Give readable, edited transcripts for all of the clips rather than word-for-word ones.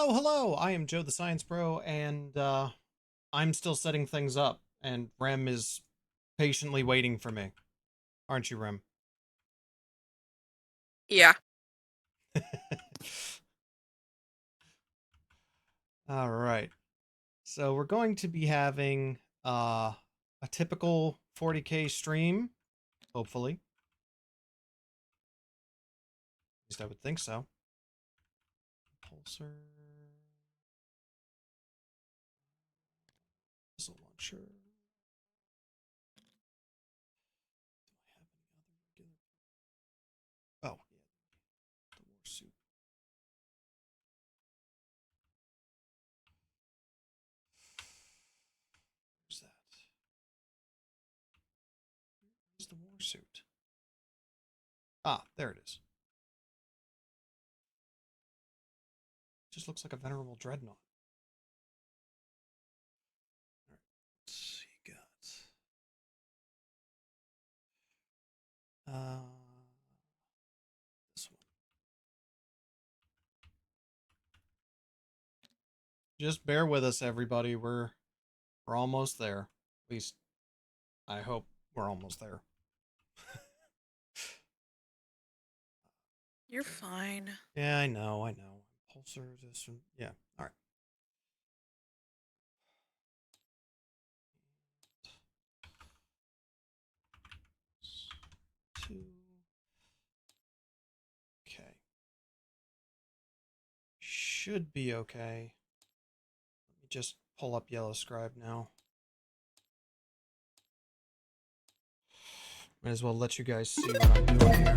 Hello, hello! I am Joe the Science Bro, and I'm still setting things up, and Rem is patiently waiting for me. Aren't you, Rem? Yeah. Alright. So we're going to be having a typical 40k stream, hopefully. At least I would think so. Pulsar. Missile launcher. Oh, yeah, the war suit. Where's that? Where's the war suit? Ah, there it is. Just looks like a venerable dreadnought. All right, let's see, got this one. Just bear with us, everybody. We're almost there. At least I hope we're almost there. You're fine. Yeah, I know, I know. Pulsar, this one. Yeah, all right. Two. Okay. Should be okay. Let me just pull up Yellow Scribe now. Might as well let you guys see what I'm doing here.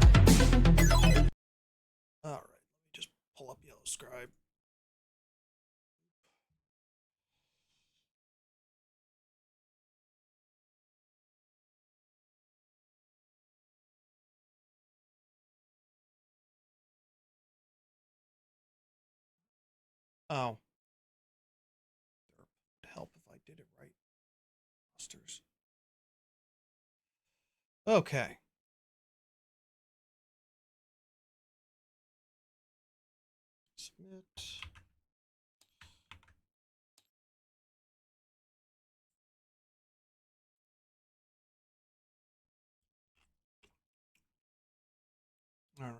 All right, let me just pull up Yellow Scribe. Oh, it'd help if I did it right. Rosters. Okay. Submit. All right.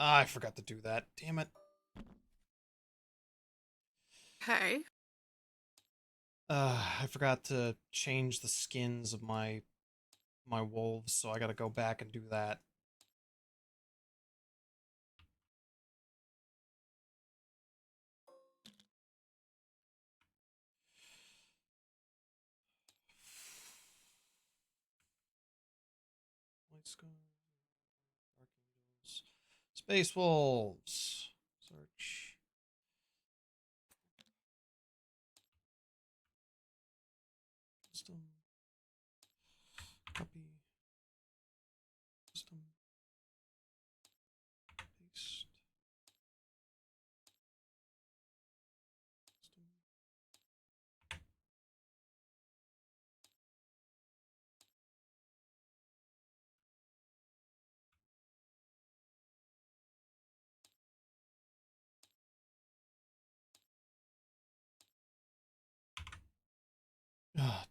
Ah, I forgot to do that. Damn it. Hey. I forgot to change the skins of my wolves, so I gotta go back and do that. Light Sky, Archangels, Space Wolves. Search. Custom. Copy. Custom. Paste. Custom. Ah,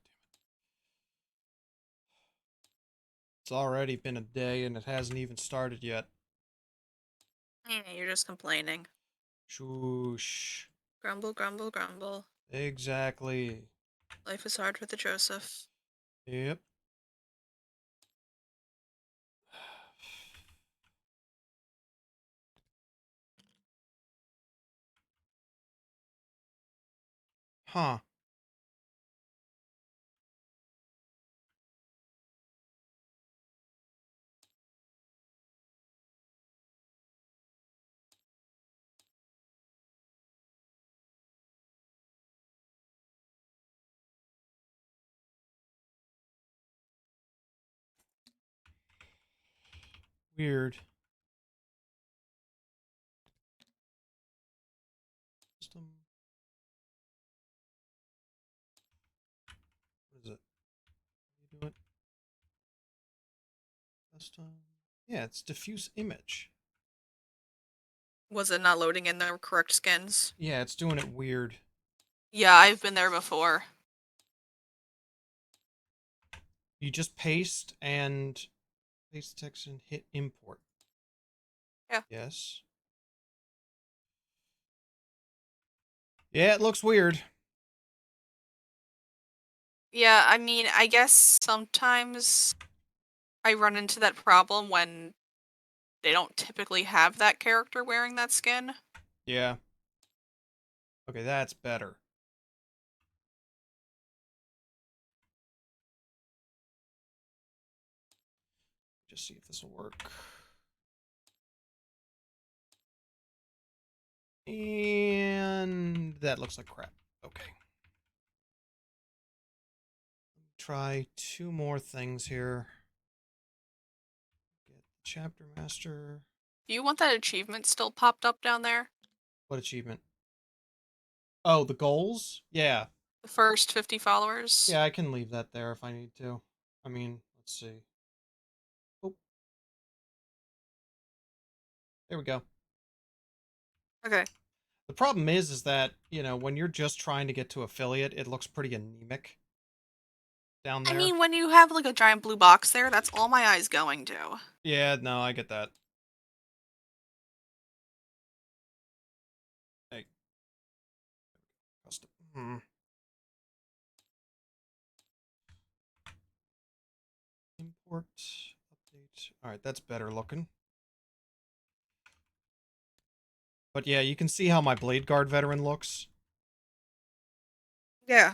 it's already been a day and it hasn't even started yet. You're just complaining. Shoosh. Grumble, grumble, grumble. Exactly. Life is hard with a Joseph. Yep. Huh. Weird. Custom. What is it? How do you do it? Custom. Yeah, it's diffuse image. Was it not loading in the correct skins? Yeah, it's doing it weird. Yeah, I've been there before. You just paste text and hit import. Yeah. Yes. Yeah, it looks weird. Yeah, I mean, I guess sometimes I run into that problem when they don't typically have that character wearing that skin. Yeah. Okay, that's better. Just see if this will work. And that looks like crap. Okay. Try two more things here. Get the chapter master. Do you want that achievement still popped up down there? What achievement? Oh, the goals? Yeah. The first 50 followers? Yeah, I can leave that there if I need to. I mean, let's see. Oh, there we go. Okay. The problem is that, when you're just trying to get to affiliate, it looks pretty anemic down I there. mean, when you have like a giant blue box there, that's all my eye's going to. Yeah, no, I get that. Hey, custom. Import, update. All right, that's better looking. But yeah, you can see how my Blade Guard veteran looks. Yeah.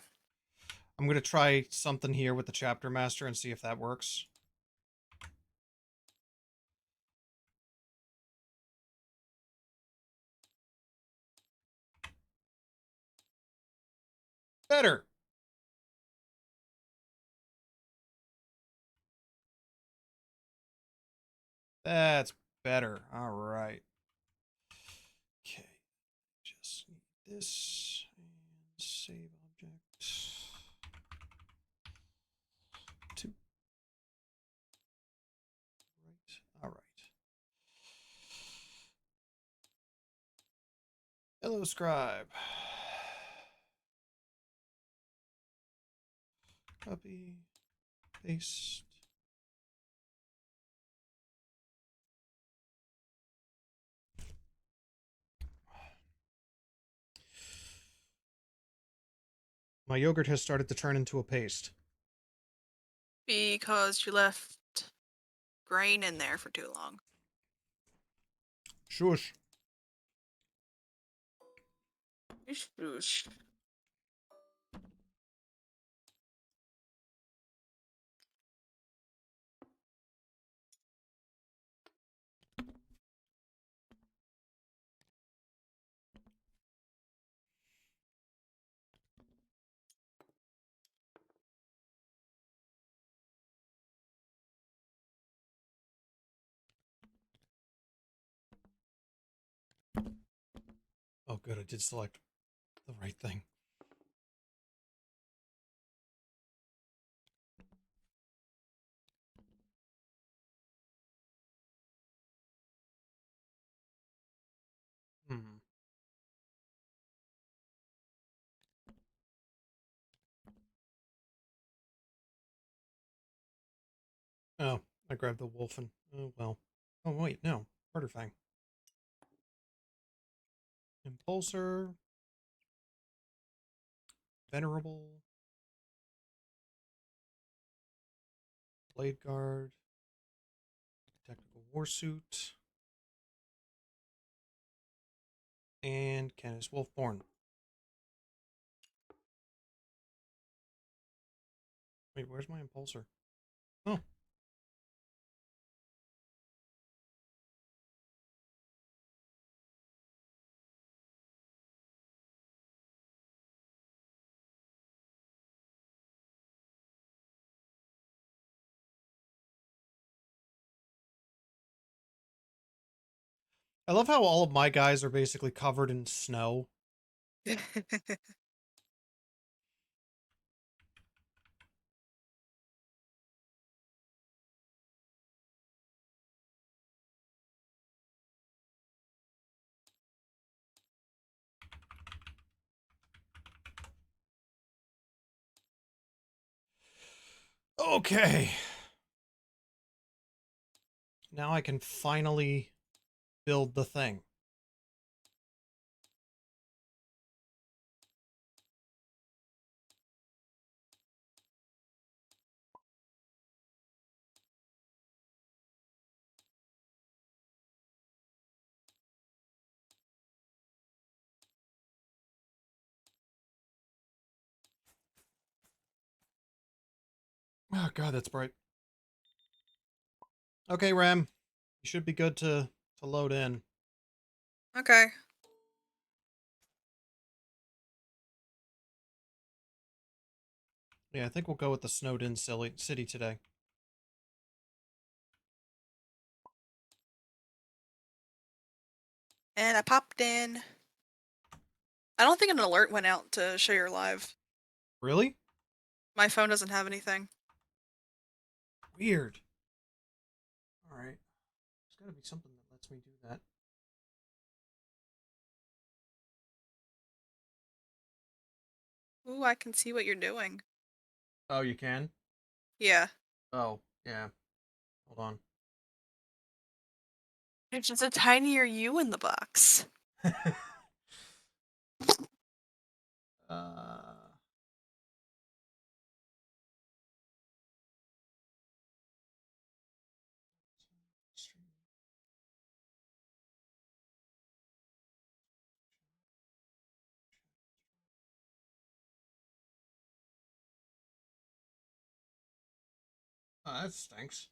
I'm going to try something here with the chapter master and see if that works. Better. That's better. All right. Okay. Just need this and save object. Two. Right. All right. Hello, scribe. Copy. Paste. My yogurt has started to turn into a paste. Because you left grain in there for too long. Shush. Shoosh. Oh, good. I did select the right thing. Hmm. Oh, I grabbed the wolfen. Oh, well. Oh, wait, no. Murderfang. Impulsor. Venerable. Blade Guard. Technical Warsuit. And Canis Wolfborn. Wait, where's my Impulsor? Oh. I love how all of my guys are basically covered in snow. Okay. Now I can finally build the thing. Oh god, that's bright. Okay, Ram. You should be good to load in. Okay. Yeah, I think we'll go with the snowed in city today. And I popped in. I don't think an alert went out to show you're live. Really? My phone doesn't have anything. Weird. Alright. There's gotta be something that lets me do that. Ooh, I can see what you're doing. Oh, you can? Yeah. Oh, yeah. Hold on. There's just a tinier you in the box. uh... Oh, that stinks.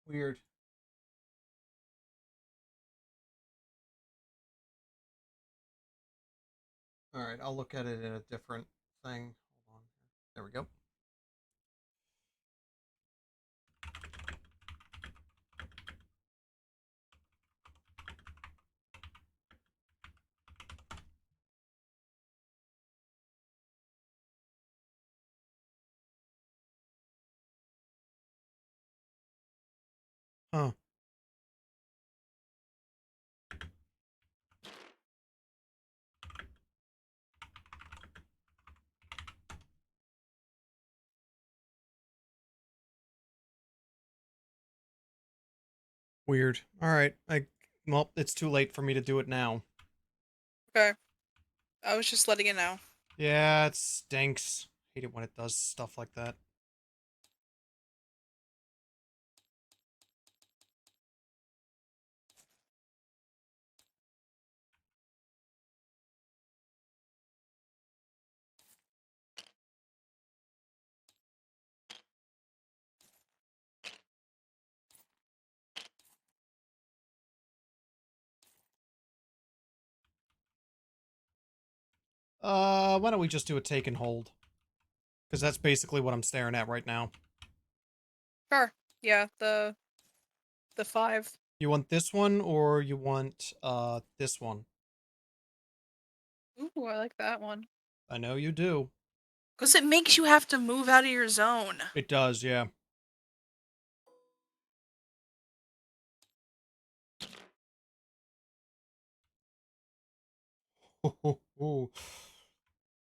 Weird. Alright, I'll look at it in a different thing. Hold on. There we go. Huh. Weird. Alright, well, it's too late for me to do it now. Okay. I was just letting you know. Yeah, it stinks. Hate it when it does stuff like that. Why don't we just do a take and hold? Because that's basically what I'm staring at right now. Sure. Yeah, the 5. You want this one, or you want, this one? Ooh, I like that one. I know you do. Because it makes you have to move out of your zone. It does, yeah.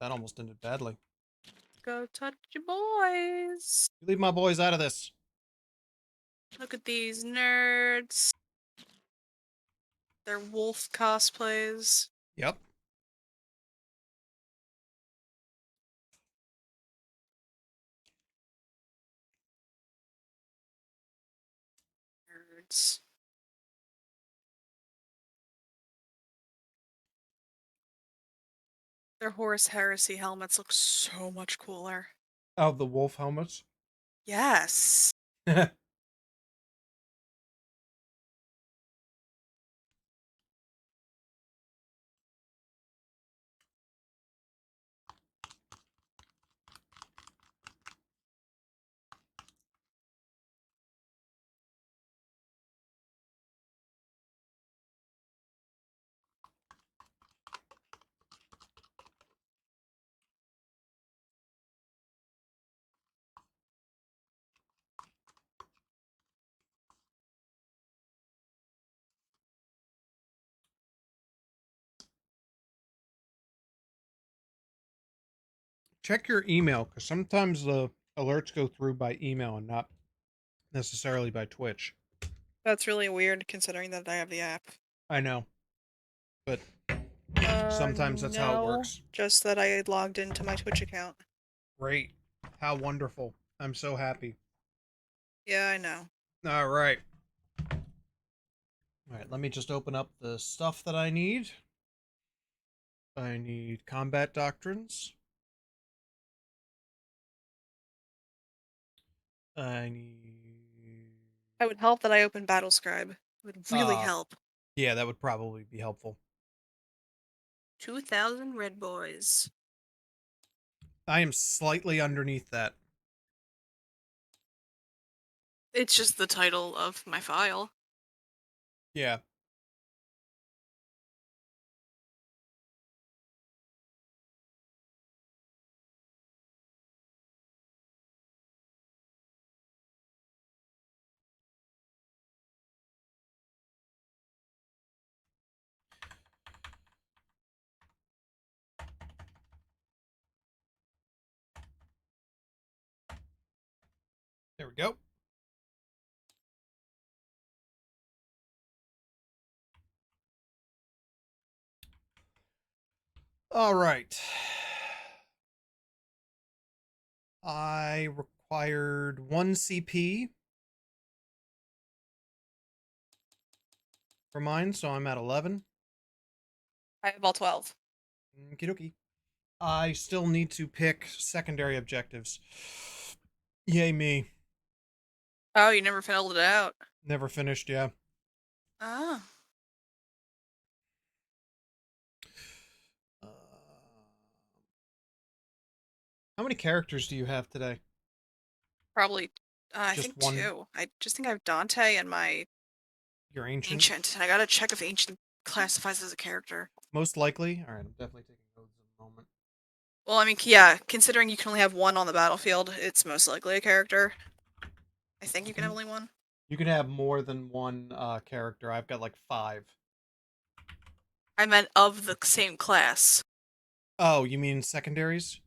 That almost ended badly. Go touch your boys. You leave my boys out of this. Look at these nerds. Their wolf cosplays. Yep. Nerds. Their Horus Heresy helmets look so much cooler. Oh, the wolf helmets? Yes. check your email because sometimes the alerts go through by email and not necessarily by Twitch. That's really weird considering that I have the app. I know, but sometimes that's how it No. works. Just that I logged into my Twitch account. Great. How wonderful. I'm so happy. Yeah, I know. All right. All right, let me just open up the stuff that I need. I need combat doctrines. I need. I would help that I open Battle Scribe. It would really Uh, help. yeah, that would probably be helpful. 2,000 red boys. I am slightly underneath that. It's just the title of my file. Yeah. There we go. All right. I required 1 CP for mine, so I'm at 11. I have all 12. Okie dokie. I still need to pick secondary objectives. Yay me. Oh, you never filled it out. Never finished, yeah. Ah. Uh, how many characters do you have today? Probably, I Just think one? 2. I just think I have Dante and my Your ancient? Ancient. And I gotta check if Ancient classifies as a character. Most likely. All right, I'm definitely taking notes in a moment. Well, I mean, yeah, considering you can only have one on the battlefield, it's most likely a character. I think you can have only one. You can have more than one character. I've got like 5. I meant of the same class. Oh, you mean secondaries?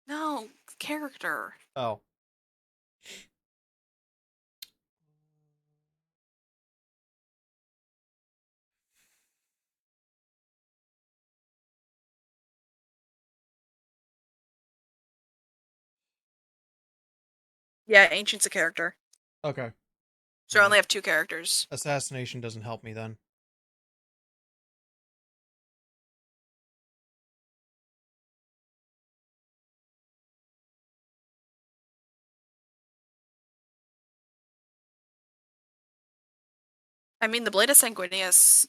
No, character. Oh. Yeah, Ancient's a character. Okay. So All I right. only have 2 characters. Assassination doesn't help me then. I mean, the Blade of Sanguinius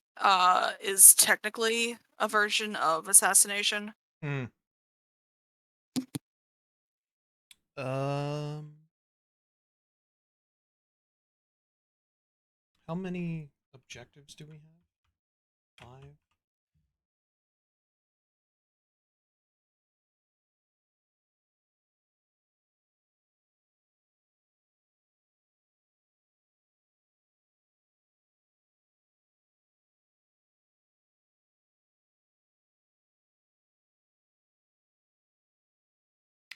is technically a version of Assassination. Hmm. Um. How many objectives do we have? 5.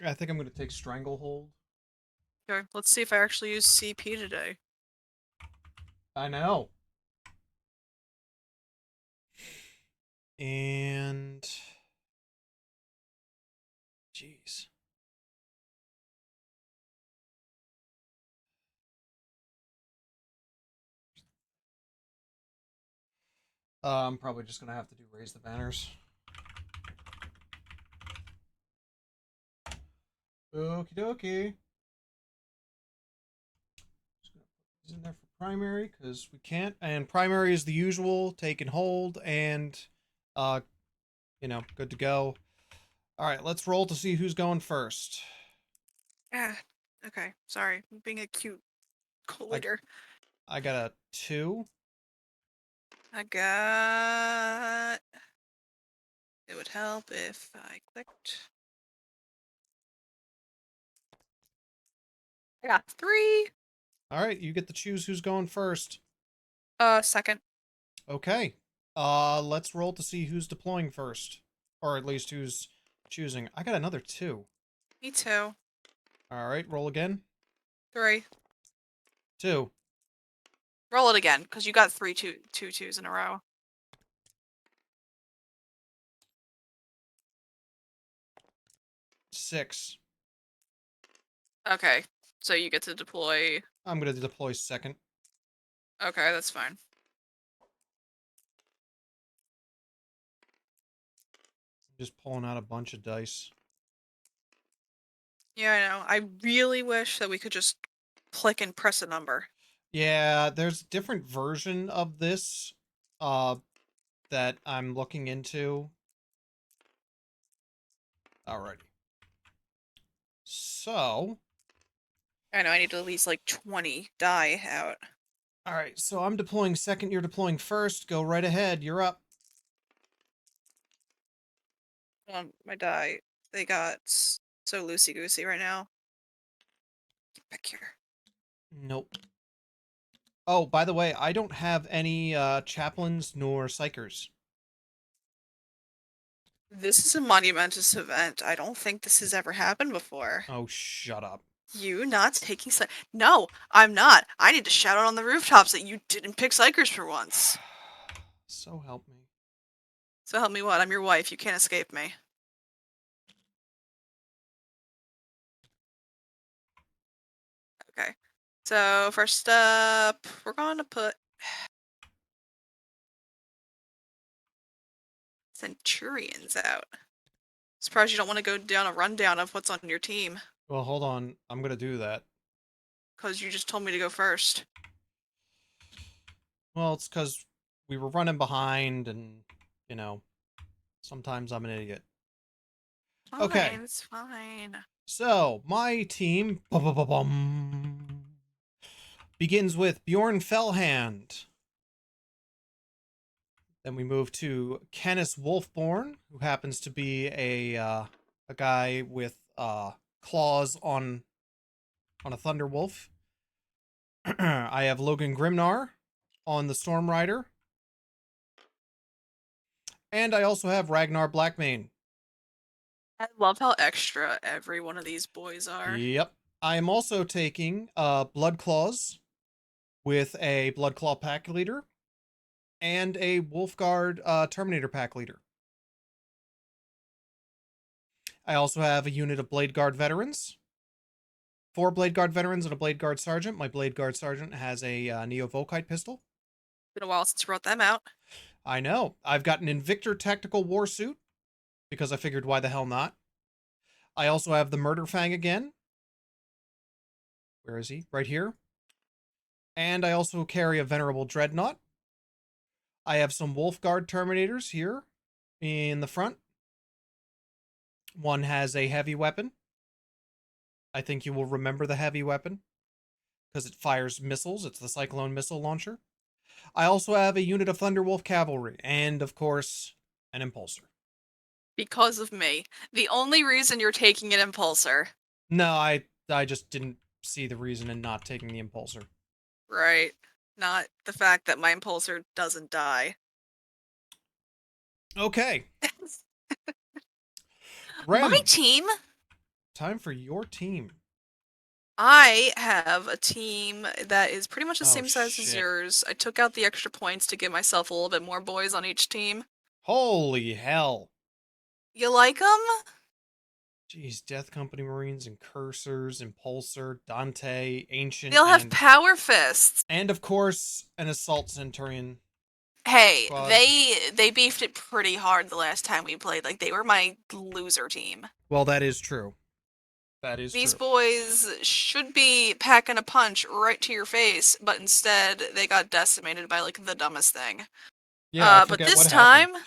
I think I'm going to take Stranglehold. Okay, let's see if I actually use CP today. I know. And. Jeez. I'm probably just going to have to do Raise the Banners. Okie dokie. Just gonna put these in there for primary because we can't. And primary is the usual: take and hold, and uh, good to go. All right, let's roll to see who's going first. Ah, okay. Sorry, I'm being a cute I collator. I got a 2. I got. It would help if I clicked. I got 3. All right, you get to choose who's going first. Second. Okay. Let's roll to see who's deploying first, or at least who's choosing. I got another 2. Me too. All right, roll again. 3. 2. Roll it again, because you got two twos in a row. 6. Okay, so you get to deploy. I'm gonna deploy second. Okay, that's fine. Just pulling out a bunch of dice. Yeah, I know. I really wish that we could just click and press a number. Yeah, there's a different version of this uh that I'm looking into. Alrighty. So, I know, I need to at least like 20 die out. alright, so I'm deploying second, you're deploying first. Go right ahead, you're up. My die, they got so loosey-goosey right now. Get back here. Nope. Oh, by the way, I don't have any chaplains nor psychers. This is a monumentous event. I don't think this has ever happened before. Oh, shut up. You not taking No, I'm not. I need to shout out on the rooftops that you didn't pick psychers for once. So help me. So help me what? I'm your wife. You can't escape me. Okay. So first up, we're going to put Centurions out. Surprised you don't want to go down a rundown of what's on your team. Well, hold on. I'm gonna do that. Because you just told me to go first. Well, it's because we were running behind and, you know, sometimes I'm an idiot. Fine, Okay. it's fine. So, my team begins with Bjorn Fellhand. Then we move to Canis Wolfborn, who happens to be a guy with claws on a thunder wolf. I have Logan Grimnar on the Storm Rider. And I also have Ragnar Blackmane. I love how extra every one of these boys are. Yep. I am also taking Blood Claws with a Blood Claw pack leader and a Wolfguard Terminator pack leader. I also have a unit of Blade Guard veterans. 4 Blade Guard veterans and a Blade Guard sergeant. My Blade Guard sergeant has a Neo Volkite pistol. Been a while since you brought them out. I know. I've got an Invictor tactical war suit because I figured why the hell not. I also have the Murder Fang again. Where is he? Right here. And I also carry a Venerable Dreadnought. I have some Wolfguard Terminators here in the front. One has a heavy weapon. I think you will remember the heavy weapon because it fires missiles. It's the Cyclone missile launcher. I also have a unit of Thunderwolf Cavalry and, of course, an Impulsor. Because of me. The only reason you're taking an Impulsor. No, I just didn't see the reason in not taking the Impulsor. Right. Not the fact that my Impulsor doesn't die. Okay. My Rem, team? time for your team. I have a team that is pretty much the Oh, same size as shit. yours. I took out the extra points to give myself a little bit more boys on each team. Holy hell. You like them? Jeez, Death Company Marines and Cursors, Impulsor, Dante, Ancient, They'll have power fists. and of course, an Assault Centurion. Hey, Squad. they beefed it pretty hard the last time we played. Like, they were my loser team. Well, that is true. That is These true. boys should be packing a punch right to your face, but instead they got decimated by like the dumbest thing. Yeah, I But forget this what time, happened.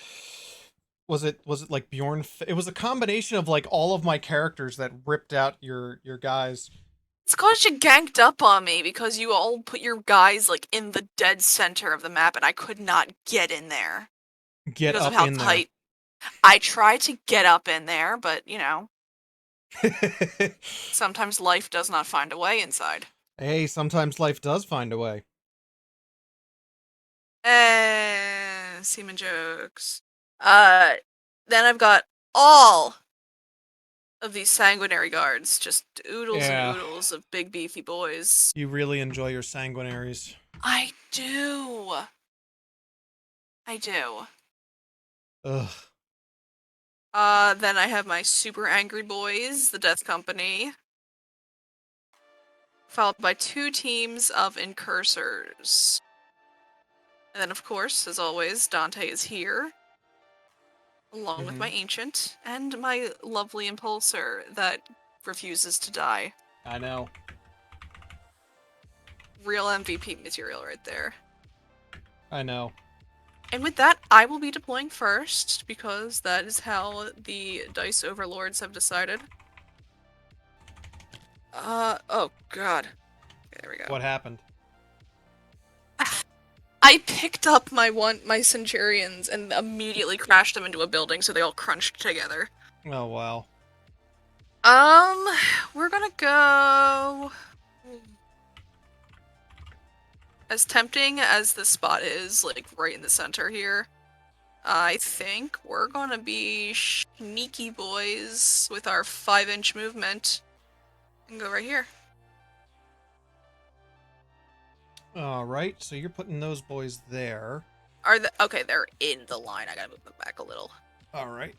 Was it like Bjorn? It was a combination of like all of my characters that ripped out your guys. it's cause you ganked up on me because you all put your guys like in the dead center of the map, and I could not get in there Get because of up how in there. tight. I tried to get up in there, but you know, sometimes life does not find a way inside. Hey, sometimes life does find a way. Seaman jokes. Then I've got all of these sanguinary guards. Just oodles and Yeah. oodles of big beefy boys. You really enjoy your sanguinaries. I do. I do. Ugh. Then I have my super angry boys, the Death Company, followed by 2 teams of incursors. And then, of course, as always, Dante is here, along with my ancient and my lovely impulsor that refuses to die. I know. Real MVP material right there. I know. And with that, I will be deploying first, because that is how the Dice Overlords have decided. Oh god. Okay, there we go. What happened? I picked up my Centurions and immediately crashed them into a building, so they all crunched together. Oh, wow. We're gonna go... As tempting as the spot is, like, right in the center here, I think we're gonna be sneaky boys with our 5-inch movement and go right here. Alright, so you're putting those boys there. Okay, they're in the line. I gotta move them back a little. Alright.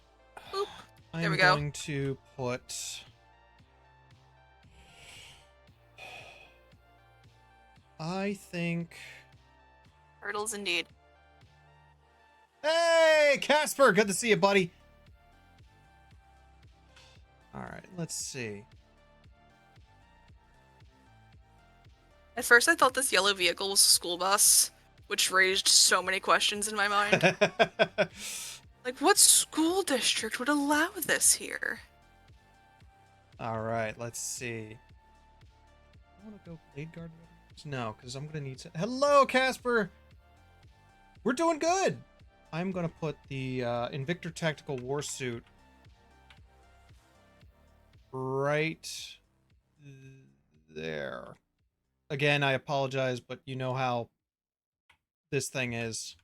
Boop. I'm we go. going to put... I think... Hurdles indeed. Hey, Casper! Good to see you, buddy. Alright, let's see. At first I thought this yellow vehicle was a school bus, which raised so many questions in my mind. Like, what school district would allow this here? Alright, let's see. I want to go Blade Guard? No, because I'm going to need to... Hello, Casper! We're doing good! I'm going to put the Invictor Tactical Warsuit right there. Again, I apologize, but you know how this thing is.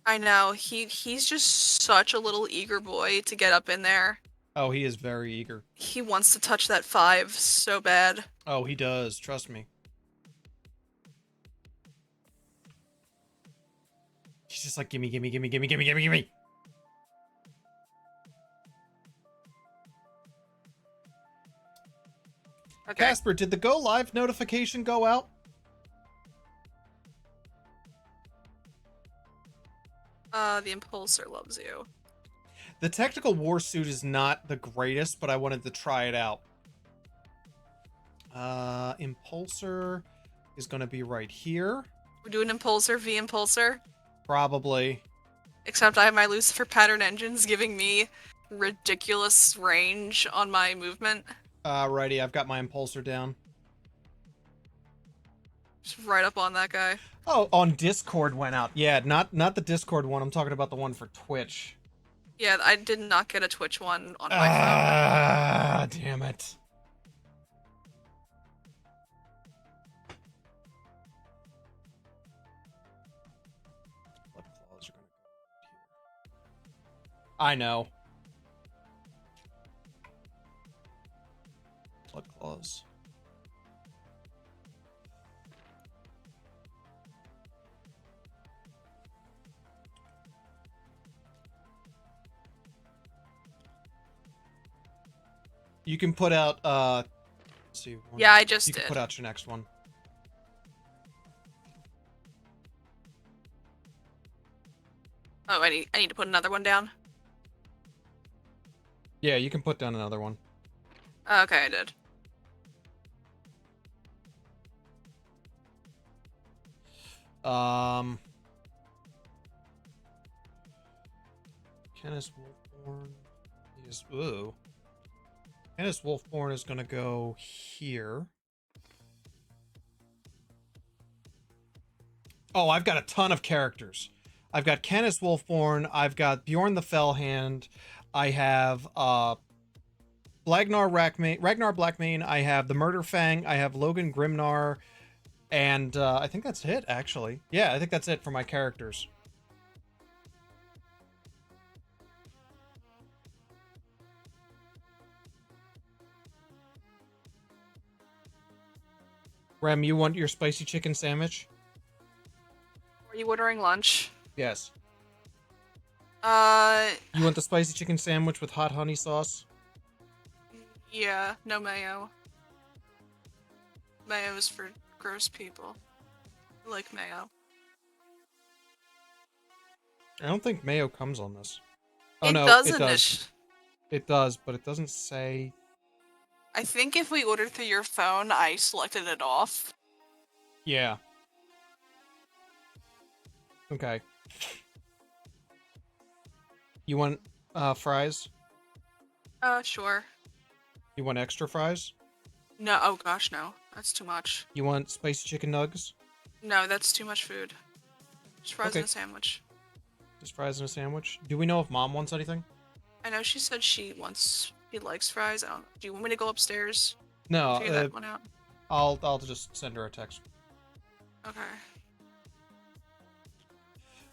I know, he's just such a little eager boy to get up in there. Oh, he is very eager. He wants to touch that 5 so bad. Oh, he does. Trust me. He's just like, gimme, gimme, gimme, gimme, gimme, gimme, gimme. Okay. Casper, did the go live notification go out? The Impulsor loves you. The Tactical Warsuit is not the greatest, but I wanted to try it out. Impulsor is going to be right here. We're doing Impulsor v Impulsor. Probably. Except I have my Lucifer pattern engines giving me ridiculous range on my movement. Righty, I've got my Impulsor down. Just right up on that guy. Oh, on Discord went out. Yeah, not the Discord one. I'm talking about the one for Twitch. Yeah, I did not get a Twitch one on my phone. Ah, damn it. Blood claws are gonna go here. I know. Blood claws. You can put out, let's see. Yeah, I just You can did. put out your next one. Oh, I need to put another one down? Yeah, you can put down another one. Okay, I did. Canis Wolfborn is, ooh. Canis Wolfborn is gonna go here. Oh, I've got a ton of characters. I've got Canis Wolfborn, I've got Bjorn the Fellhand, I have Ragnar Blackmane, I have the Murder Fang, I have Logan Grimnar, and I think that's it, actually. Yeah, I think that's it for my characters. Rem, you want your spicy chicken sandwich? Are you ordering lunch? Yes. Uh, You want the spicy chicken sandwich with hot honey sauce? yeah, no mayo. Mayo is for gross people. I like mayo. I don't think mayo comes on this. Oh It no, it doesn't. does. It does, but it doesn't say. I think if we ordered through your phone, I selected it off. Yeah. Okay. You want fries? Sure. You want extra fries? No, oh gosh, no. That's too much. You want spicy chicken nugs? No, that's too much food. Just fries Okay. and a sandwich. Just fries and a sandwich. Do we know if mom wants anything? I know she said she likes fries. Do you want me to go upstairs? No, Figure that one out. I'll just send her a text. Okay.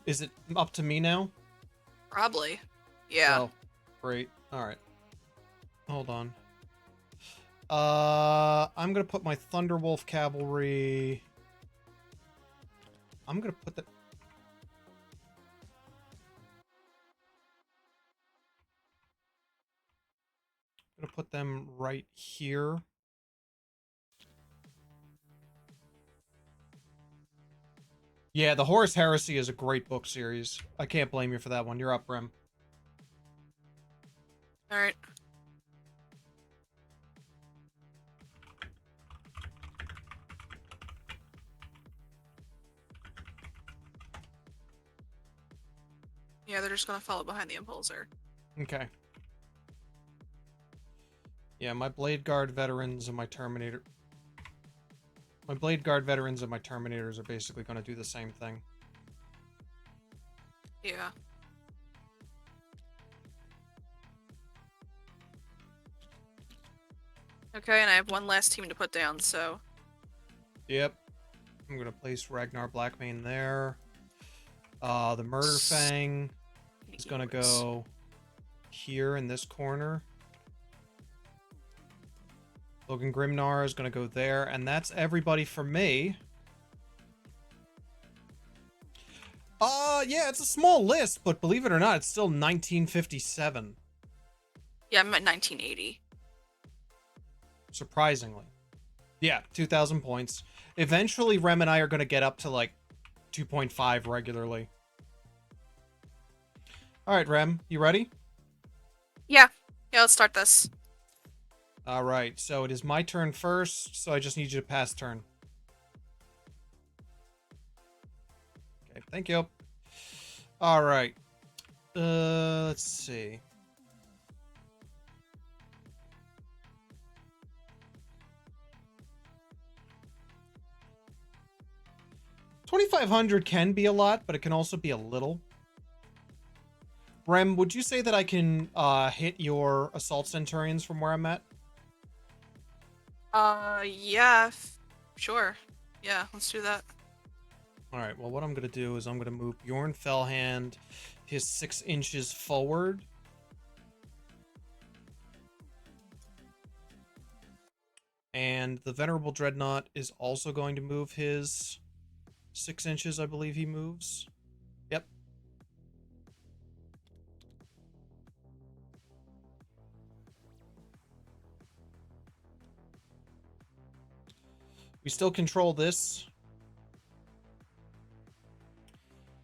Is it up to me now? Probably. Yeah. Oh, great. All right. Hold on. I'm gonna put my Thunderwolf cavalry. I'm gonna put the. I'm gonna put them right here. Yeah, the Horus Heresy is a great book series. I can't blame you for that one. You're up, Rem. Alright. Yeah, they're just gonna follow behind the Impulsor. Okay. Yeah, my Blade Guard veterans and my Terminator. My Blade Guard veterans and my Terminators are basically going to do the same thing. Yeah. Okay, and I have one last team to put down, so... Yep. I'm going to place Ragnar Blackmane there. The Murder Fang is going to go here in this corner. Logan Grimnar is going to go there, and that's everybody for me. Yeah, it's a small list, but believe it or not, it's still 1957. Yeah, I'm at 1980. Surprisingly. Yeah, 2,000 points. Eventually, Rem and I are going to get up to, like, 2.5 regularly. Alright, Rem, you ready? Yeah. Yeah, let's start this. Alright, so it is my turn first, so I just need you to pass turn. Okay, thank you. Alright. Let's see. $2,500 can be a lot, but it can also be a little. Rem, would you say that I can hit your Assault Centurions from where I'm at? Yeah. Sure. Yeah, let's do that. Alright, well, what I'm going to do is I'm going to move Bjorn Fellhand his 6 inches forward. And the Venerable Dreadnought is also going to move his 6 inches, I believe he moves. Yep. We still control this.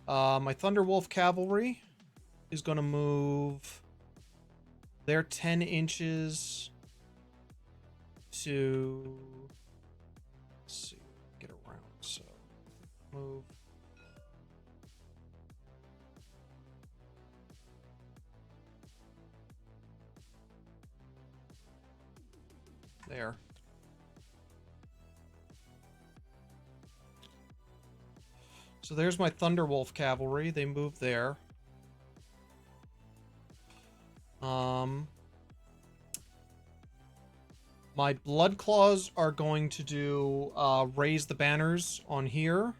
My Thunderwolf Cavalry is going to move their 10 inches to... Let's see, get around, so move. There. So there's my Thunderwolf Cavalry. They move there. My Blood Claws are going to do raise the banners on here.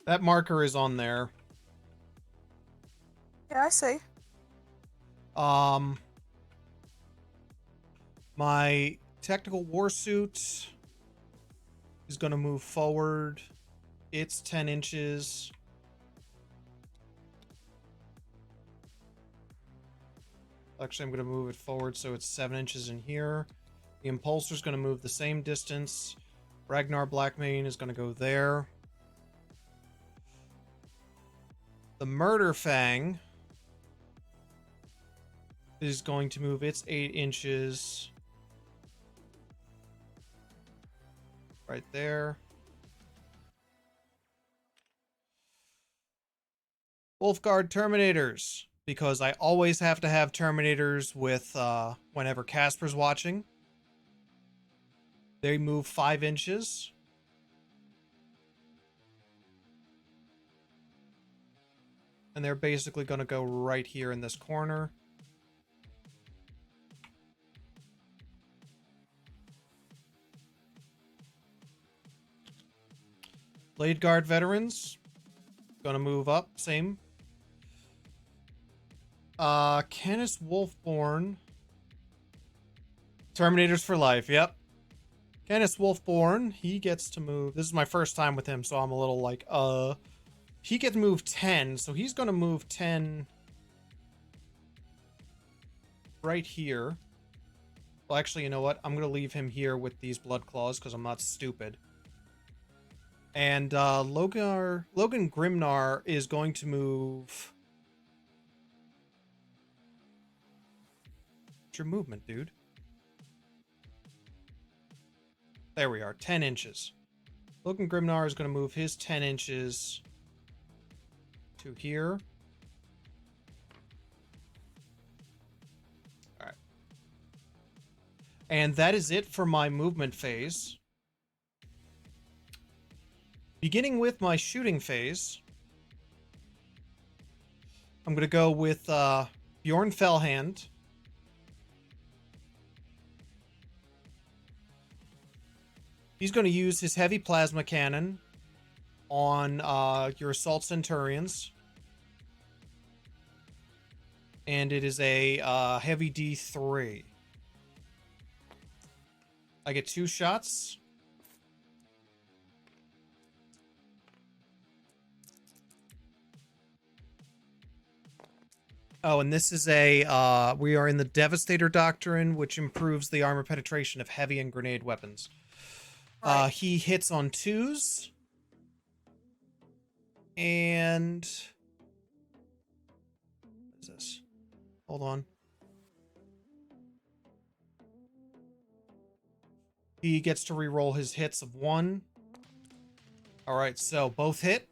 That marker is on there. Yeah, I see. My technical warsuit is going to move forward. It's 10 inches. Actually, I'm going to move it forward so it's 7 inches in here. The impulsor is going to move the same distance. Ragnar Blackmane is going to go there. The Murder Fang is going to move its 8 inches right there. Wolfguard Terminators, because I always have to have Terminators with whenever Casper's watching. They move 5 inches. And they're basically going to go right here in this corner. Blade Guard Veterans, going to move up, same. Canis Wolfborn. Terminators for life, yep. Canis Wolfborn, he gets to move. This is my first time with him, so I'm a little like, he gets to move 10, so he's going to move 10 right here. Well, actually, you know what? I'm going to leave him here with these blood claws because I'm not stupid. And Logan Grimnar is going to move... What's your movement, dude? There we are, 10 inches. Logan Grimnar is going to move his 10 inches to here. Alright. And that is it for my movement phase. Beginning with my shooting phase, I'm going to go with Bjorn Fellhand. He's going to use his heavy plasma cannon on your assault centurions. And it is a heavy D3. I get 2 shots. Oh, and this is a, we are in the Devastator Doctrine, which improves the armor penetration of heavy and grenade weapons. Right. He hits on 2s. And... what is this? Hold on. He gets to reroll his hits of 1. Alright, so both hit.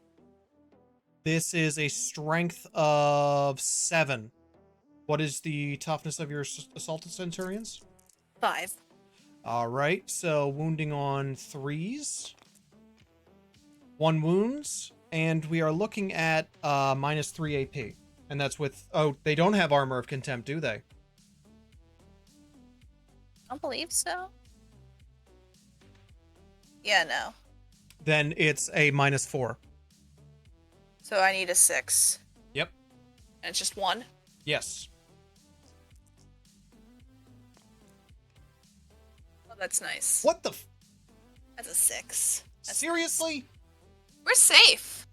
This is a strength of 7. What is the toughness of your assaulted centurions? 5. Alright, so wounding on 3s. 1 wounds. And we are looking at minus 3 AP. And that's with... oh, they don't have Armor of Contempt, do they? I don't believe so. Yeah, no. Then it's a minus 4. So I need a 6. Yep. And it's just 1? Yes. Oh, that's nice. What the... That's a 6. That's seriously? We're safe.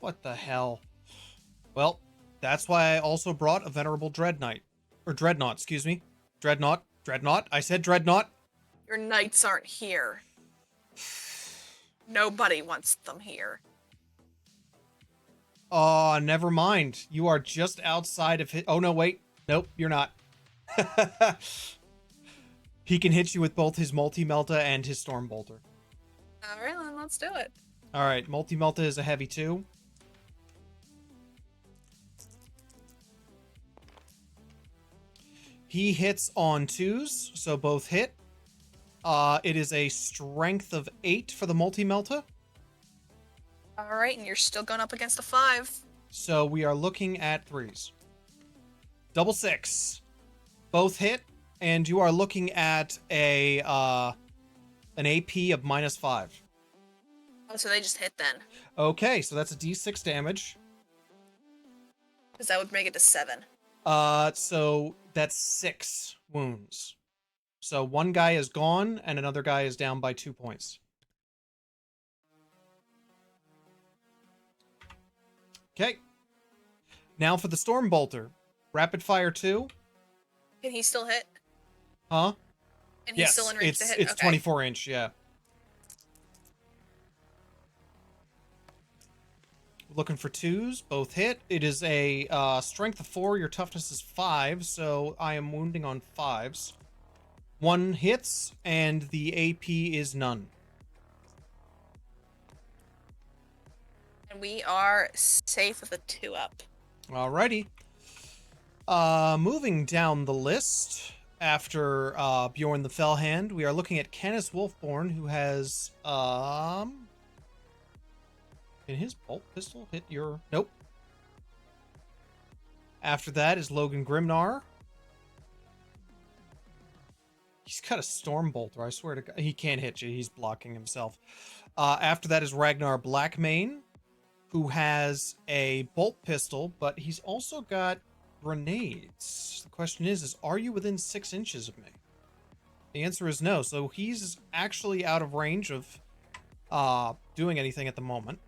What the hell? Well, that's why I also brought a Venerable Dreadnought. Or Dreadnought, excuse me. Dreadnought. Dreadnought. I said Dreadnought. Your knights aren't here. Nobody wants them here. Never mind. You are just outside of hit. Oh, no, wait. Nope, you're not. He can hit you with both his Multi-Melta and his Storm Bolter. Alright, then let's do it. Alright, Multi-Melta is a heavy 2. He hits on 2s, so both hit. It is a strength of 8 for the Multi-Melta. Alright, and you're still going up against a 5. So we are looking at 3s. Double 6. Both hit, and you are looking at a an AP of minus 5. Oh, so they just hit then. Okay, so that's a D6 damage. Because that would make it to 7. So that's 6 wounds. So one guy is gone, and another guy is down by 2 points. Okay. Now for the Storm Bolter. Rapid Fire 2. Can he still hit? Huh? And he's still in range to hit? It's Okay. 24 inch, yeah. Looking for 2s, both hit. It is a strength of 4, your toughness is 5, so I am wounding on 5s. 1 hits, and the AP is none. And we are safe with a 2 up. Alrighty. Moving down the list, after Bjorn the Fellhand, we are looking at Canis Wolfborn, who has can his bolt pistol hit your... Nope. After that is Logan Grimnar. He's got a Storm Bolter, I swear to God. He can't hit you, he's blocking himself. After that is Ragnar Blackmane, who has a bolt pistol, but he's also got grenades. The question is are you within 6 inches of me? The answer is no, so he's actually out of range of doing anything at the moment.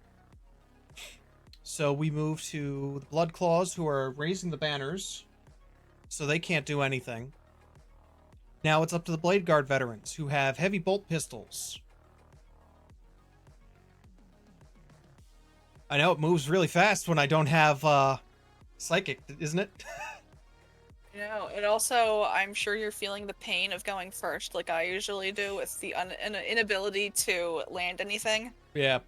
So we move to the Blood Claws, who are raising the banners, so they can't do anything. Now it's up to the Blade Guard veterans, who have heavy bolt pistols. I know it moves really fast when I don't have Psychic, isn't it? No, it also, I'm sure you're feeling the pain of going first, like I usually do, with the inability to land anything. Yeah.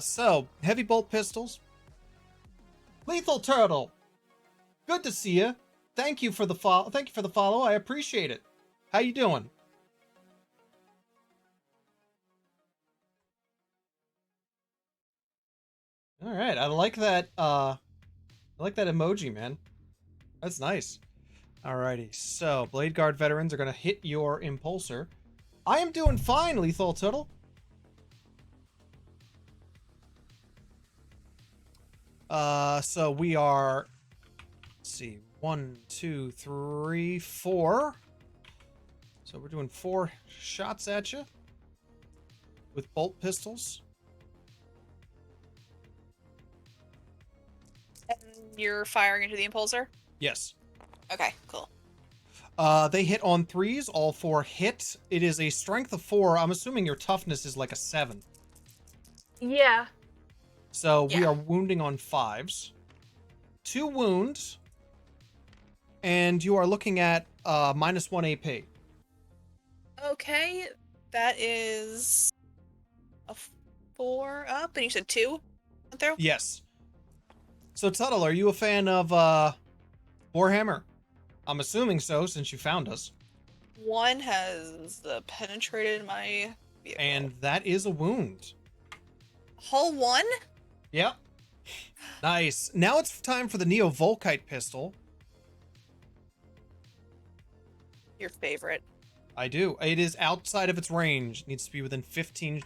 So, heavy bolt pistols. Lethal Turtle! Good to see you. Thank you for the follow. Thank you for the follow. I appreciate it. How you doing? All right, I like that. I like that emoji, man. That's nice. Alrighty, so Blade Guard veterans are gonna hit your impulsor. I am doing fine, Lethal Turtle. So we are. Let's see, 1, 2, 3, 4. So we're doing 4 shots at you with bolt pistols. And you're firing into the impulsor? Yes. Okay, cool. They hit on 3s. All 4 hit. It is a strength of 4. I'm assuming your toughness is like a 7. Yeah. So we are wounding on 5s. 2 wounds. And you are looking at -1 AP. Okay, that is a 4 up, and you said 2 went through? Yes. So Tuttle, are you a fan of Warhammer? I'm assuming so, since you found us. 1 has penetrated my vehicle. And that is a wound. Whole 1? Yep. Nice. Now it's time for the Neo Volkite pistol. Your favorite. I do. It is outside of its range. It needs to be within 15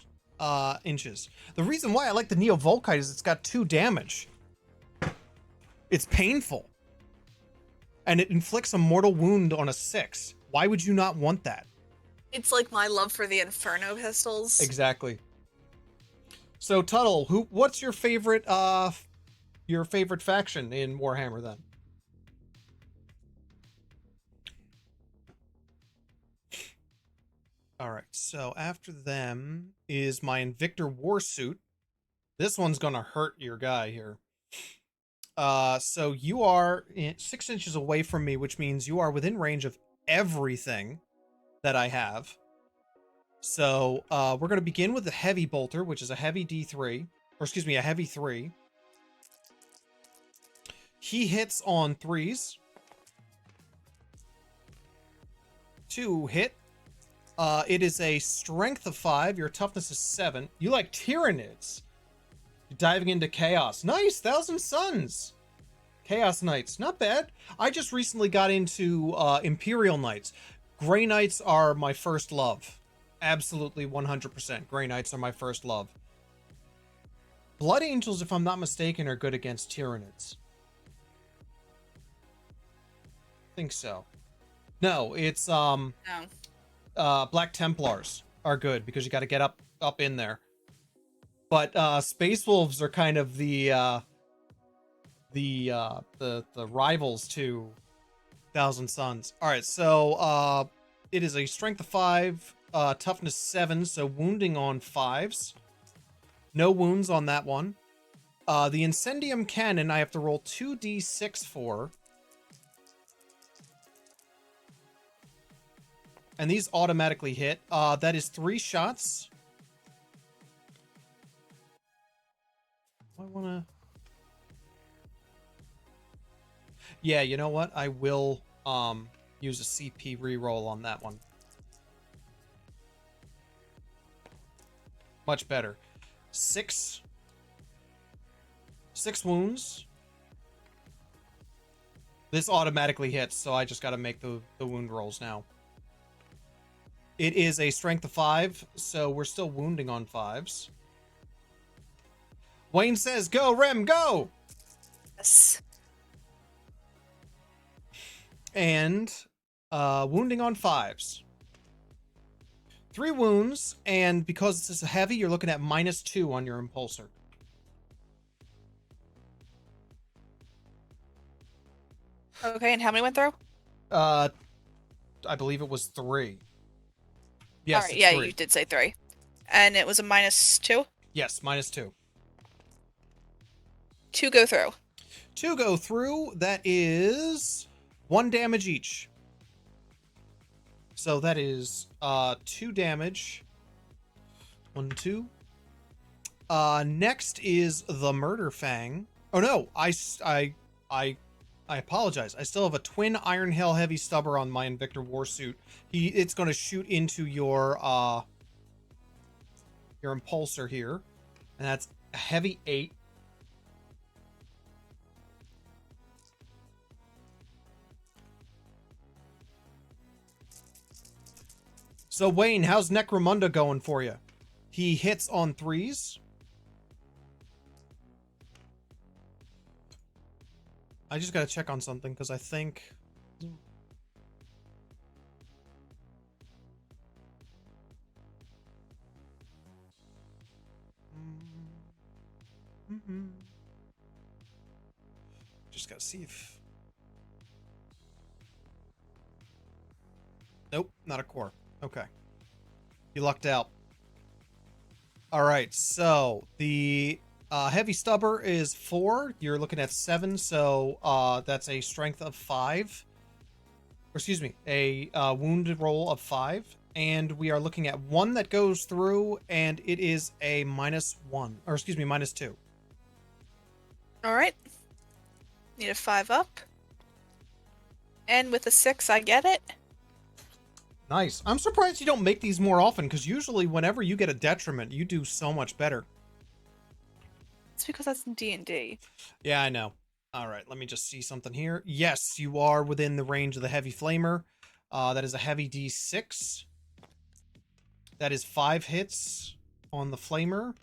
inches. The reason why I like the Neo Volkite is it's got 2 damage. It's painful. And it inflicts a mortal wound on a 6. Why would you not want that? It's like my love for the Inferno pistols. Exactly. So Tuttle, what's your favorite faction in Warhammer then? All right. So after them is my Invictor Warsuit. This one's going to hurt your guy here. So you are 6 inches away from me, which means you are within range of everything that I have. So we're going to begin with the Heavy Bolter, which is a heavy D3, or excuse me, a heavy 3. He hits on 3s. 2 hit. It is a strength of 5. Your toughness is 7. You like Tyranids. Diving into Chaos. Nice! Thousand Suns! Chaos Knights. Not bad. I just recently got into Imperial Knights. Grey Knights are my first love. Absolutely 100%. Grey Knights are my first love. Blood Angels, if I'm not mistaken, are good against Tyranids. I think so. No, it's No. Black Templars are good because you got to get up in there. But Space Wolves are kind of the rivals to Thousand Suns. All right, so it is a strength of 5, toughness 7, so wounding on 5s. No wounds on that one. The Incendium Cannon, I have to roll 2d6 for. And these automatically hit. That is 3 shots. I want to... Yeah, you know what? I will use a CP reroll on that one. Much better. 6 wounds. This automatically hits, so I just got to make the wound rolls now. It is a strength of 5, so we're still wounding on 5s. Wayne says, go, Rem, go! Yes. And wounding on 5s. 3 wounds, and because this is heavy, you're looking at -2 on your impulsor. Okay, and how many went through? I believe it was 3. Yes, All right, it's yeah, 3. you did say 3. And it was a -2? Yes, -2. 2 go through. 2 go through. That is 1 damage each. So that is 2 damage. 1, 2. Next is the Murder Fang. Oh no, I apologize. I still have a twin Iron Hail Heavy Stubber on my Invictor Warsuit. It's going to shoot into your impulsor here, and that's a heavy 8. So Wayne, how's Necromunda going for you? He hits on 3s. I just gotta check on something because I think. Just gotta see if. Nope, not a core. Okay. You lucked out. Alright, so the heavy stubber is 4. You're looking at 7, so that's a strength of 5. Or excuse me, a wounded roll of 5. And we are looking at 1 that goes through, and it is a -1. Or excuse me, -2. Alright. Need a 5 up. And with a 6, I get it. Nice. I'm surprised you don't make these more often, because usually whenever you get a detriment, you do so much better. It's because that's in D&D. Yeah, I know. All right, let me just see something here. Yes, you are within the range of the heavy flamer. That is a heavy D6. That is 5 hits on the flamer.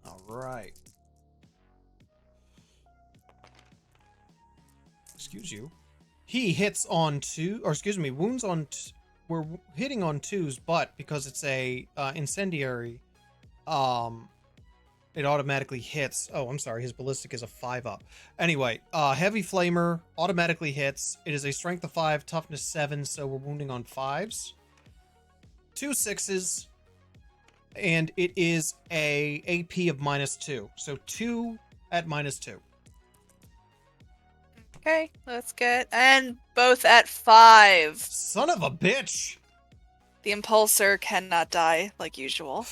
All right. Excuse you. He hits on 2, or excuse me, wounds on. We're hitting on 2s, but because it's a incendiary, it automatically hits. Oh, I'm sorry. His ballistic is a 5 up. Anyway, heavy flamer automatically hits. It is a strength of 5, toughness 7, so we're wounding on 5s. 2 6s, and it is a AP of -2. So 2 at -2. Okay, let's get... And both at 5. Son of a bitch! The impulsor cannot die, like usual.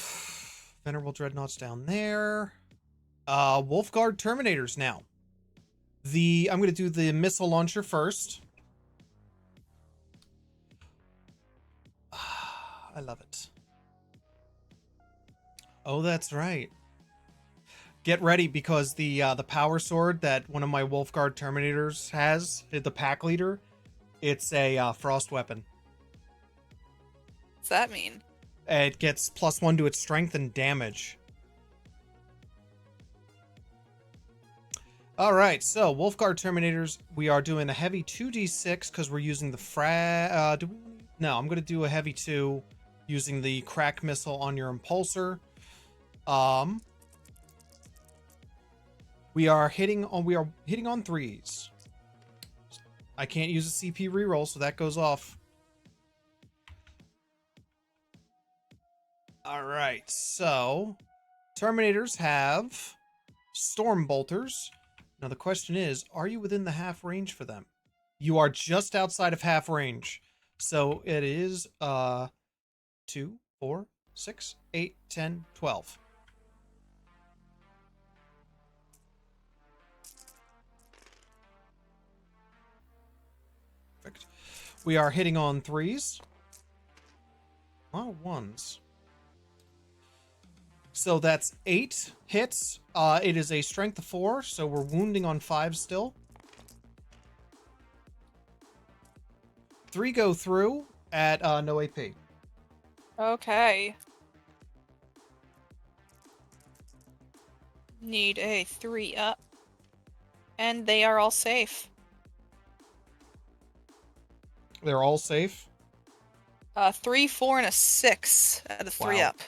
Venerable Dreadnoughts down there. Wolfguard Terminators now. I'm going to do the missile launcher first. I love it. Oh, that's right. Get ready, because the power sword that one of my Wolfguard Terminators has, the pack leader, it's a frost weapon. What's that mean? It gets +1 to its strength and damage. Alright, so Wolfguard Terminators, we are doing a heavy 2d6 because we're using the no, I'm going to do a heavy 2 using the crack missile on your impulsor. We are hitting on 3s. I can't use a CP reroll, so that goes off. Alright, so Terminators have Storm Bolters. Now the question is, are you within the half range for them? You are just outside of half range. So it is 2, 4, 6, 8, 10, 12. Perfect. We are hitting on 3s. A lot of 1s. So that's 8 hits. It is a strength of 4, so we're wounding on 5 still. 3 go through at no AP. Okay. Need a 3 up. And they are all safe. They're all safe. 3, 4, and a 6 out of 3 Wow. up.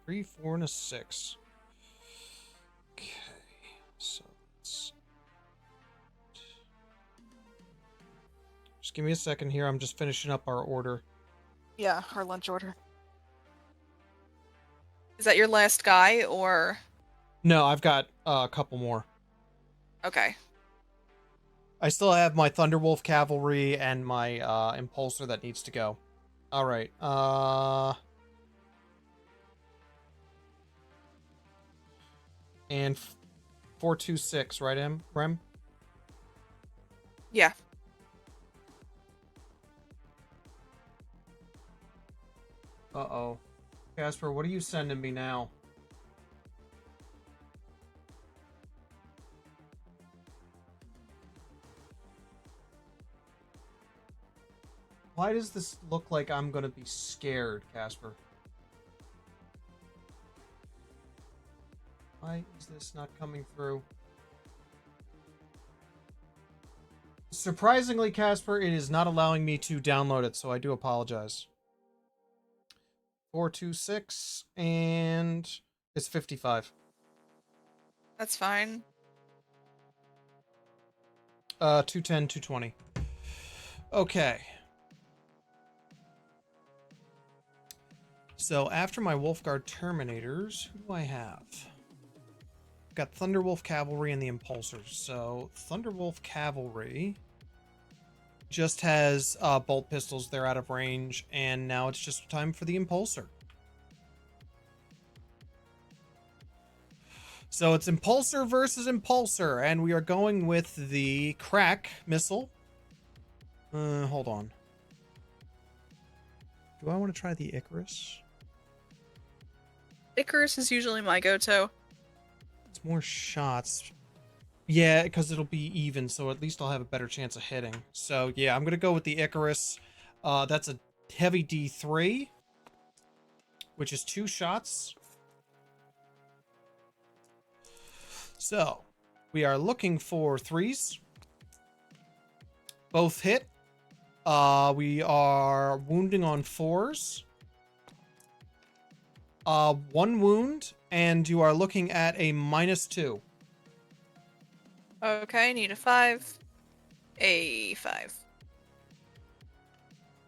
Three, 4, and a 6. Okay, so let's... Just give me a second here. I'm just finishing up our order. Yeah, our lunch order. Is that your last guy, or...? No, I've got a couple more. Okay. I still have my Thunderwolf Cavalry and my Impulsor that needs to go. Alright, and 426, right, Rem? Yeah. Uh-oh. Casper, what are you sending me now? Why does this look like I'm gonna be scared, Casper? Why is this not coming through? Surprisingly, Casper, it is not allowing me to download it, so I do apologize. 426, and it's 55. That's fine. 210, 220. Okay. So after my Wolfguard Terminators, who do I have? I've got Thunderwolf Cavalry and the Impulsors. So Thunderwolf Cavalry just has bolt pistols. They're out of range, and now it's just time for the Impulsor. So it's Impulsor versus Impulsor, and we are going with the Crack missile. Hold on. Do I want to try the Icarus? Icarus is usually my go-to. It's more shots. Yeah, because it'll be even, so at least I'll have a better chance of hitting. So yeah, I'm going to go with the Icarus. That's a heavy D3, which is 2 shots. So we are looking for 3s. Both hit. We are wounding on 4s. 1 wound, and you are looking at a -2. Okay, need a 5. A 5.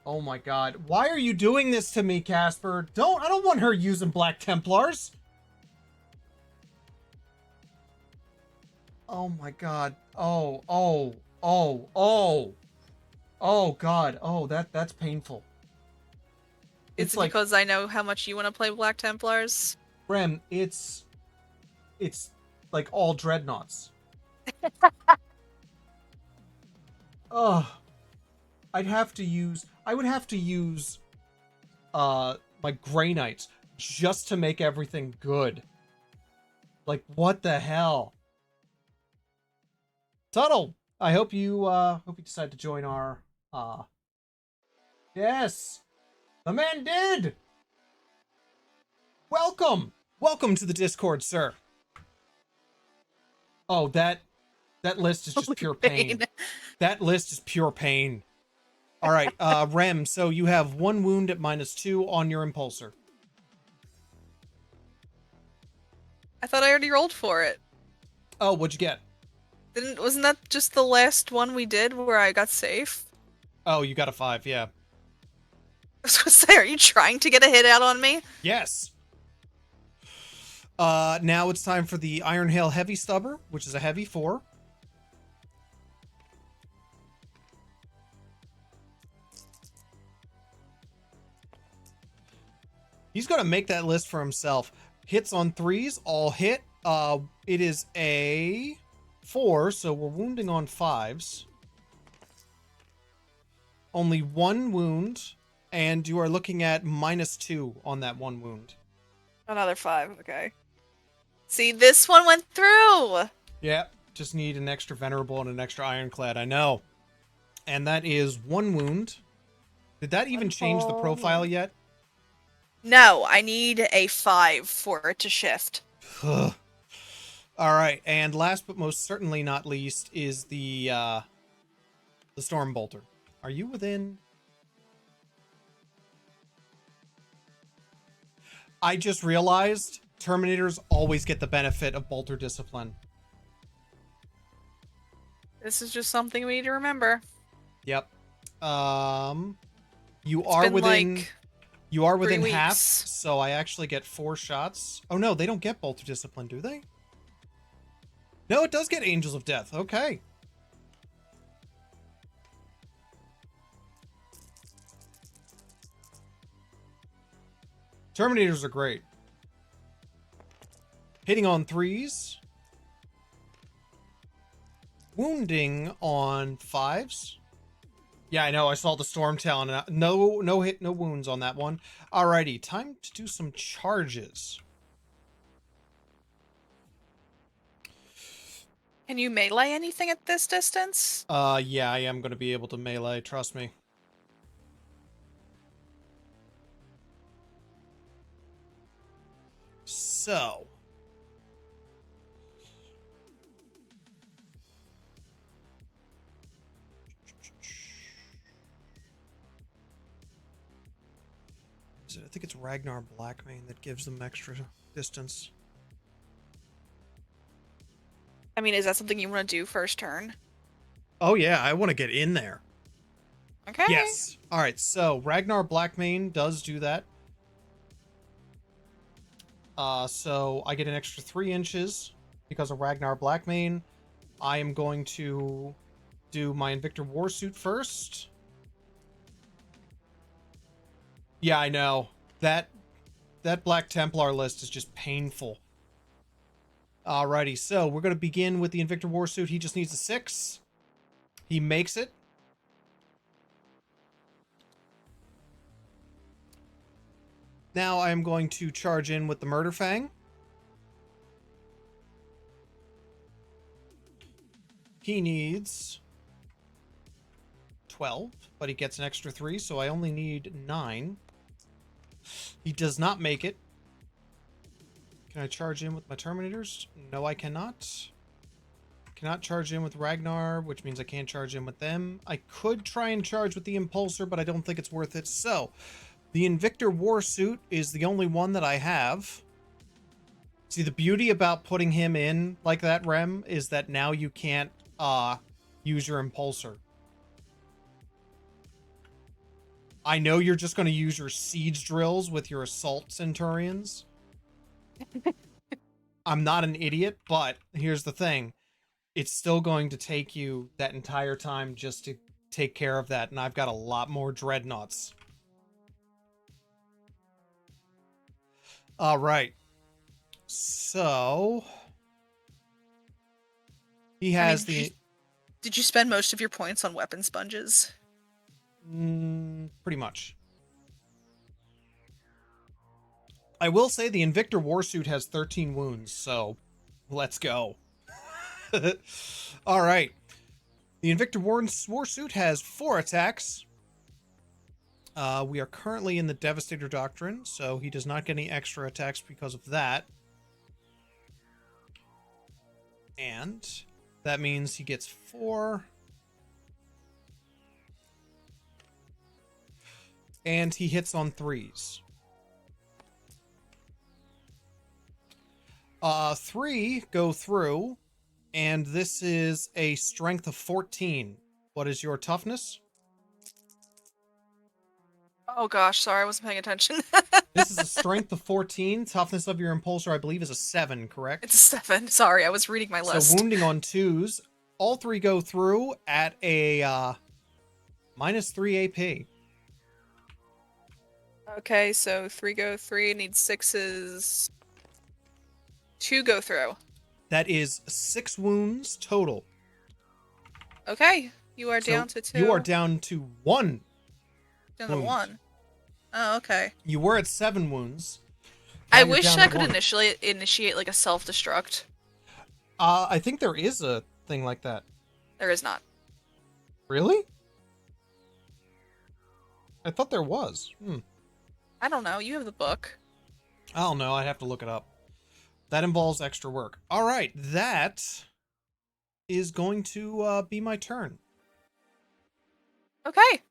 Oh my god. Why are you doing this to me, Casper? I don't want her using Black Templars. Oh my god. Oh god. Oh, that's painful. Is it like, because I know how much you want to play Black Templars? Rem, it's like all dreadnoughts. Ugh. I would have to use my Grey Knights just to make everything good. Like, what the hell? Tuttle, I hope you decide to join our uh yes, the man did. Welcome to the Discord, sir. Oh, that list is just Holy pure pain. pain. That list is pure pain. All right, Rem, so you have 1 wound at -2 on your impulsor. I thought I already rolled for it. Oh, what'd you get? Wasn't that just the last one we did where I got safe? Oh, you got a 5, yeah. I was gonna say, are you trying to get a hit out on me? Yes. Now it's time for the Iron Hail Heavy Stubber, which is a heavy 4. He's gonna make that list for himself. Hits on 3s, all hit. It is a 4, so we're wounding on 5s. Only 1 wound, and you are looking at -2 on that 1 wound. Another 5, okay. See, this one went through! Yeah, just need an extra Venerable and an extra Ironclad, I know. And that is 1 wound. Did that even change the profile yet? No, I need a 5 for it to shift. Ugh. All right, and last but most certainly not least is the Storm Bolter. Are you within? I just realized Terminators always get the benefit of Bolter Discipline. This is just something we need to remember. Yep. You It's are been within. like You are within 3 half, weeks. so I actually get 4 shots. Oh no, they don't get Bolter Discipline, do they? No, it does get Angels of Death. Okay. Terminators are great. Hitting on 3s. Wounding on 5s. Yeah, I know. I saw the Storm Talon. No hit, no wounds on that one. Alrighty, time to do some charges. Can you melee anything at this distance? Yeah, I am going to be able to melee. Trust me. So. I think it's Ragnar Blackmane that gives them extra distance. I mean, is that something you want to do first turn? Oh yeah, I want to get in there. Okay. Yes. All right, so Ragnar Blackmane does do that. So I get an extra 3 inches because of Ragnar Blackmane. I am going to do my Invictor Warsuit first. Yeah, I know. That Black Templar list is just painful. Alrighty, so we're going to begin with the Invictor Warsuit. He just needs a 6. He makes it. Now I'm going to charge in with the Murder Fang. He needs 12, but he gets an extra 3, so I only need 9. He does not make it. Can I charge in with my Terminators? No, I cannot. Cannot charge in with Ragnar, which means I can't charge in with them. I could try and charge with the Impulsor, but I don't think it's worth it. So, the Invictor Warsuit is the only one that I have. See, the beauty about putting him in like that, Rem, is that now you can't use your Impulsor. I know you're just going to use your siege drills with your assault centurions. I'm not an idiot, but here's the thing. It's still going to take you that entire time just to take care of that, and I've got a lot more dreadnoughts. All right. So he has Did you spend most of your points on weapon sponges? Pretty much. I will say the Invictor Warsuit has 13 wounds, so let's go. All right. The Invictor Warsuit has 4 attacks. We are currently in the Devastator Doctrine, so he does not get any extra attacks because of that. And that means he gets 4. And he hits on 3s. 3 go through, and this is a strength of 14. What is your toughness? Oh gosh, sorry, I wasn't paying attention. This is a strength of 14. Toughness of your impulsor, I believe, is a 7, correct? It's a 7. Sorry, I was reading my So list. wounding on 2s. All 3 go through at a minus 3 AP. Okay, so 3 go 3, need 6s. 2 go through. That is 6 wounds total. Okay, you are So down to 2. you are down to 1 down to wound. 1. Oh, okay. You were at 7 wounds. I Now you're wish down I at could 1. initiate like a self-destruct. I think there is a thing like that. There is not. Really? I thought there was. I don't know. You have the book. I don't know. I'd have to look it up. That involves extra work. All right. That is going to be my turn. Okay.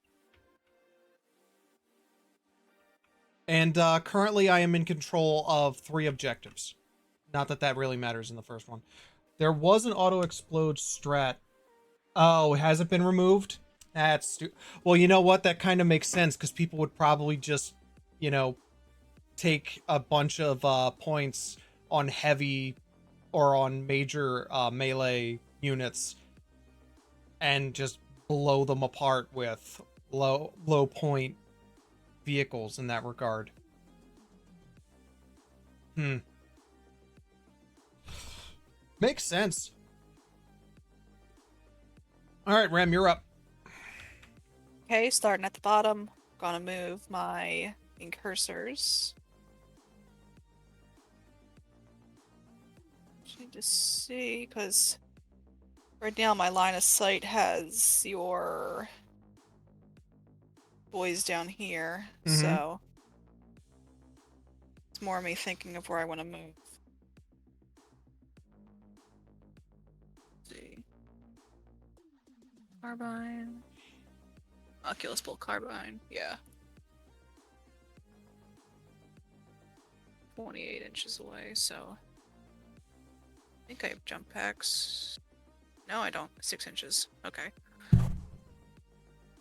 And currently I am in control of 3 objectives. Not that that really matters in the first one. There was an auto-explode strat. Oh, has it been removed? That's well, you know what? That kind of makes sense because people would probably just, take a bunch of points on heavy or on major melee units and just blow them apart with low point vehicles in that regard. Makes sense. All right, Rem, you're up. Okay, starting at the bottom. Gonna move my incursors. Just need to see, because right now my line of sight has your boys down here, so it's more me thinking of where I want to move. Let's see. Carbine. Oculus Bolt Carbine, yeah. 28 inches away, so I think I have jump packs. No, I don't. 6 inches. Okay.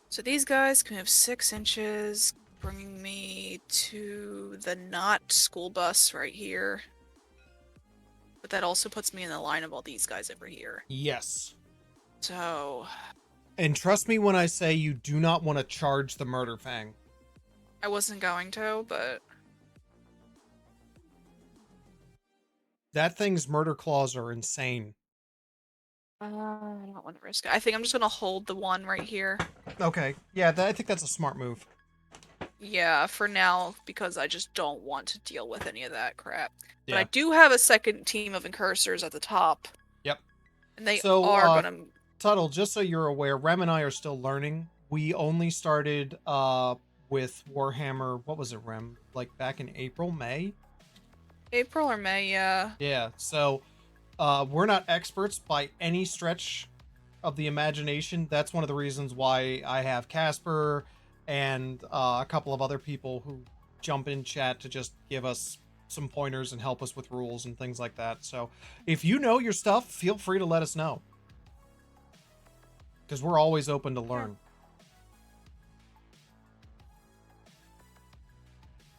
So these guys can have 6 inches, bringing me to the not school bus right here. But that also puts me in the line of all these guys over here. Yes. So... And trust me when I say you do not want to charge the Murder Fang. I wasn't going to, but... That thing's murder claws are insane. I don't want to risk it. I think I'm just going to hold the one right here. Okay. Yeah, I think that's a smart move. Yeah, for now, because I just don't want to deal with any of that crap. Yeah. But I do have a second team of incursors at the top. Yep. And they So, are going to... Tuttle, just so you're aware, Rem and I are still learning. We only started with Warhammer, what was it, Rem? Like back in April, May? April or May, yeah. Yeah, so we're not experts by any stretch of the imagination. That's one of the reasons why I have Casper and a couple of other people who jump in chat to just give us some pointers and help us with rules and things like that. So if you know your stuff, feel free to let us know. Because we're always open to learn.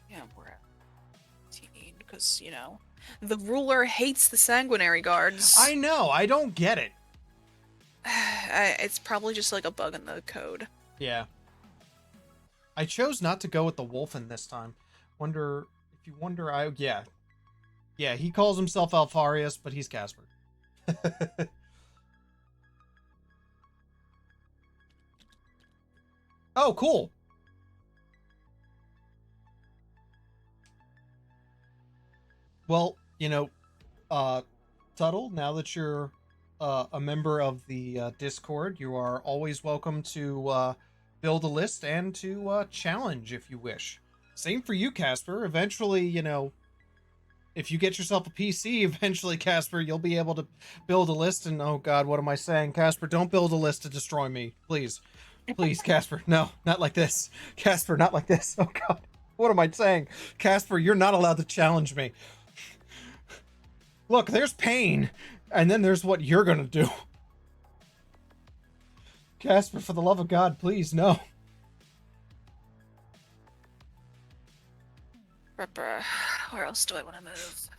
Yeah, we're at 18, because, the ruler hates the sanguinary guards. I know, I don't get it. It's probably just like a bug in the code. Yeah. I chose not to go with the Wolfen this time. Yeah. Yeah, he calls himself Alfarius, but he's Casper. Oh, cool. Well, Tuttle, now that you're a member of the Discord, you are always welcome to build a list and to challenge if you wish. Same for you, Casper. Eventually, if you get yourself a PC, eventually, Casper, you'll be able to build a list. And oh God, what am I saying, Casper? Don't build a list to destroy me, please, please, Casper. No, not like this, Casper. Not like this. Oh God, what am I saying, Casper? You're not allowed to challenge me. Look, there's pain, and then there's what you're gonna do. Casper, for the love of God, please, no. Where else do I want to move?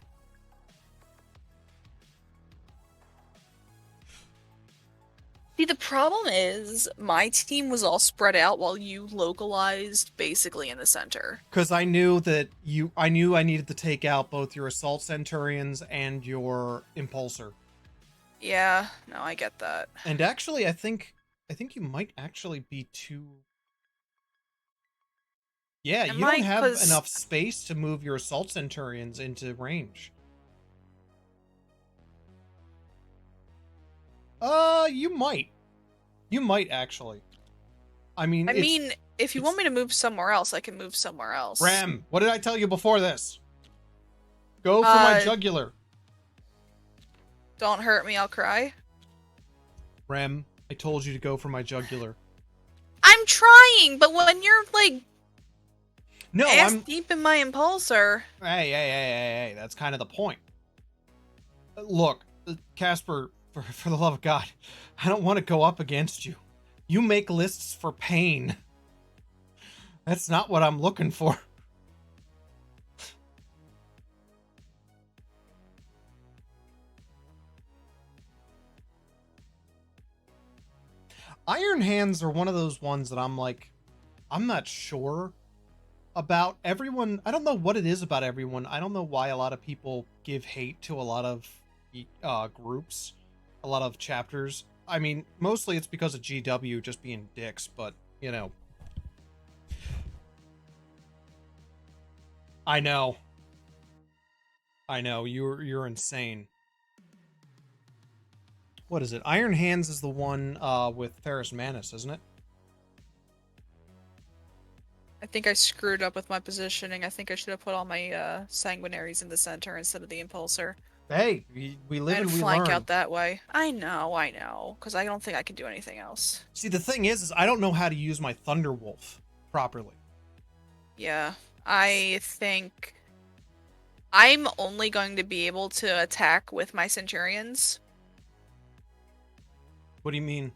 See, the problem is my team was all spread out while you localized basically in the center. Because I knew that I knew I needed to take out both your Assault Centurions and your Impulsor. Yeah, no, I get that. And actually, I think you might actually be too... Yeah, you don't have enough space to move your Assault Centurions into range. You might. You might, actually. I mean, if you want me to move somewhere else, I can move somewhere else. Ram, what did I tell you before this? Go for my jugular. Don't hurt me, I'll cry. Ram, I told you to go for my jugular. I'm trying, but when you're, like... No, I'm deep in my impulsor. Hey, that's kind of the point. Look, Casper, for the love of God, I don't want to go up against you. You make lists for pain. That's not what I'm looking for. Iron Hands are one of those ones that I'm like, I'm not sure about. Everyone, I don't know what it is about everyone. I don't know why a lot of people give hate to a lot of groups, a lot of chapters. I mean, mostly it's because of GW just being dicks, but, you know. I know, you're insane. What is it? Iron Hands is the one with Ferrus Manus, isn't it? I think I screwed up with my positioning. I think I should have put all my sanguinaries in the center instead of the impulsor. Hey, we live and we learn. Flank out that way. I know, because I don't think I can do anything else. See, the thing is I don't know how to use my Thunderwolf properly. Yeah, I think I'm only going to be able to attack with my Centurions. What do you mean?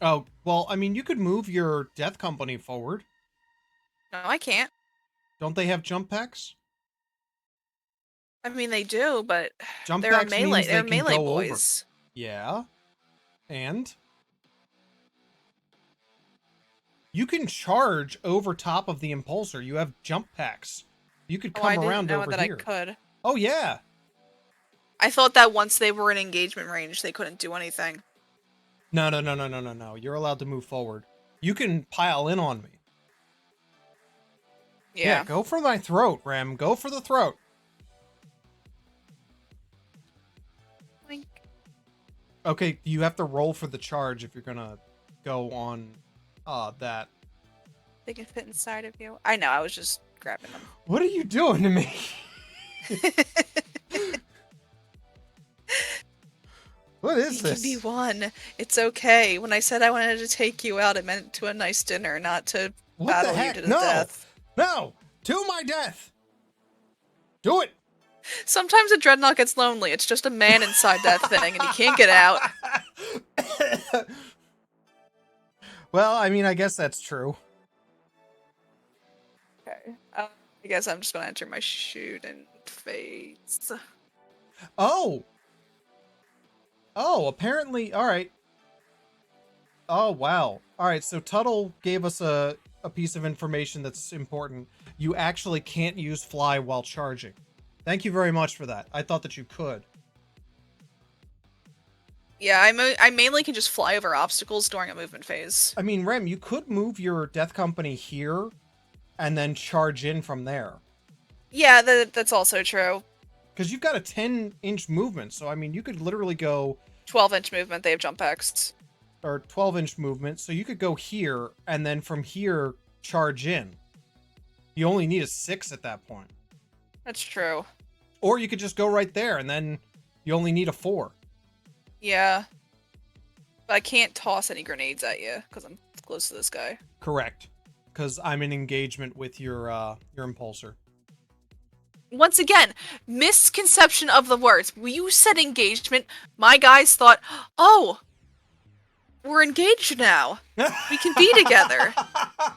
Oh, well, I mean, you could move your Death Company forward. No, I can't. Don't they have jump packs? I mean, they do, but jump they're packs melee. Means they're they melee can go boys. Over. Yeah. And you can charge over top of the impulsor. You have jump packs. You could come around over here. I could. Oh, yeah. I thought that once they were in engagement range, they couldn't do anything. No. You're allowed to move forward. You can pile in on me. Yeah, go for my throat, Ram. Go for the throat. Link. Okay, you have to roll for the charge if you're gonna go on that. They can fit inside of you. I know, I was just grabbing them. What are you doing to me? What is this? You can be one. It's okay. When I said I wanted to take you out, I meant to a nice dinner, not to battle you to the death. No! To my death! Do it! Sometimes a dreadnought gets lonely. It's just a man inside that thing, and he can't get out. Well, I mean, I guess that's true. Okay. I guess I'm just gonna enter my shooting phase. Oh! Oh, apparently... Alright. Oh, wow. Alright, so Tuttle gave us a piece of information that's important. You actually can't use fly while charging. Thank you very much for that. I thought that you could. Yeah, I mainly can just fly over obstacles during a movement phase. I mean, Rem, you could move your Death Company here and then charge in from there. Yeah, that's also true. Because you've got a 10-inch movement, so I mean, you could literally go 12-inch movement, they have jump packs. or 12-inch movement, so you could go here and then from here charge in. You only need a 6 at that point. That's true. Or you could just go right there and then you only need a 4. Yeah. But I can't toss any grenades at you because I'm close to this guy. Correct. Because I'm in engagement with your impulsor. Once again, misconception of the words. When you said engagement, my guys thought, oh, we're engaged now. We can be together.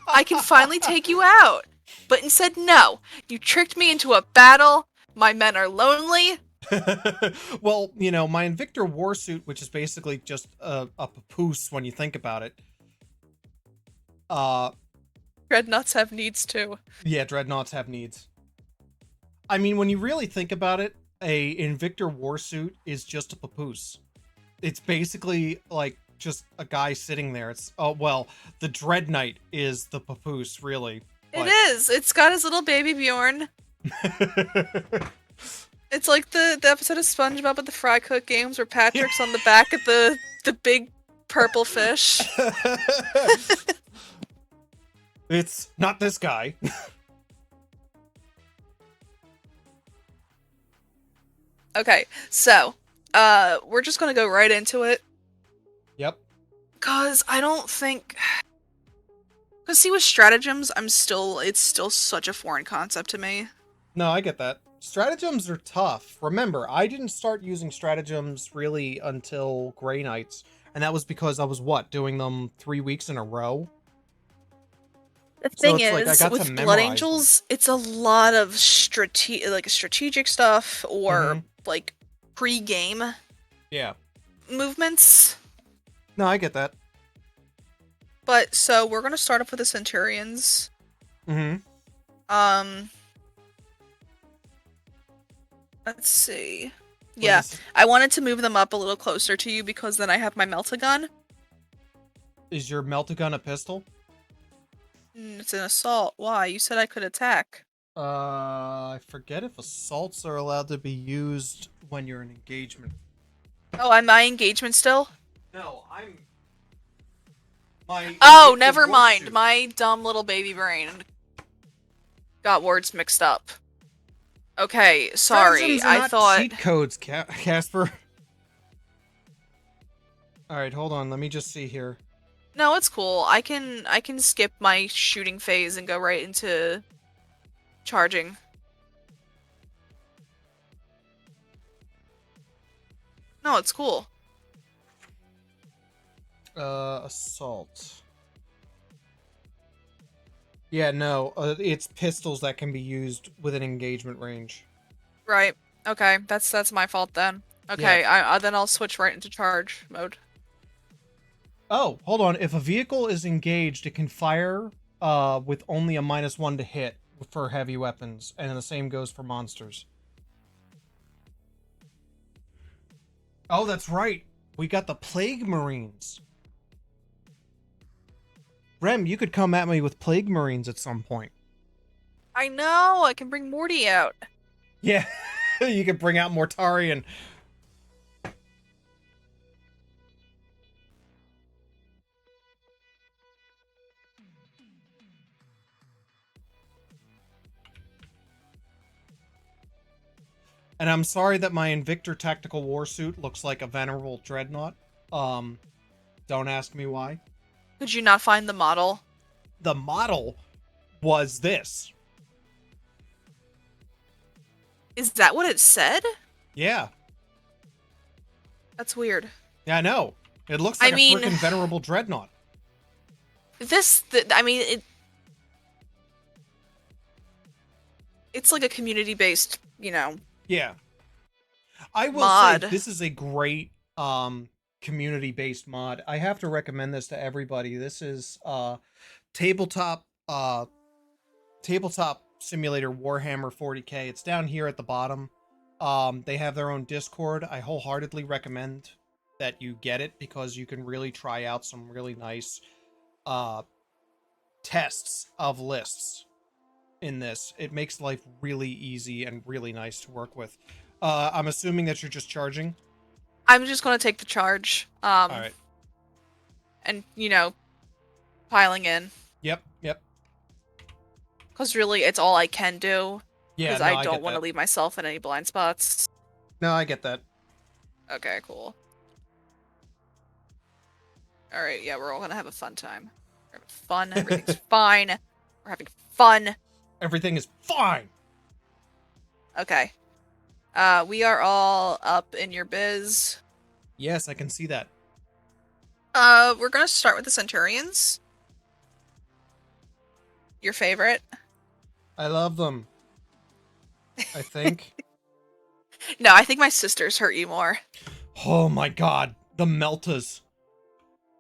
I can finally take you out. But instead, no. You tricked me into a battle. My men are lonely. Well, you know, my Invictor Warsuit, which is basically just a papoose when you think about it. Dreadnoughts have needs too. Yeah, dreadnoughts have needs. I mean, when you really think about it, a Invictor Warsuit is just a papoose. It's basically like just a guy sitting there. It's the Dread Knight is the papoose, really. It is. It's got his little baby Bjorn. It's like the episode of SpongeBob at the Fry Cook Games where Patrick's on the back of the big purple fish. It's not this guy. Okay, so we're just gonna go right into it. Yep. Cause I don't think. Cause see, with stratagems, it's still such a foreign concept to me. No, I get that. Stratagems are tough. Remember, I didn't start using stratagems really until Grey Knights, and that was because I was doing them 3 weeks in a row. The So thing it's like I is, got to with memorize Blood Angels, it's a lot of strategic stuff or like pre-game Yeah. movements. No, I get that. But so we're gonna start off with the Centurions. Let's see. Yeah, I wanted to move them up a little closer to you because then I have my Meltagun. Is your Meltagun a pistol? It's an assault. Why? You said I could attack. I forget if assaults are allowed to be used when you're in engagement. Oh, am I engagement still? No, I'm... Oh, never mind. My dumb little baby brain got words mixed up. Okay, sorry. I thought cheat codes, Casper. All right, hold on. Let me just see here. No, it's cool. I can skip my shooting phase and go right into charging. No, it's cool. Assault. Yeah, no, it's pistols that can be used within engagement range. Right. Okay, that's my fault then. Okay, yeah. Then I'll switch right into charge mode. Oh, hold on. If a vehicle is engaged, it can fire with only a -1 to hit for heavy weapons, and the same goes for monsters. Oh, that's right. We got the Plague Marines. Rem, you could come at me with Plague Marines at some point. I know! I can bring Morty out. Yeah, you could bring out Mortarion. And I'm sorry that my Invictor Tactical Warsuit looks like a Venerable Dreadnought. Don't ask me why. Could you not find the model? The model was this. Is that what it said? Yeah. That's weird. Yeah, I know. It looks like a freaking Venerable Dreadnought. It's like a community-based, you know. Yeah. I will mod. say this is a great community-based mod. I have to recommend this to everybody. This is tabletop simulator Warhammer 40K. It's down here at the bottom. They have their own Discord. I wholeheartedly recommend that you get it because you can really try out some really nice tests of lists. in this. It makes life really easy and really nice to work with. I'm assuming that you're just charging. I'm just gonna take the charge. All right. And piling in. Yep. Yep. Because really, it's all I can do. Yeah. Because No, I I don't get want to that. leave myself in any blind spots. No, I get that. Okay, cool. Alright, yeah, we're all gonna have a fun time. We're having fun, everything's fine. We're having fun. Everything is fine. Okay. We are all up in your biz. Yes, I can see that. We're gonna start with the Centurions. Your favorite? I love them. I think. No, I think my sisters hurt you more. Oh my god, the Meltas.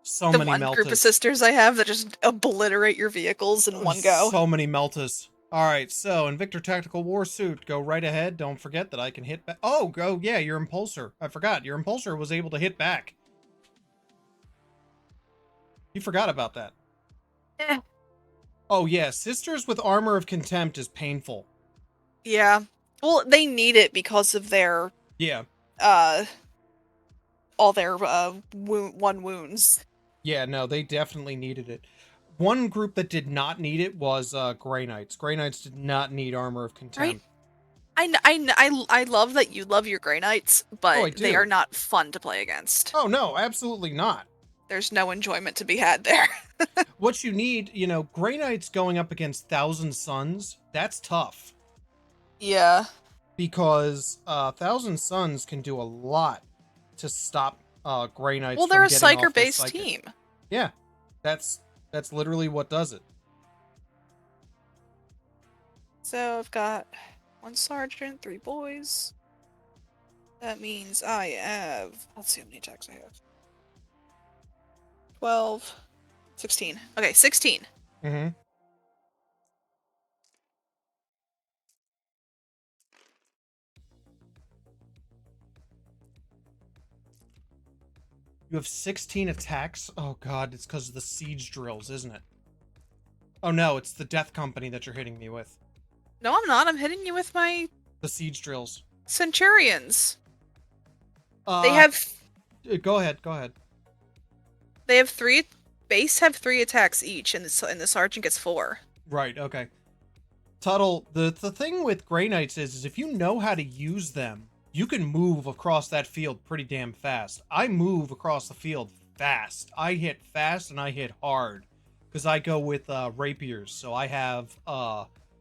So The many one group of Meltas. sisters I have that just obliterate your vehicles in one go. So many Meltas. Alright, so Invictor Tactical War Suit, go right ahead. Don't forget that I can hit back. Oh, go, yeah, your Impulsor. I forgot. Your Impulsor was able to hit back. You forgot about that. Eh. Oh, yeah, Sisters with Armor of Contempt is painful. Yeah. Well, they need it because of their, Yeah. all their, one wounds. Yeah, no, they definitely needed it. One group that did not need it was Grey Knights. Grey Knights did not need Armor of Contempt. Right? I love that you love your Grey Knights, Oh, I but they do. are not fun to play against. Oh, no, absolutely not. There's no enjoyment to be had there. What you need, Grey Knights going up against Thousand Suns, that's tough. Yeah. Because Thousand Suns can do a lot to stop Grey Knights Well, they're from a getting off their psyker-based psychic. team. Yeah, that's literally what does it. So I've got 1 sergeant, 3 boys. That means I have... Let's see how many attacks I have. 12... 16. Okay, 16. Mm-hmm. You have 16 attacks? Oh god, it's because of the siege drills, isn't it? Oh no, it's the death company that you're hitting me with. No, I'm not. I'm hitting you with my The siege drills. Centurions. They have... Go ahead. They have 3... Base have 3 attacks each, and the sergeant gets 4. Right, okay. Tuttle, the thing with Grey Knights is if you know how to use them, you can move across that field pretty damn fast. I move across the field fast. I hit fast and I hit hard. Because I go with rapiers, so I have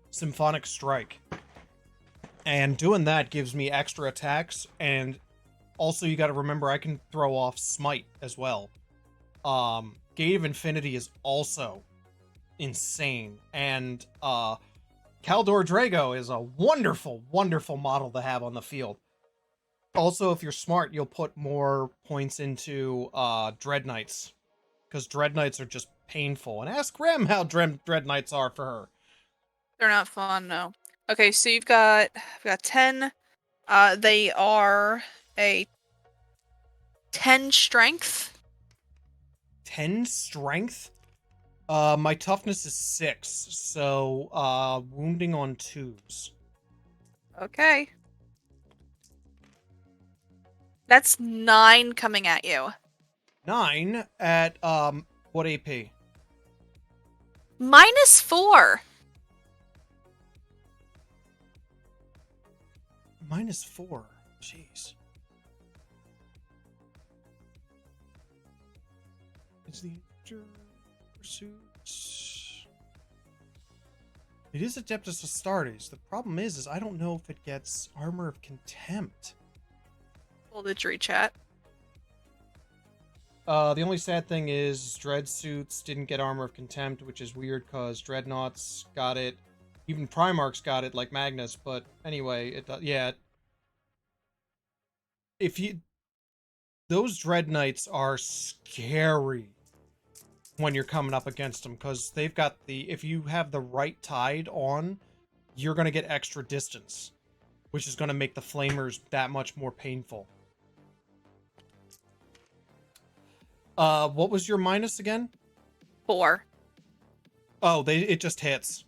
Symphonic Strike. And doing that gives me extra attacks, and also you gotta remember I can throw off Smite as well. Gate of Infinity is also insane, and Kaldor Drago is a wonderful, wonderful model to have on the field. Also, if you're smart, you'll put more points into Dread Knights, because Dread Knights are just painful. And ask Rem how Dread Knights are for her. They're not fun, no. Okay, so we've got 10. They are a 10 strength. 10 strength? My toughness is 6, so wounding on 2s. Okay. That's 9 coming at you. 9 at what AP? -4. -4. Jeez. Is the pursuit? It is Adeptus Astartes. The problem is I don't know if it gets Armor of Contempt. Well, did you read chat? The only sad thing is Dread Suits didn't get Armor of Contempt, which is weird because Dreadnoughts got it. Even Primarchs got it, like Magnus, but anyway, yeah. Those Dread Knights are scary when you're coming up against them, because they've got if you have the right tide on, you're going to get extra distance, which is going to make the Flamers that much more painful. What was your minus again? 4. Oh, it just hits.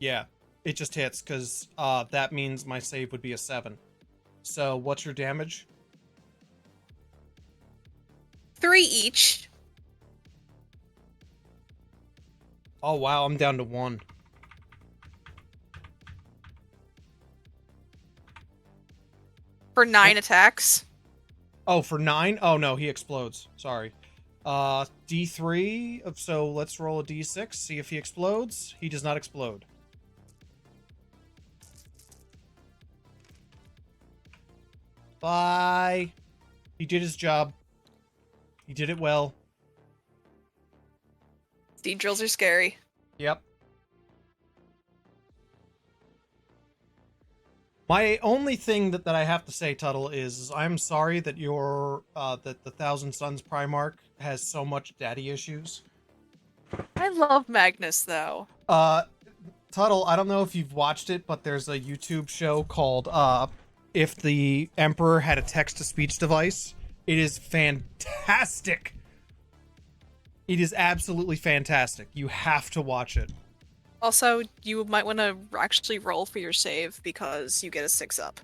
Yeah, it just hits because that means my save would be a 7. So what's your damage? 3 each. Oh wow, I'm down to 1. For 9 Oh, attacks. oh, for 9? Oh no, he explodes. Sorry. D3. So let's roll a D6. See if he explodes. He does not explode. Bye. He did his job. He did it well. Steed drills are scary. Yep. My only thing that I have to say, Tuttle, is I'm sorry that your that the Thousand Suns Primarch has so much daddy issues. I love Magnus, though. Tuttle, I don't know if you've watched it, but there's a YouTube show called If the Emperor Had a Text-to-Speech Device. It is fantastic. It is absolutely fantastic. You have to watch it. Also, you might want to actually roll for your save because you get a 6-up.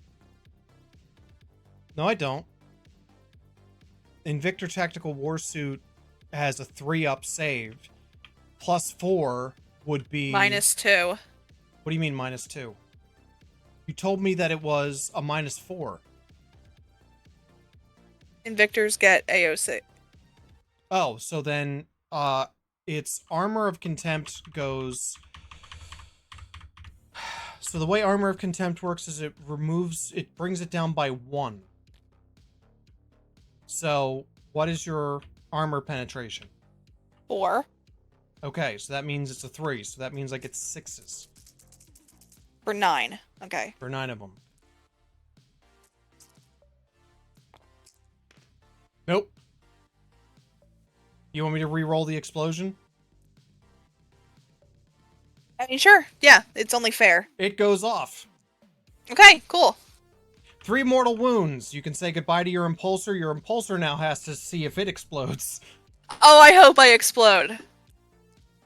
No, I don't. Invictor Tactical Warsuit has a 3-up saved. Plus 4 would be... -2. What do you mean -2? You told me that it was a -4. Invictors get AOC. Oh, so then its Armor of Contempt goes... So the way Armor of Contempt works is it brings it down by 1. So what is your armor penetration? 4. Okay, so that means it's a 3. So that means I get 6s. For 9. Okay. For 9 of them. Nope. You want me to re-roll the explosion? I mean, sure. Yeah, it's only fair. It goes off. Okay, cool. 3 mortal wounds. You can say goodbye to your impulsor. Your impulsor now has to see if it explodes. Oh, I hope I explode.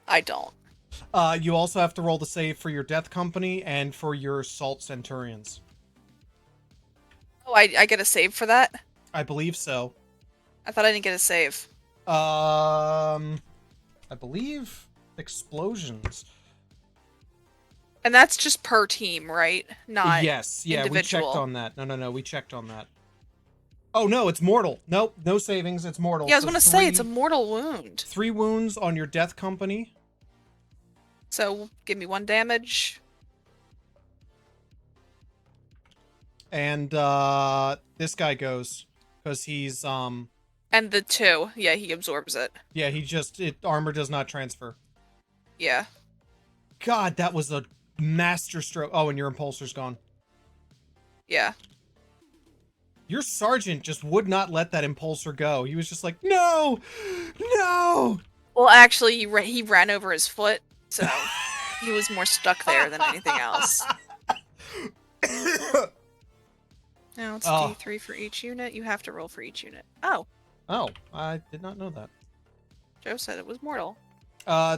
I don't. You also have to roll the save for your Death Company and for your Salt Centurions. Oh, I get a save for that? I believe so. I thought I didn't get a save. I believe explosions. And that's just per team, right? Not yes, yeah, individual. we checked on that. No, we checked on that. Oh no, it's mortal. Nope, no savings, it's mortal. Yeah, I was gonna say, it's a mortal wound. 3 wounds on your Death Company. So, give me 1 damage. And, this guy goes. Because he's, And the 2. Yeah, he absorbs it. Yeah, armor does not transfer. Yeah. God, that was a master stroke. Oh, and your impulsor's gone. Yeah. Your sergeant just would not let that impulsor go. He was just like, no! No! Well, actually, he ran over his foot, so he was more stuck there than anything else. Now it's D3 for each unit. You have to roll for each unit. Oh. Oh, I did not know that. Joe said it was mortal.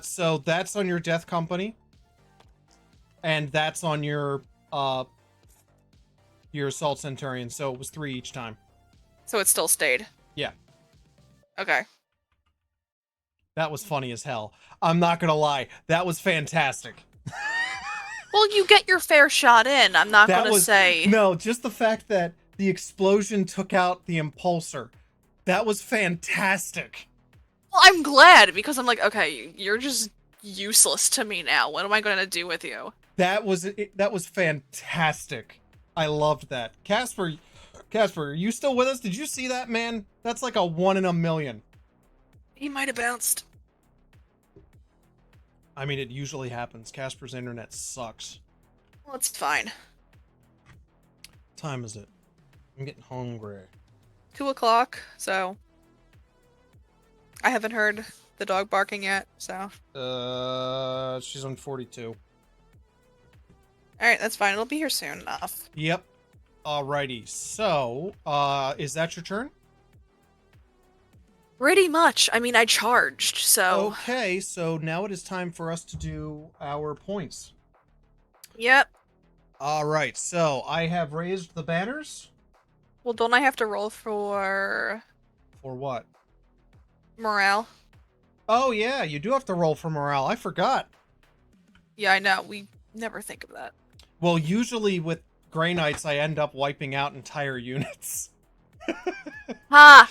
So that's on your Death Company. And that's on your Assault Centurion, so it was 3 each time. So it still stayed? Yeah. Okay. That was funny as hell. I'm not gonna lie, that was fantastic. Well, you get your fair shot in, I'm not gonna say... No, just the fact that the explosion took out the impulsor. That was fantastic. Well, I'm glad, because I'm like, okay, you're just useless to me now. What am I gonna do with you? That was fantastic. I loved that. Casper, are you still with us? Did you see that, man? That's like a 1 in a million. He might have bounced. I mean, it usually happens. Casper's internet sucks. Well, it's fine. What time is it? I'm getting hungry. 2 o'clock, so... I haven't heard the dog barking yet, so... She's on 42. Alright, that's fine. It'll be here soon enough. Yep. Alrighty. So, is that your turn? Pretty much. I mean, I charged, so... Okay, so now it is time for us to do our points. Yep. All right, so I have raised the banners. Well, don't I have to roll for For what? morale? Oh yeah, you do have to roll for morale. I forgot. Yeah, I know. We never think of that. Well, usually with Grey Knights, I end up wiping out entire units. Ha! Ha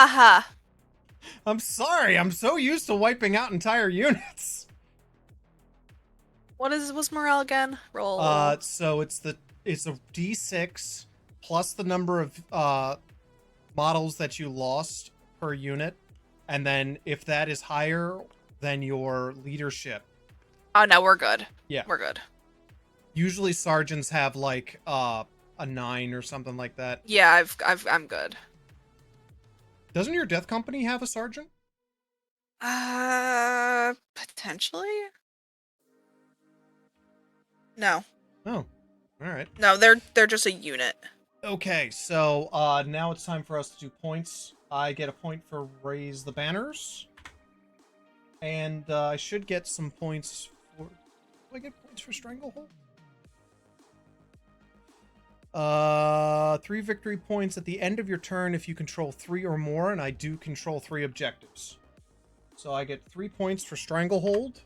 ha! I'm sorry, I'm so used to wiping out entire units. What's morale again? Roll. So it's a D6 plus the number of models that you lost per unit, and then if that is higher than your leadership. Oh no, we're good. Yeah. We're good. Usually sergeants have like a 9 or something like that. Yeah, I'm good. Doesn't your death company have a sergeant? Potentially? No. Oh. All right. No, they're just a unit. Okay, so now it's time for us to do points. I get a point for raise the banners. And I should get some points for... Do I get points for Stranglehold? 3 victory points at the end of your turn if you control 3 or more, and I do control 3 objectives. So I get 3 points for Stranglehold.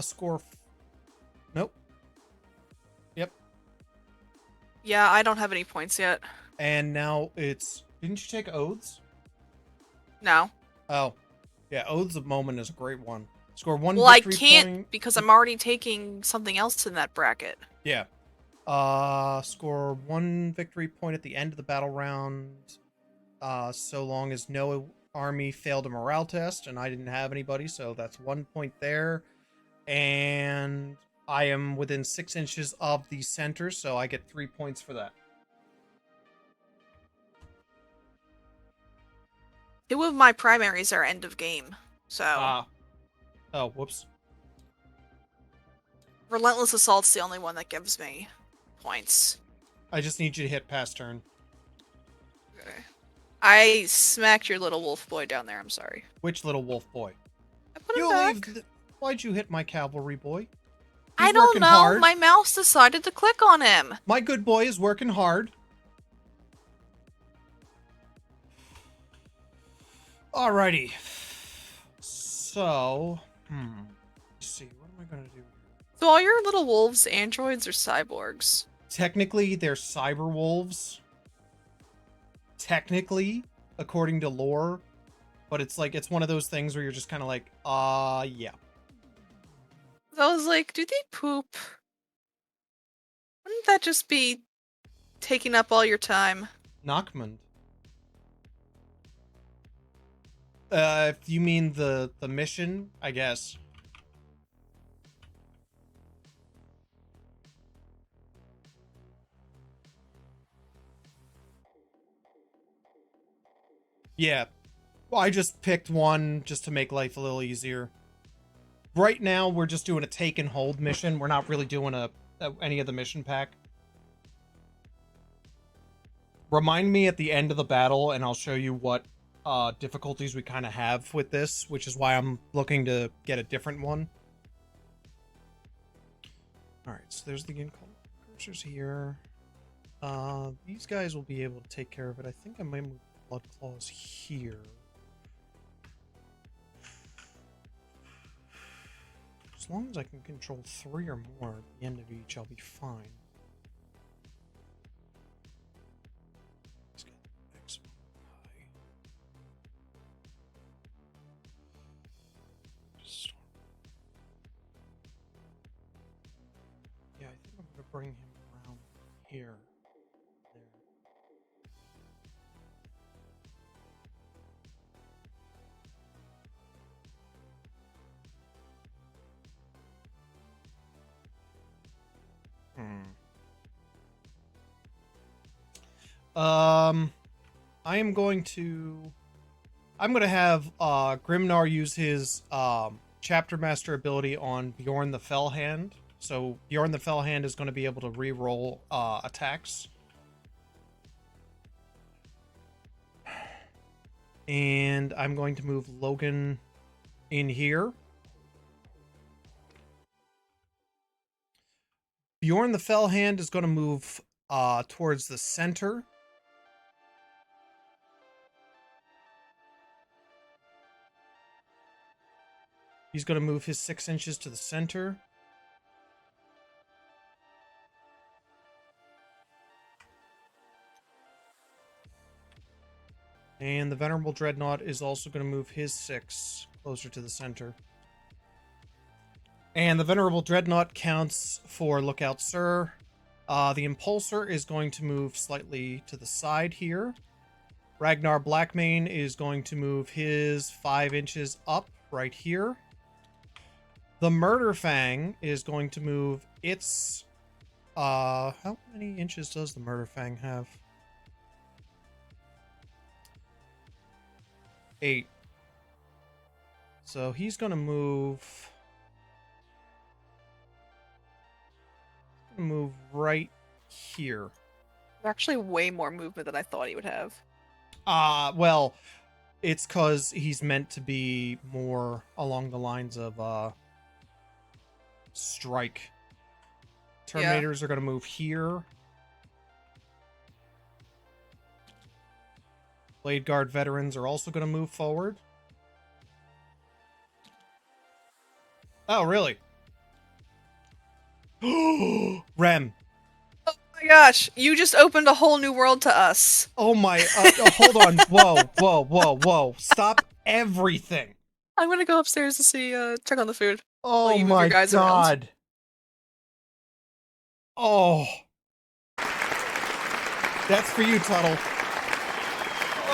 Score... Nope. Yep. Yeah, I don't have any points yet. And now it's... Didn't you take Oaths? No. Oh. Yeah, Oaths of Moment is a great one. Score 1 Well, I victory can't point. because I'm already taking something else in that bracket. Yeah. Score 1 victory point at the end of the battle round. So long as no army failed a morale test, and I didn't have anybody, so that's 1 point there. And I am within 6 inches of the center, so I get 3 points for that. 2 of my primaries are end of game, so Oh, whoops. Relentless Assault's the only one that gives me points. I just need you to hit pass turn. Okay. I smacked your little wolf boy down there, I'm sorry. Which little wolf boy? I put him You back. leave. Why'd you hit my cavalry boy? I He's don't working know. hard. My mouse decided to click on him. My good boy is working hard. Alrighty. So, let's see. What am I gonna do? So all your little wolves, androids, or cyborgs? Technically, they're cyber wolves. Technically, according to lore, but it's like it's one of those things where you're just kind of like, yeah. I was like, do they poop? Wouldn't that just be taking up all your time? Nachmund. If you mean the mission, I guess. Yeah. Well, I just picked one just to make life a little easier. Right now, we're just doing a take and hold mission. We're not really doing any of the mission pack. Remind me at the end of the battle, and I'll show you what difficulties we kind of have with this, which is why I'm looking to get a different one. Alright, so there's the cursors here. These guys will be able to take care of it. I think I might move Blood Claws here. As long as I can control 3 or more at the end of each, I'll be fine. Let's get X high. Yeah, I think I'm gonna bring him around here. There. I'm going to have Grimnar use his Chapter Master ability on Bjorn the Fellhand. So Bjorn the Fellhand is going to be able to re-roll attacks. And I'm going to move Logan in here. Bjorn the Fell Hand is going to move towards the center. He's going to move his 6 inches to the center. And the Venerable Dreadnought is also going to move his 6 closer to the center. And the Venerable Dreadnought counts for Lookout Sir. The Impulsor is going to move slightly to the side here. Ragnar Blackmane is going to move his 5 inches up right here. The Murder Fang is going to move its... how many inches does the Murder Fang have? 8. So he's going to move... move right here. Actually, way more movement than I thought he would have. Well, it's because he's meant to be more along the lines of, strike. Terminators are going to move here. Blade Guard veterans are also going to move forward. Oh, really? Rem. Oh my gosh, you just opened a whole new world to us. Oh my, hold on. Whoa. Stop everything. I'm gonna go upstairs to see, check on the food. Oh you move my your guys god. around. Oh. That's for you, Tuttle.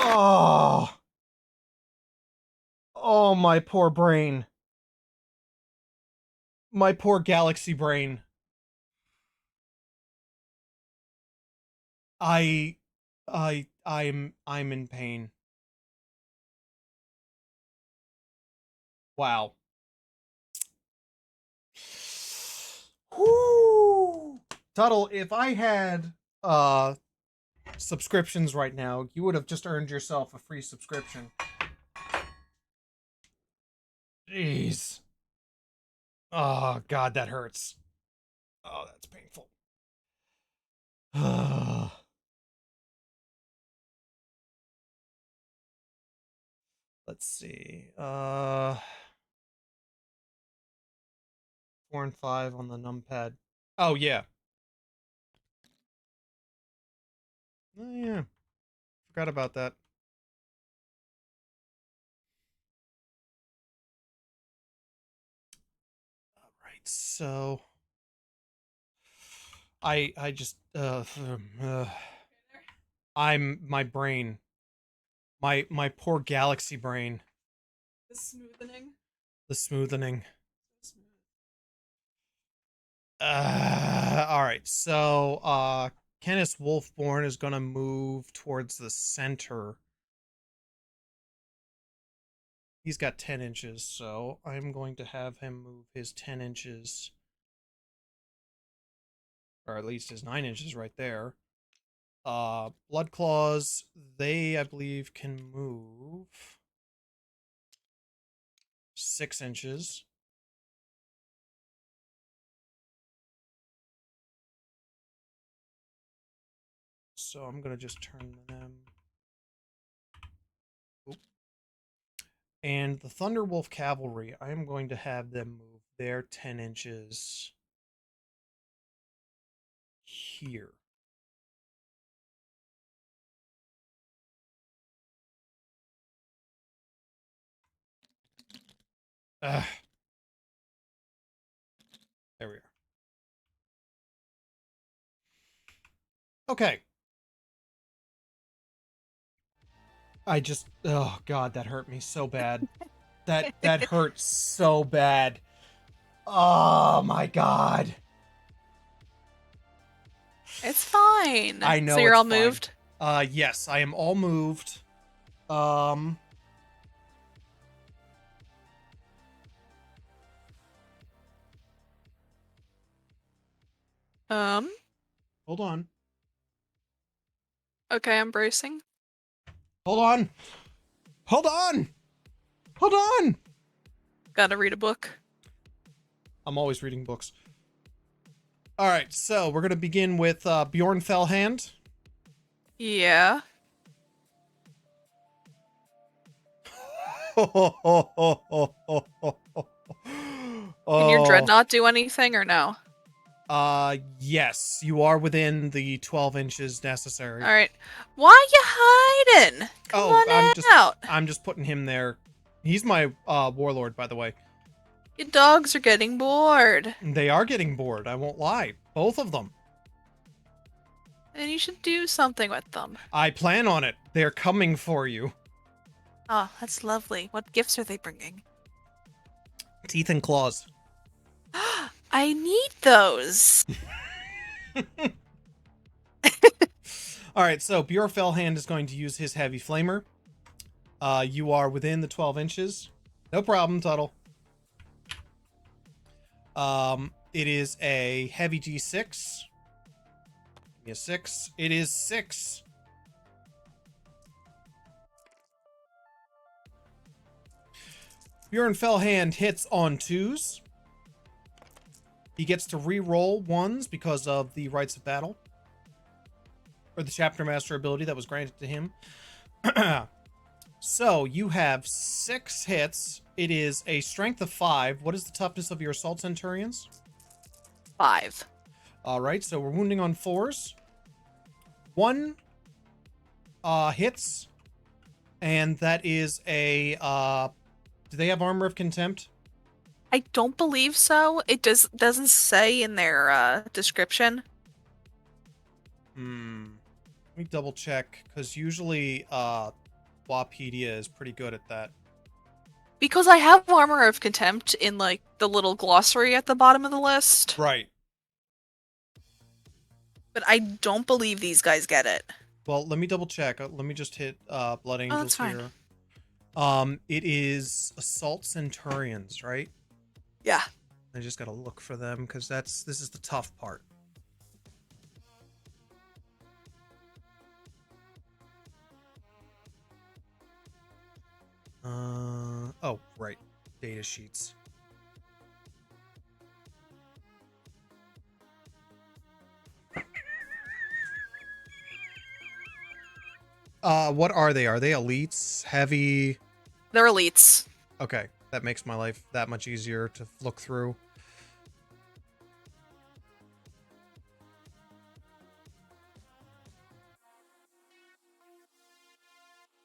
Oh. Oh, my poor brain. My poor galaxy brain. I'm in pain. Wow. Whoo! Tuttle, if I had subscriptions right now, you would have just earned yourself a free subscription. Jeez. Oh god, that hurts. Oh, that's painful. Let's see. 4 and 5 on the numpad. Oh yeah. Oh yeah. Forgot about that. All right. So I just I'm my brain. My poor galaxy brain. The smoothening. The smoothening. All right. So Kenneth Wolfborn is going to move towards the center. He's got 10 inches, so I'm going to have him move his 10 inches, or at least his 9 inches right there. Blood Claws, they, I believe, can move 6 inches. So I'm going to just turn them. Oop. And the Thunderwolf Cavalry, I am going to have them move their 10 inches here. Ugh. There we are. Okay. I just, oh god, that hurt me so bad. That hurt so bad. Oh my god. It's fine. I know. So you're it's all fine. moved? Yes, I am all moved. Um Hold on. Okay, I'm bracing. Hold on. Hold on. Hold on. Gotta read a book. I'm always reading books. All right, so we're gonna begin with Bjorn Fellhand. Yeah. Can your Oh, dreadnought do anything or no? yes, you are within the 12 inches necessary. All right. Why you hiding? Come Oh, on out. I'm just putting him there. He's my warlord, by the way. Your dogs are getting bored. They are getting bored. I won't lie, both of them. And you should do something with them. I plan on it. They're coming for you. Oh, that's lovely. What gifts are they bringing? Teeth and claws. I need those. All right, so Bjorn Fellhand is going to use his heavy flamer. You are within the 12 inches. No problem, Tuttle. It is a heavy D6. Give me a 6. It is 6. Bjorn Fellhand hits on 2s. He gets to re-roll 1s because of the Rites of Battle. Or the Chapter Master ability that was granted to him. So, you have 6 hits. It is a strength of 5. What is the toughness of your Assault Centurions? 5. Alright, so we're wounding on 4s. 1 hits. And that is a... do they have Armor of Contempt? I don't believe so. It doesn't say in their description. Let me double check, because usually Wapedia is pretty good at that. Because I have Armor of Contempt in, like, the little glossary at the bottom of the list. Right. But I don't believe these guys get it. Well, let me double check. Let me just hit Blood Angels here. It is Assault Centurions, right? Yeah. I just gotta look for them, because this is the tough part. Oh, right. Data sheets. What are they? Are they elites? Heavy? They're elites. Okay, that makes my life that much easier to look through.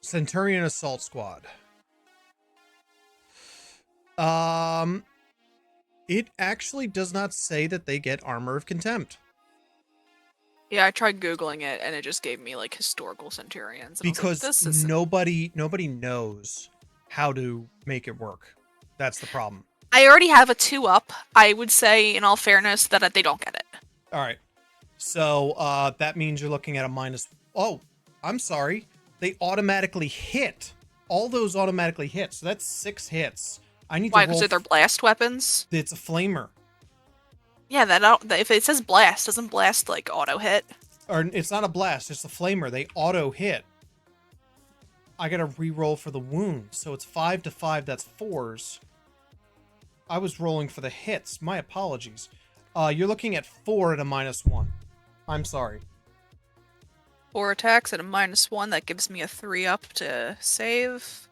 Centurion Assault Squad. It actually does not say that they get Armor of Contempt. Yeah, I tried Googling it, and it just gave me, like, historical centurions. And Because I was like, this is... nobody knows how to make it work. That's the problem. I already have a 2-up. I would say, in all fairness, that they don't get it. All right. So, that means you're looking at a minus... Oh, I'm sorry. They automatically hit. All those automatically hit. So that's 6 hits. I need Why? to roll... Because they're blast weapons? It's a flamer. Yeah, that if it says blast, doesn't blast, like, auto hit? Or it's not a blast, it's a flamer. They auto hit. I gotta re-roll for the wound. So it's 5 to 5, that's 4s. I was rolling for the hits. My apologies. You're looking at 4 at a -1. I'm sorry. 4 attacks at a -1, that gives me a 3-up to save.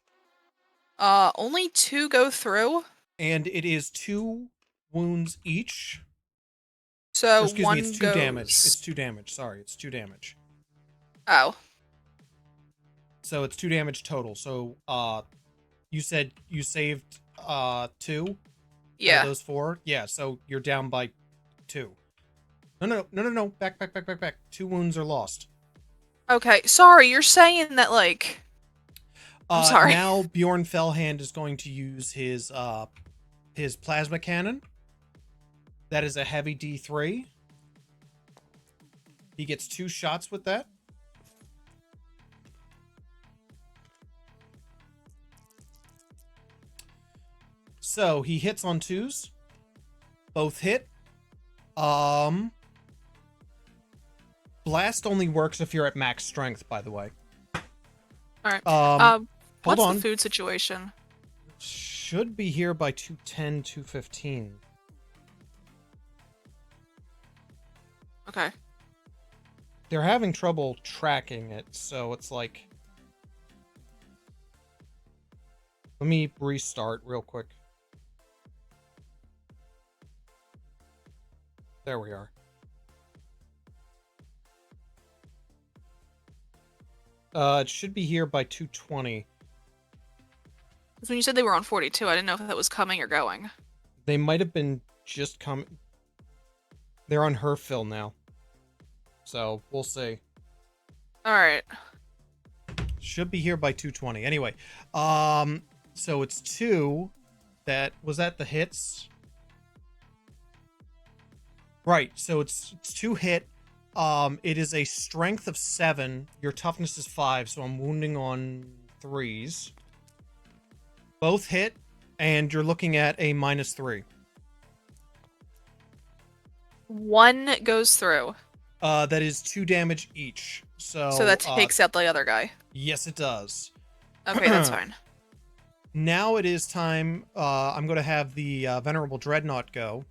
Only 2 go through. And it is 2 wounds each. So Or excuse one me, it's 2 goes... damage. It's 2 damage. Sorry, it's 2 damage. Oh. So it's 2 damage total. So, you said you saved 2? Yeah. Out of those 4? Yeah, so you're down by 2. No. Back. 2 wounds are lost. Okay, sorry, you're saying that, like... I'm sorry. Now Bjorn Fellhand is going to use his plasma cannon. That is a heavy D3. He gets 2 shots with that. So he hits on 2s. Both hit. Blast only works if you're at max strength, by the way. Alright. Hold What's on. the food situation? Should be here by 2:10, 2:15. Okay. They're having trouble tracking it, so it's like... Let me restart real quick. There we are. It should be here by 2:20. Because when you said they were on 42, I didn't know if that was coming or going. They might have been just coming. They're on her fill now. So, we'll see. Alright. Should be here by 2:20. Anyway, so it's 2 that... Was that the hits? Right, so it's 2 hit. It is a strength of 7. Your toughness is 5, so I'm wounding on 3s. Both hit, and you're looking at a -3. One goes through. That is 2 damage each. So that takes out the other guy. Yes, it does. Okay, that's fine. Now it is time. I'm going to have the Venerable Dreadnought go.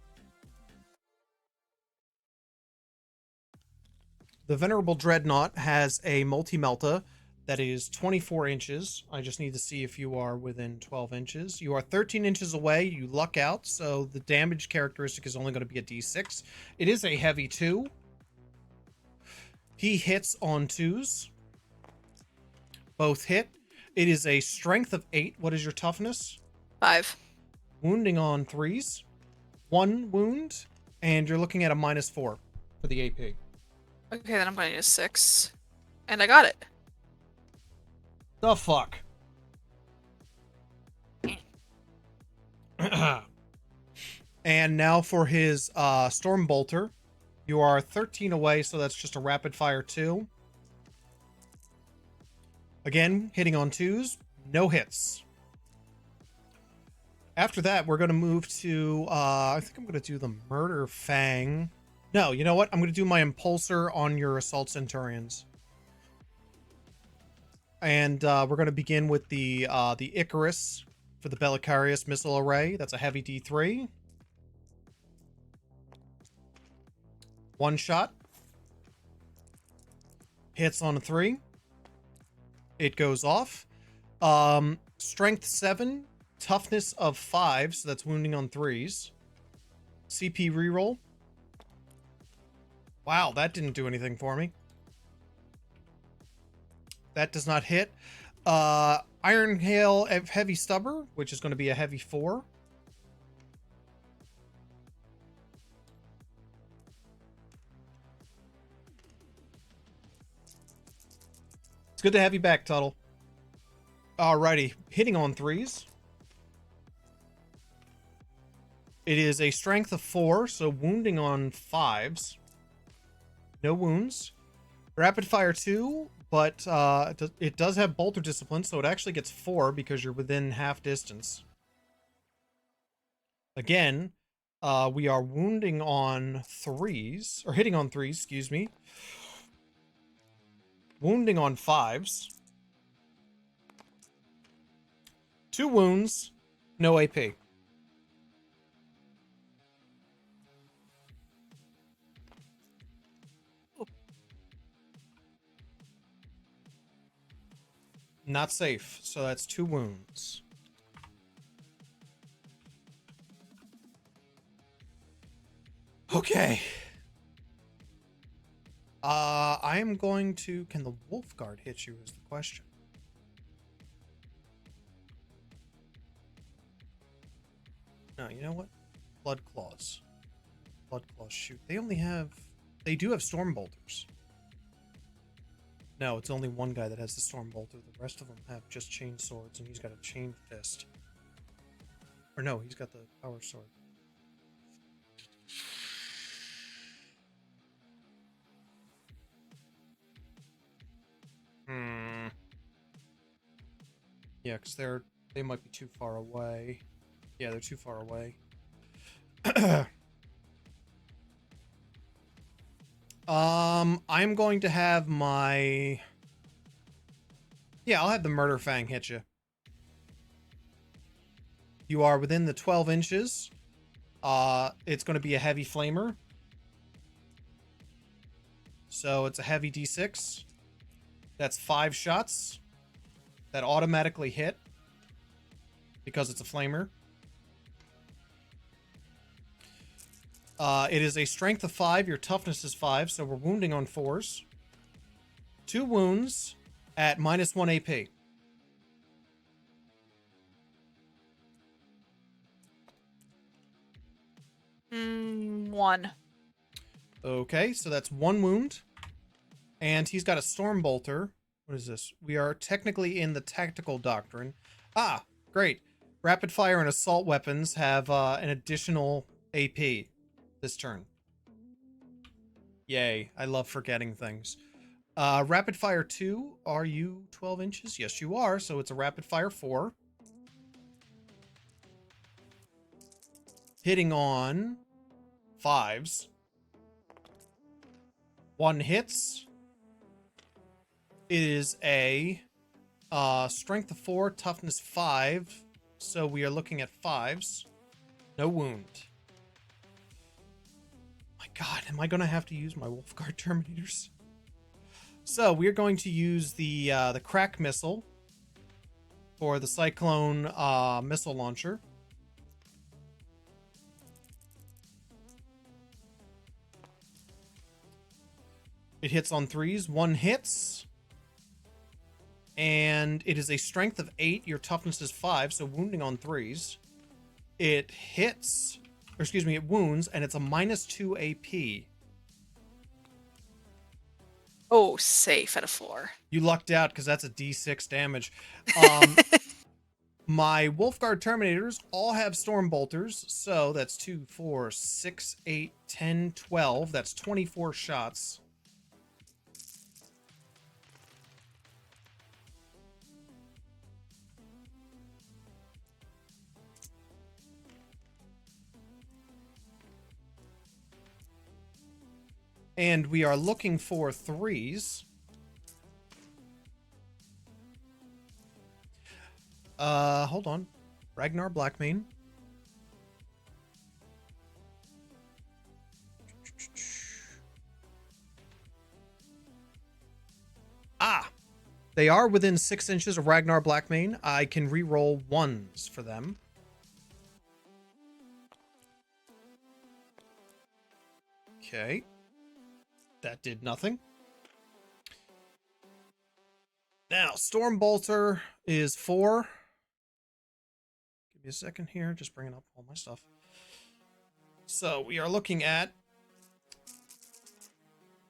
The Venerable Dreadnought has a multi-melta that is 24 inches. I just need to see if you are within 12 inches. You are 13 inches away. You luck out, so the damage characteristic is only going to be a d6. It is a heavy 2. He hits on 2s. Both hit. It is a strength of 8. What is your toughness? 5. Wounding on 3s. 1 wound, and you're looking at a -4 for the AP. Okay, then I'm going to need a 6. And I got it. The fuck? And now for his Storm Bolter. You are 13 away, so that's just a rapid fire 2. Again, hitting on 2s. No hits. After that, we're going to move to... I think I'm going to do the Murder Fang. No, you know what? I'm going to do my Impulsor on your Assault Centurions. And we're going to begin with the Icarus for the Belicarius Missile Array. That's a heavy D3. 1 shot. Hits on a 3. It goes off. Strength 7. Toughness of 5. So that's wounding on 3s. CP reroll. Wow, that didn't do anything for me. That does not hit. Iron Hail Heavy Stubber, which is going to be a heavy 4. It's good to have you back, Tuttle. Alrighty, hitting on 3s. It is a strength of 4, so wounding on 5s. No wounds. Rapid fire 2, but it does have bolter discipline, so it actually gets 4 because you're within half distance. Again, we are wounding on 3s, or hitting on 3s, excuse me. Wounding on 5s. 2 wounds, no AP. Not safe, so that's 2 wounds. Okay. I am going to... Can the Wolf Guard hit you is the question. No, you know what? Blood Claws. Blood Claws, shoot. They only have... They do have Storm Bolters. No, it's only one guy that has the Storm Bolter. The rest of them have just chain swords, and he's got a chain fist. Or no, he's got the power sword. Yeah, because they might be too far away. Yeah, they're too far away. I'm going to have my... Yeah, I'll have the Murder Fang hit you. You are within the 12 inches. It's going to be a heavy flamer. So it's a heavy D6. That's 5 shots that automatically hit because it's a flamer. It is a strength of 5. Your toughness is 5, so we're wounding on 4s. 2 wounds at -1 AP. One. Okay, so that's 1 wound. And he's got a storm bolter. What is this? We are technically in the tactical doctrine. Ah, great. Rapid fire and assault weapons have an additional AP this turn. Yay, I love forgetting things. Rapid fire 2, are you 12 inches? Yes, you are, so it's a rapid fire 4. Hitting on 5s. 1 hits. It is a strength of 4, toughness 5, so we are looking at 5s. No wound. My god, am I going to have to use my Wolfguard Terminators? So we're going to use the crack missile for the Cyclone missile launcher. It hits on 3s. 1 hits. And it is a strength of 8. Your toughness is 5, so wounding on 3s. It hits, or excuse me, it wounds, and it's a -2 AP. Oh, safe at a 4. You lucked out because that's a D6 damage. My Wolfguard Terminators all have Storm Bolters, so that's 2, 4, 6, 8, 10, 12. That's 24 shots. And we are looking for 3s. Hold on. Ragnar Blackmane. Ah! They are within 6 inches of Ragnar Blackmane. I can re-roll 1s for them. Okay. That did nothing. Now, Stormbolter is 4. Give me a second here. Just bringing up all my stuff. So, we are looking at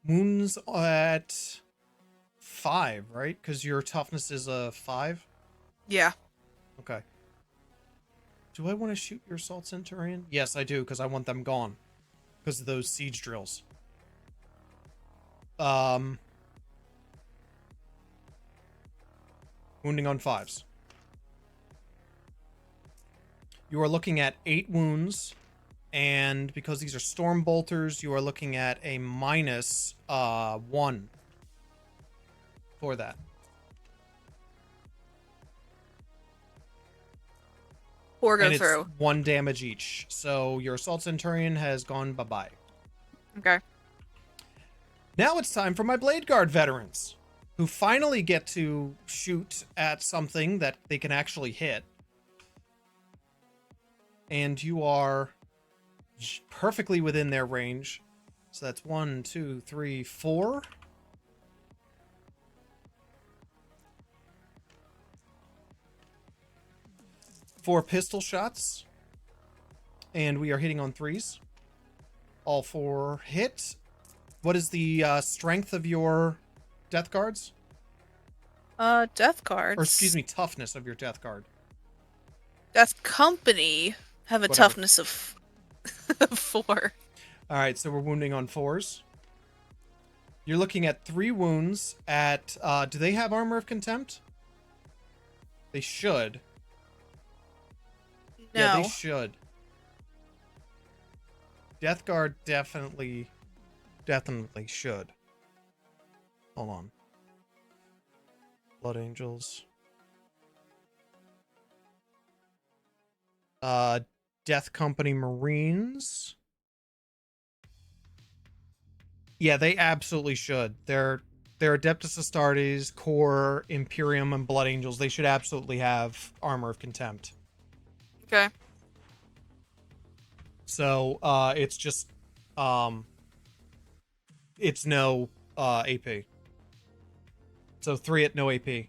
wounds at 5, right? Because your toughness is a 5? Yeah. Okay. Do I want to shoot your Assault Centurion? Yes, I do, because I want them gone. Because of those siege drills. Wounding on 5s. You are looking at 8 wounds, and because these are Storm Bolters, you are looking at a -1 for that. Or go And it's through. 1 damage each. So your Assault Centurion has gone bye-bye. Okay. Now it's time for my Blade Guard veterans, who finally get to shoot at something that they can actually hit. And you are perfectly within their range. So that's 1, 2, 3, 4. Four pistol shots. And we are hitting on 3s. All 4 hit. What is the strength of your death guards? Death cards. Or excuse me, toughness of your death guard. Death Company have a Whatever. toughness of 4. Alright, so we're wounding on 4s. You're looking at 3 wounds at... do they have Armor of Contempt? They should. No. Yeah, they should. Death Guard definitely should. Hold on. Blood Angels. Death Company Marines. Yeah, they absolutely should. They're Adeptus Astartes, Core, Imperium, and Blood Angels. They should absolutely have Armor of Contempt. Okay. So it's just it's no AP. So 3 at no AP.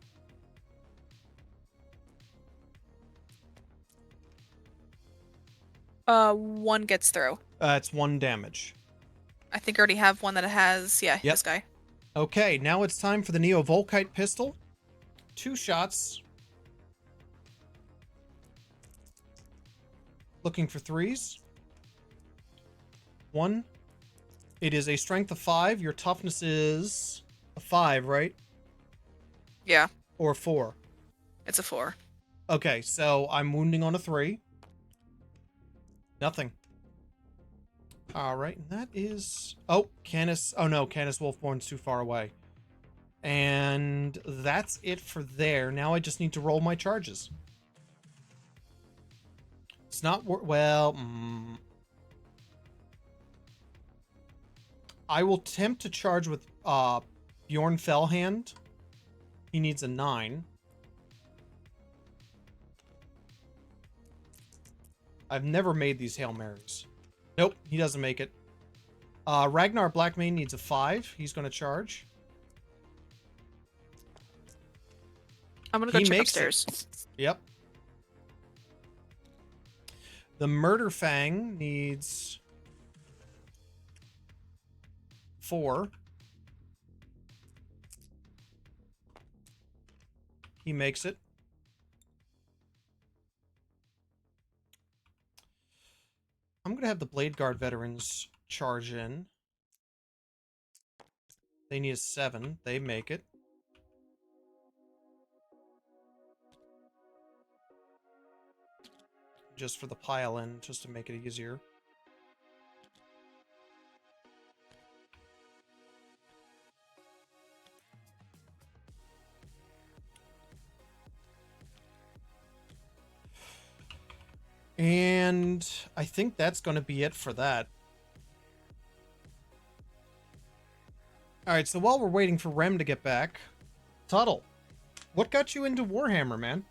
One gets through. It's 1 damage. I think I already have one that has, yeah, Yep. this guy. Okay, now it's time for the Neo Volkite pistol. 2 shots. Looking for 3s. 1. It is a strength of 5. Your toughness is a 5, right? Yeah, Or 4. it's a 4. Okay, so I'm wounding on a 3. Nothing. Alright, and that is... Oh, Canis... Oh no, Canis Wolfborn's too far away. And that's it for there. Now I just need to roll my charges. It's not... Well... I will attempt to charge with Bjorn Fellhand. He needs a 9. I've never made these Hail Marys. Nope, he doesn't make it. Ragnar Blackmane needs a 5. He's going to charge. I'm gonna go He check makes upstairs. Yep. The Murder Fang needs 4. He makes it. I'm going to have the Blade Guard veterans charge in. They need a 7. They make it. Just for the pile in, just to make it easier. And I think that's going to be it for that. Alright, so while we're waiting for Rem to get back, Tuttle, what got you into Warhammer, man?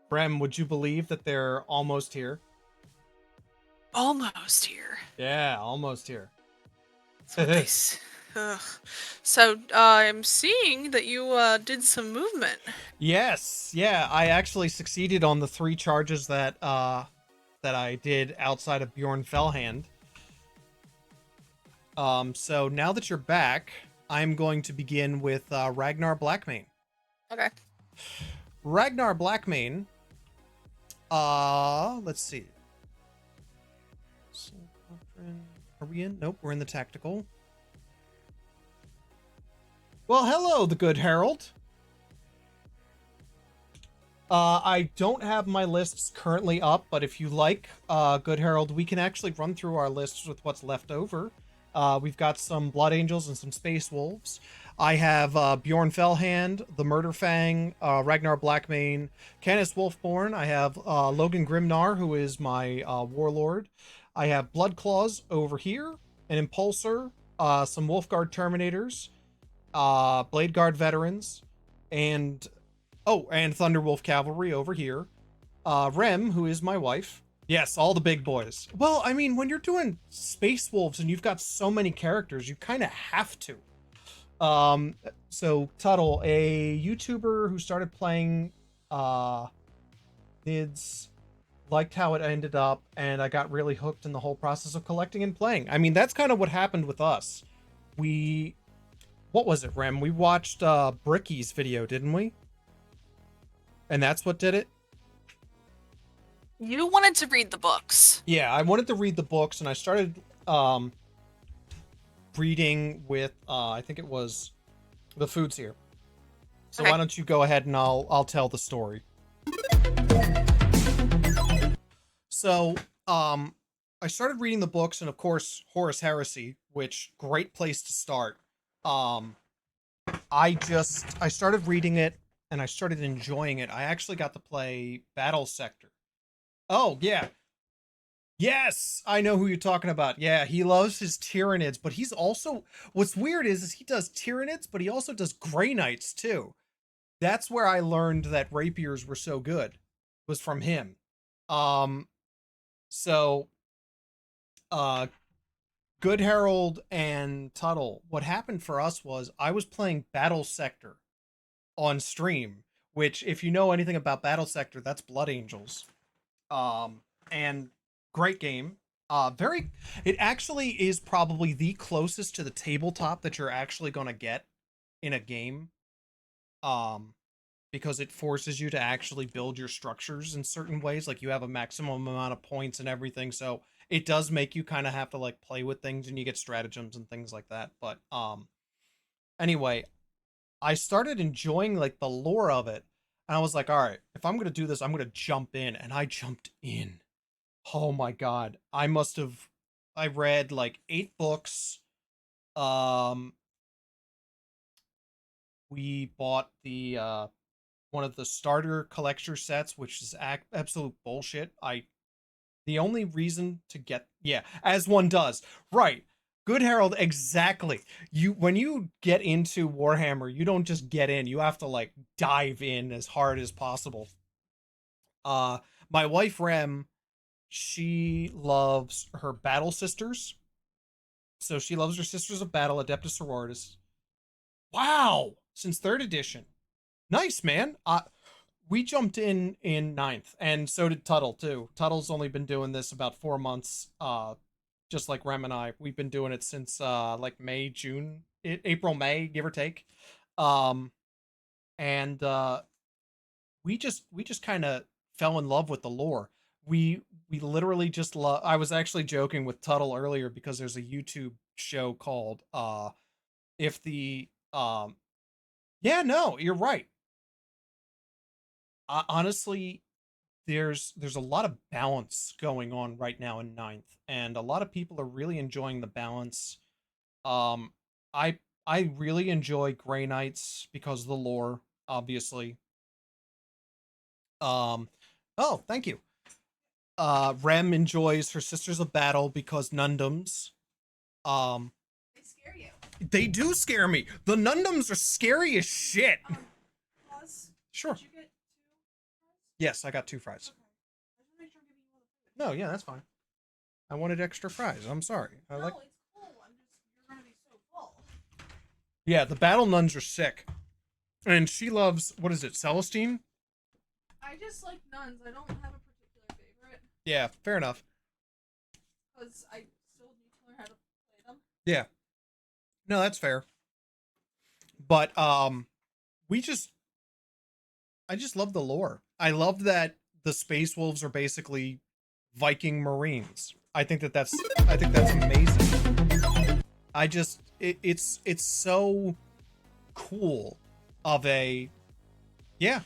Brem, would you believe that they're almost here? Almost here. Yeah, almost here. That's what they Ugh. So, I'm seeing that you, did some movement. Yes, yeah, I actually succeeded on the 3 charges that I did outside of Bjorn Fellhand. So now that you're back, I'm going to begin with Ragnar Blackmane. Okay. Ragnar Blackmane. Let's see. Are we in? Nope, we're in the tactical. Well, hello, the good Herald. I don't have my lists currently up, but if you like, good Herald, we can actually run through our lists with what's left over. We've got some Blood Angels and some Space Wolves. I have Bjorn Fellhand, the Murder Fang, Ragnar Blackmane, Canis Wolfborn. I have Logan Grimnar, who is my warlord. I have Blood Claws over here, an Impulsor, some Wolfguard Terminators, Blade Guard veterans, and Thunderwolf Cavalry over here. Rem, who is my wife. Yes, all the big boys. Well, I mean, when you're doing Space Wolves and you've got so many characters, you kind of have to. So Tuttle, a YouTuber who started playing Nids, liked how it ended up, and I got really hooked in the whole process of collecting and playing. I mean, that's kind of what happened with us. What was it, Rem? We watched Bricky's video, didn't we? And that's what did it? You wanted to read the books. Yeah, I wanted to read the books, and I started reading with I think it was The Foods Here. So Okay. why don't you go ahead and I'll tell the story. So, I started reading the books, and of course, Horus Heresy, which great place to start. Um, I started reading it, and I started enjoying it. I actually got to play Battle Sector. Oh yeah, yes, I know who you're talking about. Yeah, he loves his Tyranids, but he's also what's weird is he does Tyranids, but he also does Grey Knights too. That's where I learned that rapiers were so good, was from him. Um, so Good Herald and Tuttle, what happened for us was I was playing Battle Sector on stream, which if you know anything about Battle Sector, that's Blood Angels. And great game. Very it actually is probably the closest to the tabletop that you're actually going to get in a game. Um because it forces you to actually build your structures in certain ways. Like you have a maximum amount of points and everything, so it does make you kind of have to like play with things, and you get stratagems and things like that. But anyway, I started enjoying like the lore of it, and I was like, all right, if I'm gonna do this, I'm gonna jump in, and I jumped in. Oh my god, I read like 8 books. Um, we bought the one of the starter collector sets, which is absolute bullshit. The only reason to get, yeah, as one does, right? Good Herald, exactly. You when you get into Warhammer, you don't just get in. You have to like dive in as hard as possible. Uh, my wife Rem, she loves her battle sisters, so she loves her Sisters of Battle, Adeptus Sororitas. Wow, since third edition, nice man. We jumped in ninth, and so did Tuttle too. Tuttle's only been doing this about 4 months. Just like Rem and I, we've been doing it since like May, June, April, May, give or take. Um, and we just kind of fell in love with the lore. We literally just love. I was actually joking with Tuttle earlier because there's a YouTube show called if the yeah, no, you're right. Honestly, there's a lot of balance going on right now in ninth, and a lot of people are really enjoying the balance. Um, I I really enjoy Grey Knights because of the lore, obviously. Um, oh, thank you. Rem enjoys her Sisters of Battle because Nundums. Um, They scare you. they do scare me. The Nundums are scary as shit. Pause. Sure. Did you get 2 fries? Yes, I got 2 fries. Okay. I just want to make sure I'm giving you all the food. No, yeah, that's fine. I wanted extra fries. I'm sorry. I No, like. it's cool. You're gonna be so full. Yeah, the battle nuns are sick. And she loves, what is it, Celestine? I just like nuns. I don't have a particular favorite Yeah, fair enough. because I still need to learn how to play them. Yeah. No, that's fair. But we just I just love the lore. I love that the Space Wolves are basically Viking Marines. I think that's amazing. It's so cool of a yeah.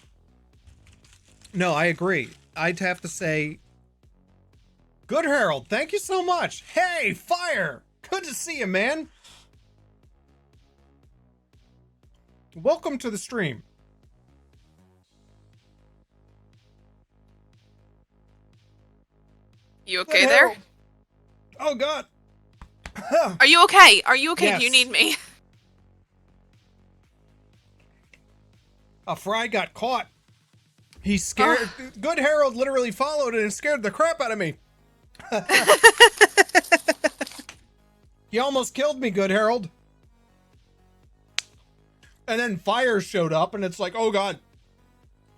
No, I agree. I'd have to say Good Harold, thank you so much. Hey, Fire! Good to see you, man. Welcome to the stream. You Good okay there? Harold. Oh God. Are you okay? Are you okay? Yes. Do you need me? A fry got caught. He scared. Good Harold literally followed it and scared the crap out of me. He almost killed me, Good Harold. And then fire showed up, and it's like, oh God.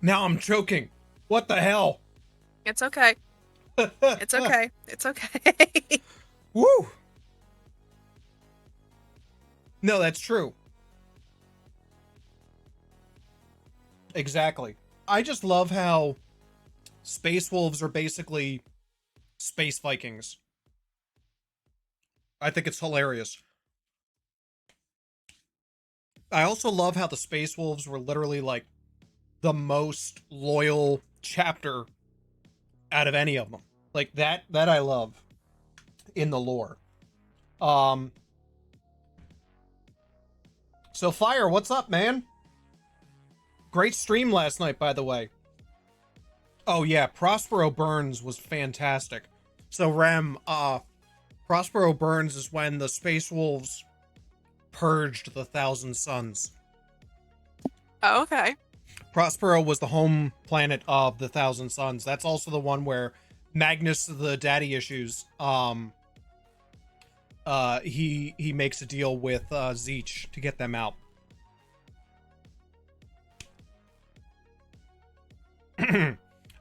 Now I'm choking. What the hell? It's okay. It's okay. It's okay. Woo. No, that's true. Exactly. I just love how Space Wolves are basically space Vikings. I think it's hilarious. I also love how the Space Wolves were literally like the most loyal chapter out of any of them. Like that I love in the lore. Um so Fire, what's up, man? Great stream last night, by the way. Oh yeah, Prospero Burns was fantastic. So Rem, Prospero Burns is when the Space Wolves purged the Thousand Suns. Oh, okay. Prospero was the home planet of the Thousand Suns. That's also the one where Magnus the Daddy Issues, he makes a deal with Zeech to get them out.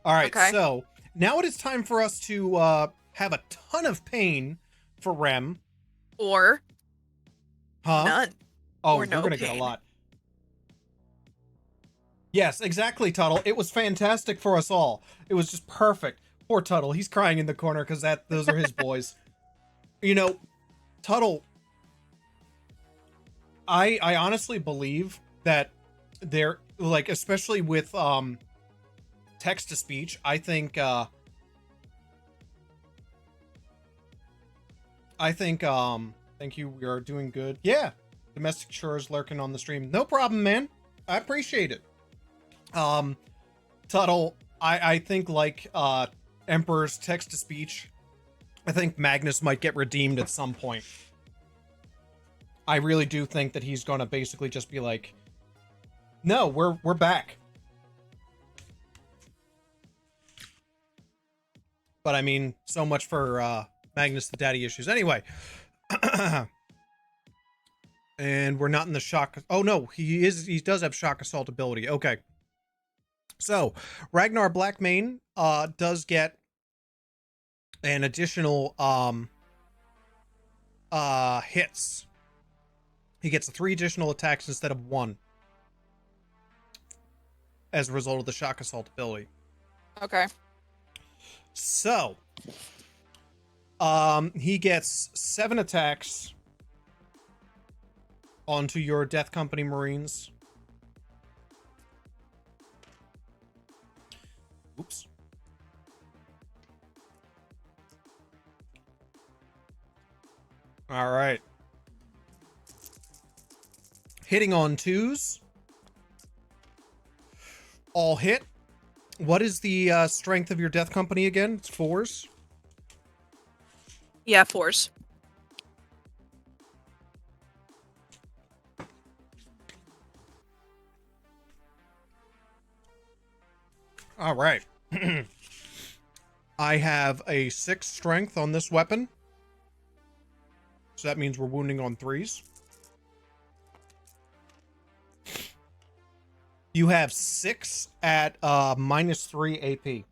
All right, Okay. so now it is time for us to have a ton of pain for Rem. Or Huh? none. Oh, Or we're no gonna get a pain. lot. Yes, exactly, Tuttle. It was fantastic for us all. It was just perfect. Poor Tuttle. He's crying in the corner because those are his boys. You know, Tuttle, I honestly believe that they're like, especially with text to speech, I think thank you, we are doing good. Yeah. Domestic chores lurking on the stream. No problem, man. I appreciate it. Tuttle, I think like Emperor's text to speech, I think Magnus might get redeemed at some point. I really do think that he's gonna basically just be like, no, we're back. But I mean, so much for Magnus the Daddy Issues. Anyway. And we're not in the shock. Oh no, he does have shock assault ability. Okay. So Ragnar Blackmane does get an additional hits. He gets 3 additional attacks instead of 1 as a result of the shock assault ability. Okay. So he gets 7 attacks onto your Death Company Marines. Oops. All right. Hitting on 2s. All hit. What is the strength of your Death Company again? It's 4s? Yeah, 4s. All right. I have a 6 strength on this weapon. So that means we're wounding on 3s. You have 6 at -3 AP.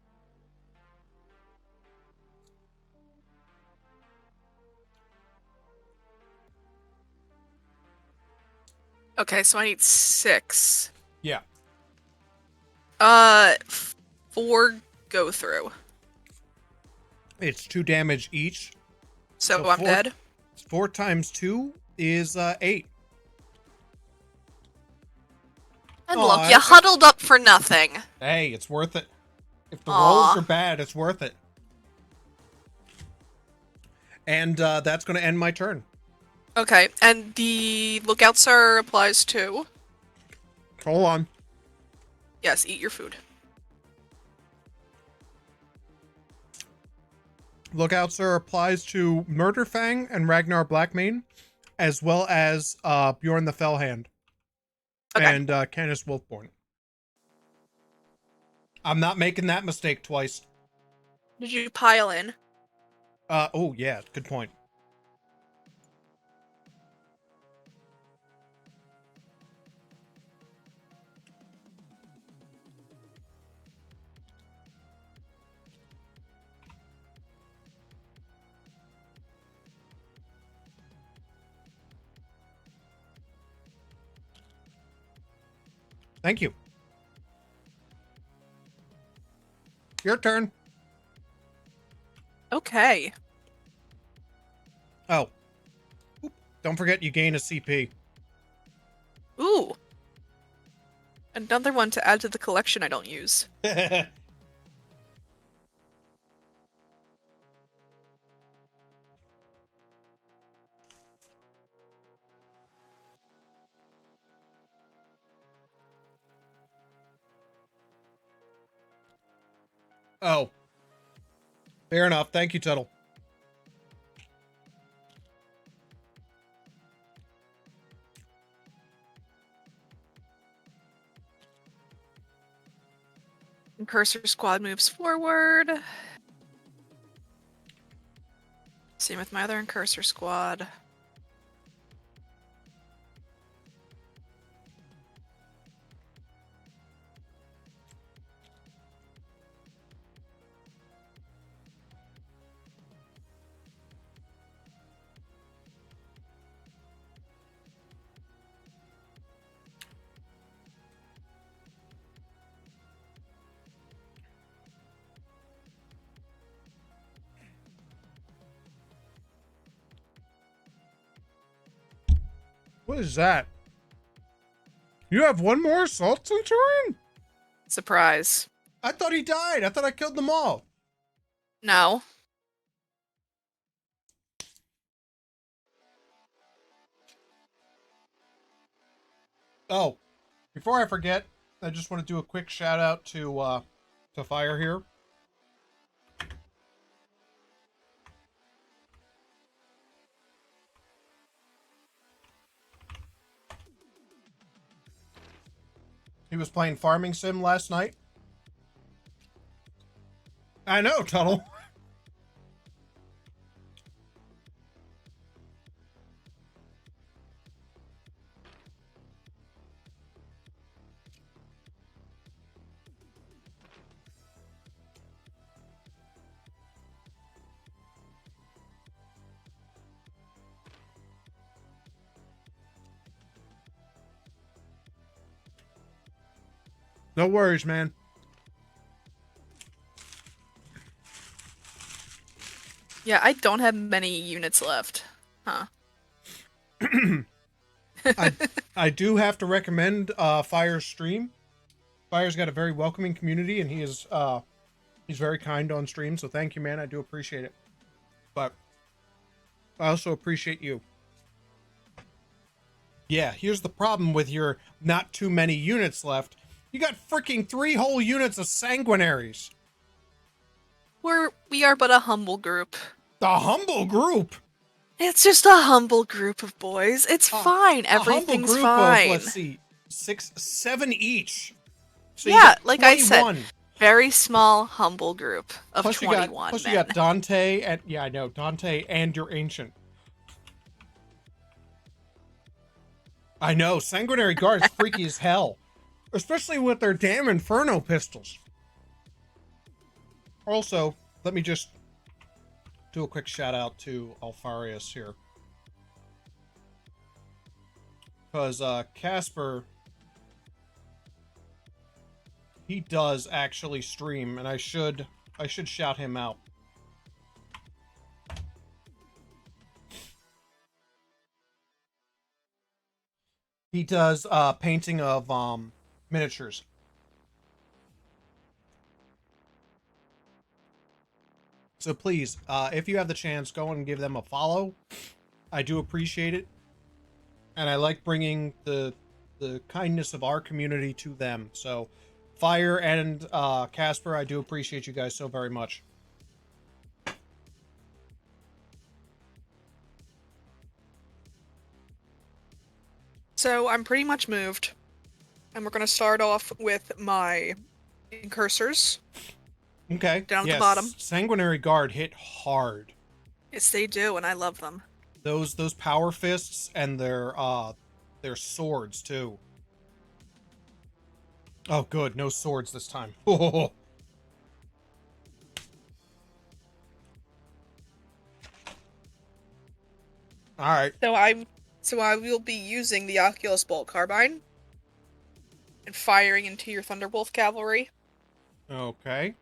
Okay, so I need 6. Yeah. 4 go through. It's 2 damage each. So I'm dead. 4 times 2 is 8. And Aw, look, you huddled up for nothing. Hey, it's worth it. If the Aw. rolls are bad, it's worth it. And that's going to end my turn. Okay, and the Lookout Sir applies to... Hold on. Yes, eat your food. Lookout Sir applies to Murderfang and Ragnar Blackmane, as well as Bjorn the Fellhand. Okay. And Canis Wolfborn. I'm not making that mistake twice. Did you pile in? Oh yeah, good point. Thank you. Your turn. Okay. Oh. Oop. Don't forget you gain a CP. Ooh. Another one to add to the collection I don't use. Oh. Fair enough. Thank you, Tuttle. Cursor squad moves forward. Same with my other Incursor squad. What is that? You have one more Assault Centurion? Surprise. I thought he died. I thought I killed them all. No. Oh, before I forget, I just want to do a quick shout out to Fire here. He was playing Farming Sim last night. I know, Tuttle. No worries, man. Yeah, I don't have many units left. Huh. I do have to recommend Fire's stream. Fire's got a very welcoming community, and he's very kind on stream. So thank you, man. I do appreciate it. But I also appreciate you. Yeah, here's the problem with your not too many units left. You got freaking 3 whole units of sanguinaries. We are but a humble group. The humble group. It's just a humble group of boys. It's fine. Everything's a humble group fine. of, let's see, 6, 7 each. So yeah, like 21. I said, very small, humble group of plus 21 plus men. you got Dante and yeah, I know Dante and your ancient. I know Sanguinary Guard's freaky as hell, especially with their damn Inferno pistols. Also, let me just do a quick shout out to Alfarius here. Because Casper, he does actually stream, and I should shout him out. He does painting of miniatures. So please, if you have the chance, go and give them a follow. I do appreciate it. And I like bringing the kindness of our community to them. So, Fire and Casper, I do appreciate you guys so very much. So I'm pretty much moved. And we're going to start off with my incursors. Okay. Down at the bottom. Sanguinary Guard hit hard. Yes, they do, and I love them. Those power fists and their swords too. Oh, good, no swords this time. Oh. All right. So I will be using the Oculus Bolt Carbine and firing into your Thunderbolt Cavalry. Okay.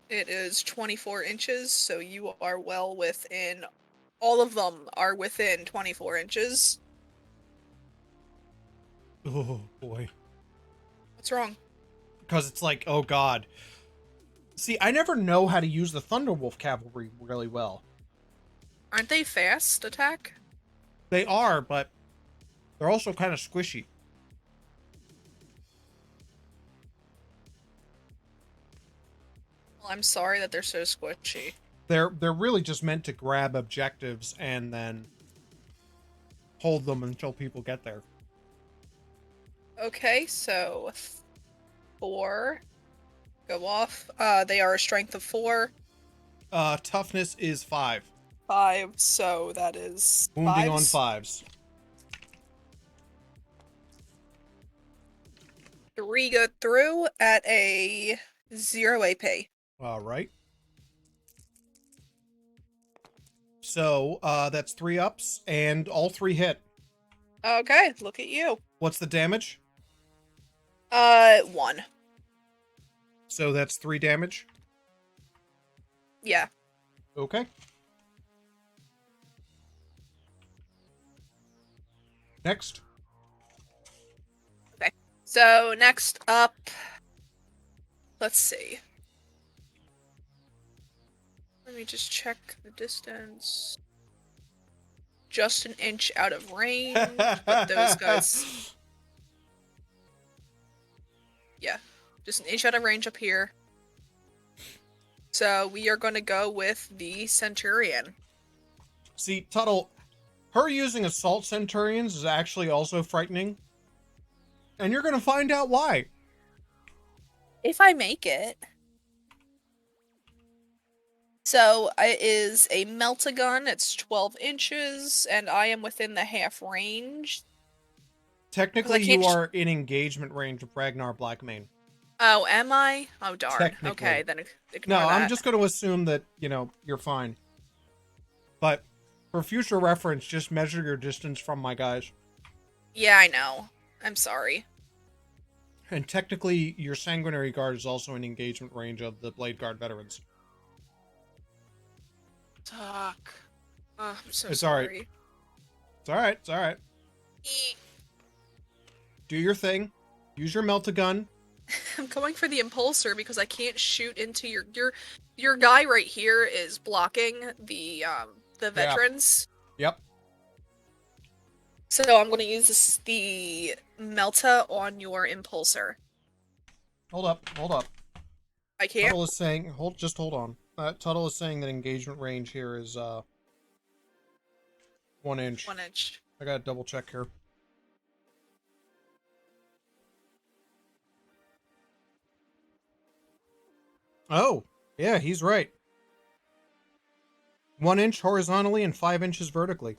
It is 24 inches, so you are well within. All of them are within 24 inches. Oh boy. What's wrong? Because it's like, oh god. See, I never know how to use the Thunderwolf Cavalry really well. Aren't they fast attack? They are, but they're also kind of squishy. I'm sorry that they're so squishy. They're really just meant to grab objectives and then hold them until people get there. Okay, so 4 go off. They are a strength of 4. Toughness is 5. 5, so that is Wounding on 5s. 5s. 3 go through at a 0 AP. All right. So, that's 3 ups, and all 3 hit. Okay, look at you. What's the damage? 1. So that's 3 damage. Yeah. Okay. Next. Okay. So next up, let's see. Let me just check the distance. Just an inch out of range, but those guys... Yeah, just an inch out of range up here. So we are going to go with the Centurion. See, Tuttle, her using Assault Centurions is actually also frightening. And you're going to find out why. If I make it. So it is a Meltagun. It's 12 inches, and I am within the half range. Technically, you are in engagement range of Ragnar Blackmane. Oh, am I? Oh, darn. Technically. Okay, then ignore No, that. I'm just going to assume that, you're fine. But for future reference, just measure your distance from my guys. Yeah, I know. I'm sorry. And technically, your Sanguinary Guard is also in engagement range of the Blade Guard veterans. Talk. Oh, I'm so It's sorry. alright. It's alright, it's alright. Do your thing. Use your Meltagun. I'm going for the Impulsor because I can't shoot into your guy right here is blocking the veterans. Yep. So I'm going to use the Melta on your Impulsor. Hold up. I can't? Tuttle is saying, hold on. Tuttle is saying that engagement range here is 1 inch. 1 inch. I gotta double check here. Oh, yeah, he's right. 1 inch horizontally and 5 inches vertically.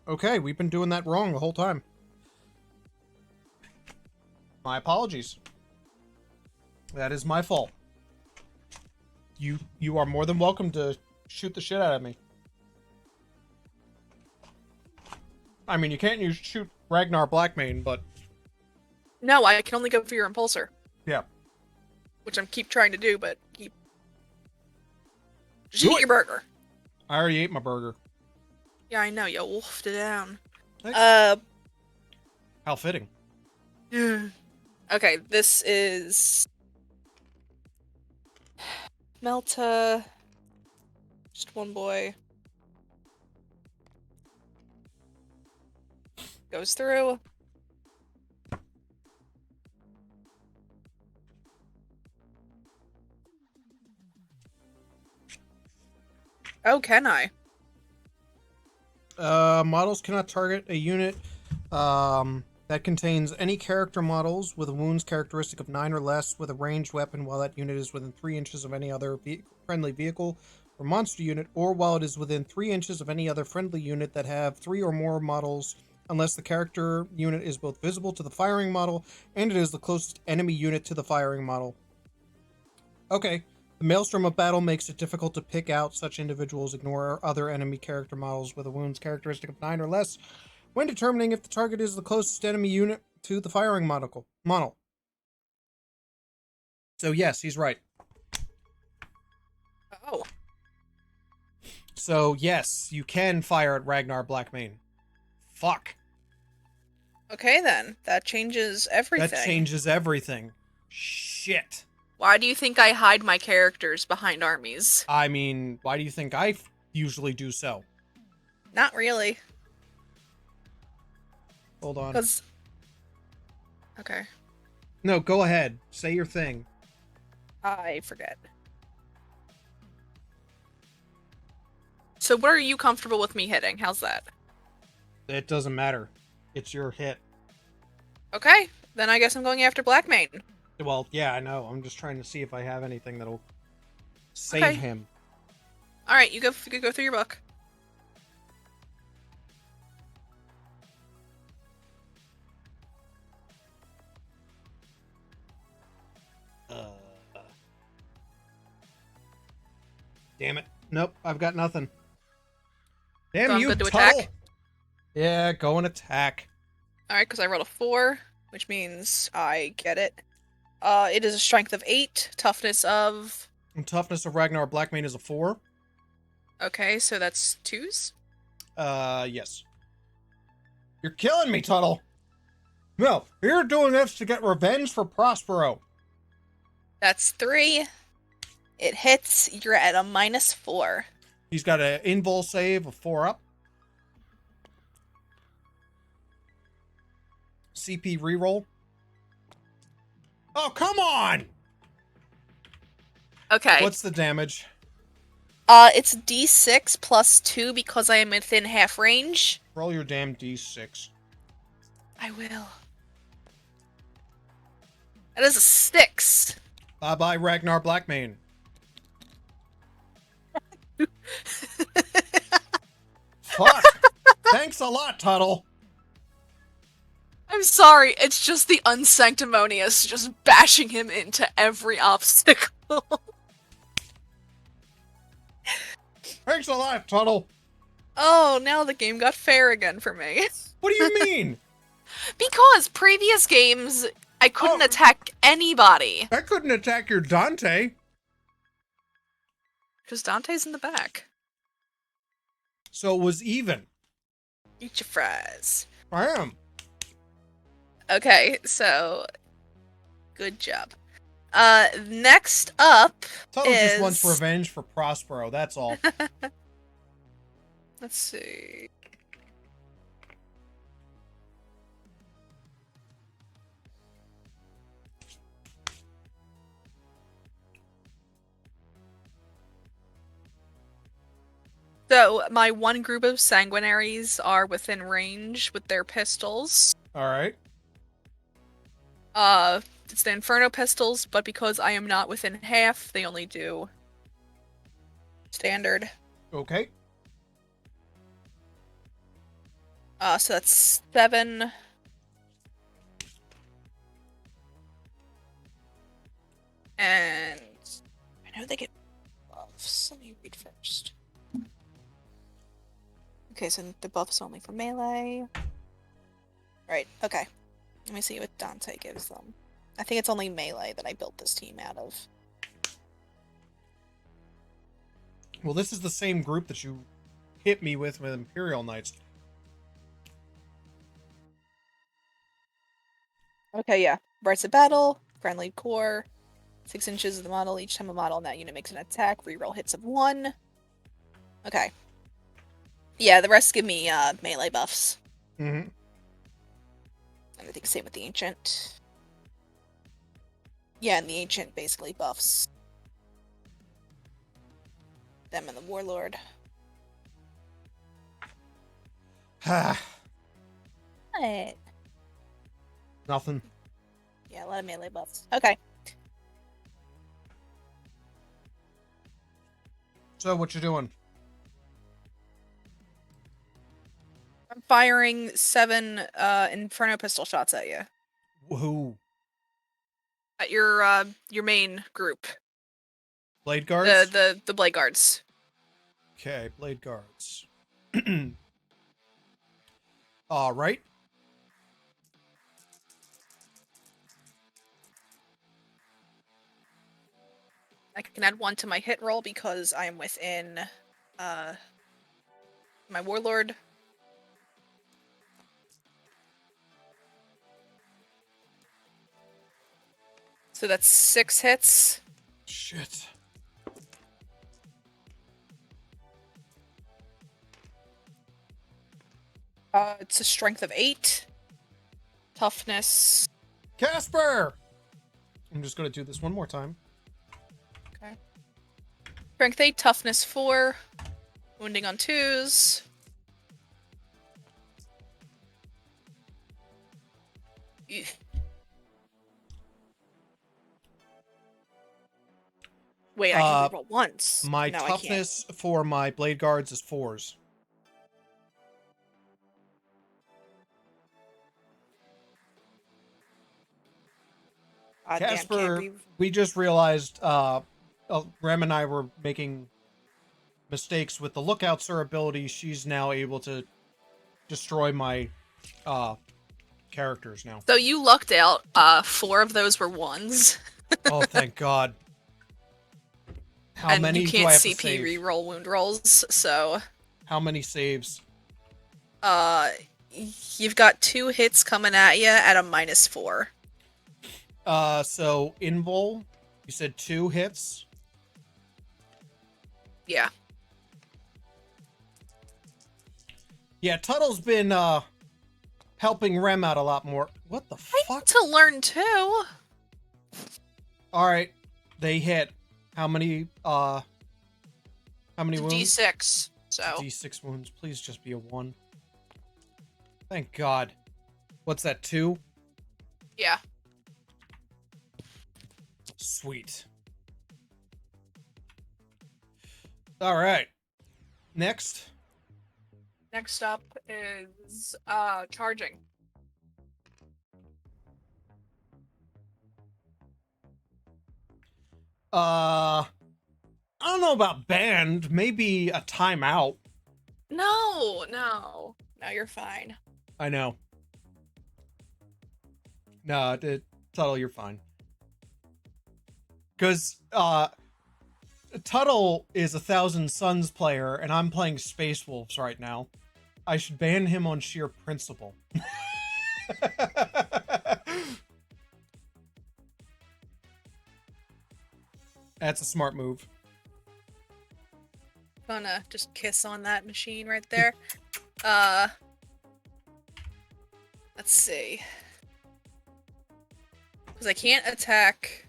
Okay, we've been doing that wrong the whole time. My apologies. That is my fault. You are more than welcome to shoot the shit out of me. I mean, you can't shoot Ragnar Blackmane, but... No, I can only go for your Impulsor. Yeah. Which I'm keep trying to do, but keep... Just Do eat it. your burger. I already ate my burger. Yeah, I know, you wolfed it down. Thanks. How fitting. Okay, this is... Melta... Just one boy. Goes through. Oh, can I? Models cannot target a unit that contains any character models with a wounds characteristic of 9 or less with a ranged weapon while that unit is within 3 inches of any other friendly vehicle or monster unit, or while it is within 3 inches of any other friendly unit that have 3 or more models, unless the character unit is both visible to the firing model and it is the closest enemy unit to the firing model. Okay. The maelstrom of battle makes it difficult to pick out such individuals. Ignore other enemy character models with a wounds characteristic of 9 or less when determining if the target is the closest enemy unit to the firing model. So yes, he's right. Oh. So yes, you can fire at Ragnar Blackmane. Fuck. Okay then, that changes everything. That changes everything. Shit. Why do you think I hide my characters behind armies? I mean, why do you think I usually do so? Not really. Hold on. Because... Okay. No, go ahead. Say your thing. I forget. So what are you comfortable with me hitting? How's that? It doesn't matter. It's your hit. Okay, then I guess I'm going after Black Mane. Well, yeah, I know. I'm just trying to see if I have anything that'll save Okay. him. All right, you go through your book. Damn it. Nope, I've got nothing. Damn So I'm you, good to Tuttle! attack? Yeah, go and attack. All right, because I rolled a 4, which means I get it. It is a strength of 8, toughness of... And toughness of Ragnar Blackmane is a 4. Okay, so that's 2s? Yes. You're killing me, Tuttle! No, you're doing this to get revenge for Prospero. That's 3. It hits, you're at a -4. He's got an invul save of 4 up. CP reroll. Oh, come on! Okay. What's the damage? It's D6 plus 2 because I am within half range. Roll your damn d6. I will. That is a 6. Bye-bye, Ragnar Blackmane. Fuck! Thanks a lot, Tuttle. I'm sorry, it's just the unsanctimonious just bashing him into every obstacle. Thanks a lot, Tuttle. Oh, now the game got fair again for me. What do you mean? Because previous games, I couldn't attack anybody. I couldn't attack your Dante. Because Dante's in the back. So it was even. Eat your fries. I am. Okay, so... Good job. Next up Tuttle is... just wants revenge for Prospero, that's all. Let's see... So, my one group of sanguinaries are within range with their pistols. Alright. It's the Inferno pistols, but because I am not within half, they only do standard. Okay. So that's 7. And I know they get buffs. Let me read first. Okay, so the buff's only for melee. Right, okay. Let me see what Dante gives them. I think it's only melee that I built this team out of. Well, this is the same group that you hit me with Imperial Knights. Okay, yeah. Rights of battle, friendly core, 6 inches of the model. Each time a model in that unit makes an attack, reroll hits of 1. Okay. Yeah, the rest give me melee buffs. Mm-hmm. And I think same with the Ancient. Yeah, and the Ancient basically buffs them and the Warlord. Ha. What? Nothing. Yeah, a lot of melee buffs. Okay. So, what you doing? I'm firing 7 Inferno pistol shots at you. Who? At your main group. Blade guards? The Blade Guards. Okay, blade guards. Alright. I can add 1 to my hit roll because I am within my Warlord. So that's 6 hits. Shit. It's a strength of 8. Toughness. Casper! I'm just gonna do this one more time. Okay. Strength 8, toughness 4, wounding on 2s. Eugh. Wait, I can reroll once. My No, toughness for my blade guards is 4s. Casper, we just realized Rem and I were making mistakes with the Lookout Sir ability. She's now able to destroy my characters now. So you lucked out. 4 of those were 1s. Oh, thank God. How many do I have to save? And you can't CP reroll wound rolls, so... How many saves? You've got 2 hits coming at you at a -4. So Invul, you said 2 hits? Yeah. Yeah, Tuttle's been, helping Rem out a lot more. What the fuck? I need to learn too. Alright, they hit. How many wounds? D6, so. D6 wounds. Please just be a 1. Thank God. What's that, 2? Yeah. Sweet. Alright. Next. Next up is, charging. I don't know about banned. Maybe a timeout. No, you're fine. I know. No, Tuttle, you're fine. Because, Tuttle is a Thousand Suns player, and I'm playing Space Wolves right now. I should ban him on sheer principle. That's a smart move. Gonna just kiss on that machine right there. Let's see. Because I can't attack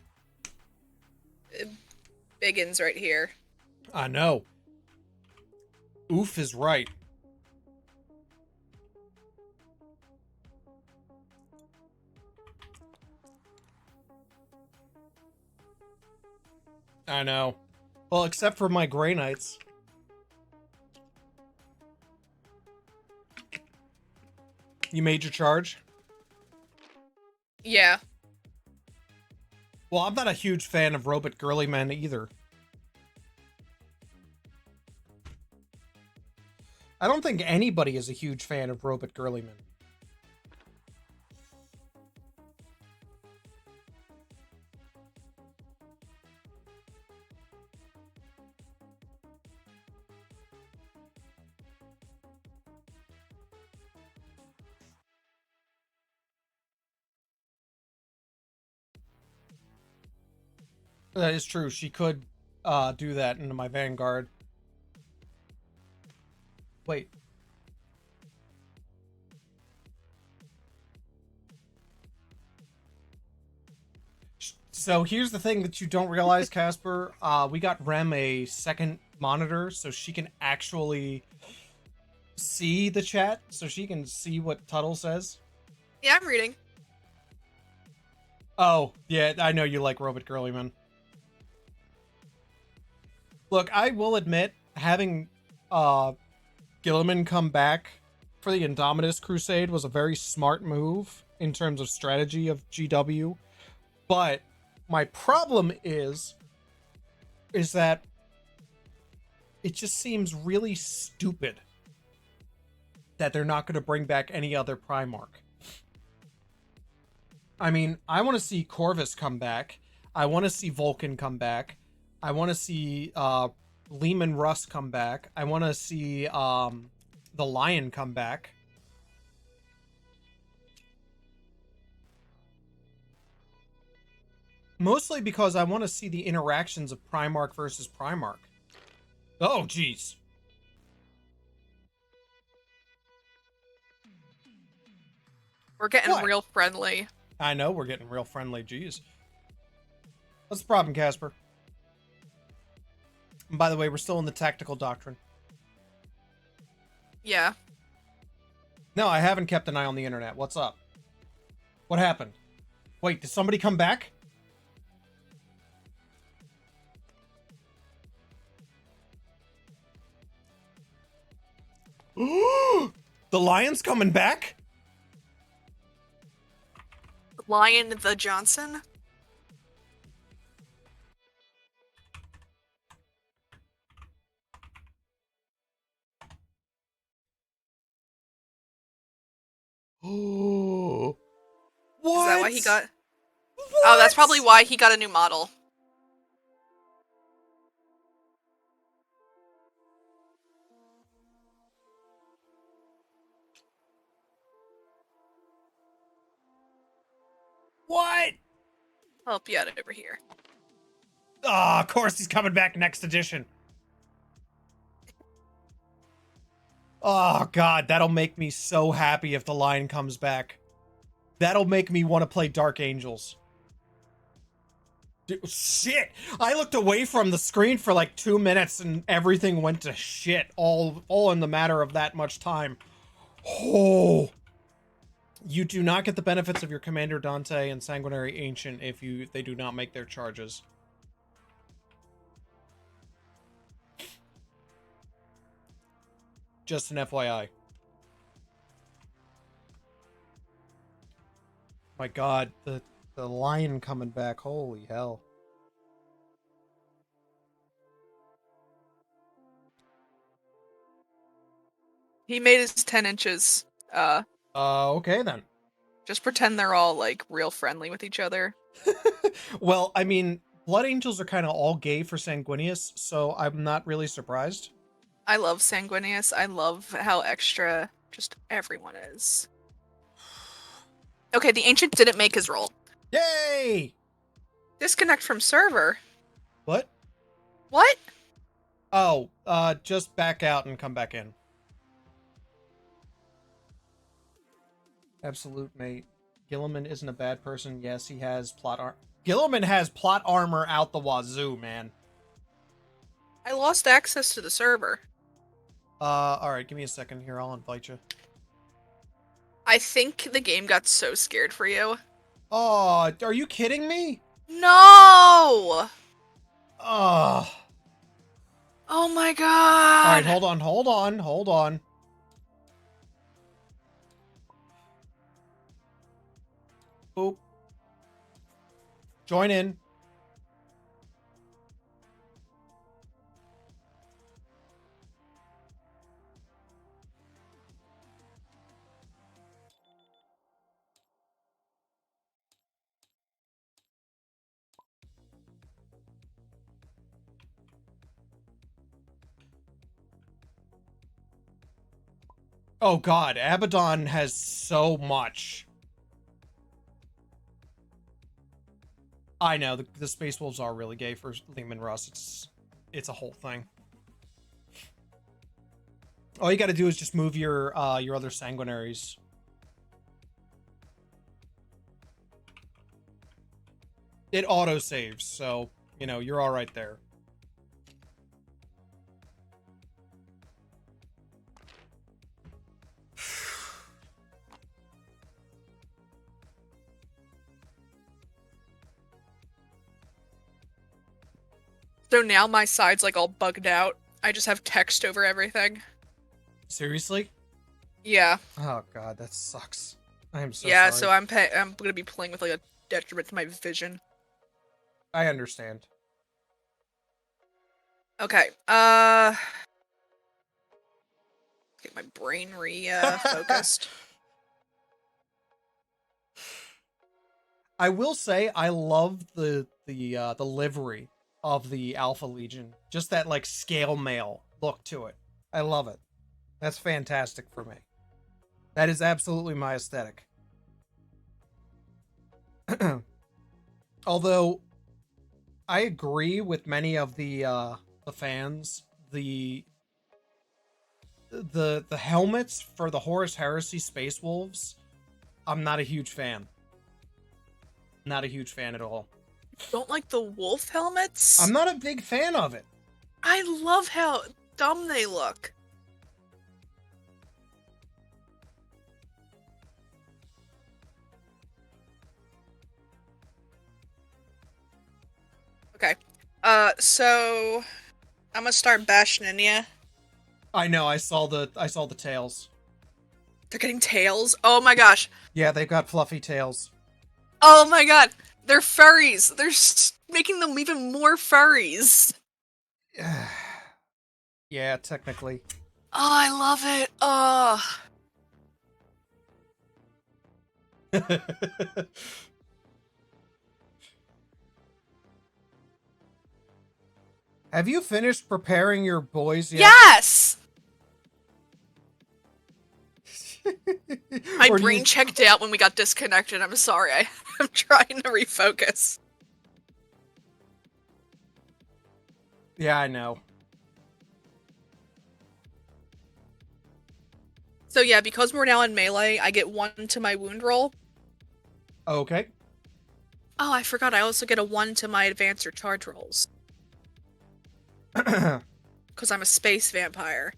Biggins right here. I know. Oof is right. I know. Well, except for my Grey Knights. You made your charge? Yeah. Well, I'm not a huge fan of Robot Girly Men either. I don't think anybody is a huge fan of Robot Girly Men. That is true. She could do that into my Vanguard. Wait. So here's the thing that you don't realize, Casper. We got Rem a second monitor so she can actually see the chat, so she can see what Tuttle says. Yeah, I'm reading. Oh, yeah, I know you like Robot Girly Man. Look, I will admit, having Gilliman come back for the Indominus Crusade was a very smart move in terms of strategy of GW. But my problem is that it just seems really stupid that they're not going to bring back any other Primarch. I mean, I want to see Corvus come back. I want to see Vulcan come back. I want to see Leman Russ come back. I want to see the Lion come back. Mostly because I want to see the interactions of Primarch versus Primarch. Oh, jeez. We're getting real friendly. I know, we're getting real friendly. Jeez. What's the problem, Casper? And by the way, we're still in the tactical doctrine. Yeah. No, I haven't kept an eye on the internet. What's up? What happened? Wait, did somebody come back? The lion's coming back? Lion the Johnson? Oh. What? Is that why he got... What? Oh, that's probably why he got a new model. What? I'll help you out over here. Oh, of course he's coming back next edition. Oh, God, that'll make me so happy if the lion comes back. That'll make me want to play Dark Angels. Dude, shit! I looked away from the screen for like 2 minutes and everything went to shit. All in the matter of that much time. Oh! You do not get the benefits of your Commander Dante and Sanguinary Ancient if they do not make their charges. Just an FYI. My God, the lion coming back. Holy hell. He made his 10 inches. Okay then. Just pretend they're all, like, real friendly with each other. Well, I mean, Blood Angels are kind of all gay for Sanguinius, so I'm not really surprised. I love Sanguinius. I love how extra just everyone is. Okay, the Ancient didn't make his roll. Yay! Disconnect from server. What? What? Oh, just back out and come back in. Absolute mate. Gilliman isn't a bad person. Yes, he has plot armor. Gilliman has plot armor out the wazoo, man. I lost access to the server. Alright, give me a second here. I'll invite you. I think the game got so scared for you. Oh, are you kidding me? No! Oh. Oh my god! Alright, hold on. Boop. Join in. Oh god, Abaddon has so much. I know, the Space Wolves are really gay for Lehman Russ. It's a whole thing. All you gotta do is just move your other Sanguinaries. It auto-saves, so, you know, you're alright there. So now my side's like all bugged out. I just have text over everything. Seriously? Yeah. Oh god, that sucks. I am so Yeah, sorry. so I'm gonna be playing with like a detriment to my vision. I understand. Okay, get my brain focused. I will say I love the livery of the Alpha Legion. Just that like scale mail look to it. I love it. That's fantastic for me. That is absolutely my aesthetic. Although I agree with many of the fans, the helmets for the Horus Heresy Space Wolves, I'm not a huge fan. Not a huge fan at all. Don't like the wolf helmets? I'm not a big fan of it. I love how dumb they look. Okay. So I'm gonna start bashing in ya. I know. I saw the tails. They're getting tails. Oh my gosh. Yeah, they've got fluffy tails. Oh my god. They're furries. They're making them even more furries. Yeah, technically. Oh, I love it. Oh. Have you finished preparing your boys yet? Yes! My Or do brain you- checked out when we got disconnected. I'm sorry. I'm trying to refocus. Yeah, I know. So yeah, because we're now in melee, I get 1 to my wound roll. Okay. Oh, I forgot. I also get a 1 to my advance or charge rolls. Because I'm a space vampire.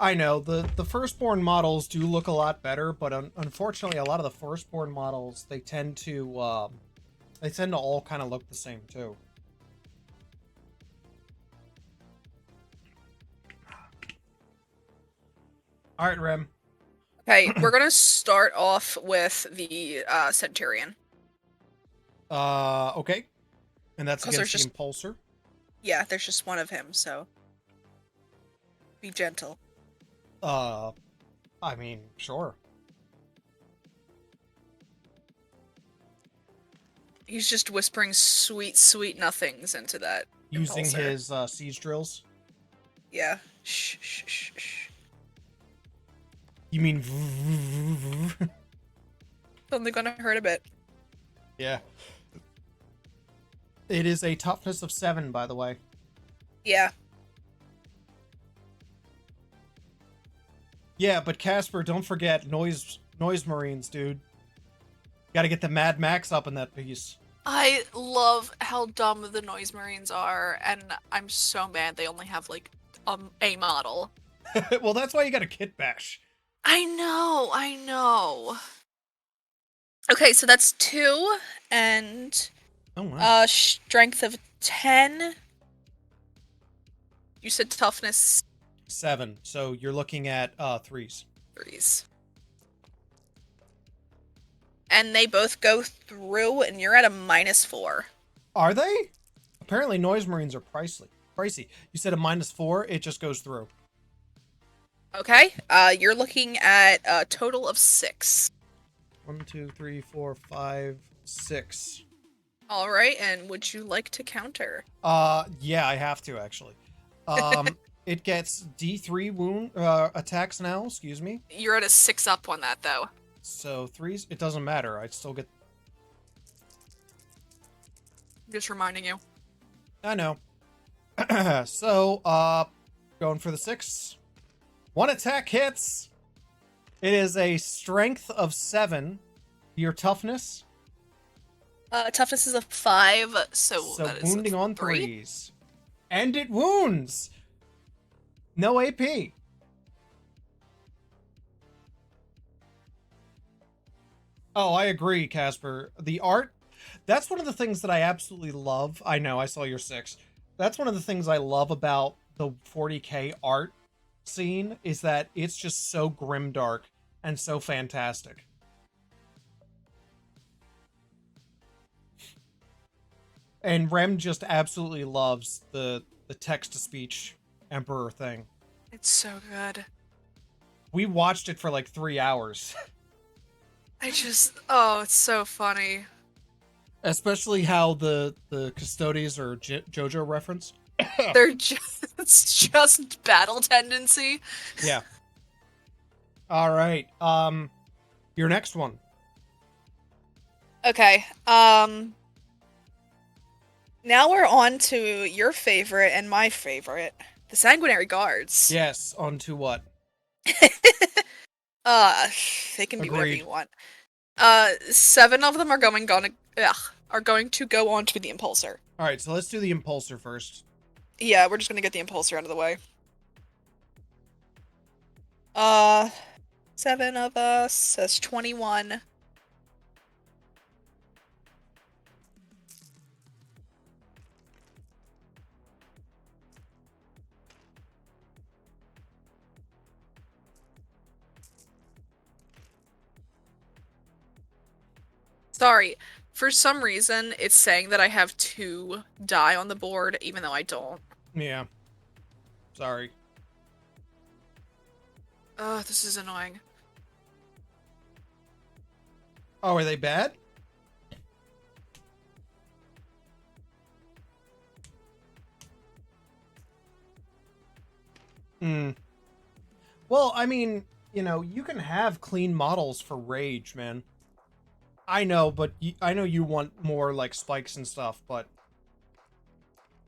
I know the firstborn models do look a lot better, but unfortunately, a lot of the firstborn models they tend to all kind of look the same too. All right, Rem. Okay, we're gonna start off with the Centurion. Okay, and that's 'Cause against there's the Impulsor. Yeah, there's just one of him, so be gentle. I mean, sure. He's just whispering sweet, sweet nothings into that Using Impulsor. his siege drills. Yeah. Shh, shh, shh, shh. You mean? It's only gonna hurt a bit. Yeah. It is a toughness of 7, by the way. Yeah. Yeah, but Casper, don't forget noise marines, dude. Got to get the Mad Max up in that piece. I love how dumb the Noise Marines are, and I'm so mad they only have, like, a model. Well, that's why you got a kit bash. I know. Okay, so that's 2, and Oh wow. strength of 10. You said toughness 7. So you're looking at 3s. 3s. And they both go through, and you're at a -4. Are they? Apparently, noise marines are pricey. You said a -4. It just goes through. Okay, you're looking at a total of 6. 1, 2, 3, 4, 5, 6. All right, and would you like to counter? Yeah, I have to actually. It gets D3 wound attacks now. Excuse me. You're at a 6 up on that, though. So 3s. It doesn't matter. I still get. Just reminding you. I know. So, going for the 6. 1 attack hits. It is a strength of 7. Your toughness. Toughness is a 5, so So that is wounding a on 3. 3s. And it wounds. No AP. Oh, I agree, Casper. The art, that's one of the things that I absolutely love. I know, I saw your 6. That's one of the things I love about the 40K art scene is that it's just so grimdark and so fantastic. And Rem just absolutely loves the text-to-speech Emperor thing. It's so good. We watched it for like 3 hours. Oh, it's so funny. Especially how the custodians are JoJo reference. It's just battle tendency. Yeah. All right. Your next one. Okay, now we're on to your favorite and my favorite, the Sanguinary Guards. Yes. On to what? They can be whatever Agreed. you want. 7 of them are going to go on to the Impulsor. All right. So let's do the Impulsor first. Yeah, we're just gonna get the impulsor out of the way. 7 of us. That's 21. Sorry. For some reason, it's saying that I have 2 die on the board, even though I don't. Yeah. Sorry. Ugh, this is annoying. Oh, are they bad? Hmm. Well, I mean, you know, you can have clean models for rage, man. I know, but I know you want more like spikes and stuff, but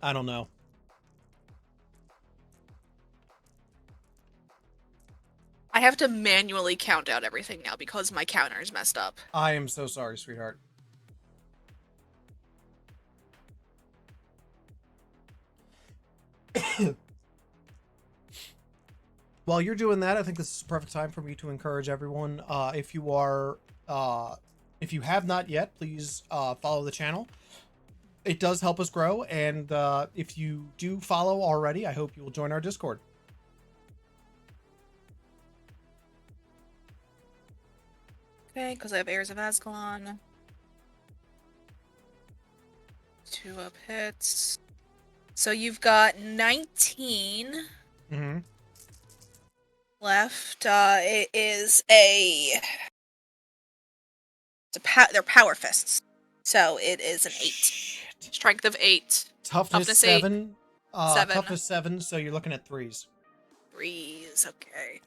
I don't know. I have to manually count out everything now because my counter is messed up. I am so sorry, sweetheart. While you're doing that, I think this is the perfect time for me to encourage everyone. If you have not yet, please follow the channel. It does help us grow, and if you do follow already, I hope you will join our Discord. Okay, because I have Heirs of Ascalon. 2 up hits. So you've got 19 Mm-hmm. left. It is they're power fists. So it is an 8. Shit. Strength of 8. Toughness 8. 7. 7. Toughness 7, so you're looking at 3s. 3s, okay.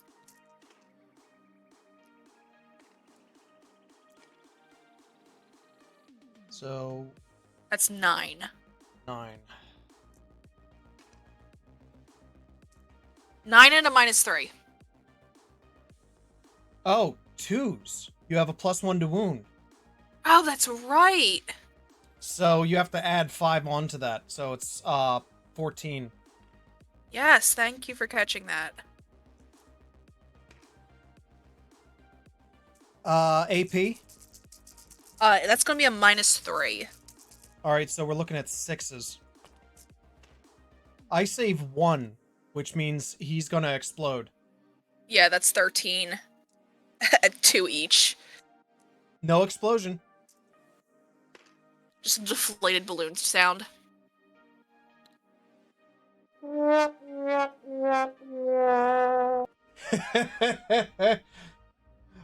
So That's 9. 9. 9 and a -3. Oh, 2s. You have a +1 to wound. Oh, that's right. So you have to add 5 onto that. So it's 14. Yes, thank you for catching that. AP. That's gonna be a -3. All right, so we're looking at 6s. I save 1, which means he's gonna explode. Yeah, that's 13. At 2 each. No explosion. Just a deflated balloon sound.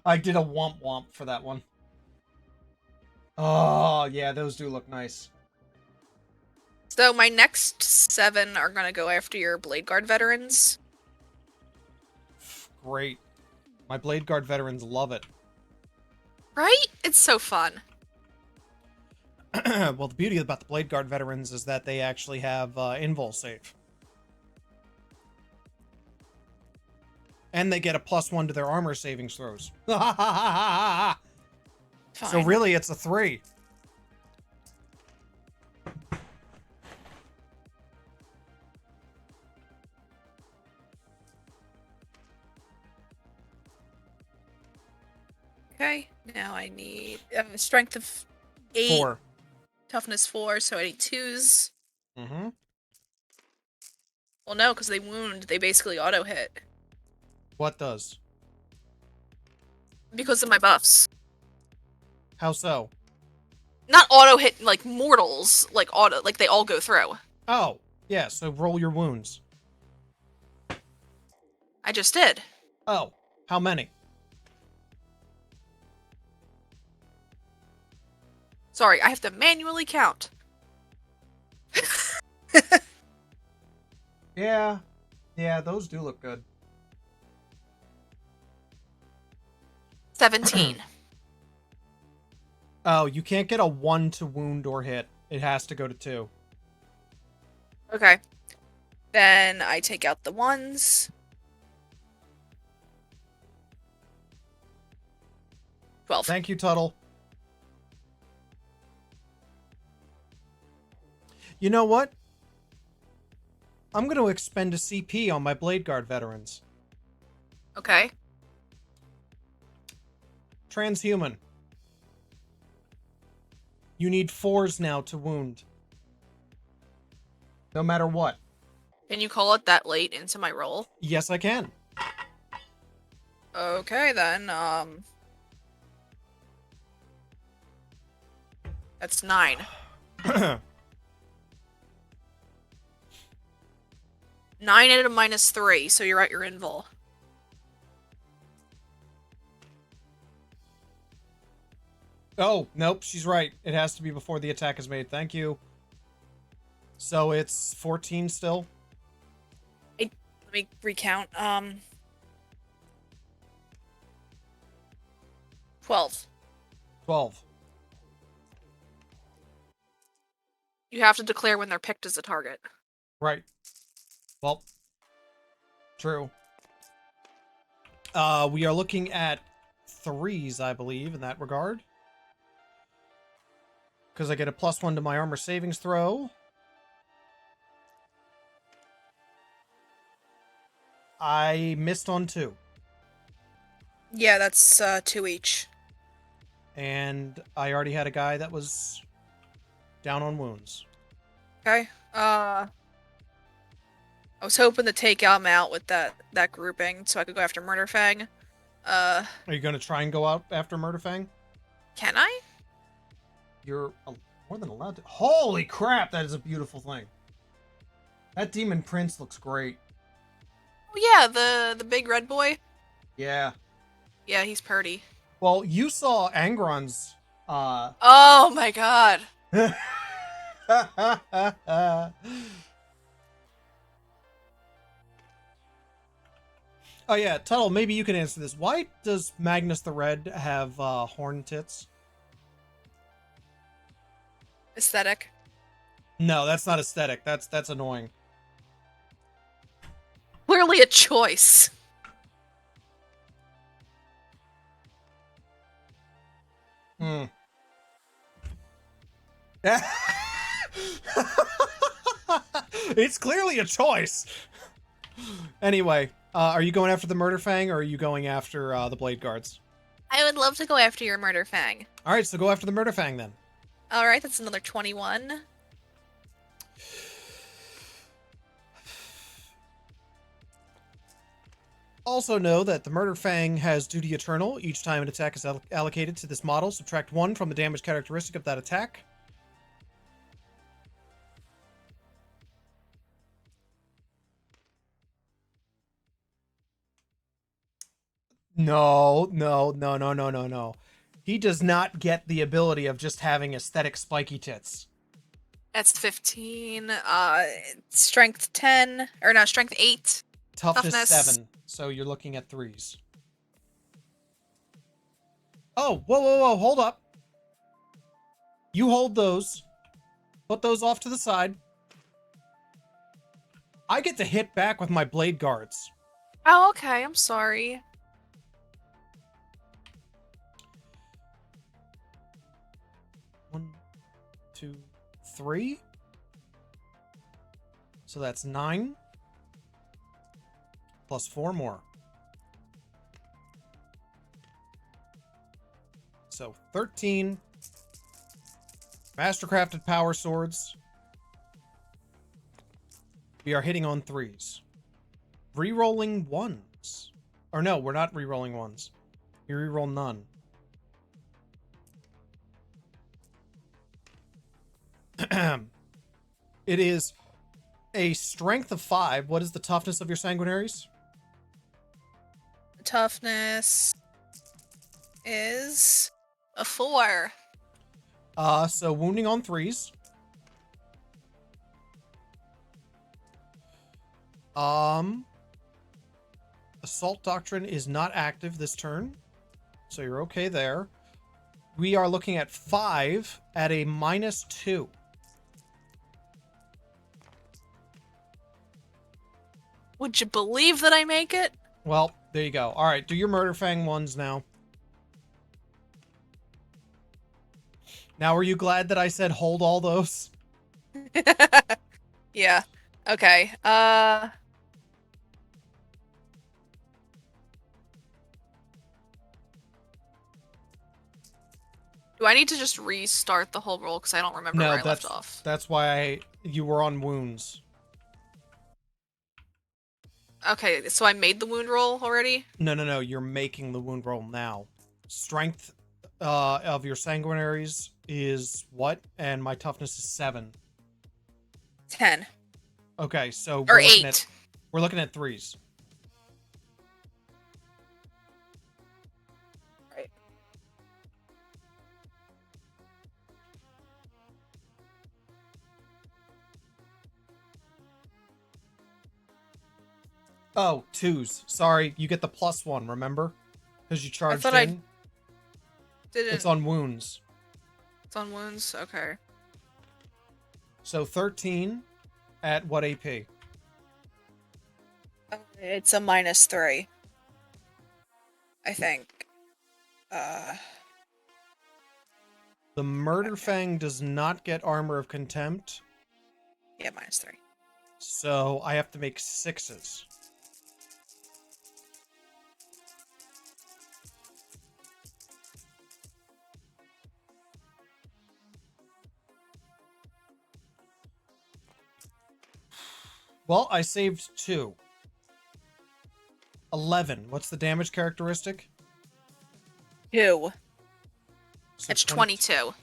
I did a womp womp for that one. Oh, yeah, those do look nice. So my next 7 are gonna go after your Blade Guard veterans. Great. My Blade Guard veterans love it. Right? It's so fun. Well, the beauty about the Blade Guard veterans is that they actually have invul save. And they get a +1 to their armor savings throws. Fine. So really, it's a 3. Okay, now I need strength of 8, 4. toughness 4, so I need 2s. Mm-hmm. Well, no, because they wound, they basically auto hit. What does? Because of my buffs. How so? Not auto hit like mortals, like auto, like they all go through. Oh, yeah, so roll your wounds. I just did. Oh, how many? Sorry, I have to manually count. Yeah. Yeah, those do look good. 17. Oh, you can't get a 1 to wound or hit. It has to go to 2. Okay. Then I take out the 1s. 12. Thank you, Tuttle. You know what? I'm going to expend a CP on my Blade Guard veterans. Okay. Transhuman. You need 4s now to wound. No matter what. Can you call it that late into my roll? Yes, I can. Okay, then, that's 9. 9 at a -3, so you're at your invul. Oh, nope, she's right. It has to be before the attack is made. Thank you. So it's 14 still? Let me recount. 12. 12. You have to declare when they're picked as a target. Right. Well, true. We are looking at 3s, I believe, in that regard. Because I get a +1 to my armor savings throw. I missed on 2. Yeah, that's 2 each. And I already had a guy that was down on wounds. Okay. I was hoping to take him out with that grouping so I could go after Murderfang. Are you going to try and go out after Murderfang? Can I? You're more than allowed to. Holy crap, that is a beautiful thing. That Demon Prince looks great. Oh yeah, the big red boy. Yeah. Yeah, he's pretty. Well, you saw Angron's Oh my god. Oh yeah, Tuttle, maybe you can answer this. Why does Magnus the Red have horn tits? Aesthetic. No, that's not aesthetic. That's annoying. Clearly a choice. Hmm. It's clearly a choice. Anyway, are you going after the Murderfang, or are you going after the Blade Guards? I would love to go after your Murderfang. All right, so go after the Murderfang then. All right, that's another 21. Also know that the Murderfang has Duty Eternal. Each time an attack is allocated to this model, subtract 1 from the damage characteristic of that attack. No. He does not get the ability of just having aesthetic spiky tits. That's 15. Strength 10. Or not, strength 8. Toughness 7. So you're looking at 3s. Oh, whoa, hold up. You hold those. Put those off to the side. I get to hit back with my Blade Guards. Oh, okay, I'm sorry. One, 2, 3. So that's 9. Plus 4 more. So 13. Mastercrafted power swords. We are hitting on 3s. Rerolling 1s. Or no, we're not rerolling 1s. We reroll none. It is a strength of 5. What is the toughness of your sanguinaries? Toughness is a 4. So wounding on 3s. Assault Doctrine is not active this turn, so you're okay there. We are looking at 5 at a -2. Would you believe that I make it? Well, there you go. All right, do your Murderfang 1s now. Now, are you glad that I said hold all those? Yeah. Okay. Do I need to just restart the whole roll because I don't remember No, where I left off? that's why you were on wounds. Okay, so I made the wound roll already? No. You're making the wound roll now. Strength of your sanguinaries is what? And my toughness is 7. 10. Okay, so Or 8. we're looking at 3s. Right. Oh, 2s. Sorry, you get the +1, remember? Because you I charged thought in. didn't. It's on wounds. It's on wounds? Okay. So 13 at what AP? It's a -3. I think. The Murder Fang does not get Armor of Contempt, Yeah, -3. so I have to make 6s. Well, I saved 2. 11. What's the damage characteristic? 2. So It's 22.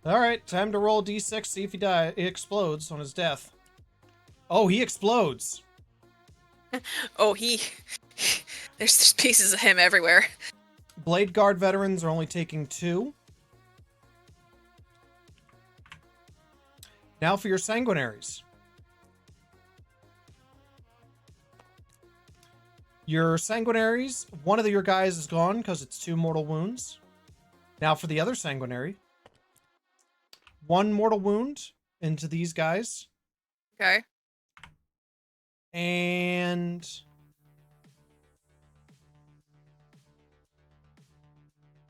Alright, time to roll d6, see if he explodes on his death. Oh, he explodes! Oh, there's just pieces of him everywhere. Blade Guard veterans are only taking 2. Now for your sanguinaries. Your sanguinaries, one of your guys is gone because it's 2 mortal wounds. Now for the other sanguinary. 1 mortal wound into these guys. Okay. And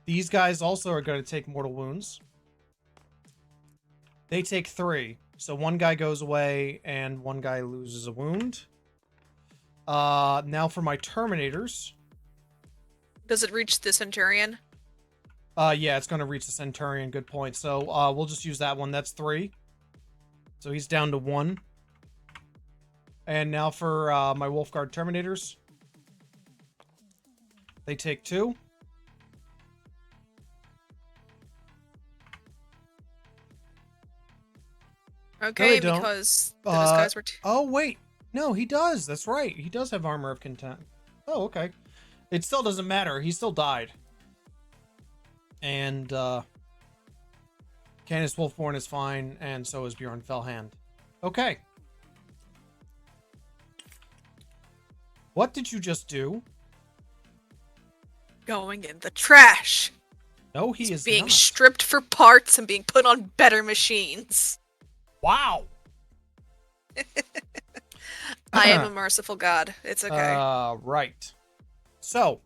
these guys also are going to take mortal wounds. They take 3. So 1 guy goes away and 1 guy loses a wound. Now for my Terminators. Does it reach the Centurion? Yeah, it's going to reach the Centurion. Good point. So we'll just use that one. That's 3. So he's down to 1. And now for my Wolfguard Terminators. They take 2. Okay, don't. because the disguise were Oh, wait. No, he does. That's right. He does have Armor of Contempt. Oh, okay. It still doesn't matter. He still died. And Canis Wolfborn is fine, and so is Bjorn Fellhand. Okay. What did you just do? going in the trash. No, he is Being not. stripped for parts and being put on better machines. Wow. I am a merciful god. It's okay. Right. So,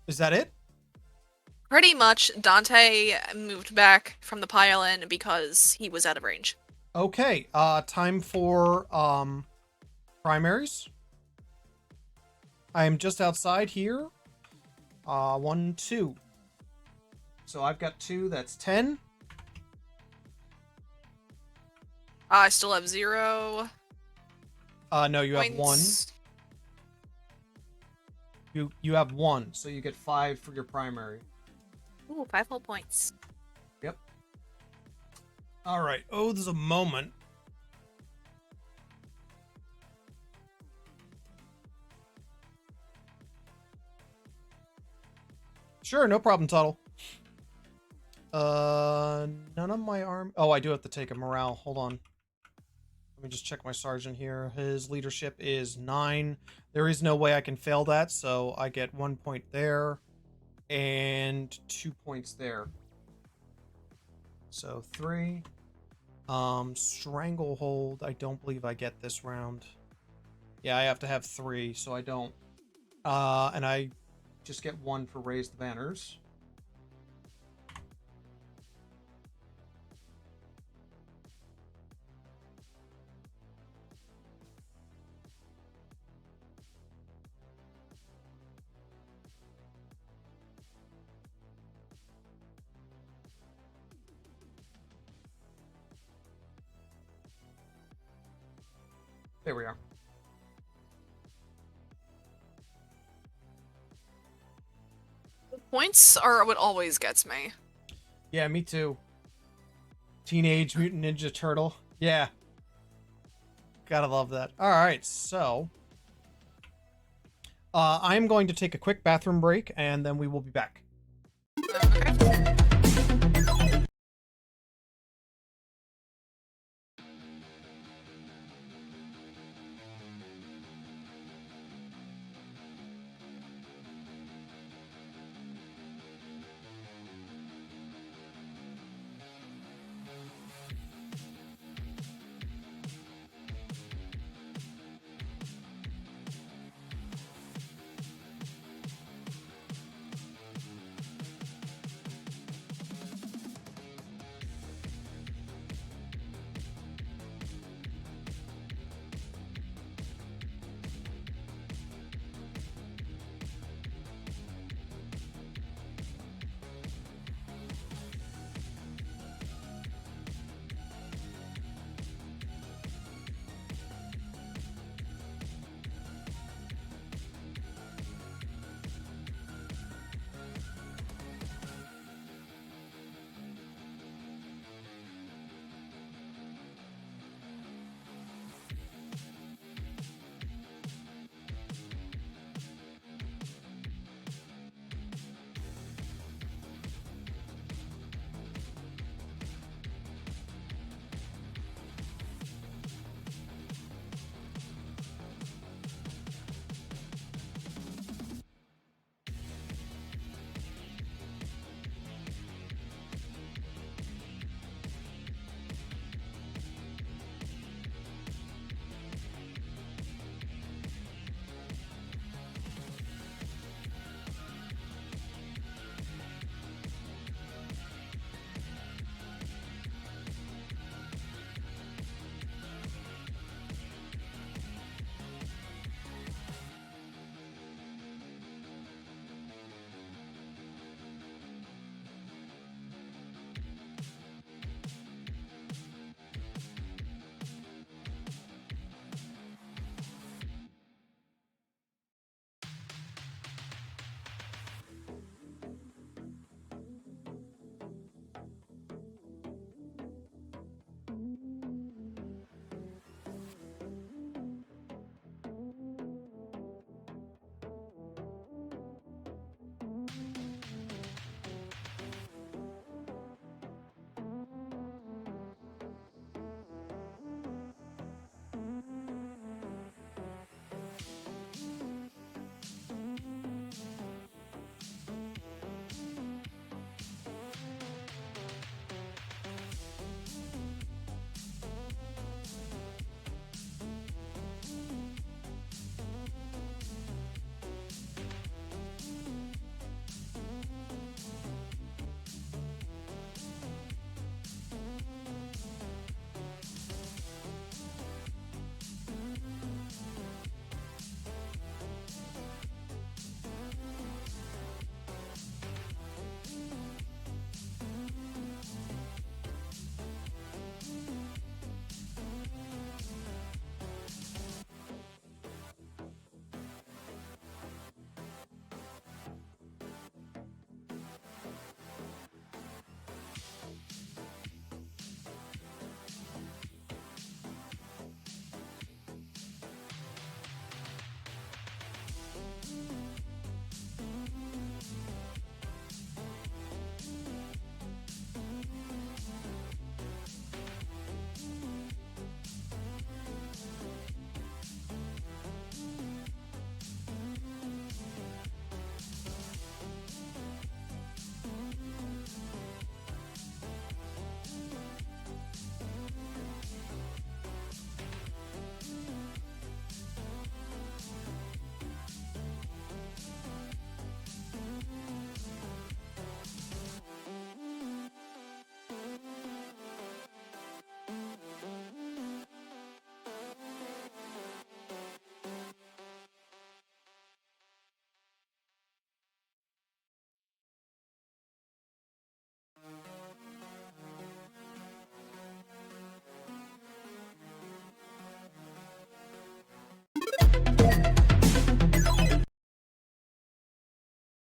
is that it? Pretty much, Dante moved back from the pile-in because he was out of range. Okay, time for, primaries. I am just outside here. 1, 2. So I've got 2, that's 10. I still have 0. No, you have 1. points. You have 1, so you get 5 for your primary. Ooh, 5 whole points. Yep. Alright, Oaths of Moment. Sure, no problem, Tuttle. None of my arm... Oh, I do have to take a morale. Hold on. Let me just check my sergeant here. His leadership is 9. There is no way I can fail that, so I get 1 point there. And 2 points there. So 3. Stranglehold. I don't believe I get this round. Yeah, I have to have 3, so I don't. And I just get 1 for Raise the Banners. There we are. Points are what always gets me. Yeah, me too. Teenage Mutant Ninja Turtle. Yeah. Gotta love that. Alright, so... I'm going to take a quick bathroom break, and then we will be back. Okay.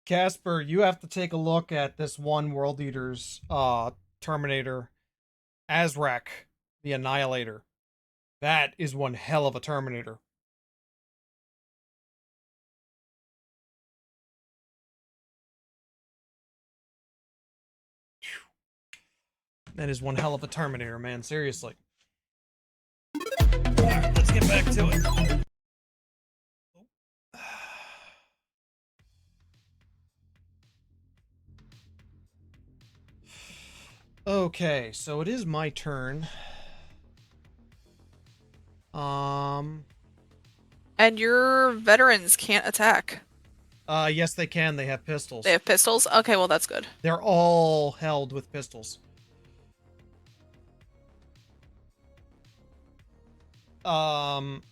Casper, you have to take a look at this one World Eater's Terminator, Azrak, the Annihilator. That is one hell of a Terminator. That is one hell of a Terminator, man. Seriously. Alright, let's get back to it. Okay, so it is my turn. And your veterans can't attack. Yes, they can. They have pistols. They have pistols? Okay, well, that's good. They're all held with pistols. I'm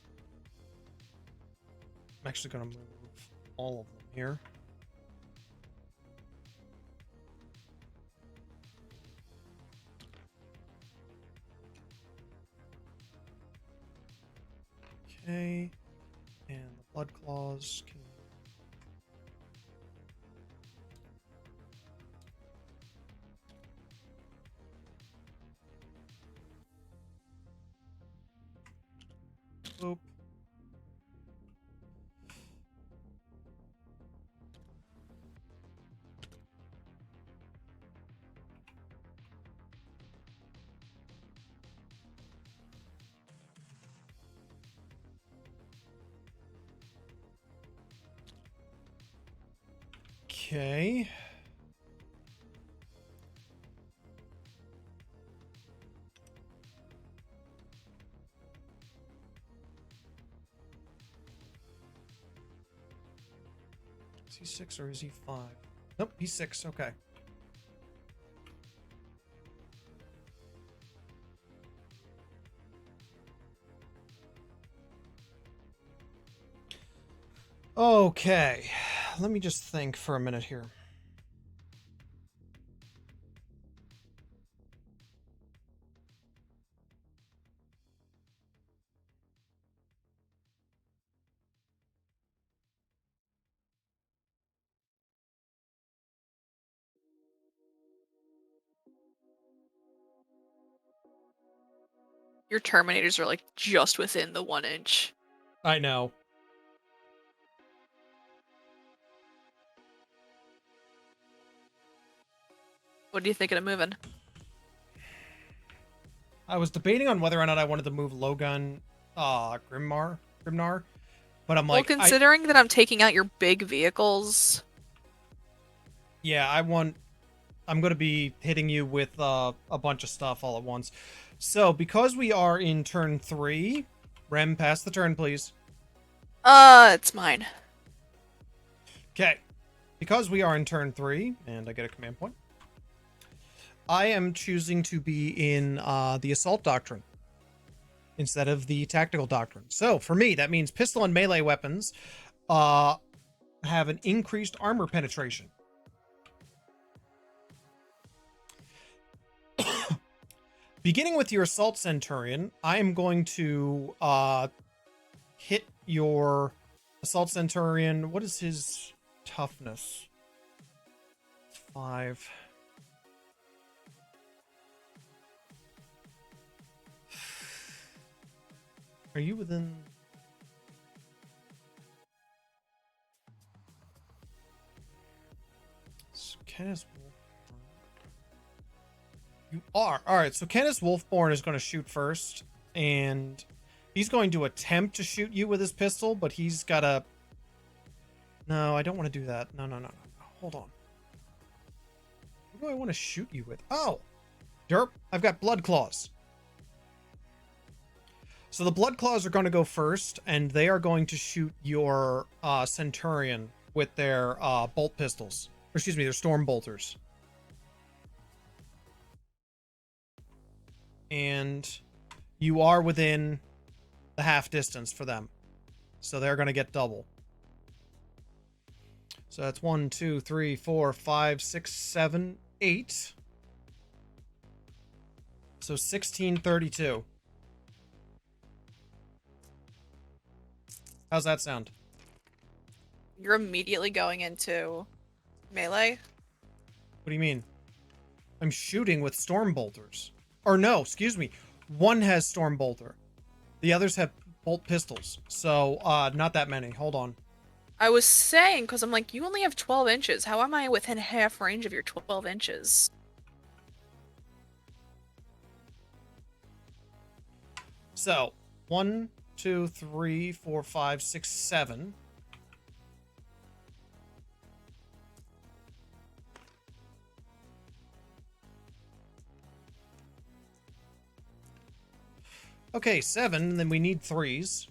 actually gonna move all of them here. Okay, and the blood claws can. Boop. Okay. Is he 6 or is he 5? Nope, he's 6. Okay. Okay. Let me just think for a minute here. Your Terminators are, like, just within the 1 inch. I know. What are you thinking of moving? I was debating on whether or not I wanted to move Logun, Grimnar, but I'm like, well, considering that I'm taking out your big vehicles... Yeah, I'm going to be hitting you with a bunch of stuff all at once. So, because we are in turn 3, Rem, pass the turn, please. It's mine. Okay. Because we are in turn 3, and I get a command point, I am choosing to be in the Assault Doctrine instead of the Tactical Doctrine. So, for me, that means pistol and melee weapons have an increased armor penetration. Beginning with your Assault Centurion, I am going to hit your Assault Centurion. What is his toughness? 5. Are you within... Canis Wolfborn. You are. Alright, so Canis Wolfborn is going to shoot first, and he's going to attempt to shoot you with his pistol, but he's got a... No, I don't want to do that. No. Hold on. What do I want to shoot you with? Oh! Derp, I've got Blood Claws. So the Blood Claws are going to go first, and they are going to shoot your Centurion with their bolt pistols. Or, excuse me, their Storm Bolters. And you are within the half distance for them. So they're going to get double. So that's 1, 2, 3, 4, 5, 6, 7, 8. So 1632. How's that sound? You're immediately going into Melee? What do you mean? I'm shooting with storm bolters. Or no, excuse me. One has storm bolter. The others have bolt pistols. So, not that many. Hold on. I was saying, because I'm like, you only have 12 inches. How am I within half range of your 12 inches? So, 1, 2, 3, 4, 5, 6, 7. Okay, 7. Then we need 3s.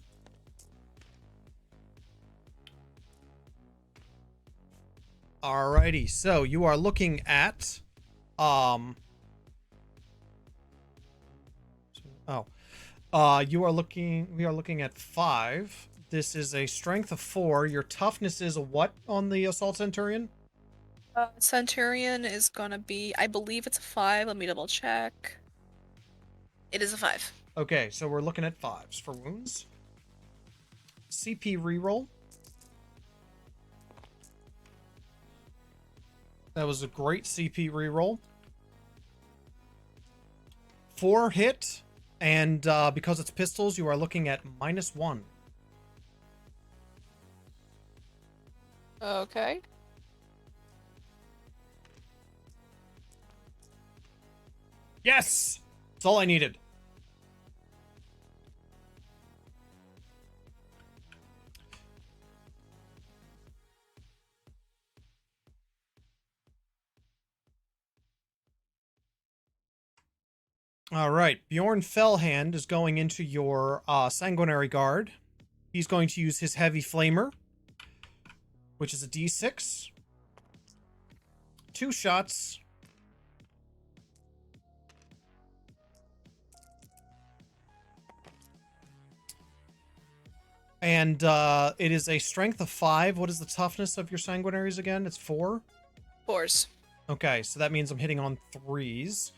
Alrighty, so you are looking at, you we are looking at 5. This is a strength of 4. Your toughness is a what on the Assault Centurion? Centurion is gonna be, I believe it's a 5. Let me double check. It is a 5. Okay, so we're looking at 5s for wounds. CP reroll. That was a great CP reroll. 4 hit, and because it's pistols, you are looking at -1. Okay. Yes! That's all I needed. Alright, Bjorn Fellhand is going into your Sanguinary Guard. He's going to use his Heavy Flamer, which is a D6. 2 shots. And it is a strength of 5. What is the toughness of your Sanguinaries again? It's 4? 4s. Okay, so that means I'm hitting on 3s.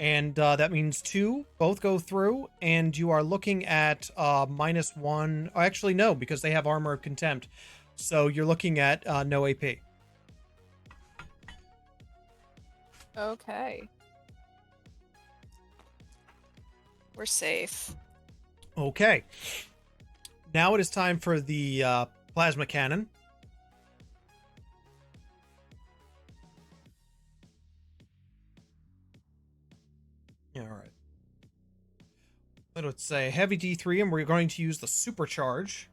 And that means 2 both go through, and you are looking at -1. Oh, actually, no, because they have Armor of Contempt. So you're looking at no AP. Okay. We're safe. Okay. Now it is time for the Plasma Cannon. Alright. Let's say heavy D3, and we're going to use the Supercharge.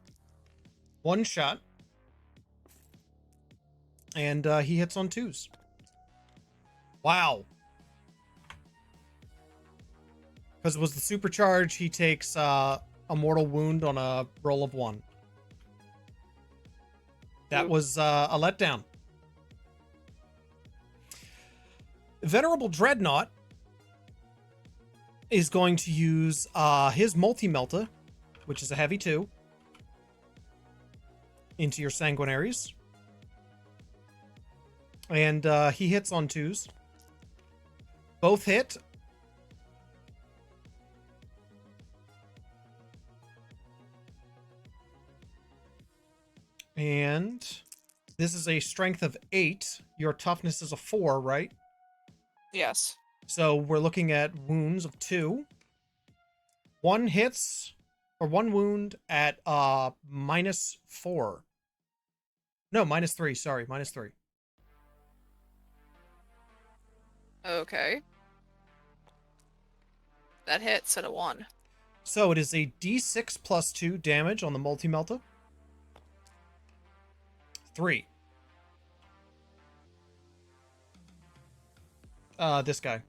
1 shot. And he hits on 2s. Wow. Because it was the Supercharge, he takes a mortal wound on a roll of 1. That was a letdown. Venerable Dreadnought is going to use his Multi-Melta, which is a heavy 2, into your Sanguinaries. And he hits on 2s. Both hit. And this is a strength of 8. Your toughness is a 4, right? Yes. So we're looking at wounds of 2. 1 hits, or 1 wound at -4. No, -3, sorry, -3. Okay. That hits at a 1. So it is a D6 plus 2 damage on the Multi-Melta. 3. This guy.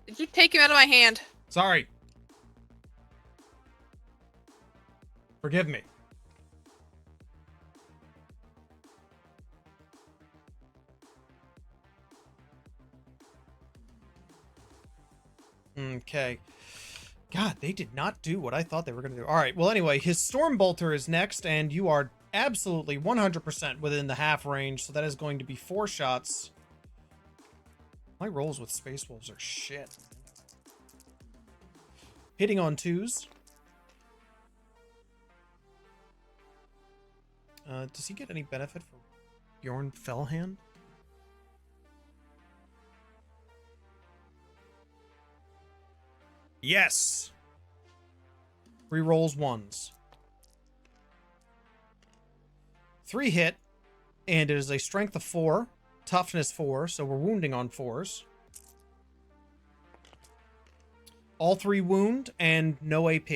Did you take him out of my hand? Sorry. Forgive me. Okay. God, they did not do what I thought they were going to do. All right. Well, anyway, his Storm Bolter is next, and you are absolutely 100% within the half range, so that is going to be 4 shots. My rolls with Space Wolves are shit. Hitting on 2s. Does he get any benefit for Bjorn Fellhand? Yes! Rerolls ones. 3 hit, and it is a strength of 4, toughness 4, so we're wounding on 4s. All 3 wound, and no AP.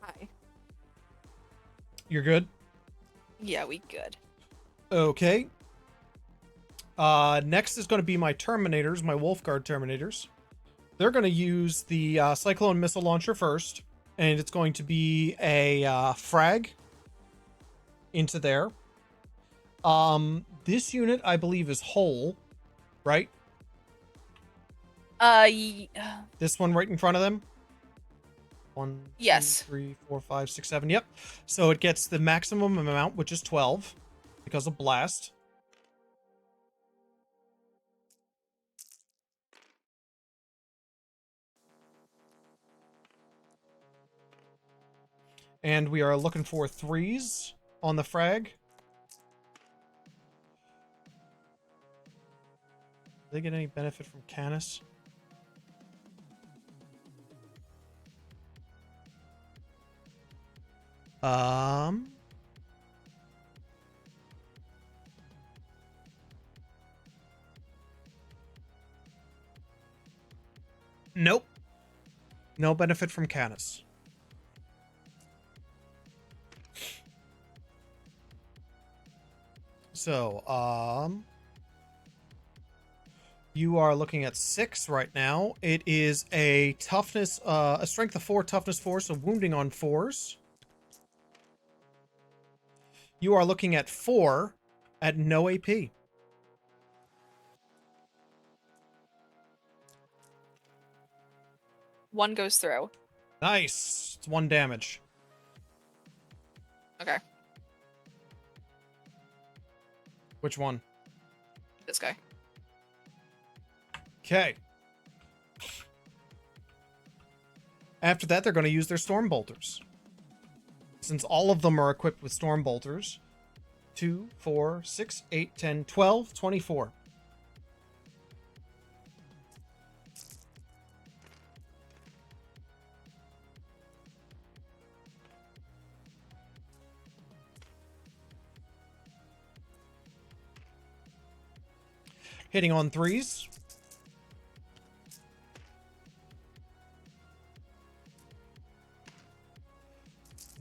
Hi. You're good? Yeah, we good. Okay. Next is going to be my Terminators, my Wolfguard Terminators. They're going to use the Cyclone Missile Launcher first, and it's going to be a frag into there. This unit, I believe, is whole, right? This one right in front of them. 1, Yes. 2, 3, 4, 5, 6, 7. Yep. So it gets the maximum amount, which is 12, because of blast. And we are looking for 3s on the frag. Do they get any benefit from Canis? Nope. No benefit from Canis. So, you are looking at 6 right now. It is a toughness, a strength of 4, toughness 4, so wounding on 4s. You are looking at 4 at no AP. One goes through. Nice. It's 1 damage. Okay. Which one? This guy. Okay. After that, they're going to use their Storm Bolters. Since all of them are equipped with Storm Bolters. 2, 4, 6, 8, 10, 12, 24. Hitting on 3s.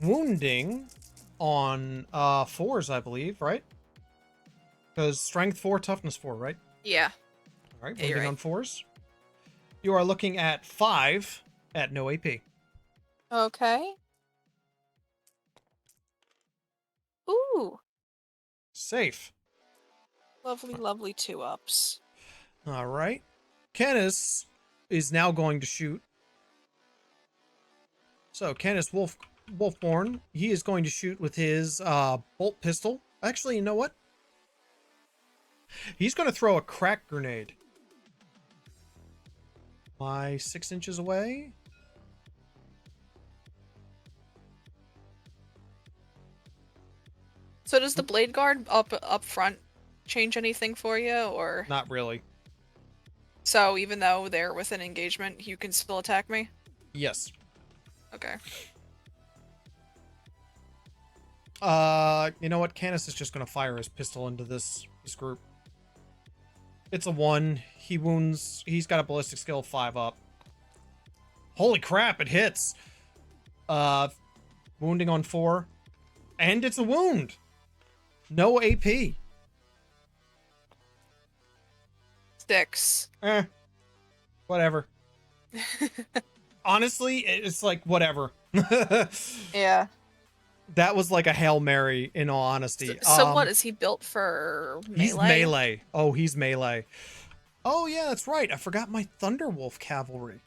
Wounding on 4s, I believe, right? Because strength 4, toughness 4, right? Yeah. All right, Yeah, you're wounding right. on 4s. You are looking at 5 at no AP. Okay. Ooh. Safe. Lovely, lovely 2-ups. All right. Canis is now going to shoot. So Canis Wolfborn, he is going to shoot with his bolt pistol. Actually, you know what? He's going to throw a crack grenade. My 6 inches away. So does the blade guard up front change anything for you, or Not really. so even though they're within engagement, you can still attack me? Yes. Okay. You know what? Canis is just going to fire his pistol into this group. It's a 1. He wounds. He's got a ballistic skill 5 up. Holy crap! It hits. Wounding on 4, and it's a wound. No AP. 6. Whatever. Honestly, it's like whatever. Yeah. That was like a Hail Mary, in all honesty. So what is he built for? Melee? He's melee. Oh, he's melee. Oh yeah, that's right. I forgot my Thunderwolf cavalry.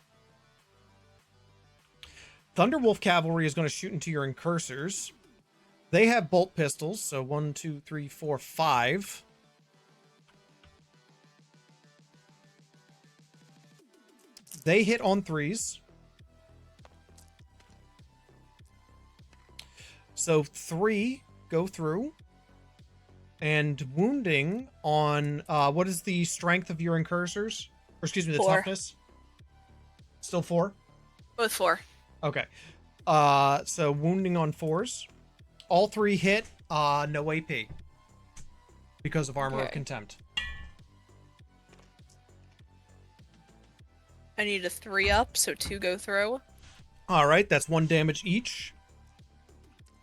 Thunderwolf cavalry is going to shoot into your incursors. They have bolt pistols, so 1, 2, 3, 4, 5. They hit on 3s. So 3 go through. And wounding on, what is the strength of your incursors? Or excuse me, the 4. toughness? Still 4? Both 4. Okay. So wounding on 4s. All 3 hit, no AP. Because of Armor of Okay. Contempt. I need a 3 up, so 2 go through. Alright, that's 1 damage each.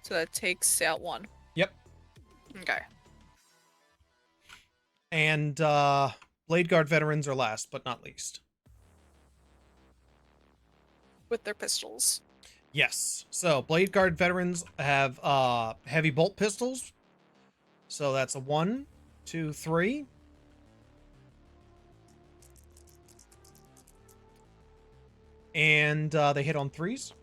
So that takes out 1. Yep. Okay. And, Blade Guard veterans are last, but not least. With their pistols. Yes. So, Blade Guard veterans have, heavy bolt pistols. So that's a 1, 2, 3. And, they hit on 3s.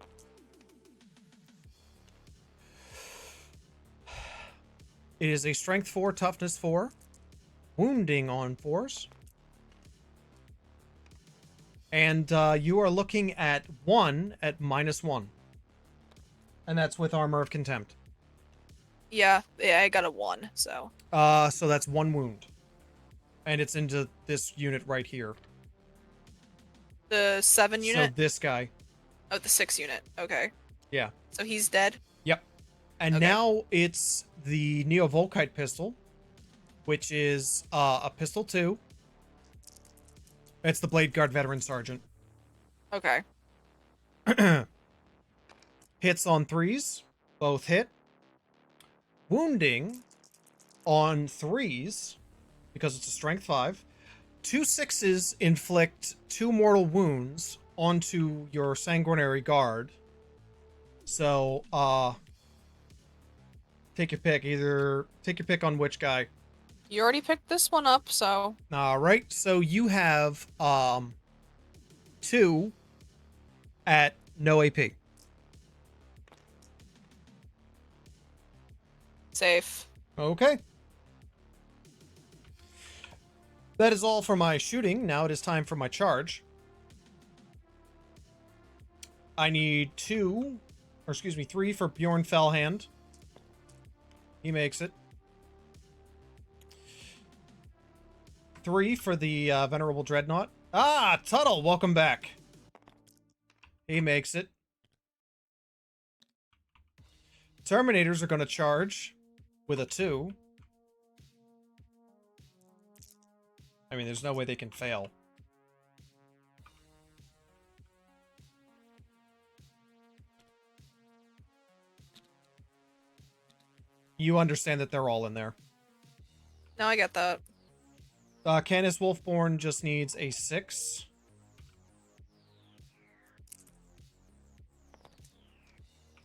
It is a strength 4, toughness 4. Wounding on 4s. And you are looking at 1 at -1. And that's with Armor of Contempt. Yeah, I got a 1, so. So that's 1 wound. And it's into this unit right here. The 7 unit? So this guy. Oh, the 6 unit. Okay. Yeah. So he's dead? Yep. And Okay. now it's the Neo-Volkite pistol, which is a pistol 2. It's the Blade Guard Veteran Sergeant. Okay. Hits on 3s. Both hit. Wounding on 3s, because it's a strength 5. 2 6s inflict 2 mortal wounds onto your sanguinary guard. So, take your pick. Take your pick on which guy. You already picked this one up, so. Alright, so you have, 2 at no AP. Safe. Okay. That is all for my shooting. Now it is time for my charge. I need 3 for Bjorn Fellhand. He makes it. 3 for the Venerable Dreadnought. Ah, Tuttle, welcome back. He makes it. Terminators are going to charge with a 2. I mean, there's no way they can fail. You understand that they're all in there. No, I get that. Canis Wolfborn just needs a 6.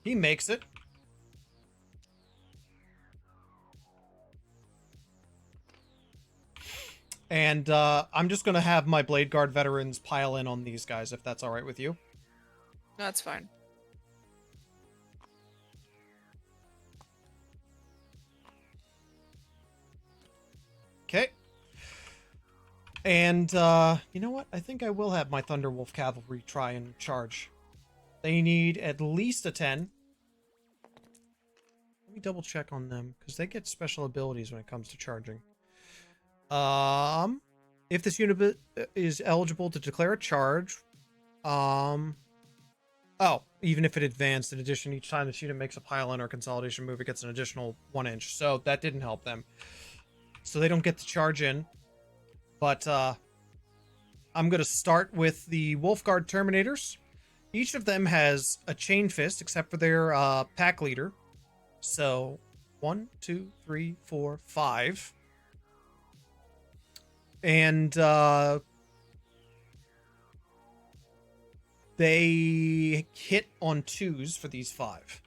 He makes it. And I'm just going to have my Blade Guard veterans pile in on these guys, if that's alright with you. No, that's fine. Okay. And, you know what? I think I will have my Thunderwolf Cavalry try and charge. They need at least a 10. Let me double check on them, because they get special abilities when it comes to charging. If this unit is eligible to declare a charge, oh, even if it advanced, in addition, each time this unit makes a pile-in or consolidation move, it gets an additional 1 inch. So that didn't help them. So they don't get to charge in. But, I'm going to start with the Wolfguard Terminators. Each of them has a chain fist, except for their, pack leader. So, 1, 2, 3, 4, 5. And, they hit on 2s for these 5.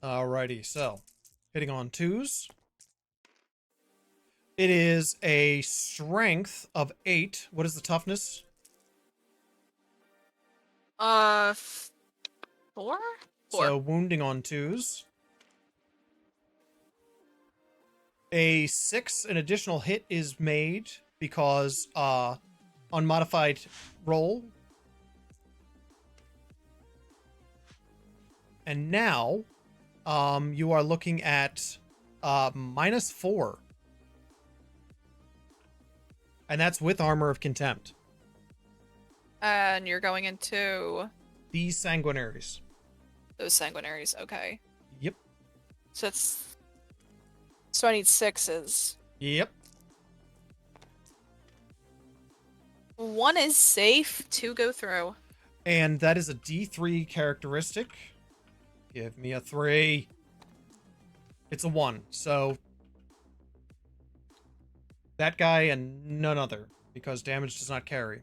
Alrighty, so hitting on 2s. It is a strength of 8. What is the toughness? 4? 4. So wounding on 2s. A 6, an additional hit is made because unmodified roll. And now you are looking at -4. And that's with Armor of Contempt. And you're going into These sanguinaries. those sanguinaries. Okay. Yep. So it's. So I need 6s. Yep. 1 is safe. 2 go through. And that is a D3 characteristic. Give me a 3. It's a 1. So that guy and none other, because damage does not carry.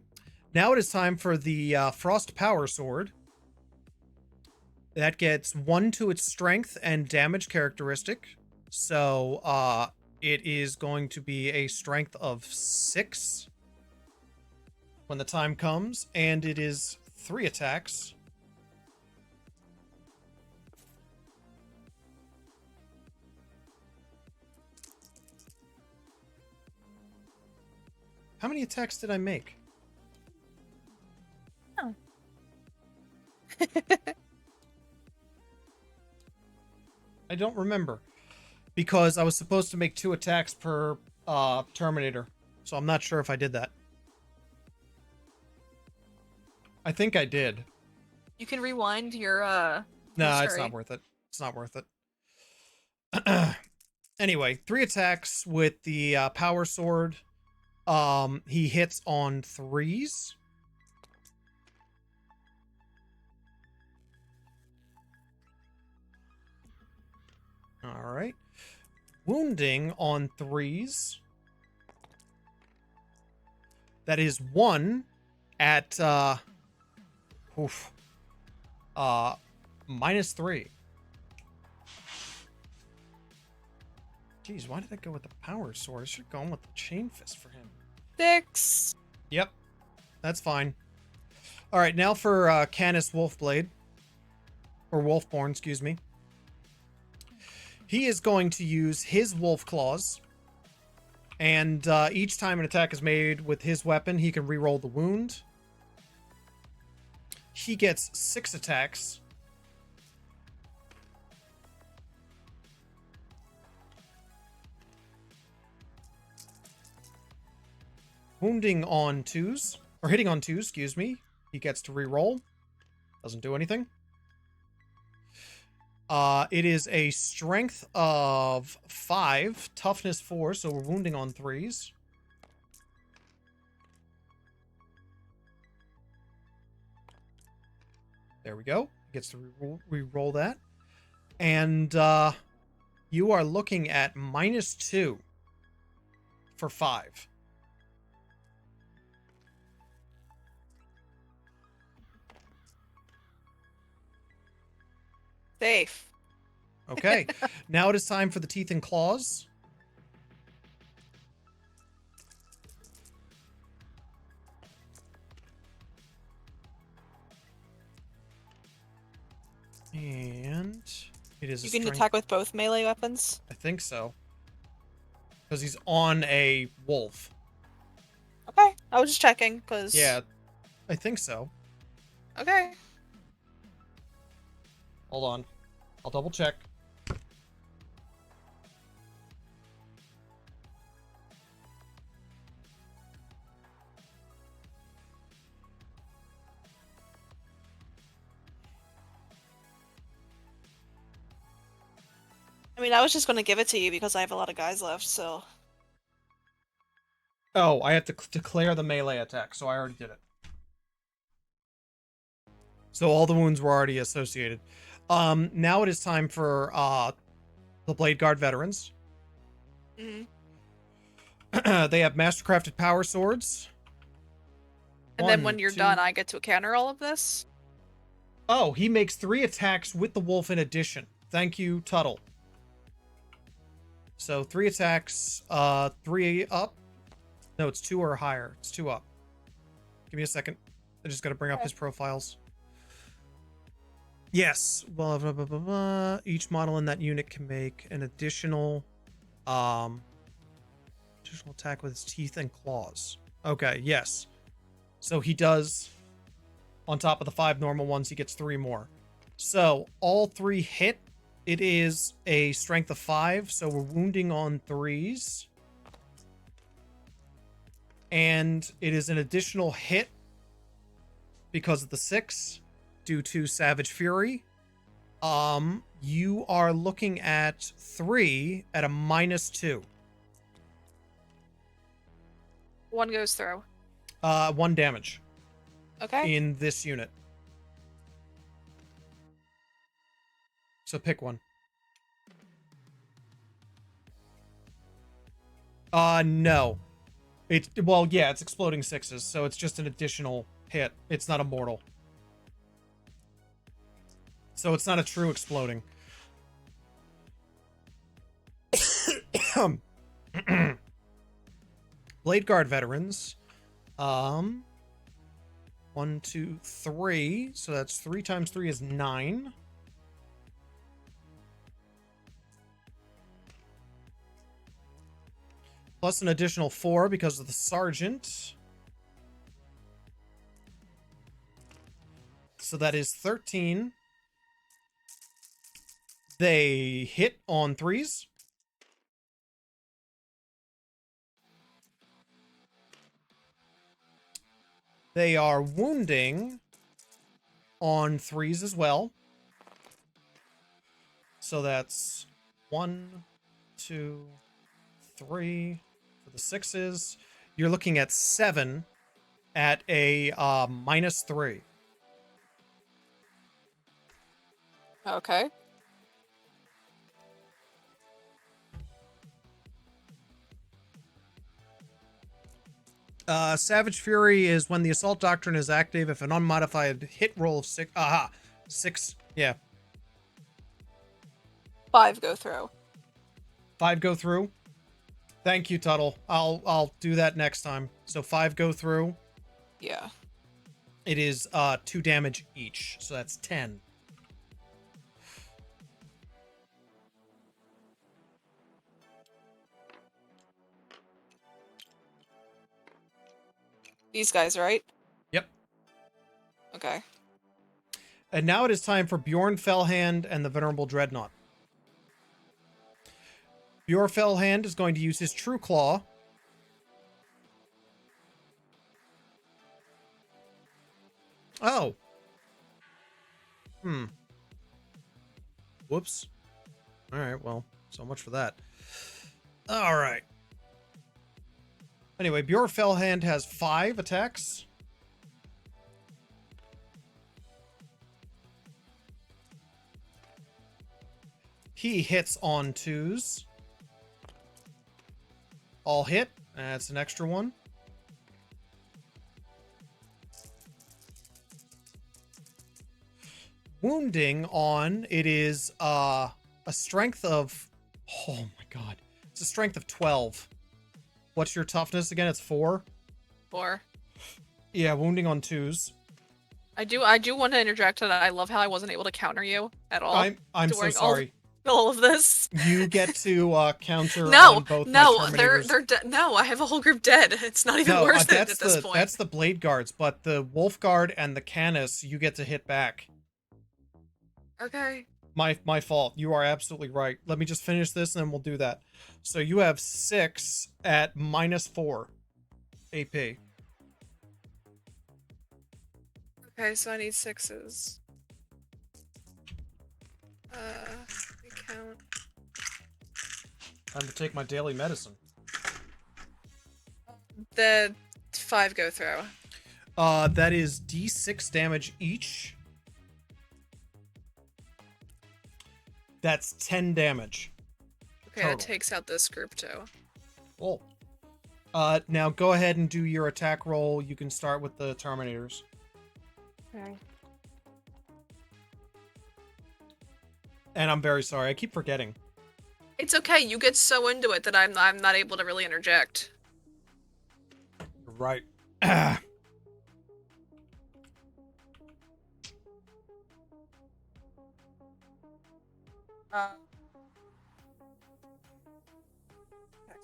Now it is time for the Frost Power Sword. That gets 1 to its strength and damage characteristic. So it is going to be a strength of 6 when the time comes, and it is 3 attacks. How many attacks did I make? Oh. I don't remember. Because I was supposed to make 2 attacks per Terminator. So I'm not sure if I did that. I think I did. You can rewind your No, it's history. not worth it. It's not worth it. Anyway, 3 attacks with the power sword. He hits on 3s. All right. Wounding on 3s. That is 1 at -3. Jeez, why did I go with the power sword? I should have gone with the chain fist for him. 6. Yep, that's fine. All right, now for Canis Wolfblade, or Wolfborn, excuse me. He is going to use his Wolf Claws, and each time an attack is made with his weapon, he can reroll the wound. He gets 6 attacks. Wounding on 2s, or hitting on 2s, excuse me. He gets to reroll. Doesn't do anything. It is a strength of 5, toughness 4, so we're wounding on 3s. There we go. Gets to re-roll that. And you are looking at -2 for 5. Safe. Okay. Now it is time for the teeth and claws. And it is You a can strength. attack with both melee weapons. I think so. Because he's on a wolf. Okay, I was just checking because. Yeah, I think so. Okay. Hold on. I'll double check. I mean, I was just gonna give it to you because I have a lot of guys left. So. Oh, I have to declare the melee attack, so I already did it. So all the wounds were already associated. Now it is time for the Blade Guard veterans. Mhm. They have mastercrafted power swords. And then 1, when you're 2. done, I get to counter all of this. Oh, he makes 3 attacks with the wolf in addition. Thank you, Tuttle. So 3 attacks, 3 up. No, it's 2 or higher. It's 2 up. Give me a second. I just got to bring up his profiles. Yes. Blah, blah, blah, blah, blah. Each model in that unit can make an additional Additional attack with his teeth and claws. Okay, yes. So he does, on top of the 5 normal ones, he gets 3 more. So all 3 hit. It is a strength of 5, so we're wounding on 3s. And it is an additional hit because of the 6 due to Savage Fury. You are looking at 3 at a -2. 1 goes through. 1 damage Okay. in this unit. So pick one. No. Well, yeah, it's exploding 6s, so it's just an additional hit. It's not a mortal. So it's not a true exploding. Blade Guard veterans. 1, 2, 3. So that's 3 times 3 is 9. Plus an additional 4 because of the sergeant. So that is 13. They hit on 3s. They are wounding on 3s as well. So that's 1, 2, 3 for the 6s. You're looking at 7 at a -3. Okay. Savage Fury is when the assault doctrine is active if an unmodified hit roll of 6. Aha! 6. Yeah. 5 go through. 5 go through. Thank you, Tuttle. I'll do that next time. So 5 go through. Yeah. It is 2 damage each, so that's 10. These guys, right? Yep. Okay. And now it is time for Bjorn Fellhand and the Venerable Dreadnought. Bjorn Fellhand is going to use his True Claw. Oh. Whoops. Alright, well, so much for that. Alright. Anyway, Bjorn Fellhand has 5 attacks. He hits on 2s. All hit. That's an extra one. Wounding on, it is a strength of, oh my god, it's a strength of 12. What's your toughness again? It's 4. 4. Yeah, wounding on 2s. I do want to interject that I love how I wasn't able to counter you at all. I'm so during sorry. All of this. You get to counter No, on both no, my they're Terminators. no. I have a whole group dead. It's not even worth it at this point. That's the Blade Guards, but the Wolf Guard and the Canis, you get to hit back. Okay. My fault. You are absolutely right. Let me just finish this and then we'll do that. So you have 6 at -4 AP. Okay, so I need 6s. Let me count. Time to take my daily medicine. The 5 go through. That is D6 damage each. That's 10 damage. Okay, total. that takes out this group too. Cool. Now go ahead and do your attack roll. You can start with the Terminators. Okay. And I'm very sorry. I keep forgetting. It's okay. You get so into it that I'm not able to really interject. You're right.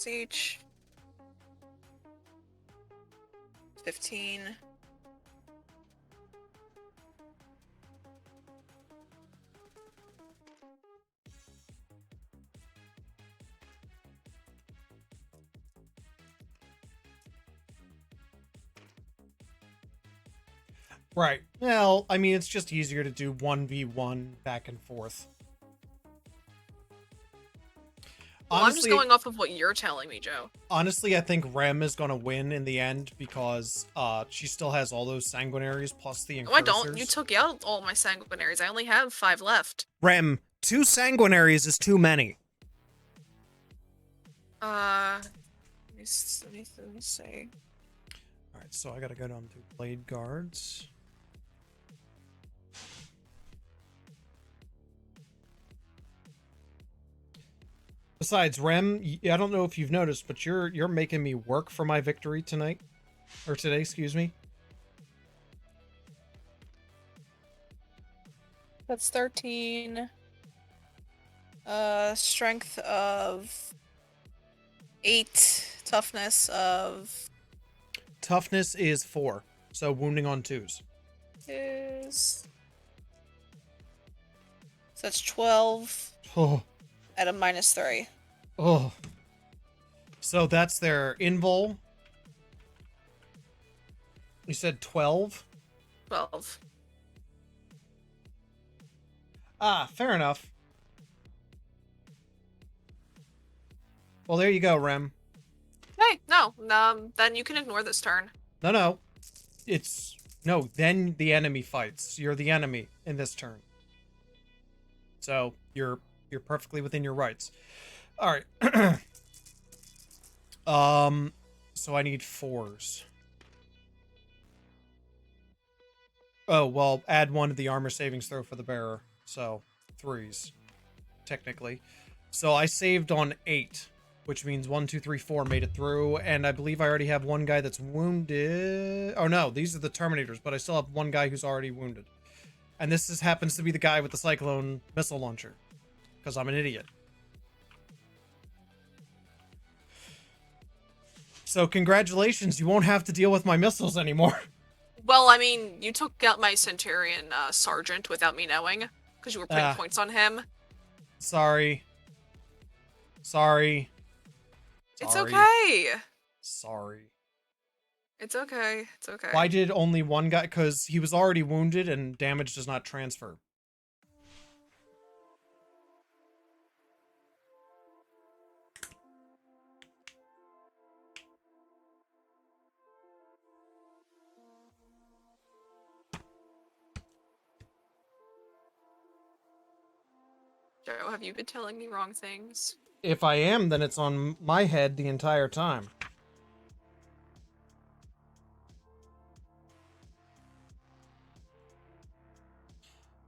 each. 15. Right. Well, I mean, it's just easier to do 1v1 back and forth. Well, I'm just going off of what you're telling me, Joe. Honestly, I think Rem is going to win in the end because she still has all those sanguinaries plus the incursors. No, I don't. You took out all my sanguinaries. I only have 5 left. Rem, 2 sanguinaries is too many. Let me see. Alright, so I gotta go down to Blade Guards. Besides, Rem, I don't know if you've noticed, but you're making me work for my victory tonight. Or today, excuse me. That's 13. Strength of 8. Toughness of... Toughness is 4, so wounding on 2s. So that's 12 Oh. at a -3. Oh. So that's their invul. You said 12? 12. Ah, fair enough. Well, there you go, Rem. Hey, no. Then you can ignore this turn. No. No, then the enemy fights. You're the enemy in this turn. So, you're perfectly within your rights. Alright. So I need 4s. Oh, well, add 1 to the armor savings throw for the bearer. So, 3s. Technically. So I saved on 8. Which means 1, 2, 3, 4 made it through, and I believe I already have 1 guy that's wounded. Oh no, these are the Terminators, but I still have 1 guy who's already wounded. And this happens to be the guy with the Cyclone missile launcher. Because I'm an idiot. So congratulations, you won't have to deal with my missiles anymore. Well, I mean, you took out my Centurion Sergeant without me knowing, because you were putting points on him. Sorry. It's okay. Sorry. It's okay. It's okay. Why did only 1 guy? Because he was already wounded and damage does not transfer. Joe, have you been telling me wrong things? If I am, then it's on my head the entire time.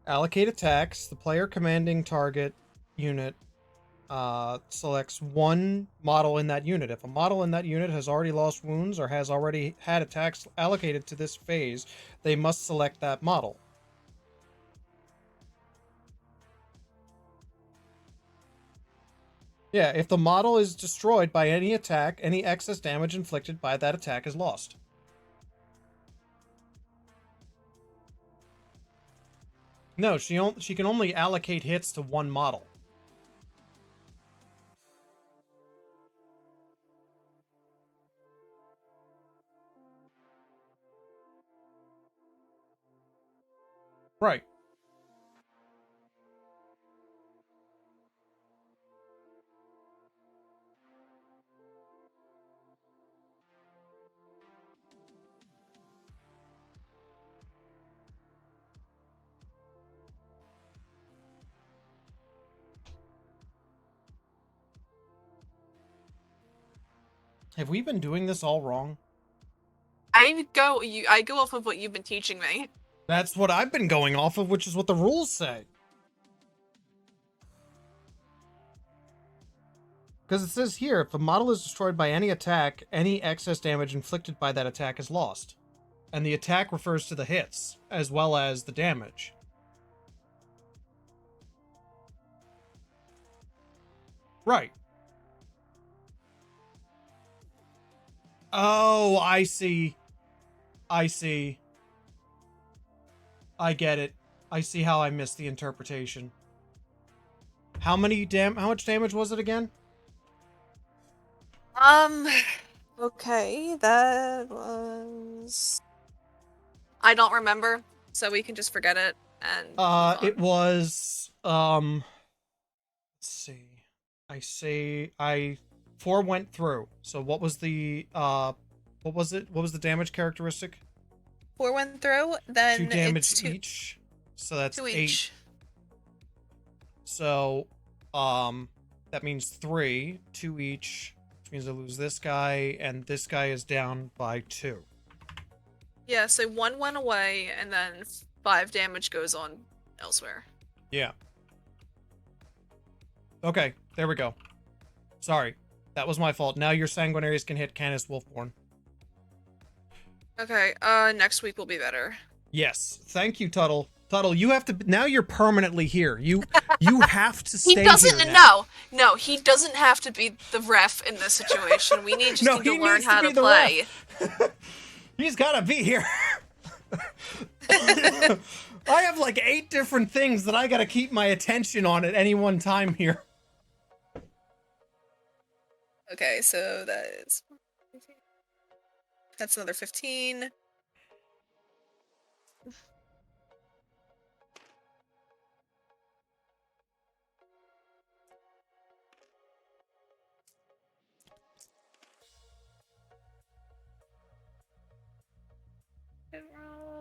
Allocate attacks. The player commanding target unit selects 1 model in that unit. If a model in that unit has already lost wounds or has already had attacks allocated to this phase, they must select that model. Yeah, if the model is destroyed by any attack, any excess damage inflicted by that attack is lost. No, she can only allocate hits to 1 model. Right. Have we been doing this all wrong? I go off of what you've been teaching me. That's what I've been going off of, which is what the rules say. Because it says here, if a model is destroyed by any attack, any excess damage inflicted by that attack is lost. And the attack refers to the hits, as well as the damage. Right. Oh, I see. I see. I get it. I see how I missed the interpretation. How much damage was it again? Um, okay, that was... I don't remember, so we can just forget it and move It on. was let's see. I 4 went through. So what was it? What was the damage characteristic? 4 went through, 2 then damage it's each. So that's two 8. each. So that means 3, 2 each, which means I lose this guy and this guy is down by 2. Yeah, so 1 went away, and then 5 damage goes on elsewhere. Yeah. Okay, there we go. Sorry. That was my fault. Now your sanguinaries can hit Canis Wolfborn. Okay, next week will be better. Yes. Thank you, Tuttle. Tuttle, you have to now you're permanently here. You have to He stay doesn't, here now. no, he doesn't have to be the ref in this situation. We just No, need to he learn needs to how be to the play. ref. He's gotta be here. I have like 8 different things that I gotta keep my attention on at any one time here. Okay, so that's another 15.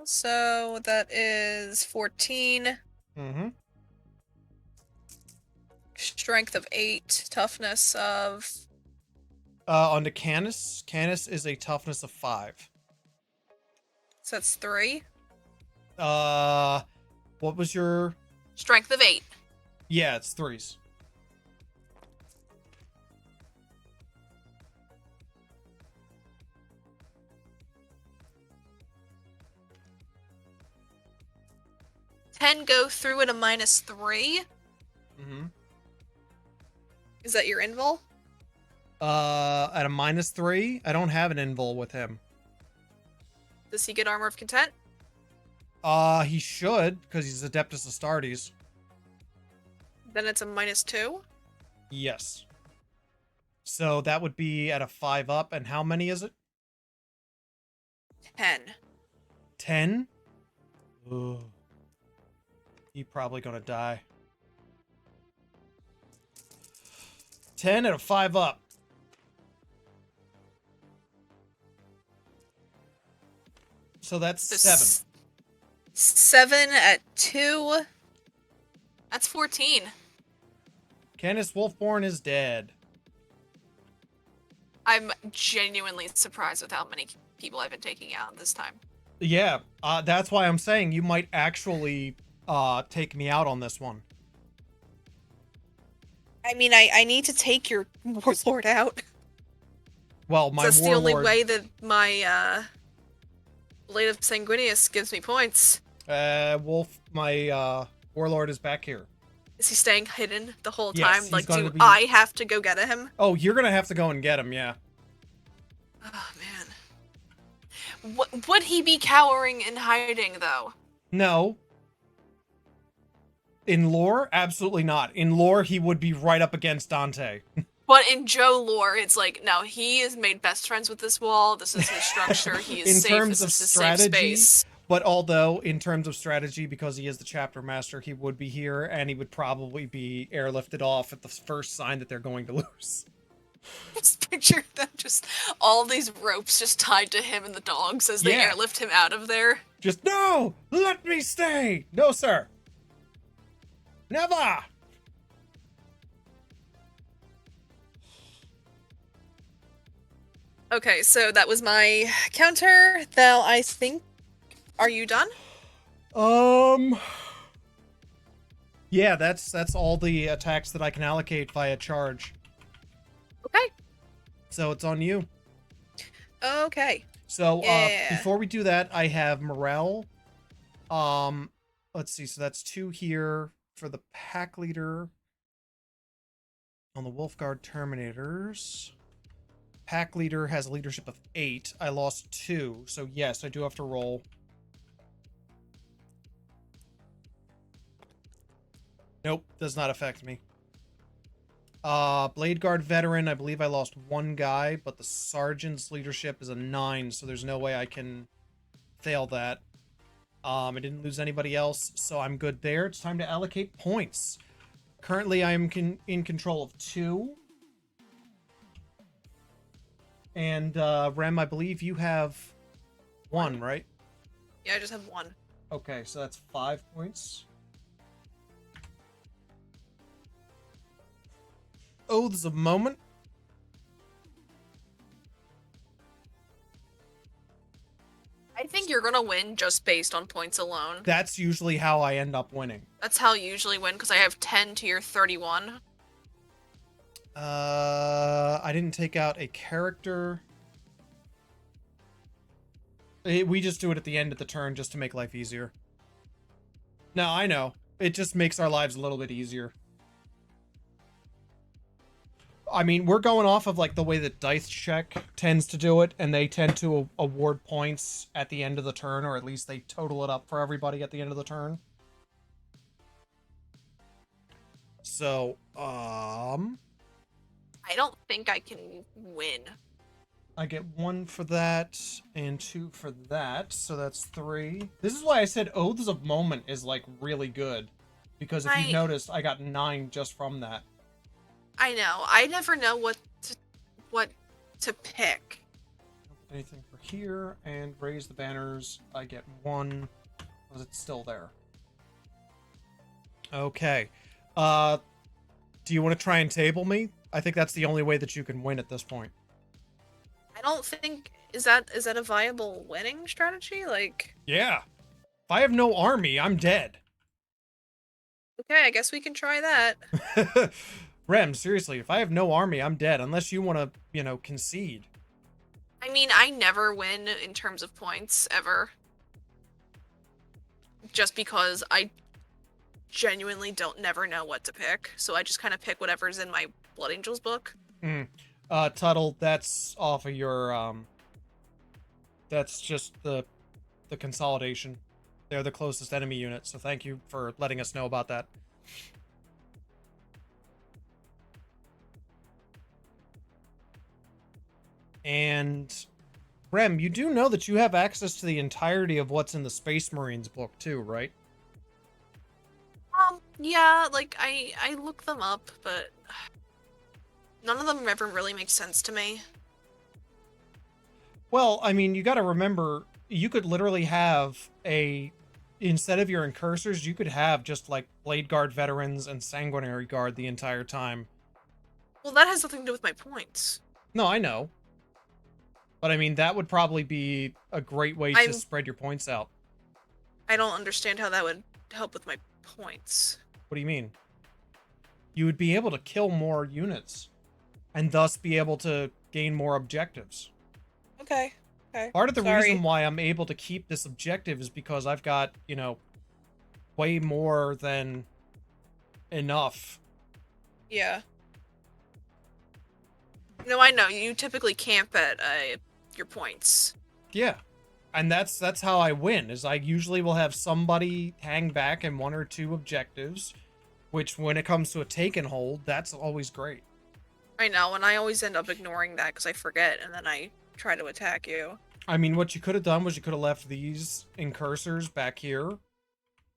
So that is 14. Mm-hmm. Strength of 8. Toughness of... On to Canis. Canis is a toughness of 5. So that's 3. What was your... Strength of 8. Yeah, it's 3s. Ten go through at a -3. Mm-hmm. Is that your invul? At a -3, I don't have an invul with him. Does he get Armor of Content? He should, because he's Adeptus Astartes. Then it's a -2. Yes. So that would be at a 5 up, and how many is it? 10. 10? Ugh. He probably gonna die. 10 at a 5 up. So that's 7. 7 at 2. That's 14. Canis Wolfborn is dead. I'm genuinely surprised with how many people I've been taking out this time. Yeah, that's why I'm saying you might actually take me out on this one. I mean, I need to take your Warlord out. Well, my That's Warlord... the only way that my Blade of Sanguinius gives me points. My Warlord is back here. Is he staying hidden the whole Yes, time? he's Like, going do to be... I have to go get him? Oh, you're gonna have to go and get him, yeah. Oh, man. Would he be cowering and hiding, though? No. In lore, absolutely not. In lore, he would be right up against Dante. But in Joe lore, it's like, no, he is made best friends with this wall. This is his structure. He is In safe. terms This of is his strategy, safe space. but although in terms of strategy, because he is the chapter master, he would be here, and he would probably be airlifted off at the first sign that they're going to lose. Just picture them just all these ropes just tied to him and the dogs as they Yeah. airlift him out of there. Just, no! Let me stay! No, sir! Never! Okay, so that was my counter. Now I think... Are you done? Yeah, that's all the attacks that I can allocate via charge. Okay. So it's on you. Okay. So, Yeah. before we do that, I have Morel. Let's see, so that's 2 here for the pack leader on the Wolfguard Terminators. pack leader has a leadership of 8. I lost 2, so yes, I do have to roll. Nope, does not affect me. Blade Guard veteran, I believe I lost 1 guy, but the sergeant's leadership is a 9, so there's no way I can fail that. I didn't lose anybody else, so I'm good there. It's time to allocate points. Currently, I am in control of 2. And, Rem, I believe you have 1, right? Yeah, I just have 1. Okay, so that's 5 points. Oaths of Moment. I think you're gonna win just based on points alone. That's usually how I end up winning. That's how you usually win, because I have 10 to your 31. I didn't take out a character. We just do it at the end of the turn just to make life easier. No, I know. It just makes our lives a little bit easier. I mean, we're going off of like the way that Dice Check tends to do it, and they tend to award points at the end of the turn, or at least they total it up for everybody at the end of the turn. So, I don't think I can win. I get 1 for that and 2 for that, so that's 3. This is why I said Oaths of Moment is like really good, because if you've noticed, I got 9 just from that. I know. I never know what to pick. Anything for here, and raise the banners. I get 1 because it's still there. Okay. Do you want to try and table me? I think that's the only way that you can win at this point. I don't think is that a viable winning strategy? Like, yeah. If I have no army, I'm dead. Okay, I guess we can try that. Rem, seriously, if I have no army, I'm dead. Unless you want to, concede. I mean, I never win in terms of points, ever. Just because I genuinely never know what to pick. So I just kind of pick whatever's in my Blood Angels book. Tuttle, that's off of your, that's just the consolidation. They're the closest enemy unit, so thank you for letting us know about that. And Rem, you do know that you have access to the entirety of what's in the Space Marines book too, right? Yeah, like I look them up, but none of them ever really make sense to me. Well, I mean, you got to remember, you could literally have instead of your incursors, you could have just like Blade Guard veterans and Sanguinary Guard the entire time. Well, that has nothing to do with my points. No, I know. But I mean, that would probably be a great way to spread your points out. I don't understand how that would help with my points. What do you mean? You would be able to kill more units, and thus be able to gain more objectives. Okay. Part of the reason why I'm able to keep this objective is because I've got, way more than enough. Yeah. No, I know. You typically camp at your points. Yeah. And that's how I win, is I usually will have somebody hang back in 1 or 2 objectives, which when it comes to a take and hold, that's always great. I know, and I always end up ignoring that because I forget, and then I try to attack you. I mean, what you could have done was you could have left these incursors back here.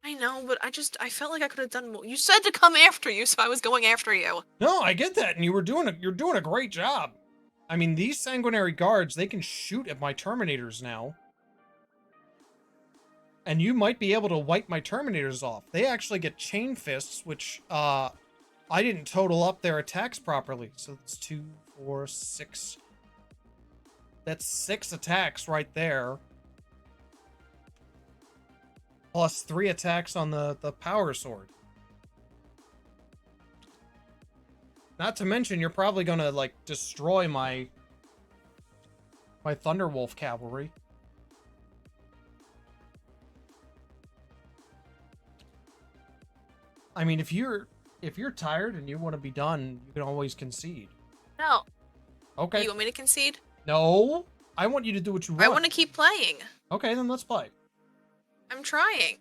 I know, but I felt like I could have done more. You said to come after you, so I was going after you. No, I get that, and you're doing a great job. I mean, these Sanguinary Guards, they can shoot at my Terminators now. And you might be able to wipe my Terminators off. They actually get Chain Fists, which, I didn't total up their attacks properly. So it's 2, 4, 6. That's 6 attacks right there. Plus 3 attacks on the Power Sword. Not to mention, you're probably gonna, like, destroy my Thunderwolf cavalry. I mean, if you're tired and you want to be done, you can always concede. No. Okay. You want me to concede? No, I want you to do what you I want. want to keep playing. Okay, then let's play. I'm trying.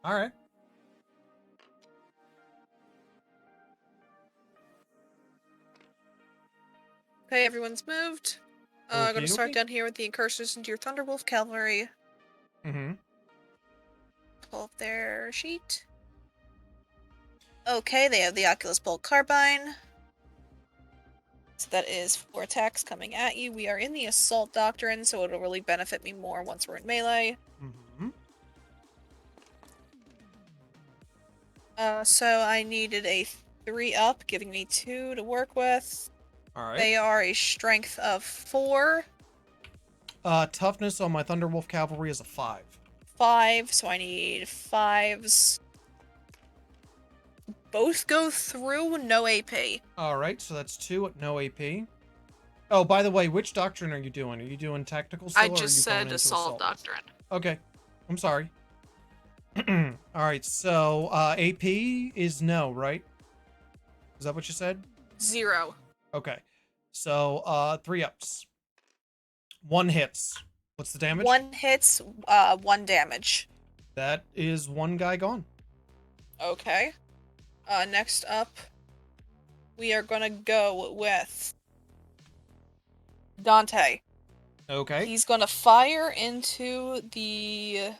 All right. Okay, everyone's moved. I'm gonna Okie start dokie. down here with the incursors into your Thunderwolf cavalry. Mm-hmm. Pull up their sheet. Okay, they have the Oculus Bolt Carbine. So that is 4 attacks coming at you. We are in the Assault Doctrine, so it'll really benefit me more once we're in melee. Mm-hmm. So I needed a 3 up, giving me 2 to work with. All right. They are a strength of 4. Toughness on my Thunderwolf cavalry is a 5. 5, so I need 5s. Both go through, no AP. All right, so that's 2 at no AP. Oh, by the way, which doctrine are you doing? Are you doing tactical I still, or are just you going said into Assault assault? Doctrine. Okay, I'm sorry. All right, so AP is no, right? Is that what you said? 0. Okay, so 3 ups. 1 hits. What's the damage? 1 hits, 1 damage. That is 1 guy gone. Okay. Next up, we are gonna go with Dante. Okay. He's gonna fire into the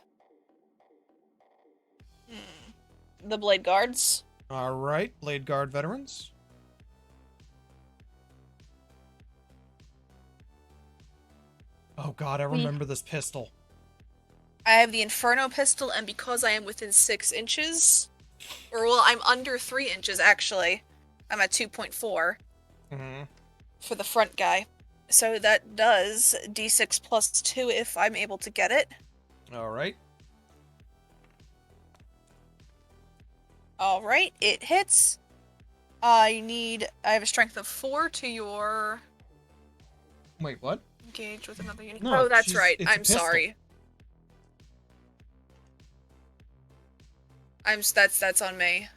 Blade Guards. All right, Blade Guard veterans. Oh god, I remember this pistol. I have the Inferno pistol, and because I am within 6 inches, or well, I'm under 3 inches actually. I'm at 2.4 Mm-hmm. for the front guy. So that does d6 plus 2 if I'm able to get it. All right. Alright, it hits. I have a strength of 4 to your Wait, what? engage with another unit. No, Oh, that's right. it's a I'm pistol. sorry. That's on me.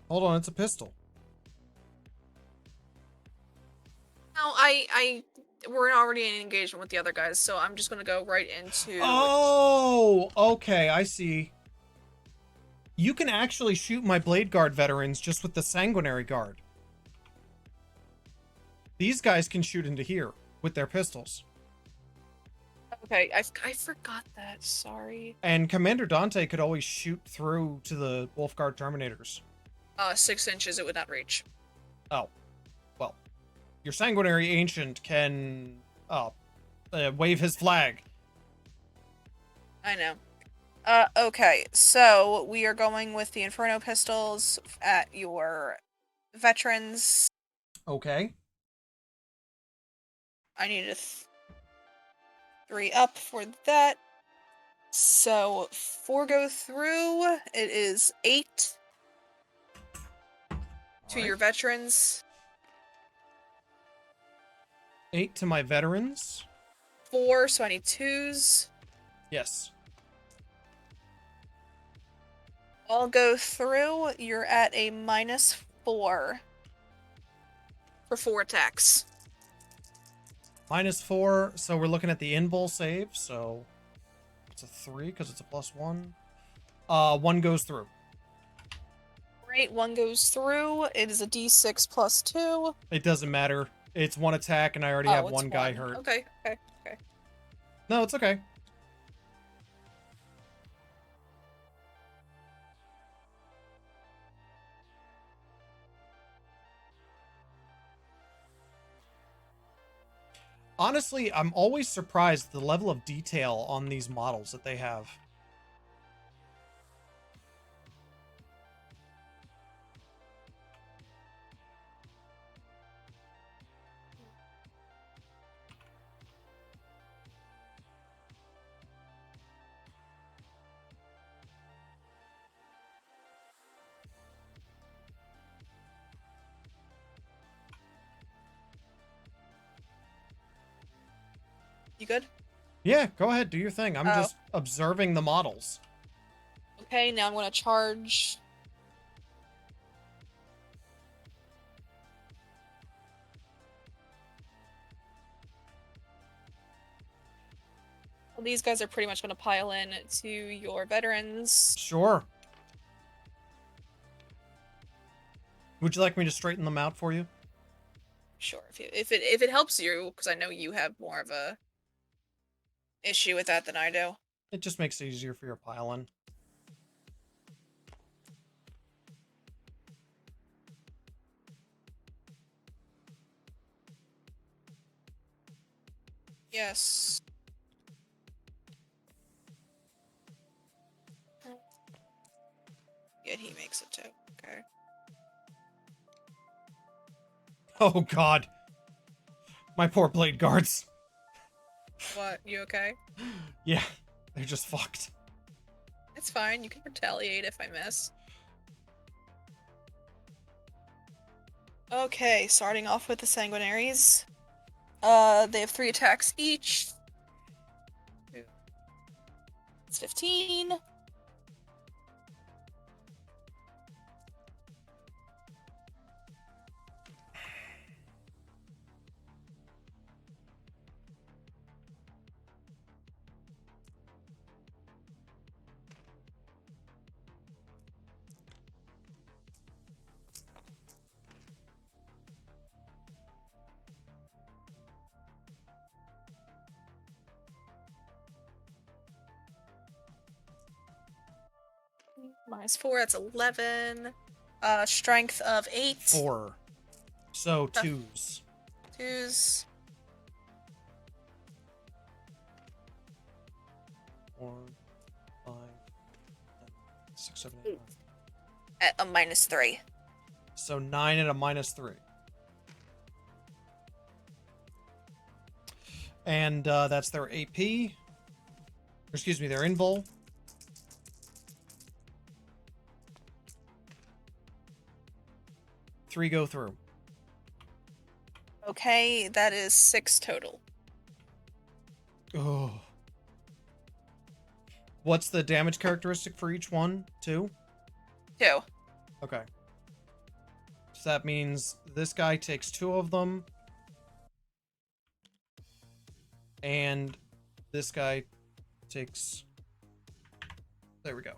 Hold on, it's a pistol. No, we're already in engagement with the other guys, so I'm just gonna go right into. Oh, okay, I see. You can actually shoot my Blade Guard veterans just with the Sanguinary Guard. These guys can shoot into here with their pistols. Okay, I forgot that. Sorry. And Commander Dante could always shoot through to the Wolf Guard Terminators. 6 inches it would not reach. Oh, well, your Sanguinary Ancient can wave his flag. I know. Okay, so we are going with the Inferno pistols at your veterans. Okay. I need a 3 up for that. So 4 go through. It is 8 to your veterans. 8 to my veterans. 4, so I need 2s. Yes. All go through. You're at a -4 for 4 attacks. -4, so we're looking at the invul save, so it's a 3 because it's a +1. 1 goes through. Great, 1 goes through. It is a d6 plus 2. It doesn't matter. It's 1 attack, and I already have 1 guy hurt. Okay. No, it's okay. Honestly, I'm always surprised the level of detail on these models that they have. You good? Yeah, go ahead, do your thing. I'm just observing the models. Okay, now I'm gonna charge. Well, these guys are pretty much going to pile in to your veterans. Sure. Would you like me to straighten them out for you? Sure, if it helps you, because I know you have more of a issue with that than I do. It just makes it easier for your pile-in. Yes. Yeah, he makes it too. Okay. Oh god. My poor blade guards. What? You okay? Yeah, they're just fucked. It's fine. You can retaliate if I miss. Okay, starting off with the Sanguinaries. They have 3 attacks each. It's 15. -4, that's 11. Strength of 8. 4. So, 2s. 2s. 4, 5, 6, 7, 8, 9. At a -3. So 9 at a -3. And that's their AP. Excuse me, their invul. Three go through. Okay, that is 6 total. Oh. What's the damage characteristic for each one? 2? 2. Okay. So that means this guy takes 2 of them. And this guy takes... There we go.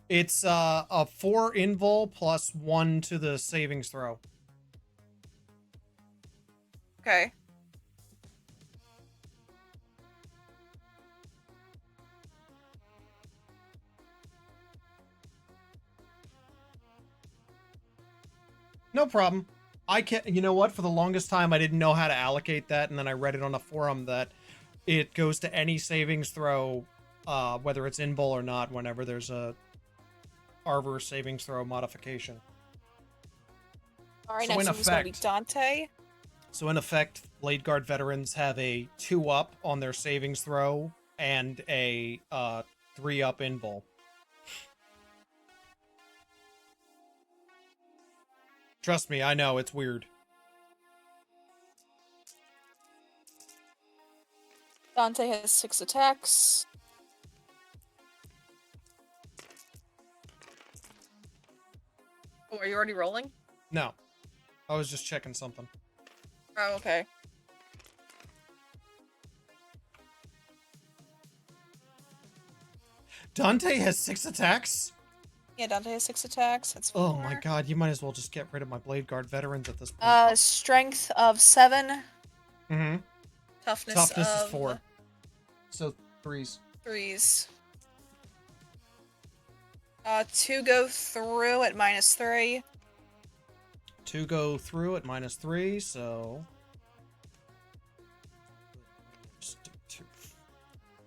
It's a 4 invul plus 1 to the savings throw. Okay. No problem. I can't, you know what? For the longest time, I didn't know how to allocate that, and then I read it on a forum that it goes to any savings throw, whether it's invul or not, whenever there's a Arbor savings throw modification. Alright, So next in one is going to be effect- Dante. So in effect, Blade Guard veterans have a 2-up on their savings throw and a 3-up invul. Trust me, I know, it's weird. Dante has 6 attacks. Oh, are you already rolling? No. I was just checking something. Oh, okay. Dante has 6 attacks? Yeah, Dante has 6 attacks. That's 4. Oh my god, you might as well just get rid of my Blade Guard veterans at this point. Strength of 7. Mm-hmm. Toughness Toughness of is 4. So 3s. 3s. 2 go through at -3. 2 go through at -3, so...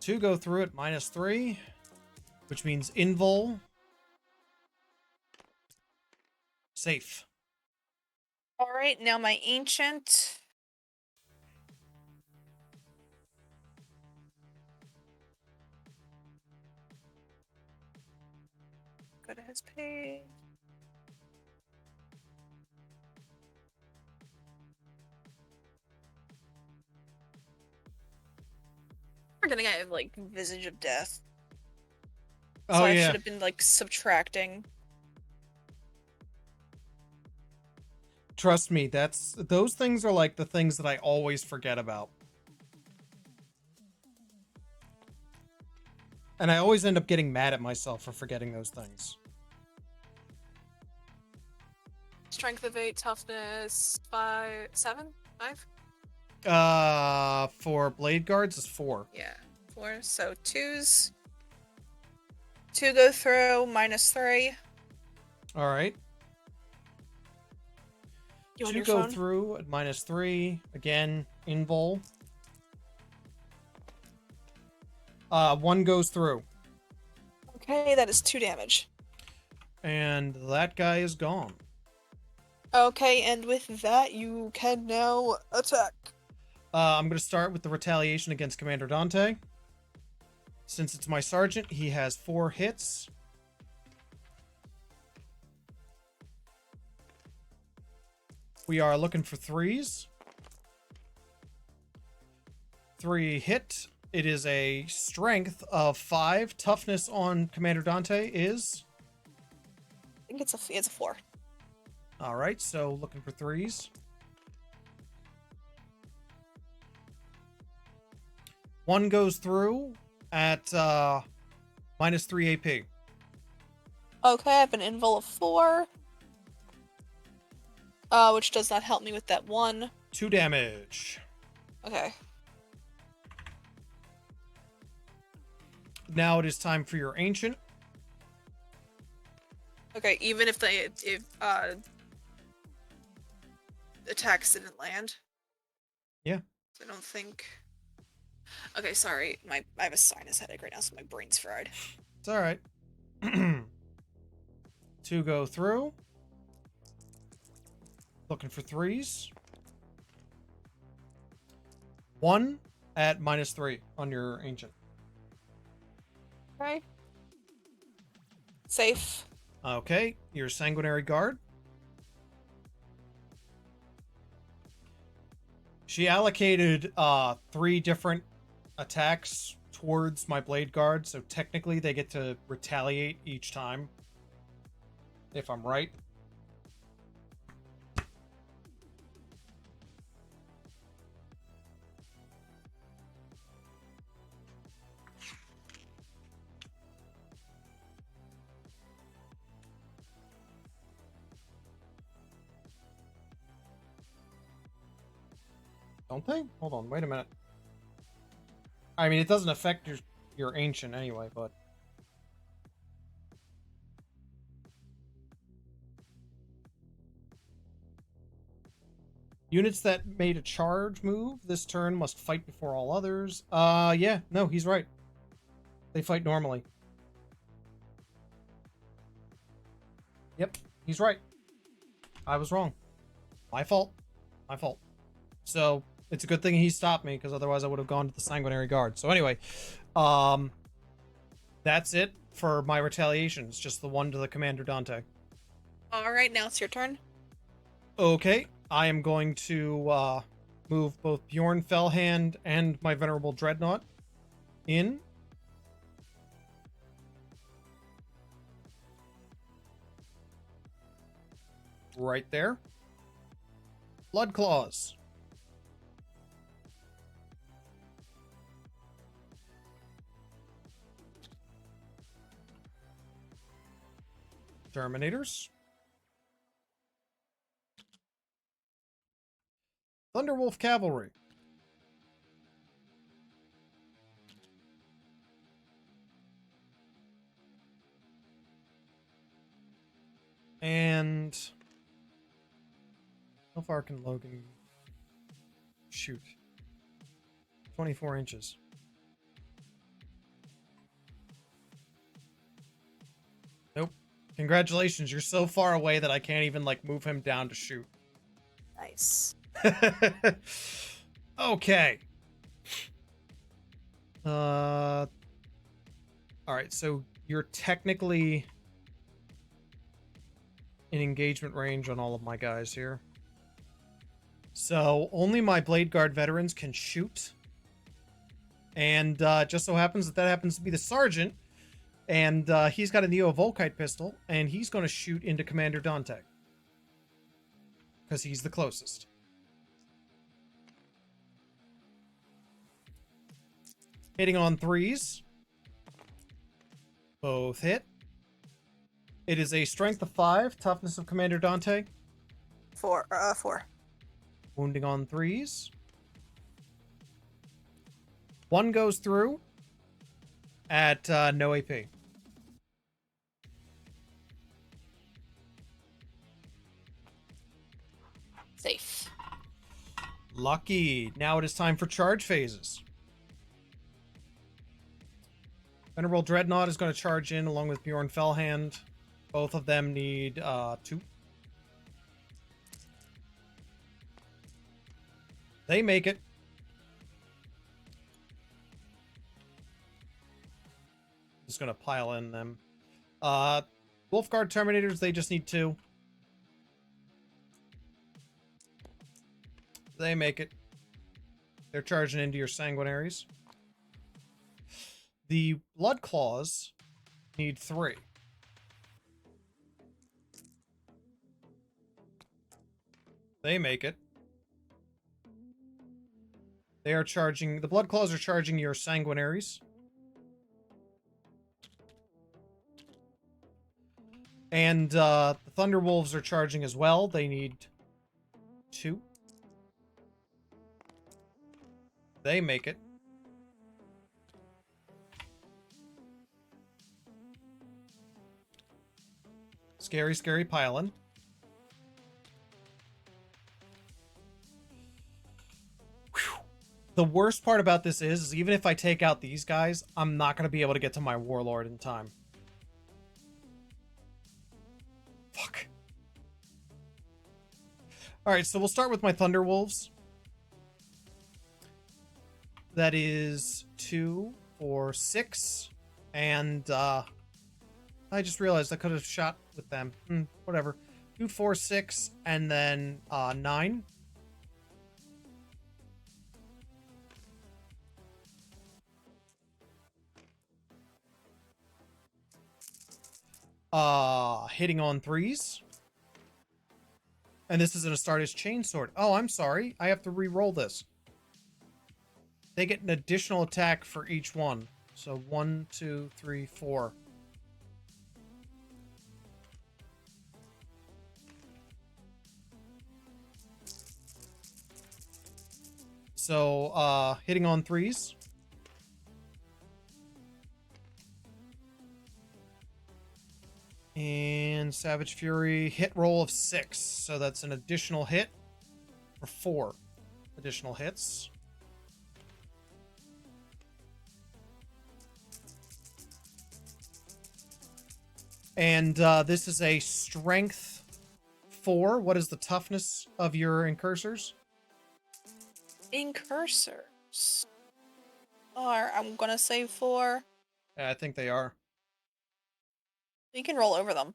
2 go through at -3, which means invul. Safe. Alright, now my ancient. Go to his page. Forgetting I have like Visage of Death. So Oh, I yeah. should have been like subtracting. Trust me, those things are like the things that I always forget about. And I always end up getting mad at myself for forgetting those things. Strength of 8, toughness 5, 7, 5? For blade guards is 4. Yeah, 4. So 2s. 2 go through, -3. All right. You on 2 your go phone? through at -3. Again, invul. 1 goes through. Okay, that is 2 damage. And that guy is gone. Okay, and with that, you can now attack. I'm going to start with the retaliation against Commander Dante. Since it's my sergeant, he has 4 hits. We are looking for 3s. 3 hit. It is a strength of 5. Toughness on Commander Dante is... I think it's a 4. Alright, so looking for 3s. 1 goes through at -3 AP. Okay, I have an invul of 4. Which does not help me with that 1. 2 damage. Okay. Now it is time for your ancient. Okay, even if attacks didn't land. Yeah. I don't think. Okay, sorry. I have a sinus headache right now, so my brain's fried. It's alright. 2 go through. Looking for 3s. 1 at -3 on your ancient. Okay. Safe. Okay, your sanguinary guard. She allocated 3 different attacks towards my blade guard, so technically they get to retaliate each time. If I'm right. Don't they? Hold on, wait a minute. I mean, it doesn't affect your ancient anyway, but... Units that made a charge move this turn must fight before all others. Yeah, no, he's right. They fight normally. Yep, he's right. I was wrong. My fault. My fault. So, it's a good thing he stopped me, because otherwise I would have gone to the Sanguinary Guard. So anyway, that's it for my retaliations. Just the one to the Commander Dante. Alright, now it's your turn. Okay, I am going to move both Bjorn Fellhand and my Venerable Dreadnought in. Right there. Blood Claws. Terminators. Thunderwolf Cavalry. And how far can Logan shoot? 24 inches. Nope. Congratulations, you're so far away that I can't even like move him down to shoot. Nice. Okay. All right, so you're technically in engagement range on all of my guys here. So only my Blade Guard veterans can shoot. And just so happens that happens to be the sergeant. And he's got a Neo-Volkite pistol, and he's going to shoot into Commander Dante. Because he's the closest. Hitting on 3s. Both hit. It is a strength of 5, toughness of Commander Dante. 4. 4. Wounding on 3s. 1 goes through at no AP. Safe. Lucky. Now it is time for charge phases. Venerable Dreadnought is going to charge in along with Bjorn Fellhand. Both of them need 2. They make it. Just going to pile in them. Wolfguard Terminators, they just need 2. They make it. They're charging into your Sanguinaries. The Blood Claws need 3. They make it. They are charging... The Blood Claws are charging your Sanguinaries. And the Thunderwolves are charging as well. They need 2. They make it. Scary, scary pylon. The worst part about this is even if I take out these guys, I'm not going to be able to get to my Warlord in time. Fuck. Alright, so we'll start with my Thunderwolves. That is 2, 4, 6. And, I just realized I could have shot with them. Whatever. 2, 4, 6, and then, 9. Hitting on 3s. And this is an Astartes Chainsword. Oh, I'm sorry. I have to re-roll this. They get an additional attack for each one. So 1, 2, 3, 4. So, hitting on 3s. And Savage Fury, hit roll of 6. So that's an additional hit for 4 additional hits. And this is a strength 4. What is the toughness of your incursors? Incursors are, I'm gonna say 4. Yeah, I think they are. You can roll over them.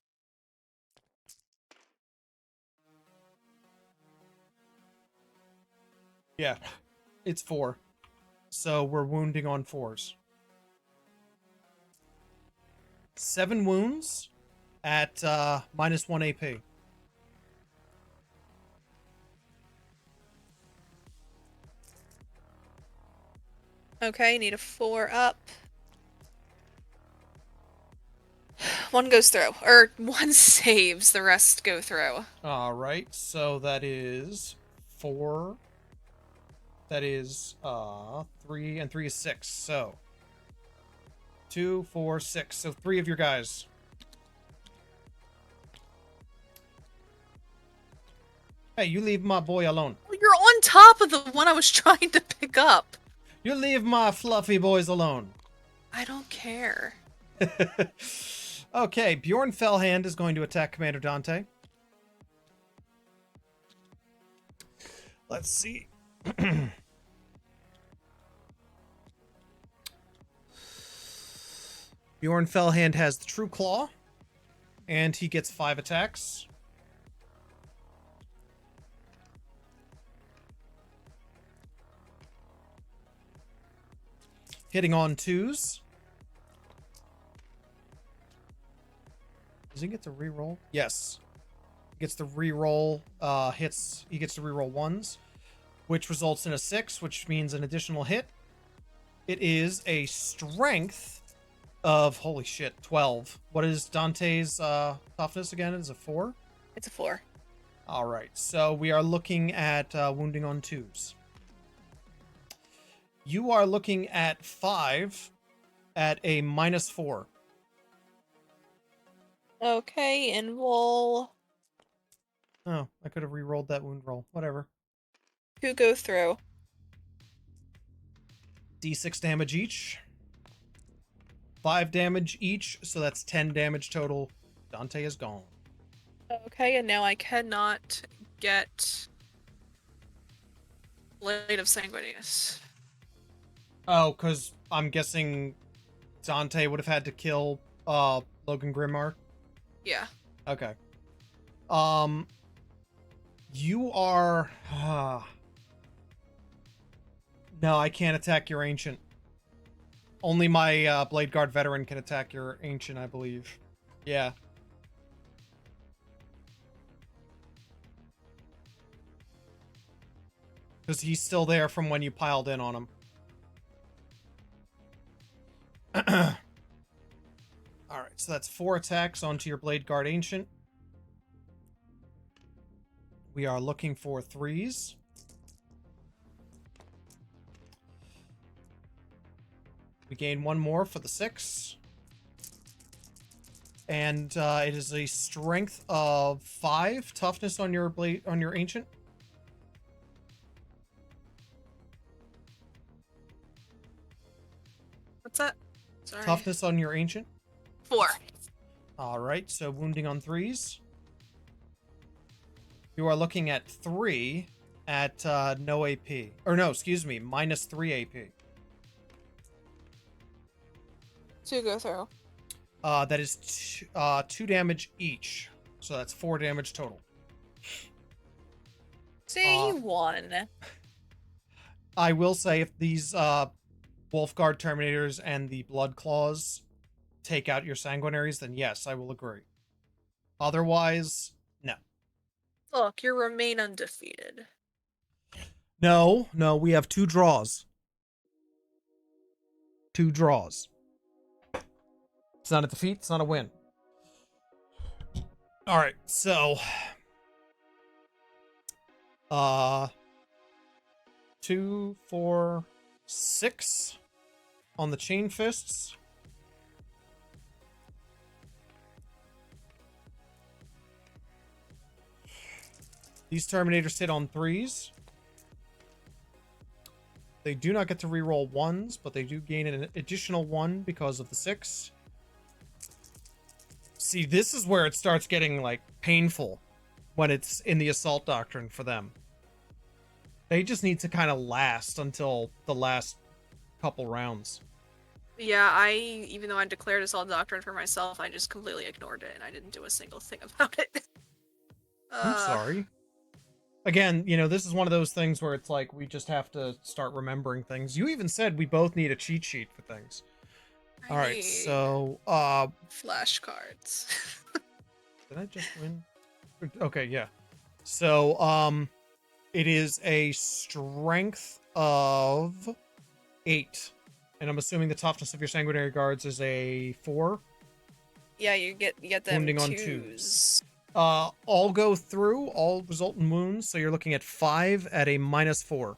Yeah, it's 4. So we're wounding on 4s. 7 wounds at -1 AP. Okay, need a 4 up. 1 goes through. Or 1 saves, the rest go through. Alright, so that is 4. That is 3, and 3 is 6. So 2, 4, 6. So 3 of your guys. Hey, you leave my boy alone. You're on top of the one I was trying to pick up. You leave my fluffy boys alone. I don't care. Okay, Bjorn Fellhand is going to attack Commander Dante. Let's see. Bjorn Fellhand has the True Claw, and he gets 5 attacks. Hitting on 2s. Does he get to reroll? Yes. He gets to reroll hits. He gets to reroll 1s, which results in a 6, which means an additional hit. It is a strength of, holy shit, 12. What is Dante's toughness again? Is it 4? It's a 4. All right, so we are looking at wounding on 2s. You are looking at 5 at a -4. Okay, and we'll Oh, I could have re-rolled that wound roll. Whatever. 2 go through. D6 damage each. 5 damage each, so that's 10 damage total. Dante is gone. Okay, and now I cannot get Blade of Sanguinius. Oh, because I'm guessing Dante would have had to kill Logan Grimmark. Yeah. Okay. You are... No, I can't attack your Ancient. Only my Blade Guard veteran can attack your Ancient, I believe. Yeah. Because he's still there from when you piled in on him. Alright, so that's 4 attacks onto your Blade Guard Ancient. We are looking for 3s. We gain 1 more for the 6. And it is a strength of 5, toughness on your Ancient. What's that? Sorry. Toughness on your Ancient. 4. Alright, so wounding on 3s. You are looking at 3 at no AP. Or no, excuse me, -3 AP. 2 go through. That is 2 damage each. So that's 4 damage total. See, 1. I will say if these Wolfguard Terminators and the Blood Claws take out your Sanguinaries, then yes, I will agree. Otherwise, no. Look, you remain undefeated. No, we have 2 draws. 2 draws. It's not a defeat, it's not a win. Alright, so 2, 4, 6 on the Chain Fists. These Terminators hit on 3s. They do not get to reroll 1s, but they do gain an additional 1 because of the 6. See, this is where it starts getting, like, painful when it's in the Assault Doctrine for them. They just need to kind of last until the last couple rounds. Yeah, even though I declared Assault Doctrine for myself, I just completely ignored it, and I didn't do a single thing about it. I'm sorry. Again, you know, this is one of those things where it's like, we just have to start remembering things. You even said we both need a cheat sheet for things. Alright, so, flashcards. did I just win? Okay, yeah. So, it is a strength of 8. And I'm assuming the toughness of your Sanguinary Guards is a 4? Yeah, you get them Wounding on 2s. All go through, all result in wounds, so you're looking at 5 at a -4.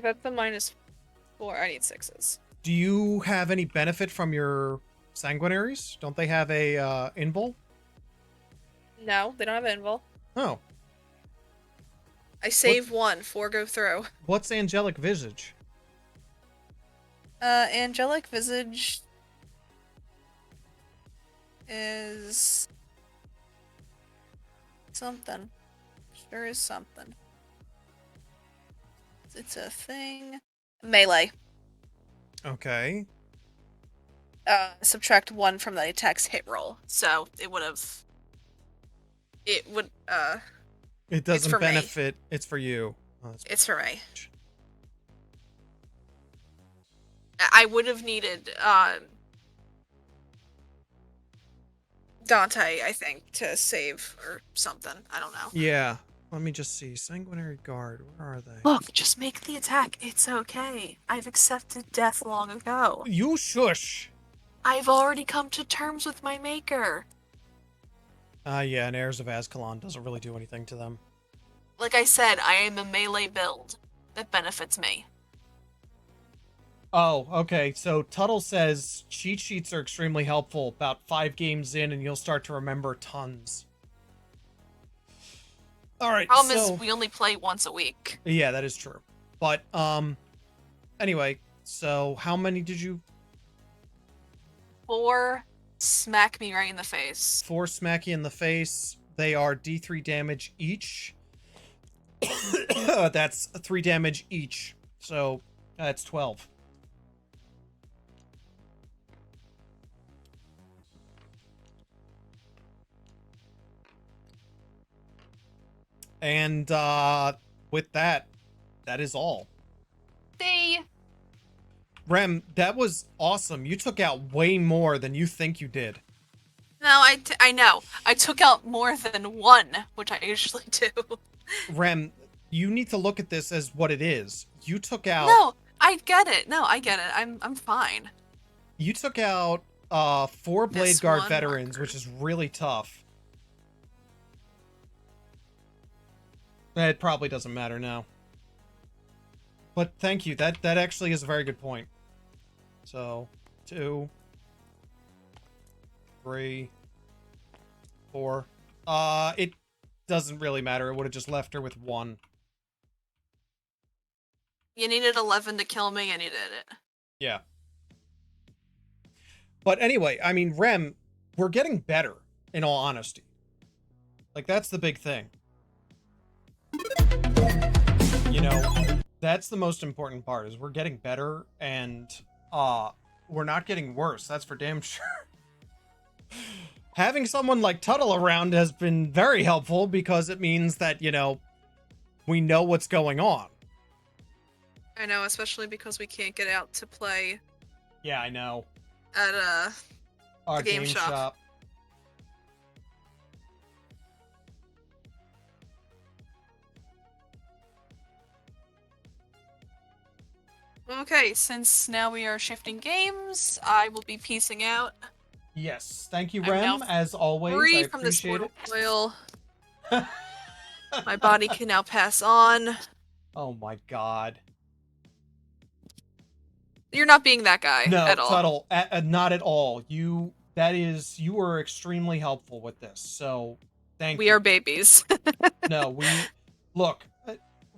That's a -4. I need 6s. Do you have any benefit from your Sanguinaries? Don't they have a invul? No, they don't have invul. Oh. I save 1, 4 go through. What's Angelic Visage? Angelic Visage is something. Sure is something. It's a thing. Melee. Okay. Subtract 1 from the attack's hit roll. So it would. It doesn't for benefit. Me. It's for you. Oh, it's for me. I would have needed Dante, I think, to save or something. I don't know. Yeah. Let me just see. Sanguinary Guard. Where are they? Look, just make the attack. It's okay. I've accepted death long ago. You shush. I've already come to terms with my maker. Yeah, and Heirs of Azkaban doesn't really do anything to them. Like I said, I am a melee build. That benefits me. Oh, okay. So Tuttle says cheat sheets are extremely helpful. About 5 games in, and you'll start to remember tons. All right. Problem so is, we only play once a week. yeah, that is true. But anyway, so how many did you? 4 smack me right in the face. 4 smacky in the face. They are D3 damage each. That's 3 damage each. So that's 12. And with that, that is all. See? Rem, that was awesome. You took out way more than you think you did. No, I know. I took out more than 1, which I usually do. Rem, you need to look at this as what it is. You took out... No, I get it. No, I get it. I'm fine. You took out 4 Blade This Guard one veterans, marker. which is really tough. It probably doesn't matter now. But thank you. That actually is a very good point. So, 2, 3, 4. It doesn't really matter. It would have just left her with 1. You needed 11 to kill me, and you did it. Yeah. But anyway, I mean, Rem, we're getting better, in all honesty. Like, that's the big thing. You know, that's the most important part, is we're getting better, and we're not getting worse. That's for damn sure. Having someone like Tuttle around has been very helpful, because it means that, you know, we know what's going on. I know, especially because we can't get out to play Yeah, I know. at Our the game shop. Okay, since now we are shifting games, I will be peacing out. Yes, thank you, I'm Rem, now as always. Free I from this appreciate mortal it. coil. My body can now pass on. Oh my god. You're not being that guy No, at all. Tuttle, not at all. You were extremely helpful with this, so thank you. We are babies. No, look,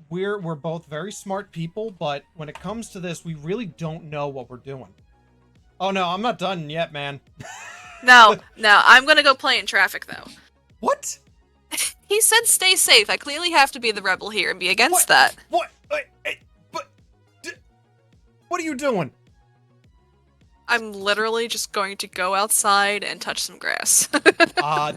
we're both very smart people, but when it comes to this, we really don't know what we're doing. Oh no, I'm not done yet, man. No, I'm gonna go play in traffic though. What? He said stay safe. I clearly have to be the rebel here and be against What? that. What? What are you doing? I'm literally just going to go outside and touch some grass.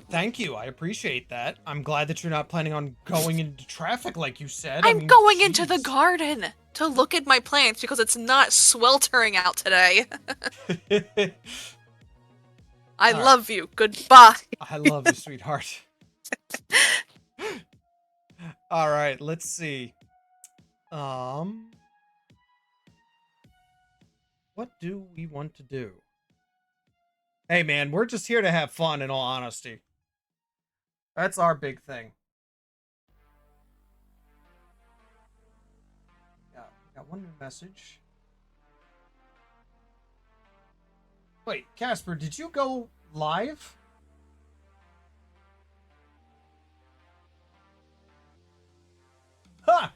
Thank you. I appreciate that. I'm glad that you're not planning on going into traffic like you said. I'm going into the jeez. garden to look at my plants because it's not sweltering out today. I love you. Goodbye. I love you, sweetheart. All right, let's see. What do we want to do? Hey, man, we're just here to have fun, in all honesty. That's our big thing. Yeah, got one new message. Wait, Casper, did you go live? Ha!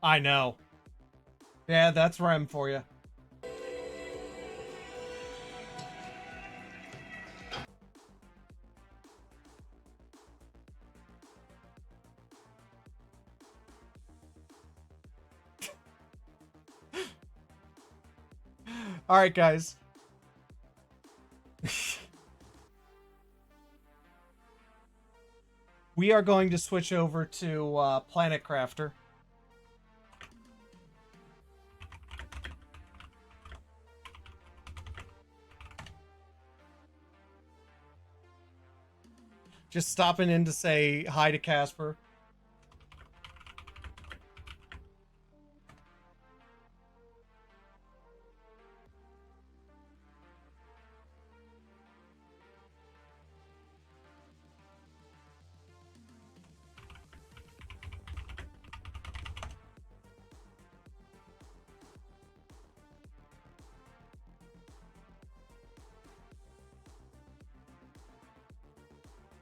I know. Yeah, that's Rem for you. All right, guys. We are going to switch over to Planet Crafter. Just stopping in to say hi to Casper.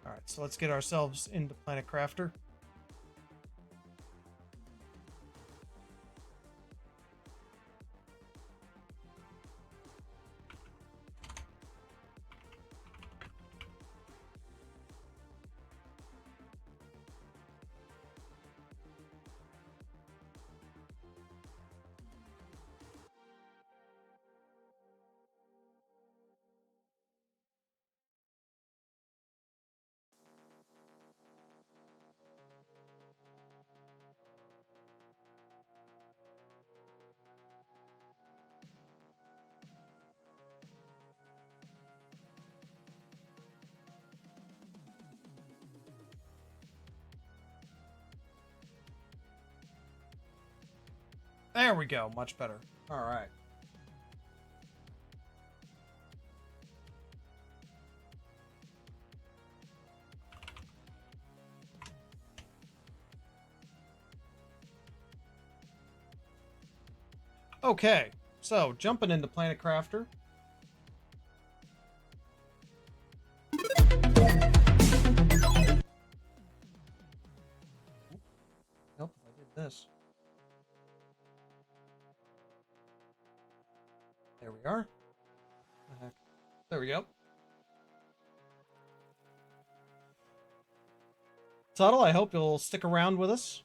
Alright, so let's get ourselves into Planet Crafter. There we go, much better. Alright. Okay, so jumping into Planet Crafter. Nope, I did this. There we are. What the heck? There we go. Tuttle, I hope you'll stick around with us.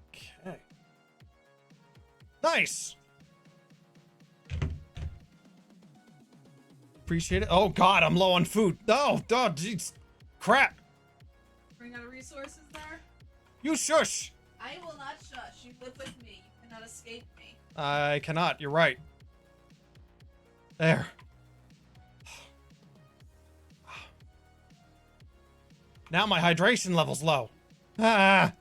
Okay. Nice! Appreciate it. Oh god, I'm low on food. Oh, jeez. Crap. Bring out resources there? You shush! I will not shush. You live with me. You cannot escape me. I cannot, you're right. There. Now my hydration level's low. Ah!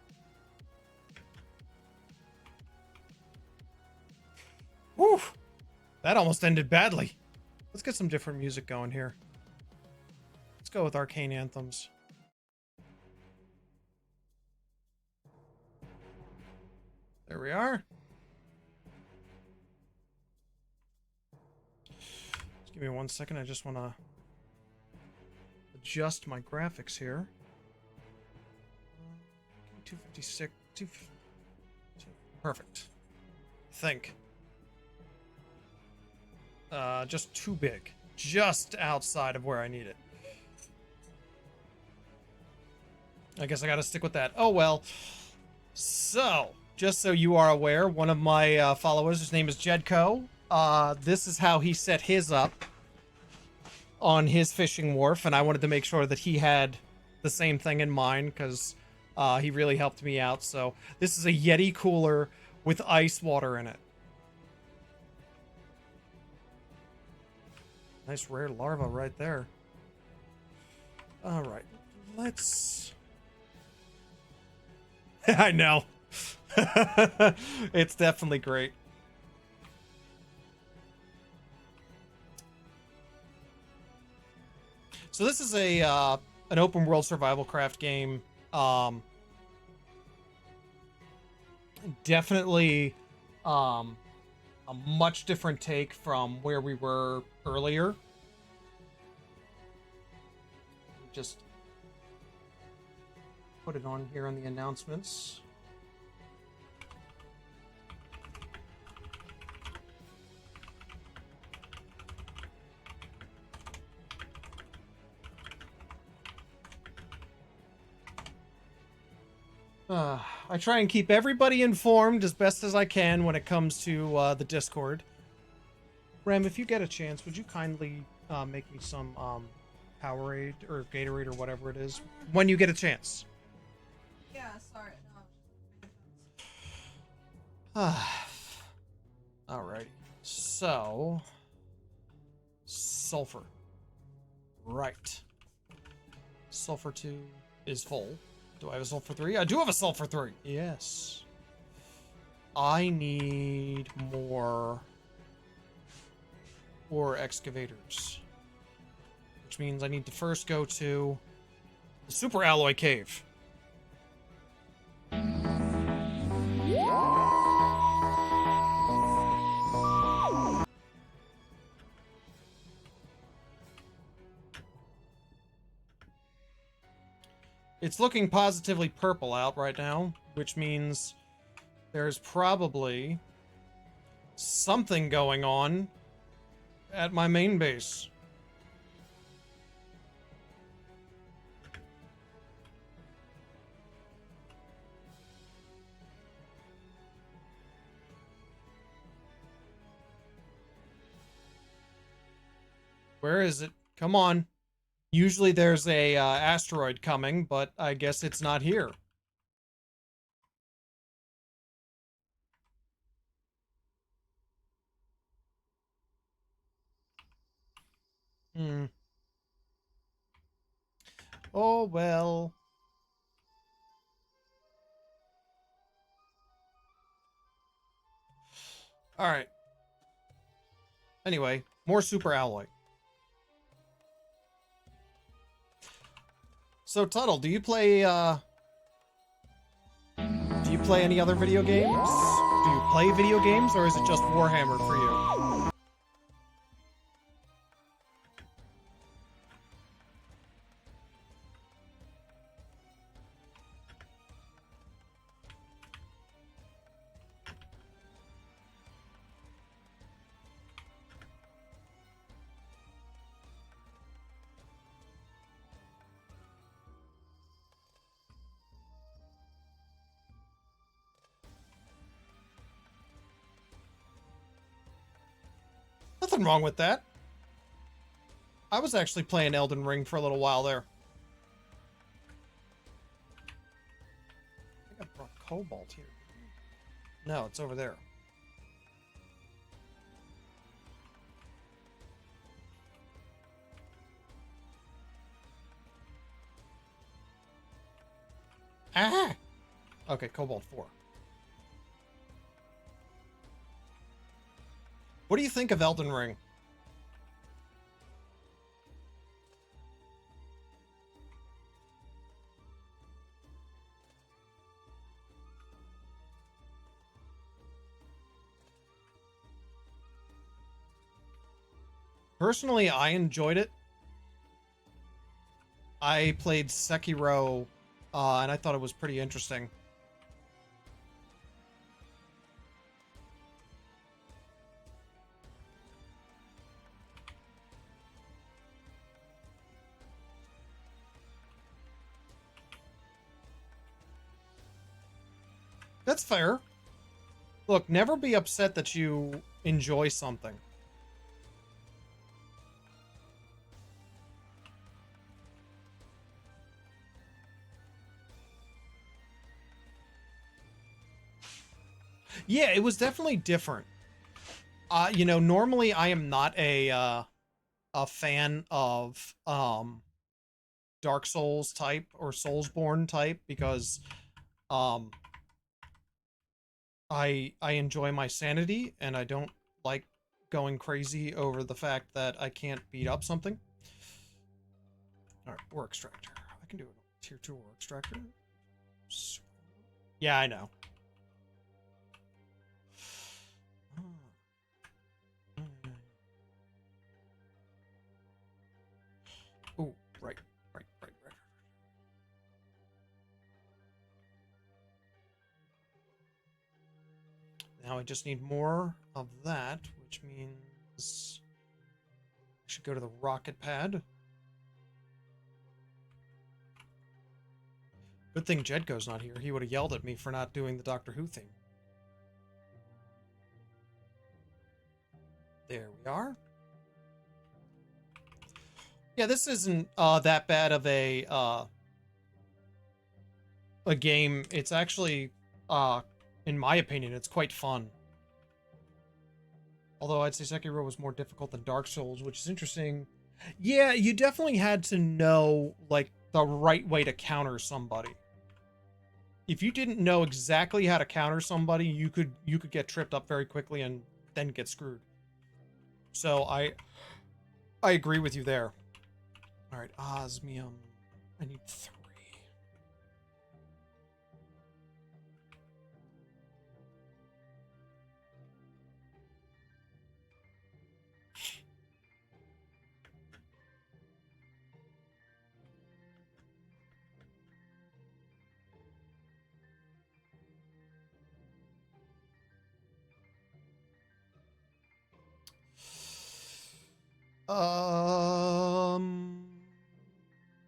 Whew! That almost ended badly. Let's get some different music going here. Let's go with arcane anthems. There we are. Just give me 1 second. I just want to adjust my graphics here. 256. Perfect. I think. Just too big. Just outside of where I need it. I guess I gotta stick with that. Oh well. So, just so you are aware, one of my followers, his name is Jedco. This is how he set his up on his fishing wharf, and I wanted to make sure that he had the same thing in mind, because he really helped me out. So, this is a Yeti cooler with ice water in it. Nice rare larva right there. Alright, let's... I know. It's definitely great. So this is a an open world survival craft game. Definitely a much different take from where we were earlier. Just put it on here on the announcements. I try and keep everybody informed as best as I can when it comes to the Discord. Rem, if you get a chance, would you kindly make me some Powerade or Gatorade or whatever it is when you get a chance? Yeah, sorry. No. Alrighty. So, sulfur. Right. Sulfur 2 is full. Do I have a sulfur 3? I do have a sulfur 3. Yes. I need more ore excavators. Which means I need to first go to the super alloy cave. It's looking positively purple out right now, which means there's probably something going on at my main base. Where is it? Come on. Usually there's a asteroid coming, but I guess it's not here. Hmm. Oh, well. Alright. Anyway, more super alloy. So, Tuttle, do you play any other video games? Do you play video games, or is it just Warhammer for you? Nothing wrong with that. I was actually playing Elden Ring for a little while there. I think I brought Cobalt here. No, it's over there. Ah! Okay, Cobalt 4. What do you think of Elden Ring? Personally, I enjoyed it. I played Sekiro, and I thought it was pretty interesting. That's fair. Look, never be upset that you enjoy something. Yeah, it was definitely different. You know, normally I am not a fan of Dark Souls type or Soulsborne type because um I enjoy my sanity and I don't like going crazy over the fact that I can't beat up something. All right, ore extractor. I can do a tier 2 ore extractor. Yeah, I know. Oh, right. Now I just need more of that, which means I should go to the rocket pad. Good thing Jedko's not here. He would have yelled at me for not doing the Doctor Who theme. There we are. Yeah, this isn't that bad of a game. It's actually, in my opinion, it's quite fun. Although I'd say Sekiro was more difficult than Dark Souls, which is interesting. Yeah, you definitely had to know, like, the right way to counter somebody. If you didn't know exactly how to counter somebody, you could get tripped up very quickly and then get screwed. So I agree with you there. All right, osmium. I need 3.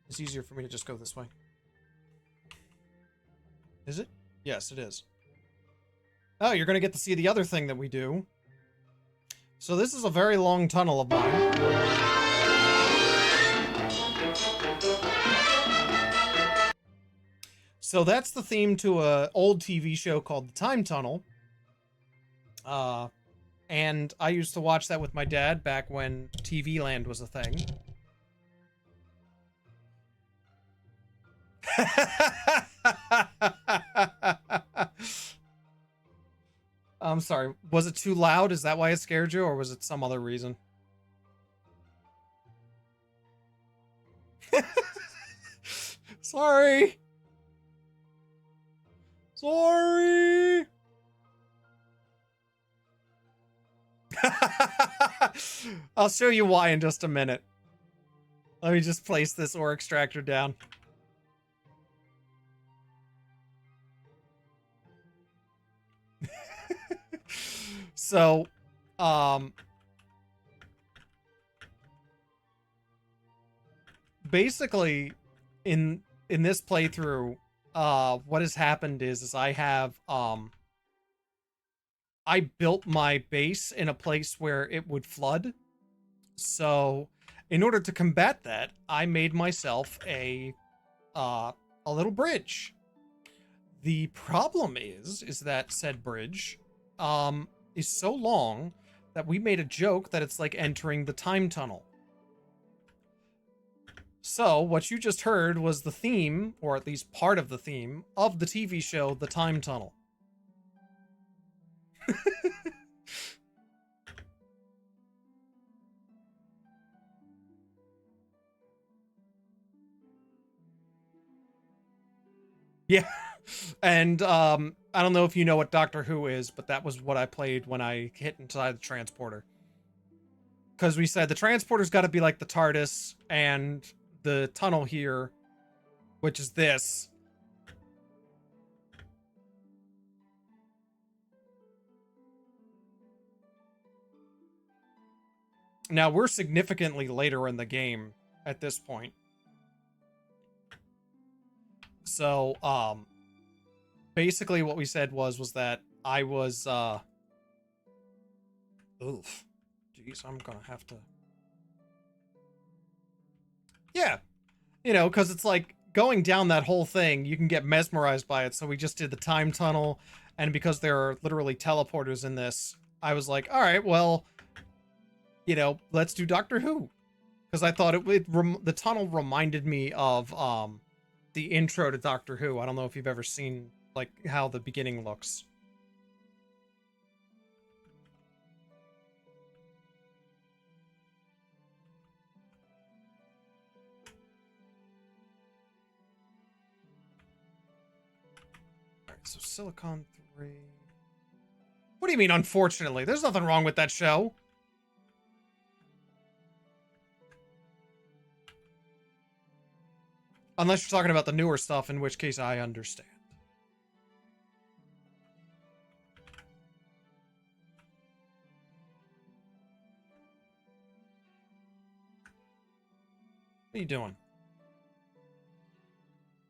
It's easier for me to just go this way. Is it? Yes, it is. Oh, you're gonna get to see the other thing that we do. So this is a very long tunnel of mine. So that's the theme to a old TV show called The Time Tunnel. And I used to watch that with my dad back when TV Land was a thing. I'm sorry. Was it too loud? Is that why it scared you, or was it some other reason? Sorry. Sorry. I'll show you why in just a minute. Let me just place this ore extractor down. So, basically, in this playthrough, what has happened is I have, I built my base in a place where it would flood. So, in order to combat that, I made myself a little bridge. The problem is that said bridge, is so long that we made a joke that it's like entering the time tunnel. So, what you just heard was the theme, or at least part of the theme, of the TV show The Time Tunnel. Yeah. And, I don't know if you know what Doctor Who is, but that was what I played when I hit inside the transporter. Because we said the transporter's got to be like the TARDIS, and the tunnel here, which is this. Now, we're significantly later in the game at this point. So, basically what we said was that I was, oof. Jeez, I'm gonna have to... Yeah. You know, because it's like, going down that whole thing, you can get mesmerized by it, so we just did the time tunnel, and because there are literally teleporters in this, I was like, alright, well, you know, let's do Doctor Who. Because I thought the tunnel reminded me of, the intro to Doctor Who. I don't know if you've ever seen, like, how the beginning looks. Alright, so Silicon 3... What do you mean, unfortunately? There's nothing wrong with that show. Unless you're talking about the newer stuff, in which case I understand. What are you doing?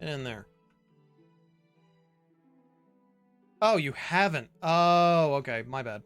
Get in there. Oh, you haven't. Oh, okay. My bad.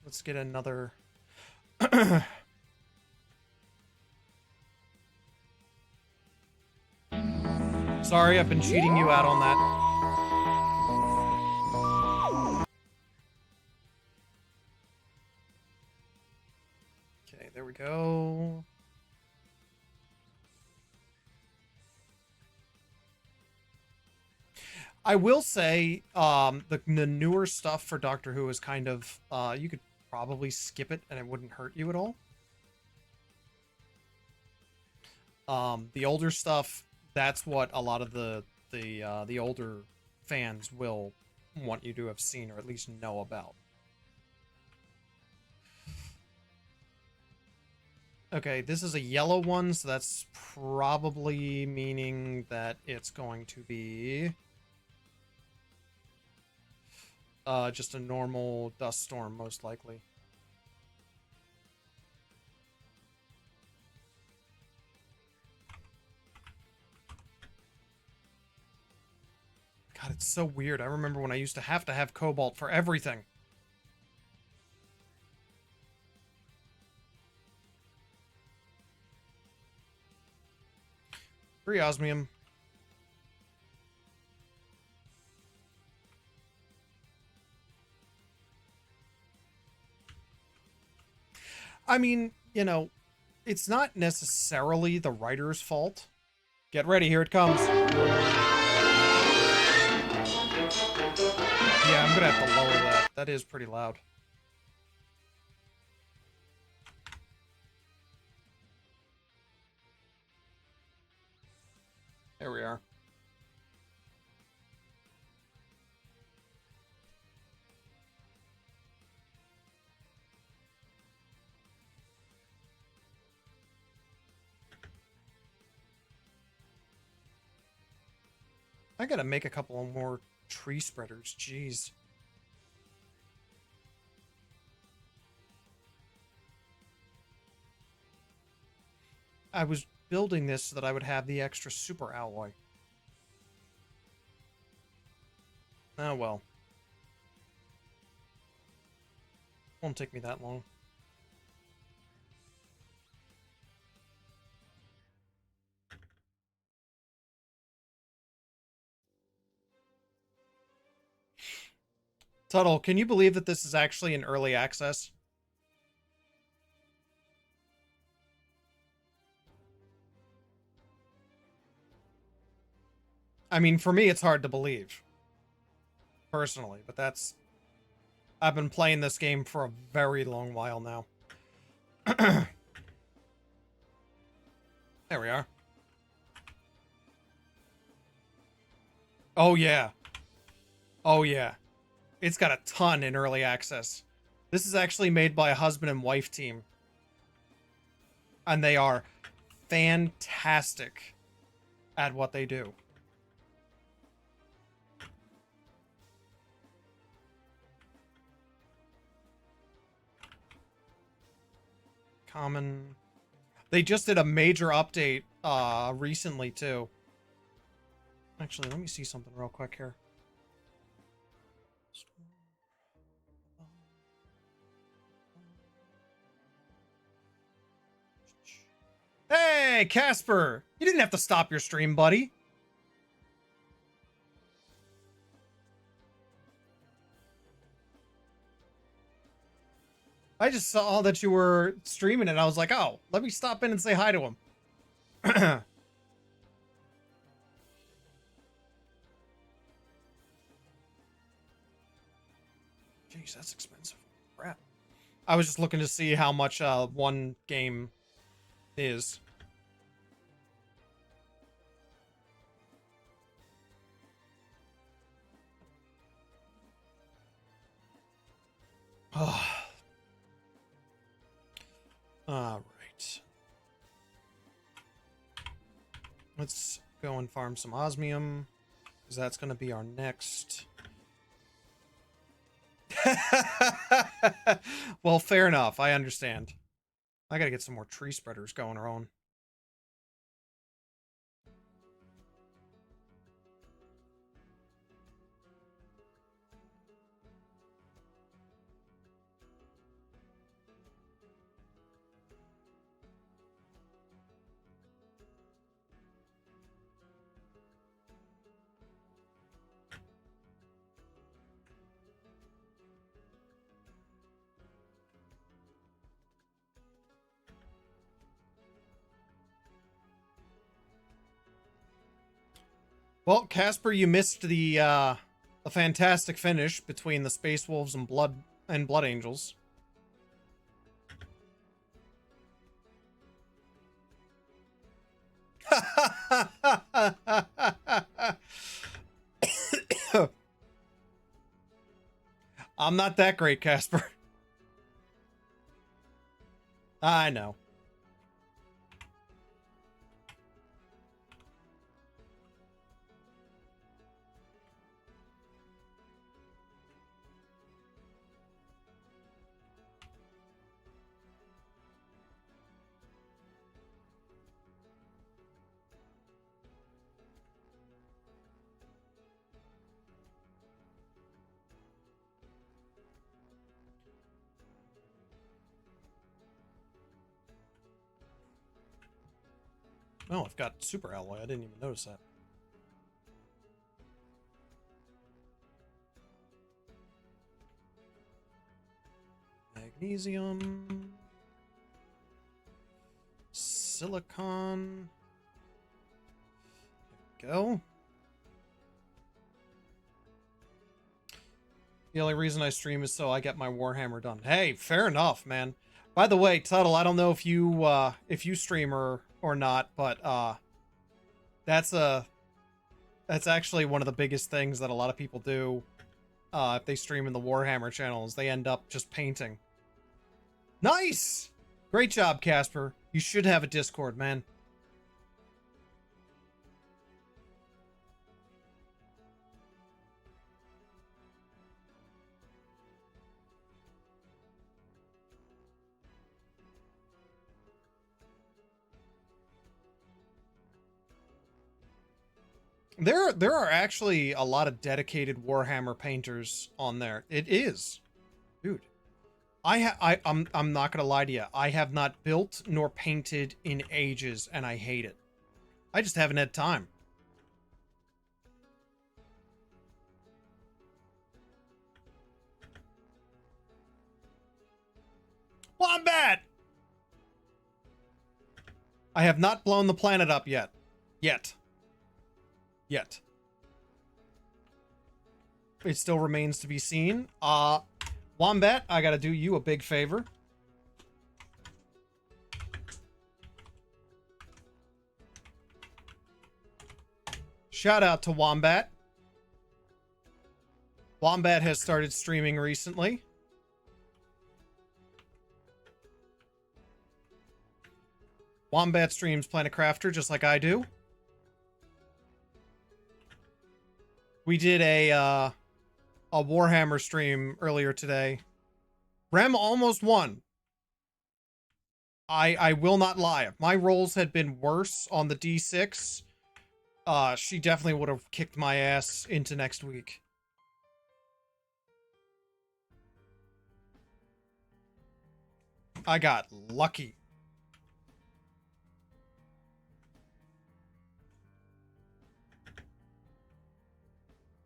Let's get another. Sorry, I've been cheating you out on that. Okay, there we go. I will say, the newer stuff for Doctor Who is kind of, you could probably skip it and it wouldn't hurt you at all. The older stuff, that's what a lot of the older fans will want you to have seen or at least know about. Okay, this is a yellow one, so that's probably meaning that it's going to be just a normal dust storm, most likely. God, it's so weird. I remember when I used to have cobalt for everything. Free osmium. I mean, you know, it's not necessarily the writer's fault. Get ready, here it comes. Yeah, I'm gonna have to lower that. That is pretty loud. There we are. I gotta make a couple more tree spreaders. Jeez. I was building this so that I would have the extra super alloy. Oh well. Won't take me that long. Tuttle, can you believe that this is actually in early access? I mean, for me, it's hard to believe. Personally, but that's... I've been playing this game for a very long while now. There we are. Oh, yeah. Oh, yeah. It's got a ton in early access. This is actually made by a husband and wife team. And they are fantastic at what they do. Common. They just did a major update recently too. Actually, let me see something real quick here. Hey, Casper! You didn't have to stop your stream, buddy. I just saw that you were streaming and I was like, oh, let me stop in and say hi to him. Jeez, that's expensive. Crap. I was just looking to see how much one game is. All right. Let's go and farm some osmium, because that's going to be our next. Well, fair enough. I understand. I got to get some more tree spreaders going around. Well, Casper, you missed the fantastic finish between the Space Wolves and Blood Angels. I'm not that great, Casper. I know. Oh, I've got super alloy. I didn't even notice that. Magnesium. Silicon. There we go. The only reason I stream is so I get my Warhammer done. Hey, fair enough, man. By the way, Tuttle, I don't know if you stream or not, but that's actually one of the biggest things that a lot of people do if they stream in the Warhammer channels. They end up just painting. Nice! Great job, Casper. You should have a Discord, man. There are actually a lot of dedicated Warhammer painters on there. It is. Dude. I'm not gonna lie to you. I have not built nor painted in ages, and I hate it. I just haven't had time. Wombat! I have not blown the planet up yet. Yet. It still remains to be seen. Wombat, I gotta do you a big favor. Shout out to Wombat. Wombat has started streaming recently. Wombat streams Planet Crafter just like I do. We did a Warhammer stream earlier today. Rem almost won. I will not lie. If my rolls had been worse on the D6, she definitely would have kicked my ass into next week. I got lucky.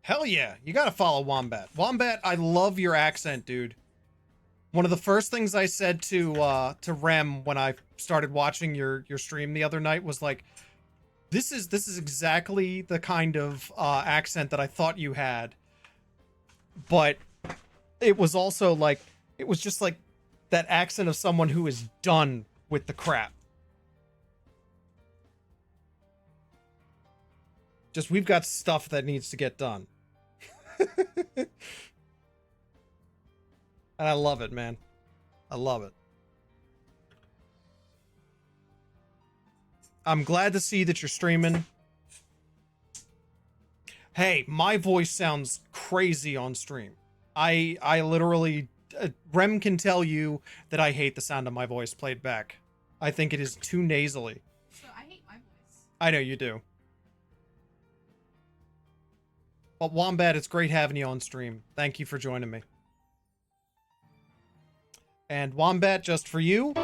Hell yeah, you gotta follow Wombat. Wombat, I love your accent, dude. One of the first things I said to Rem when I started watching your stream the other night was like, this is exactly the kind of accent that I thought you had. But it was also like, it was just like that accent of someone who is done with the crap. Just, we've got stuff that needs to get done. And I love it, man. I love it. I'm glad to see that you're streaming. Hey, my voice sounds crazy on stream. I literally... Rem can tell you that I hate the sound of my voice played back. I think it is too nasally. So I hate my voice. I know you do. But Wombat, it's great having you on stream. Thank you for joining me. And Wombat, just for you.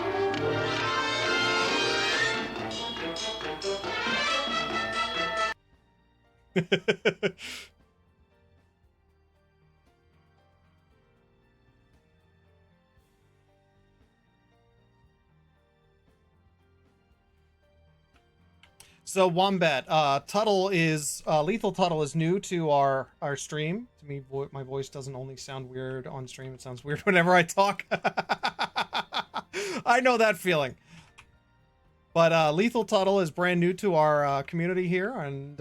So Wombat, Lethal Tuttle is new to our stream. To me, my voice doesn't only sound weird on stream; it sounds weird whenever I talk. I know that feeling. But Lethal Tuttle is brand new to our community here, and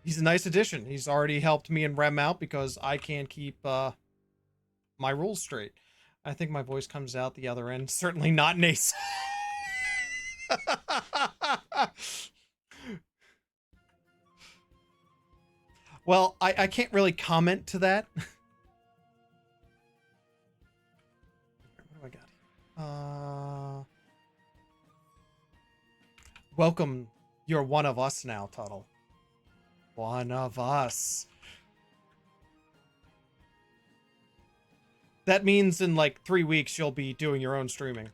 he's a nice addition. He's already helped me and Rem out because I can't keep my rules straight. I think my voice comes out the other end. Certainly not Nace. Well, I can't really comment to that. What do I got? Welcome. You're one of us now, Tuttle. One of us. That means in like 3 weeks you'll be doing your own streaming.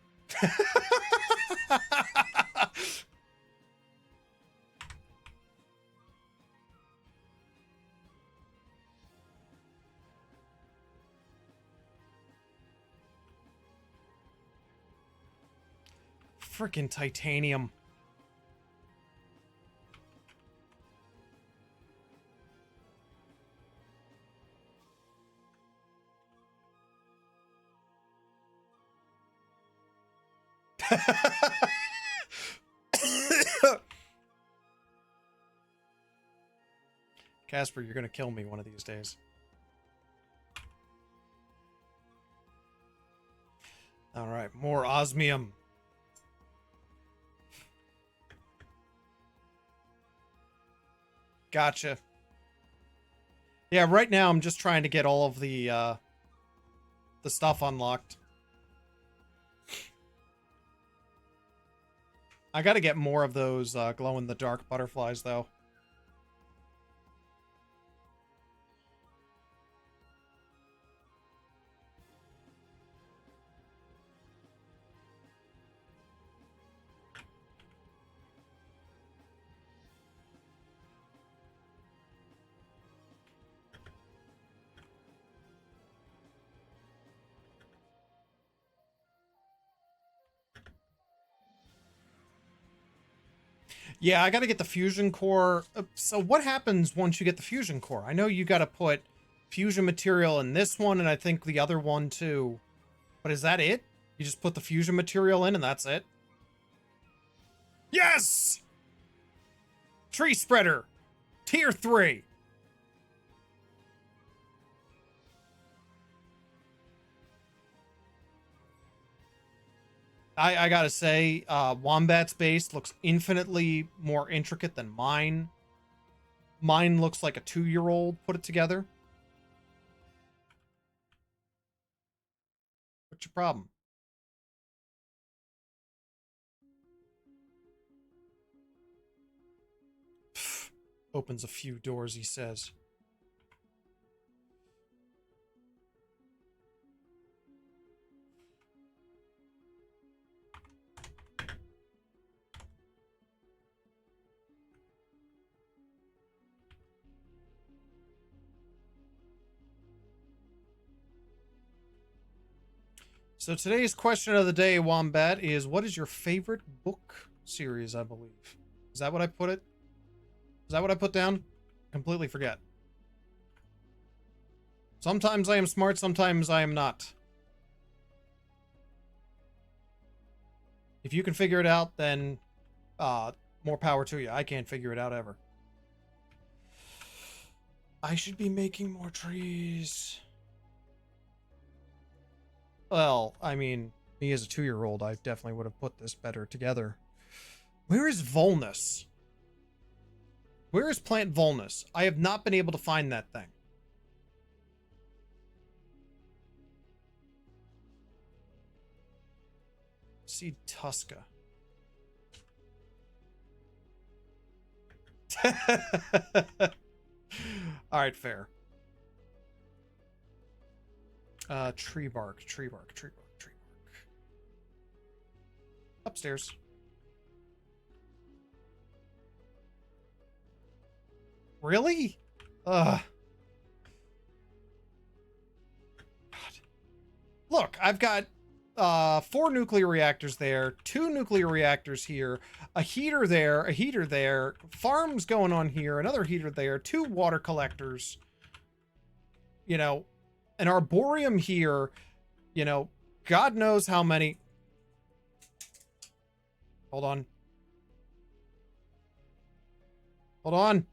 Frickin' titanium. Casper, you're gonna kill me one of these days. Alright, more osmium. Gotcha. Yeah, right now I'm just trying to get all of the stuff unlocked. I gotta get more of those glow-in-the-dark butterflies, though. Yeah, I gotta get the fusion core. So what happens once you get the fusion core? I know you gotta put fusion material in this one, and I think the other one too. But is that it? You just put the fusion material in and that's it? Yes! Tree spreader! Tier 3! I gotta say, Wombat's base looks infinitely more intricate than mine. Mine looks like a 2-year-old put it together. What's your problem? Pff, opens a few doors, he says. So today's question of the day, Wombat, is what is your favorite book series, I believe? Is that what I put it? Is that what I put down? Completely forget. Sometimes I am smart, sometimes I am not. If you can figure it out, then more power to you. I can't figure it out ever. I should be making more trees. Well, I mean, me as a 2-year-old, I definitely would have put this better together. Where is Volnus? Where is Plant Volnus? I have not been able to find that thing. See Tuska. Alright, fair. Tree bark, tree bark, tree bark, tree bark. Upstairs. Really? Ugh. God. Look, I've got 4 nuclear reactors there, 2 nuclear reactors here, a heater there, farms going on here, another heater there, 2 water collectors, you know, an arboreum here, you know, God knows how many. Hold on. Hold on.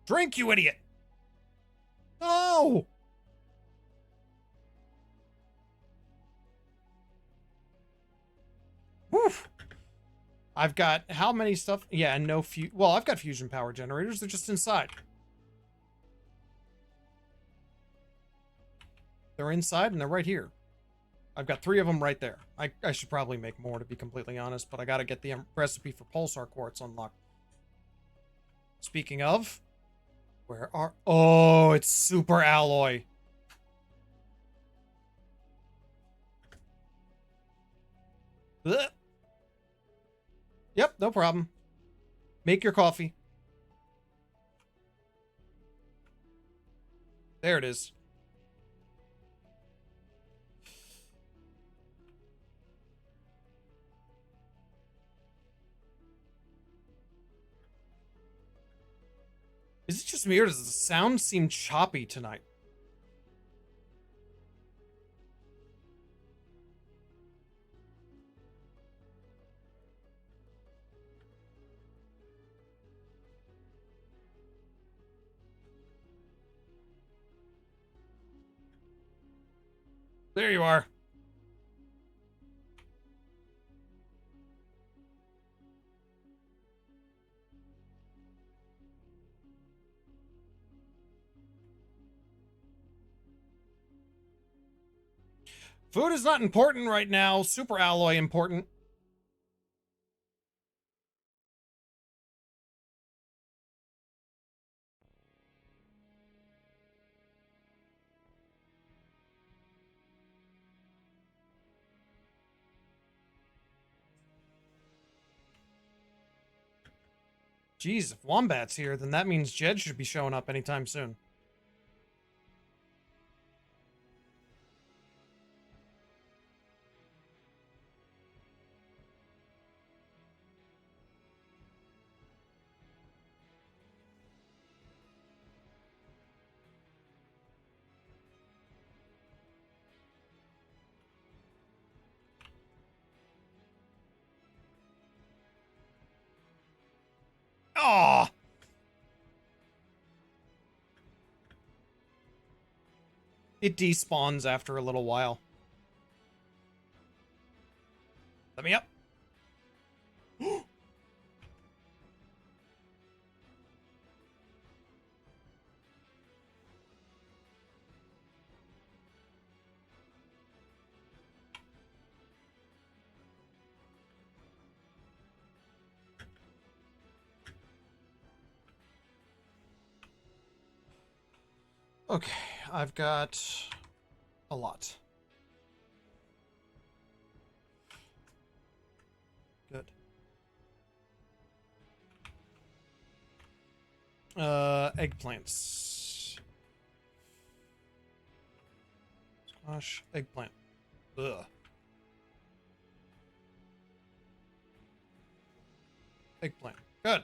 Drink, you idiot. No. Woof. I've got how many stuff? Yeah, and no well, I've got fusion power generators. They're just inside. They're inside and they're right here. I've got 3 of them right there. I should probably make more, to be completely honest, but I gotta get the recipe for pulsar quartz unlocked. Speaking of, where are... Oh, it's super alloy. Ugh. Yep, no problem. Make your coffee. There it is. Is it just me, or does the sound seem choppy tonight? There you are. Food is not important right now. Super alloy important. Jeez, if Wombat's here, then that means Jed should be showing up anytime soon. Aw! It despawns after a little while. Let me up. Okay, I've got a lot. Good. Eggplants. Squash, eggplant. Ugh. Eggplant. Good.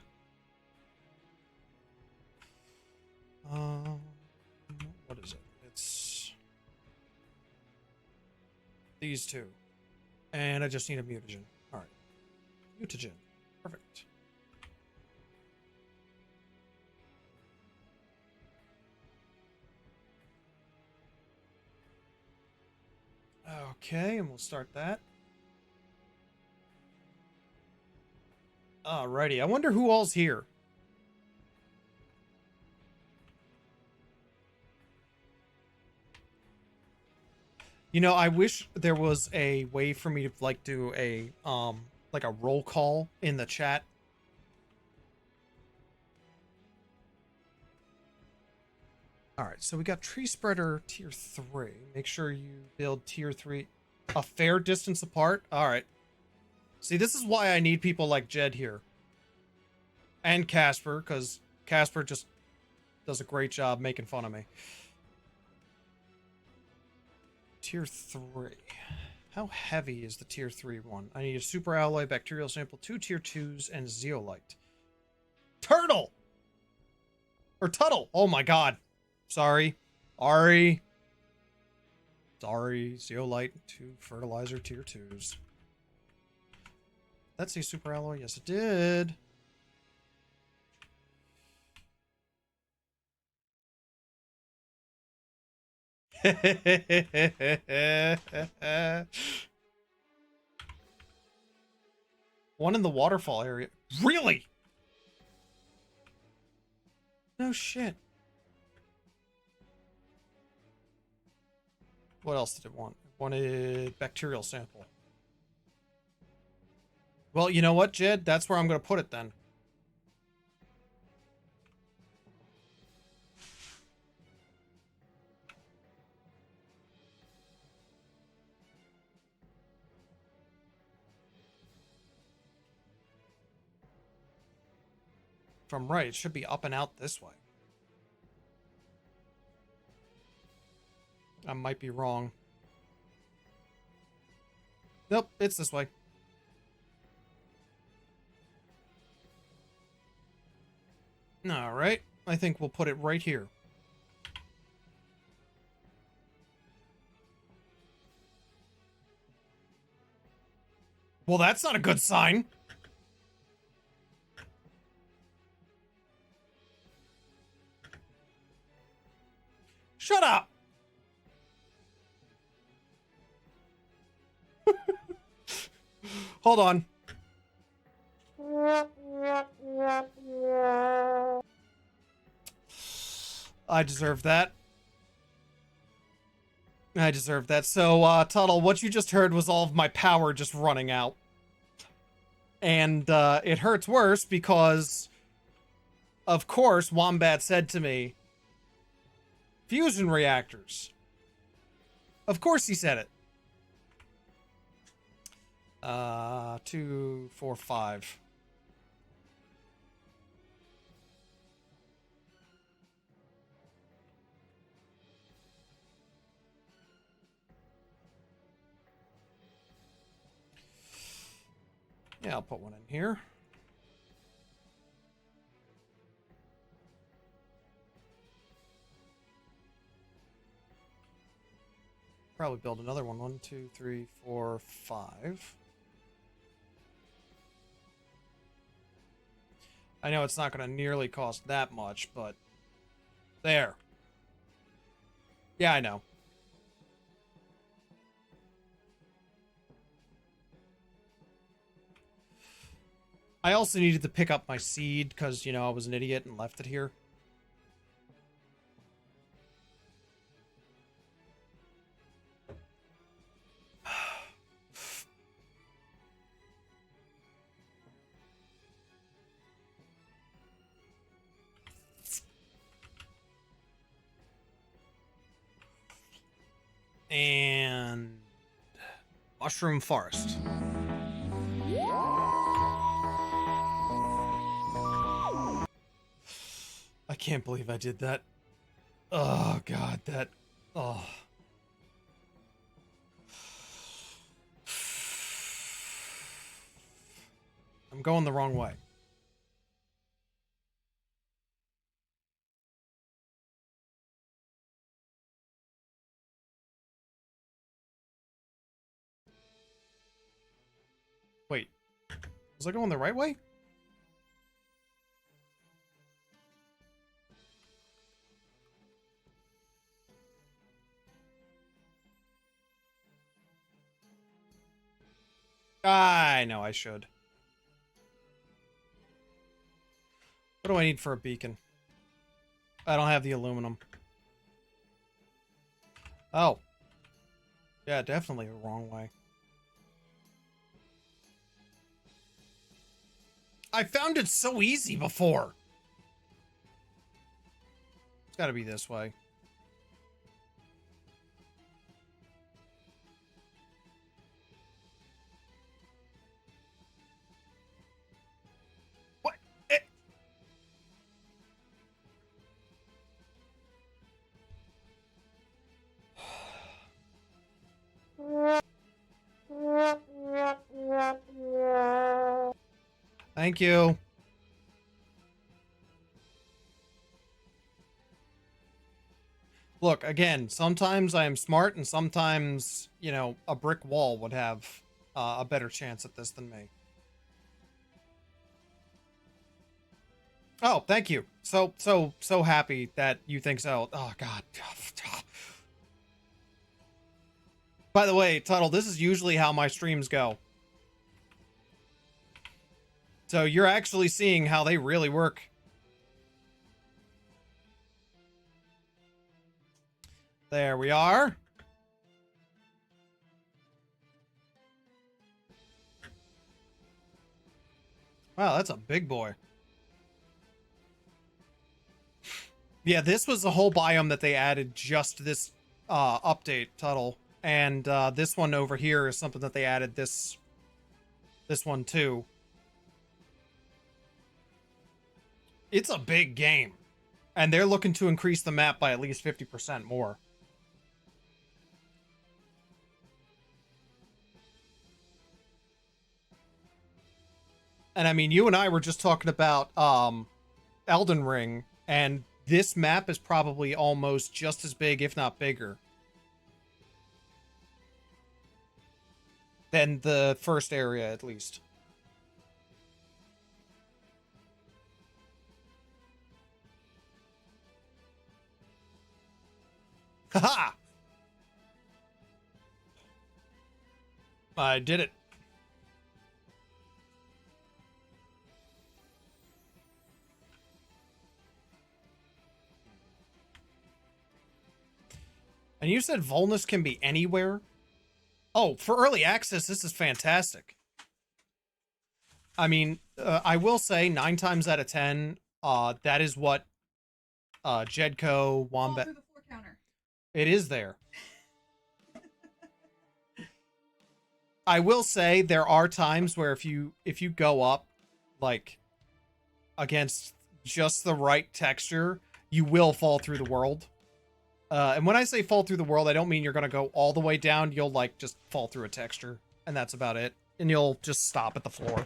What is it? It's these 2. And I just need a mutagen. Alright. Mutagen. Perfect. Okay, and we'll start that. Alrighty, I wonder who all's here. You know, I wish there was a way for me to like do a like a roll call in the chat. All right, so we got tree spreader tier 3. Make sure you build tier 3 a fair distance apart. All right. See, this is why I need people like Jed here. And Casper, because Casper just does a great job making fun of me. Tier 3. How heavy is the tier 3 one? I need a super alloy, bacterial sample, 2 tier 2s, and zeolite. Turtle! Or Tuttle! Oh my god. Sorry. Sorry. Sorry. Zeolite, 2 fertilizer tier 2s. That's a super alloy? Yes, it did. One in the waterfall area. Really? No shit. What else did it want? It wanted bacterial sample. Well, you know what, Jed? That's where I'm going to put it then. If I'm right, it should be up and out this way. I might be wrong. Nope, it's this way. Alright, I think we'll put it right here. Well, that's not a good sign. Shut up! Hold on. I deserve that. I deserve that. So, Tuttle, what you just heard was all of my power just running out. And, it hurts worse because, of course, Wombat said to me, fusion reactors. Of course he said it. 2, 4, 5. Yeah, I'll put one in here. Probably build another one. 1, 2, 3, 4, 5. I know it's not going to nearly cost that much, but there. Yeah, I know. I also needed to pick up my seed because, you know, I was an idiot and left it here. And mushroom forest. I can't believe I did that. Oh god, that I'm going the wrong way. Wait. Was I going the right way? I know I should. What do I need for a beacon? I don't have the aluminum. Oh. Yeah, definitely the wrong way. I found it so easy before. It's gotta be this way. What? Thank you. Look, again, sometimes I am smart and sometimes, you know, a brick wall would have a better chance at this than me. Oh, thank you. So happy that you think so. Oh, God. By the way, Tuttle, this is usually how my streams go. So you're actually seeing how they really work. There we are. Wow, that's a big boy. Yeah, this was the whole biome that they added just this update, Tuttle. And this one over here is something that they added this one too. It's a big game. And they're looking to increase the map by at least 50% more. And I mean, you and I were just talking about Elden Ring, and this map is probably almost just as big, if not bigger, than the first area, at least. Haha! I did it. And you said Volnus can be anywhere? Oh, for early access, this is fantastic. I mean, I will say 9 times out of 10, that is what Jedco, Wombat... Through the floor counter. It is there. I will say there are times where if you go up, like, against just the right texture, you will fall through the world. And when I say fall through the world, I don't mean you're going to go all the way down. You'll, like, just fall through a texture, and that's about it. And you'll just stop at the floor.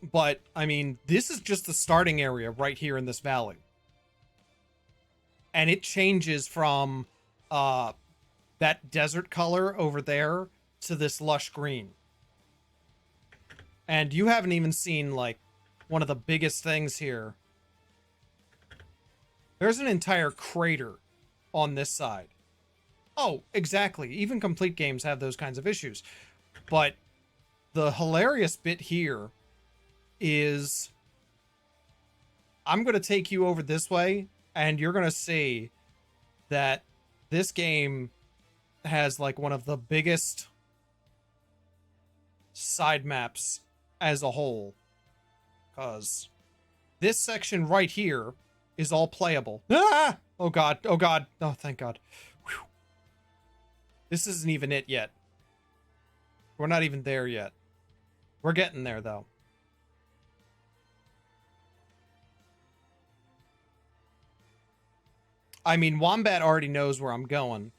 But, I mean, this is just the starting area right here in this valley. And it changes from that desert color over there to this lush green. And you haven't even seen, like, one of the biggest things here. There's an entire crater on this side. Oh, exactly. Even complete games have those kinds of issues. But the hilarious bit here is I'm going to take you over this way, and you're going to see that this game has, like, one of the biggest side maps as a whole. Because this section right here is all playable. Ah! Oh god, oh god. Oh, thank god. Whew. This isn't even it yet. We're not even there yet. We're getting there, though. I mean, Wombat already knows where I'm going.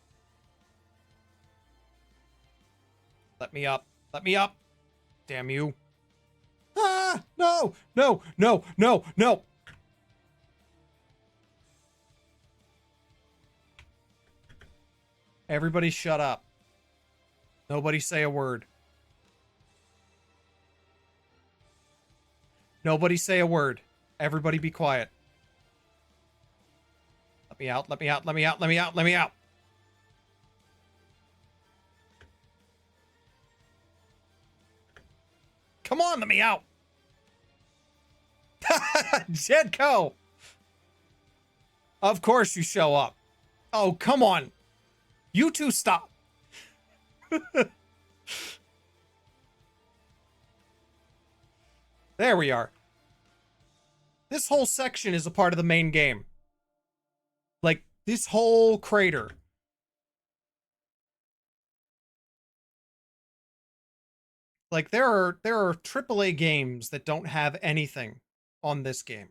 Let me up. Let me up. Damn you. Ah! No! No! No! No! No! Everybody shut up. Nobody say a word. Nobody say a word. Everybody be quiet. Let me out, let me out, let me out, let me out, let me out. Come on, let me out. Jedco. Of course you show up. Oh, come on. You two stop. There we are. This whole section is a part of the main game. Like, this whole crater. Like, there are AAA games that don't have anything on this game.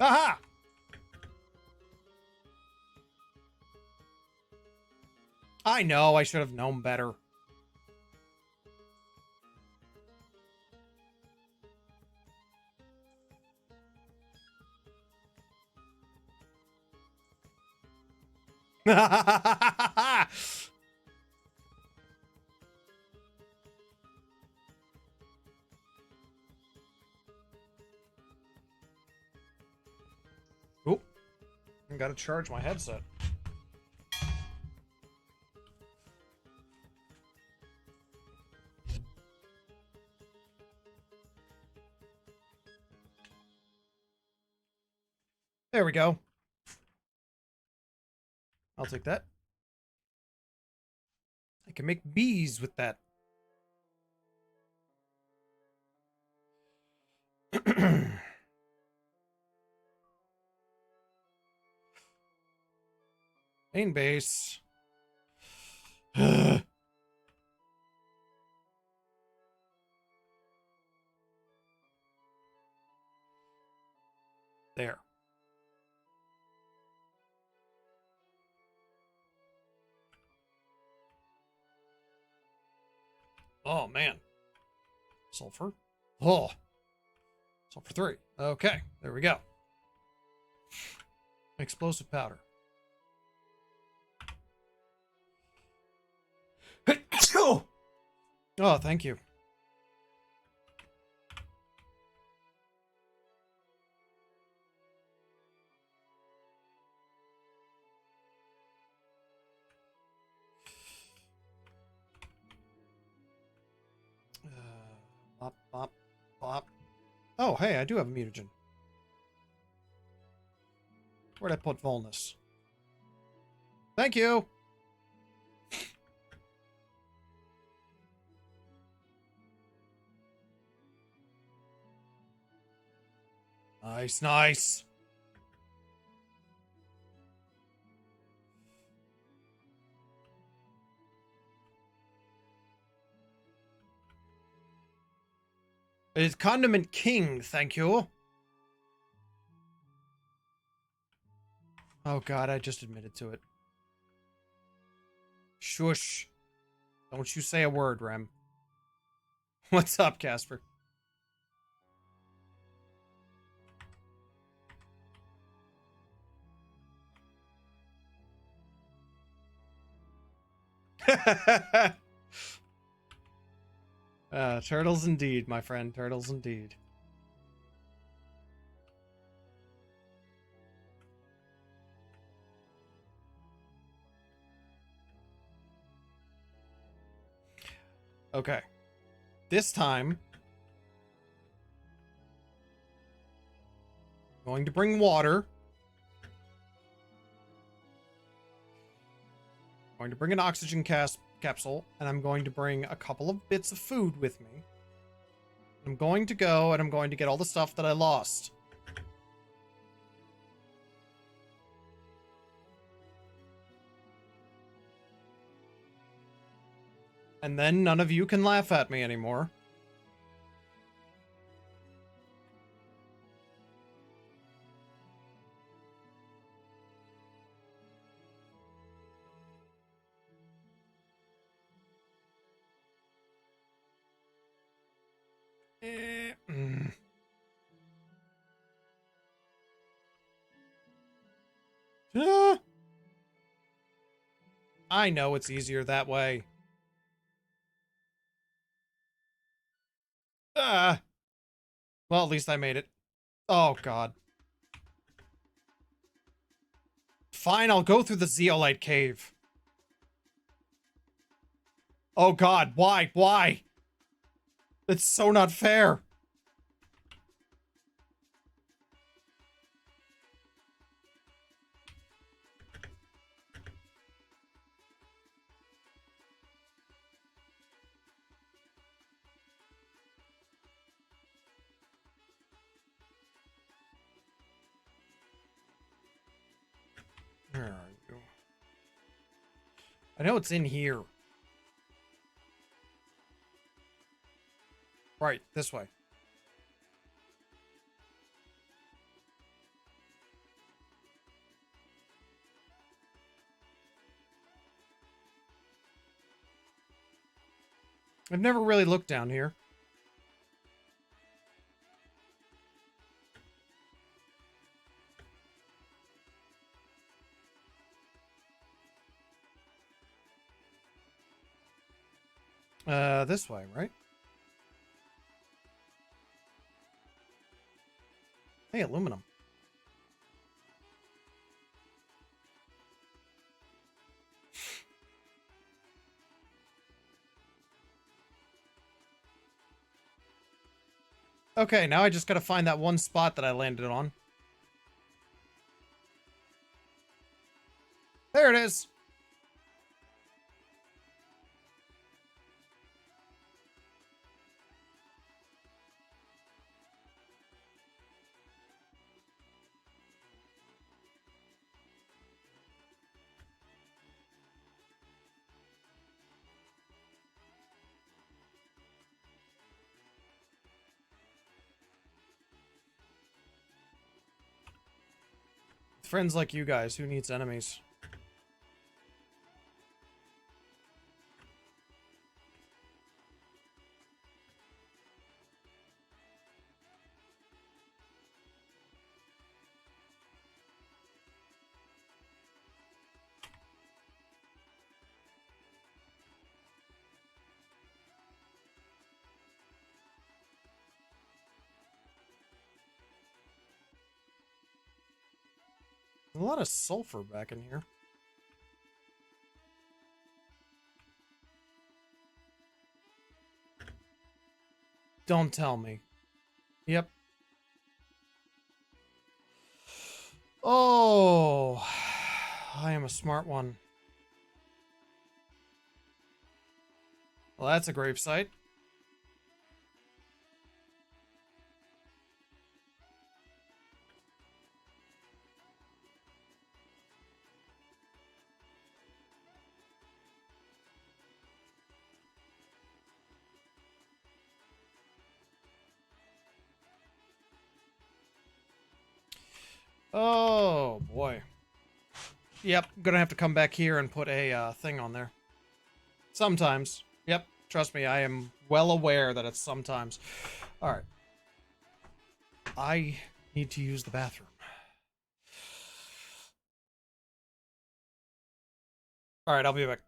Aha! I know, I should have known better. Oh, I gotta charge my headset. There we go. I'll take that. I can make bees with that. Main base. There. Oh, man. Sulfur. Oh. Sulfur 3. Okay, there we go. Explosive powder. Oh, thank you. Bop, bop, bop. Oh, hey, I do have a mutagen. Where'd I put Volnus? Thank you! Nice, nice. It's Condiment King, thank you. Oh god, I just admitted to it. Shush. Don't you say a word, Rem. What's up, Casper? Turtles indeed, my friend. Turtles indeed. Okay. This time, I'm going to bring water. I'm going to bring an oxygen capsule, and I'm going to bring a couple of bits of food with me. I'm going to go, and I'm going to get all the stuff that I lost. And then none of you can laugh at me anymore. I know it's easier that way. Ah. Well, at least I made it. Oh, God. Fine, I'll go through the zeolite cave. Oh, God. Why? Why? It's so not fair. Where are you? I know it's in here. Right, this way. I've never really looked down here. This way, right? Hey, aluminum. Okay, now I just gotta find that one spot that I landed on. There it is! Friends like you guys, who needs enemies? There's a lot of sulfur back in here. Don't tell me. Yep. Oh, I am a smart one. Well, that's a gravesite. Oh, boy. Yep, gonna have to come back here and put a thing on there. Sometimes. Yep, trust me, I am well aware that it's sometimes. Alright. I need to use the bathroom. Alright, I'll be back.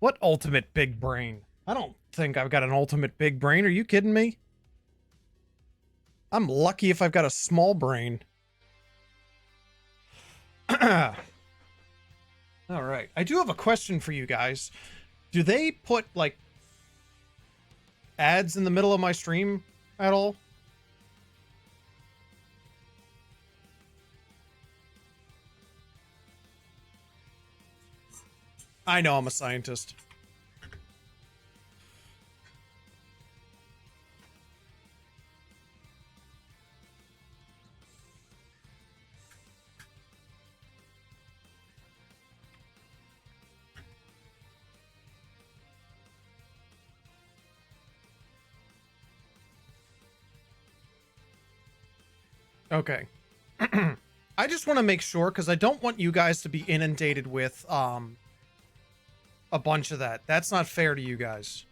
What ultimate big brain? I don't think I've got an ultimate big brain. Are you kidding me? I'm lucky if I've got a small brain. All right. I do have a question for you guys. Do they put, like, ads in the middle of my stream at all? I know I'm a scientist. Okay. I just want to make sure, because I don't want you guys to be inundated with a bunch of that. That's not fair to you guys.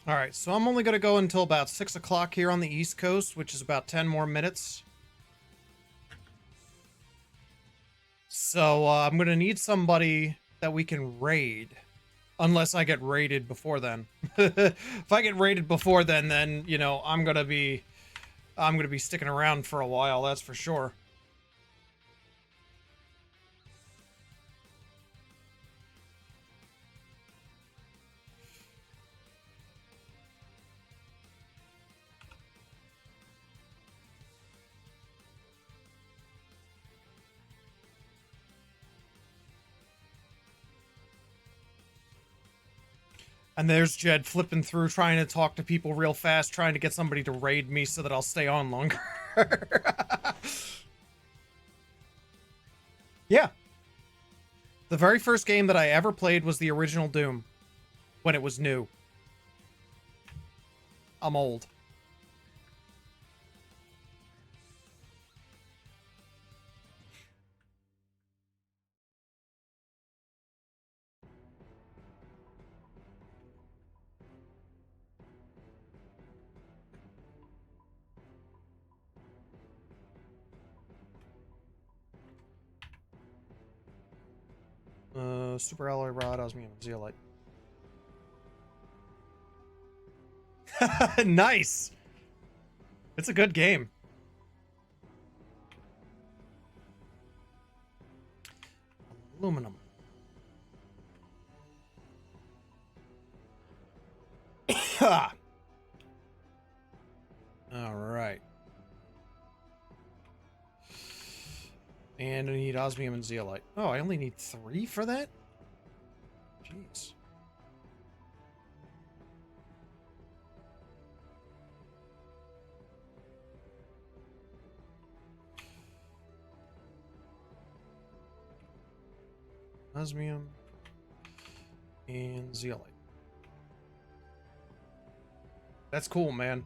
All right, so I'm only going to go until about 6 o'clock here on the East Coast, which is about 10 more minutes. So I'm going to need somebody that we can raid. Unless I get raided before then. If I get raided before then, you know, I'm going to be sticking around for a while, that's for sure. And there's Jed flipping through, trying to talk to people real fast, trying to get somebody to raid me so that I'll stay on longer. Yeah. The very first game that I ever played was the original Doom. When it was new. I'm old. Super Alloy Rod, Osmium, Zeolite. Nice! It's a good game. Aluminum. Alright. And I need osmium and zeolite. Oh, I only need 3 for that? Jeez. Osmium and zeolite. That's cool, man.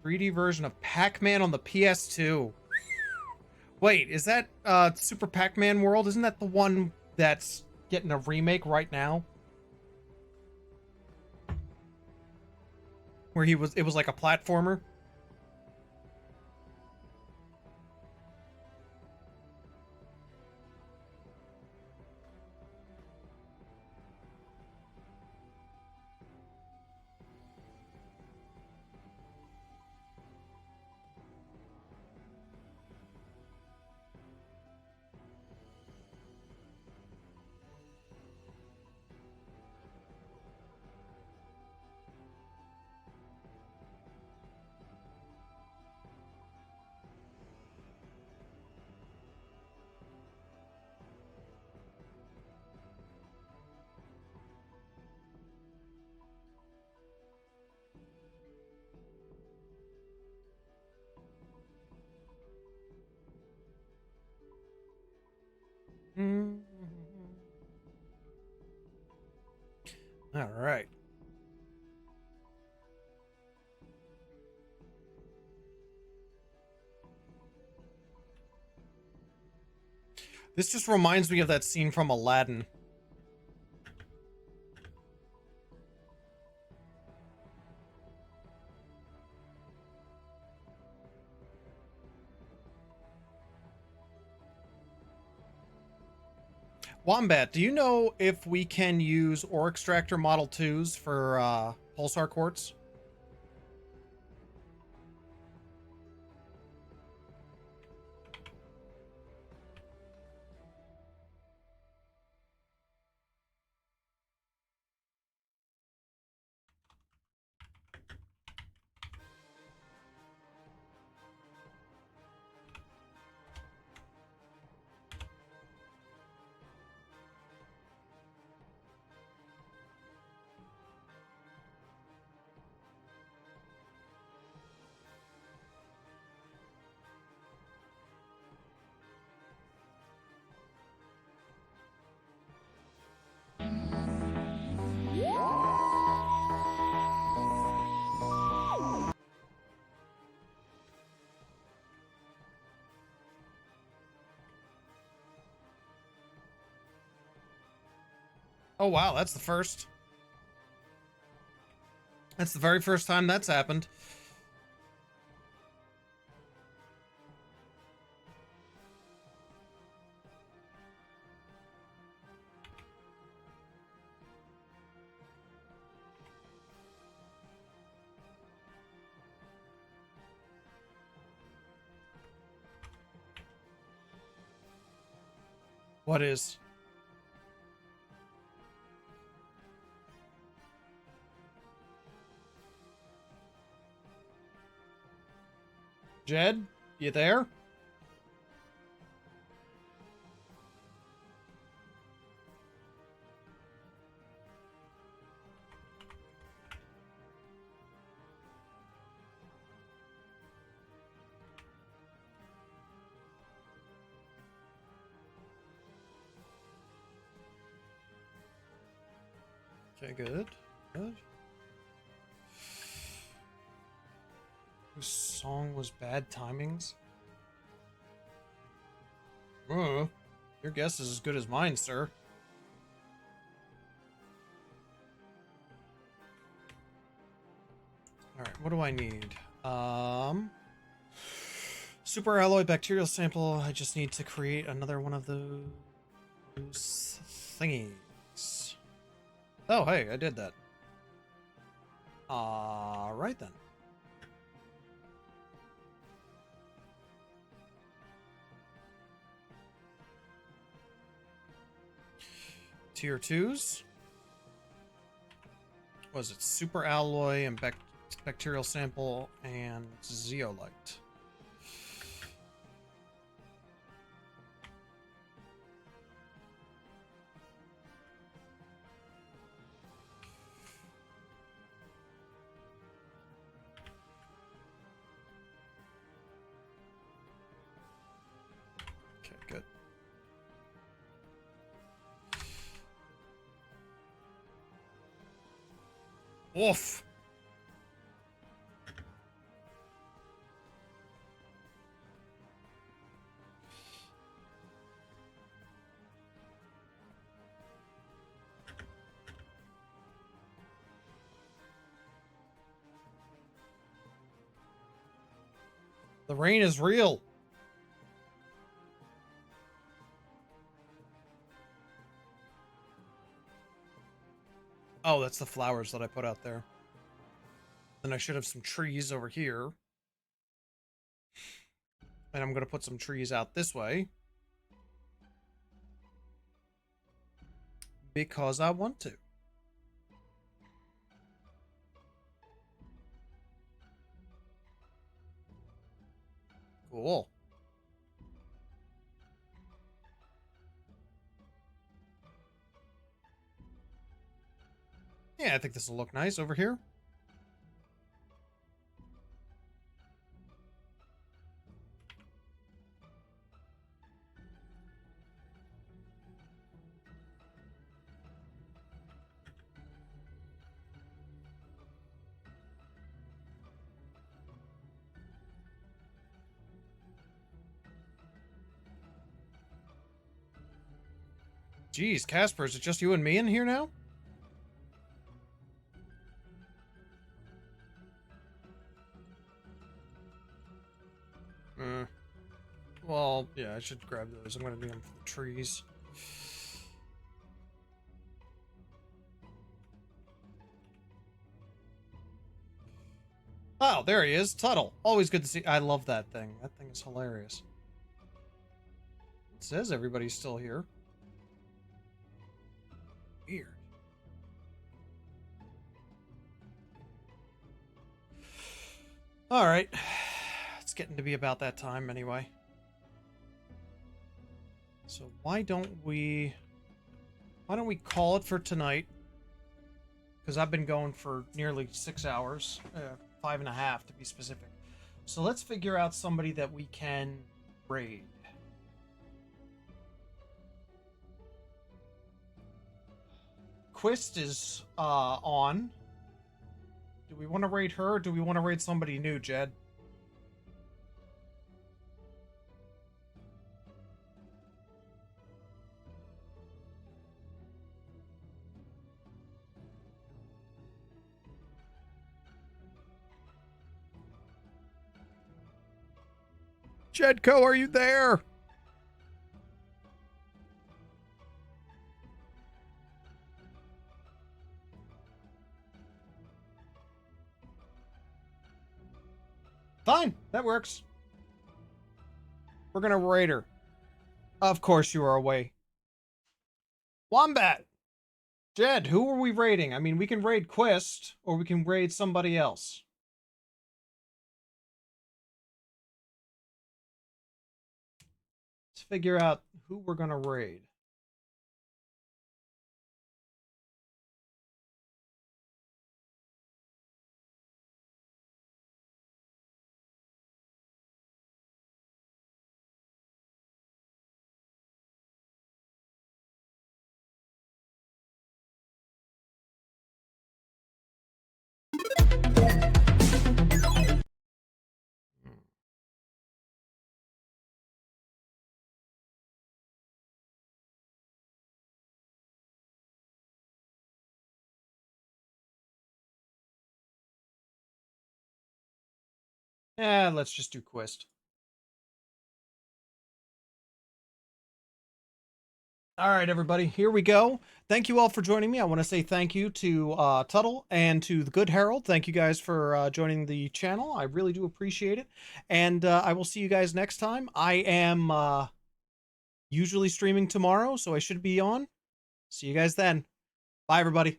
.3D version of Pac-Man on the PS2. Wait, is that Super Pac-Man World? Isn't that the one that's getting a remake right now? Where it was like a platformer? All right. This just reminds me of that scene from Aladdin. Wombat, do you know if we can use ore extractor Model 2s for pulsar quartz? Oh wow, that's the first. That's the very first time that's happened. What is? Jed, you there? Okay, good. Good. Whose song was Bad Timings? Your guess is as good as mine, sir. Alright, what do I need? Super alloy bacterial sample. I just need to create another one of those thingies. Oh, hey, I did that. Alright then. Tier 2s. Was it super alloy and bacterial sample and zeolite? Okay, good. Woof! The rain is real. Oh, that's the flowers that I put out there. Then I should have some trees over here. And I'm going to put some trees out this way. Because I want to. Cool. Yeah, I think this will look nice over here. Geez, Casper, is it just you and me in here now? Well, yeah, I should grab those. I'm gonna need them for the trees. Oh, there he is. Tuttle. Always good to see. I love that thing. That thing is hilarious. It says everybody's still here. Weird. Alright. It's getting to be about that time anyway. So why don't we call it for tonight? Because I've been going for nearly 6 hours. 5.5 to be specific. So let's figure out somebody that we can raid. Quist is on. Do we want to raid her, or do we want to raid somebody new, Jed? Jedco, are you there? Fine, that works. We're gonna raid her. Of course you are away. Wombat! Jed, who are we raiding? I mean, we can raid Quist, or we can raid somebody else. Let's figure out who we're gonna raid. Let's just do Quist. All right, everybody, here we go. Thank you all for joining me. I want to say thank you to Tuttle and to the Good Herald. Thank you guys for joining the channel. I really do appreciate it. And I will see you guys next time. I am usually streaming tomorrow, so I should be on. See you guys then. Bye, everybody.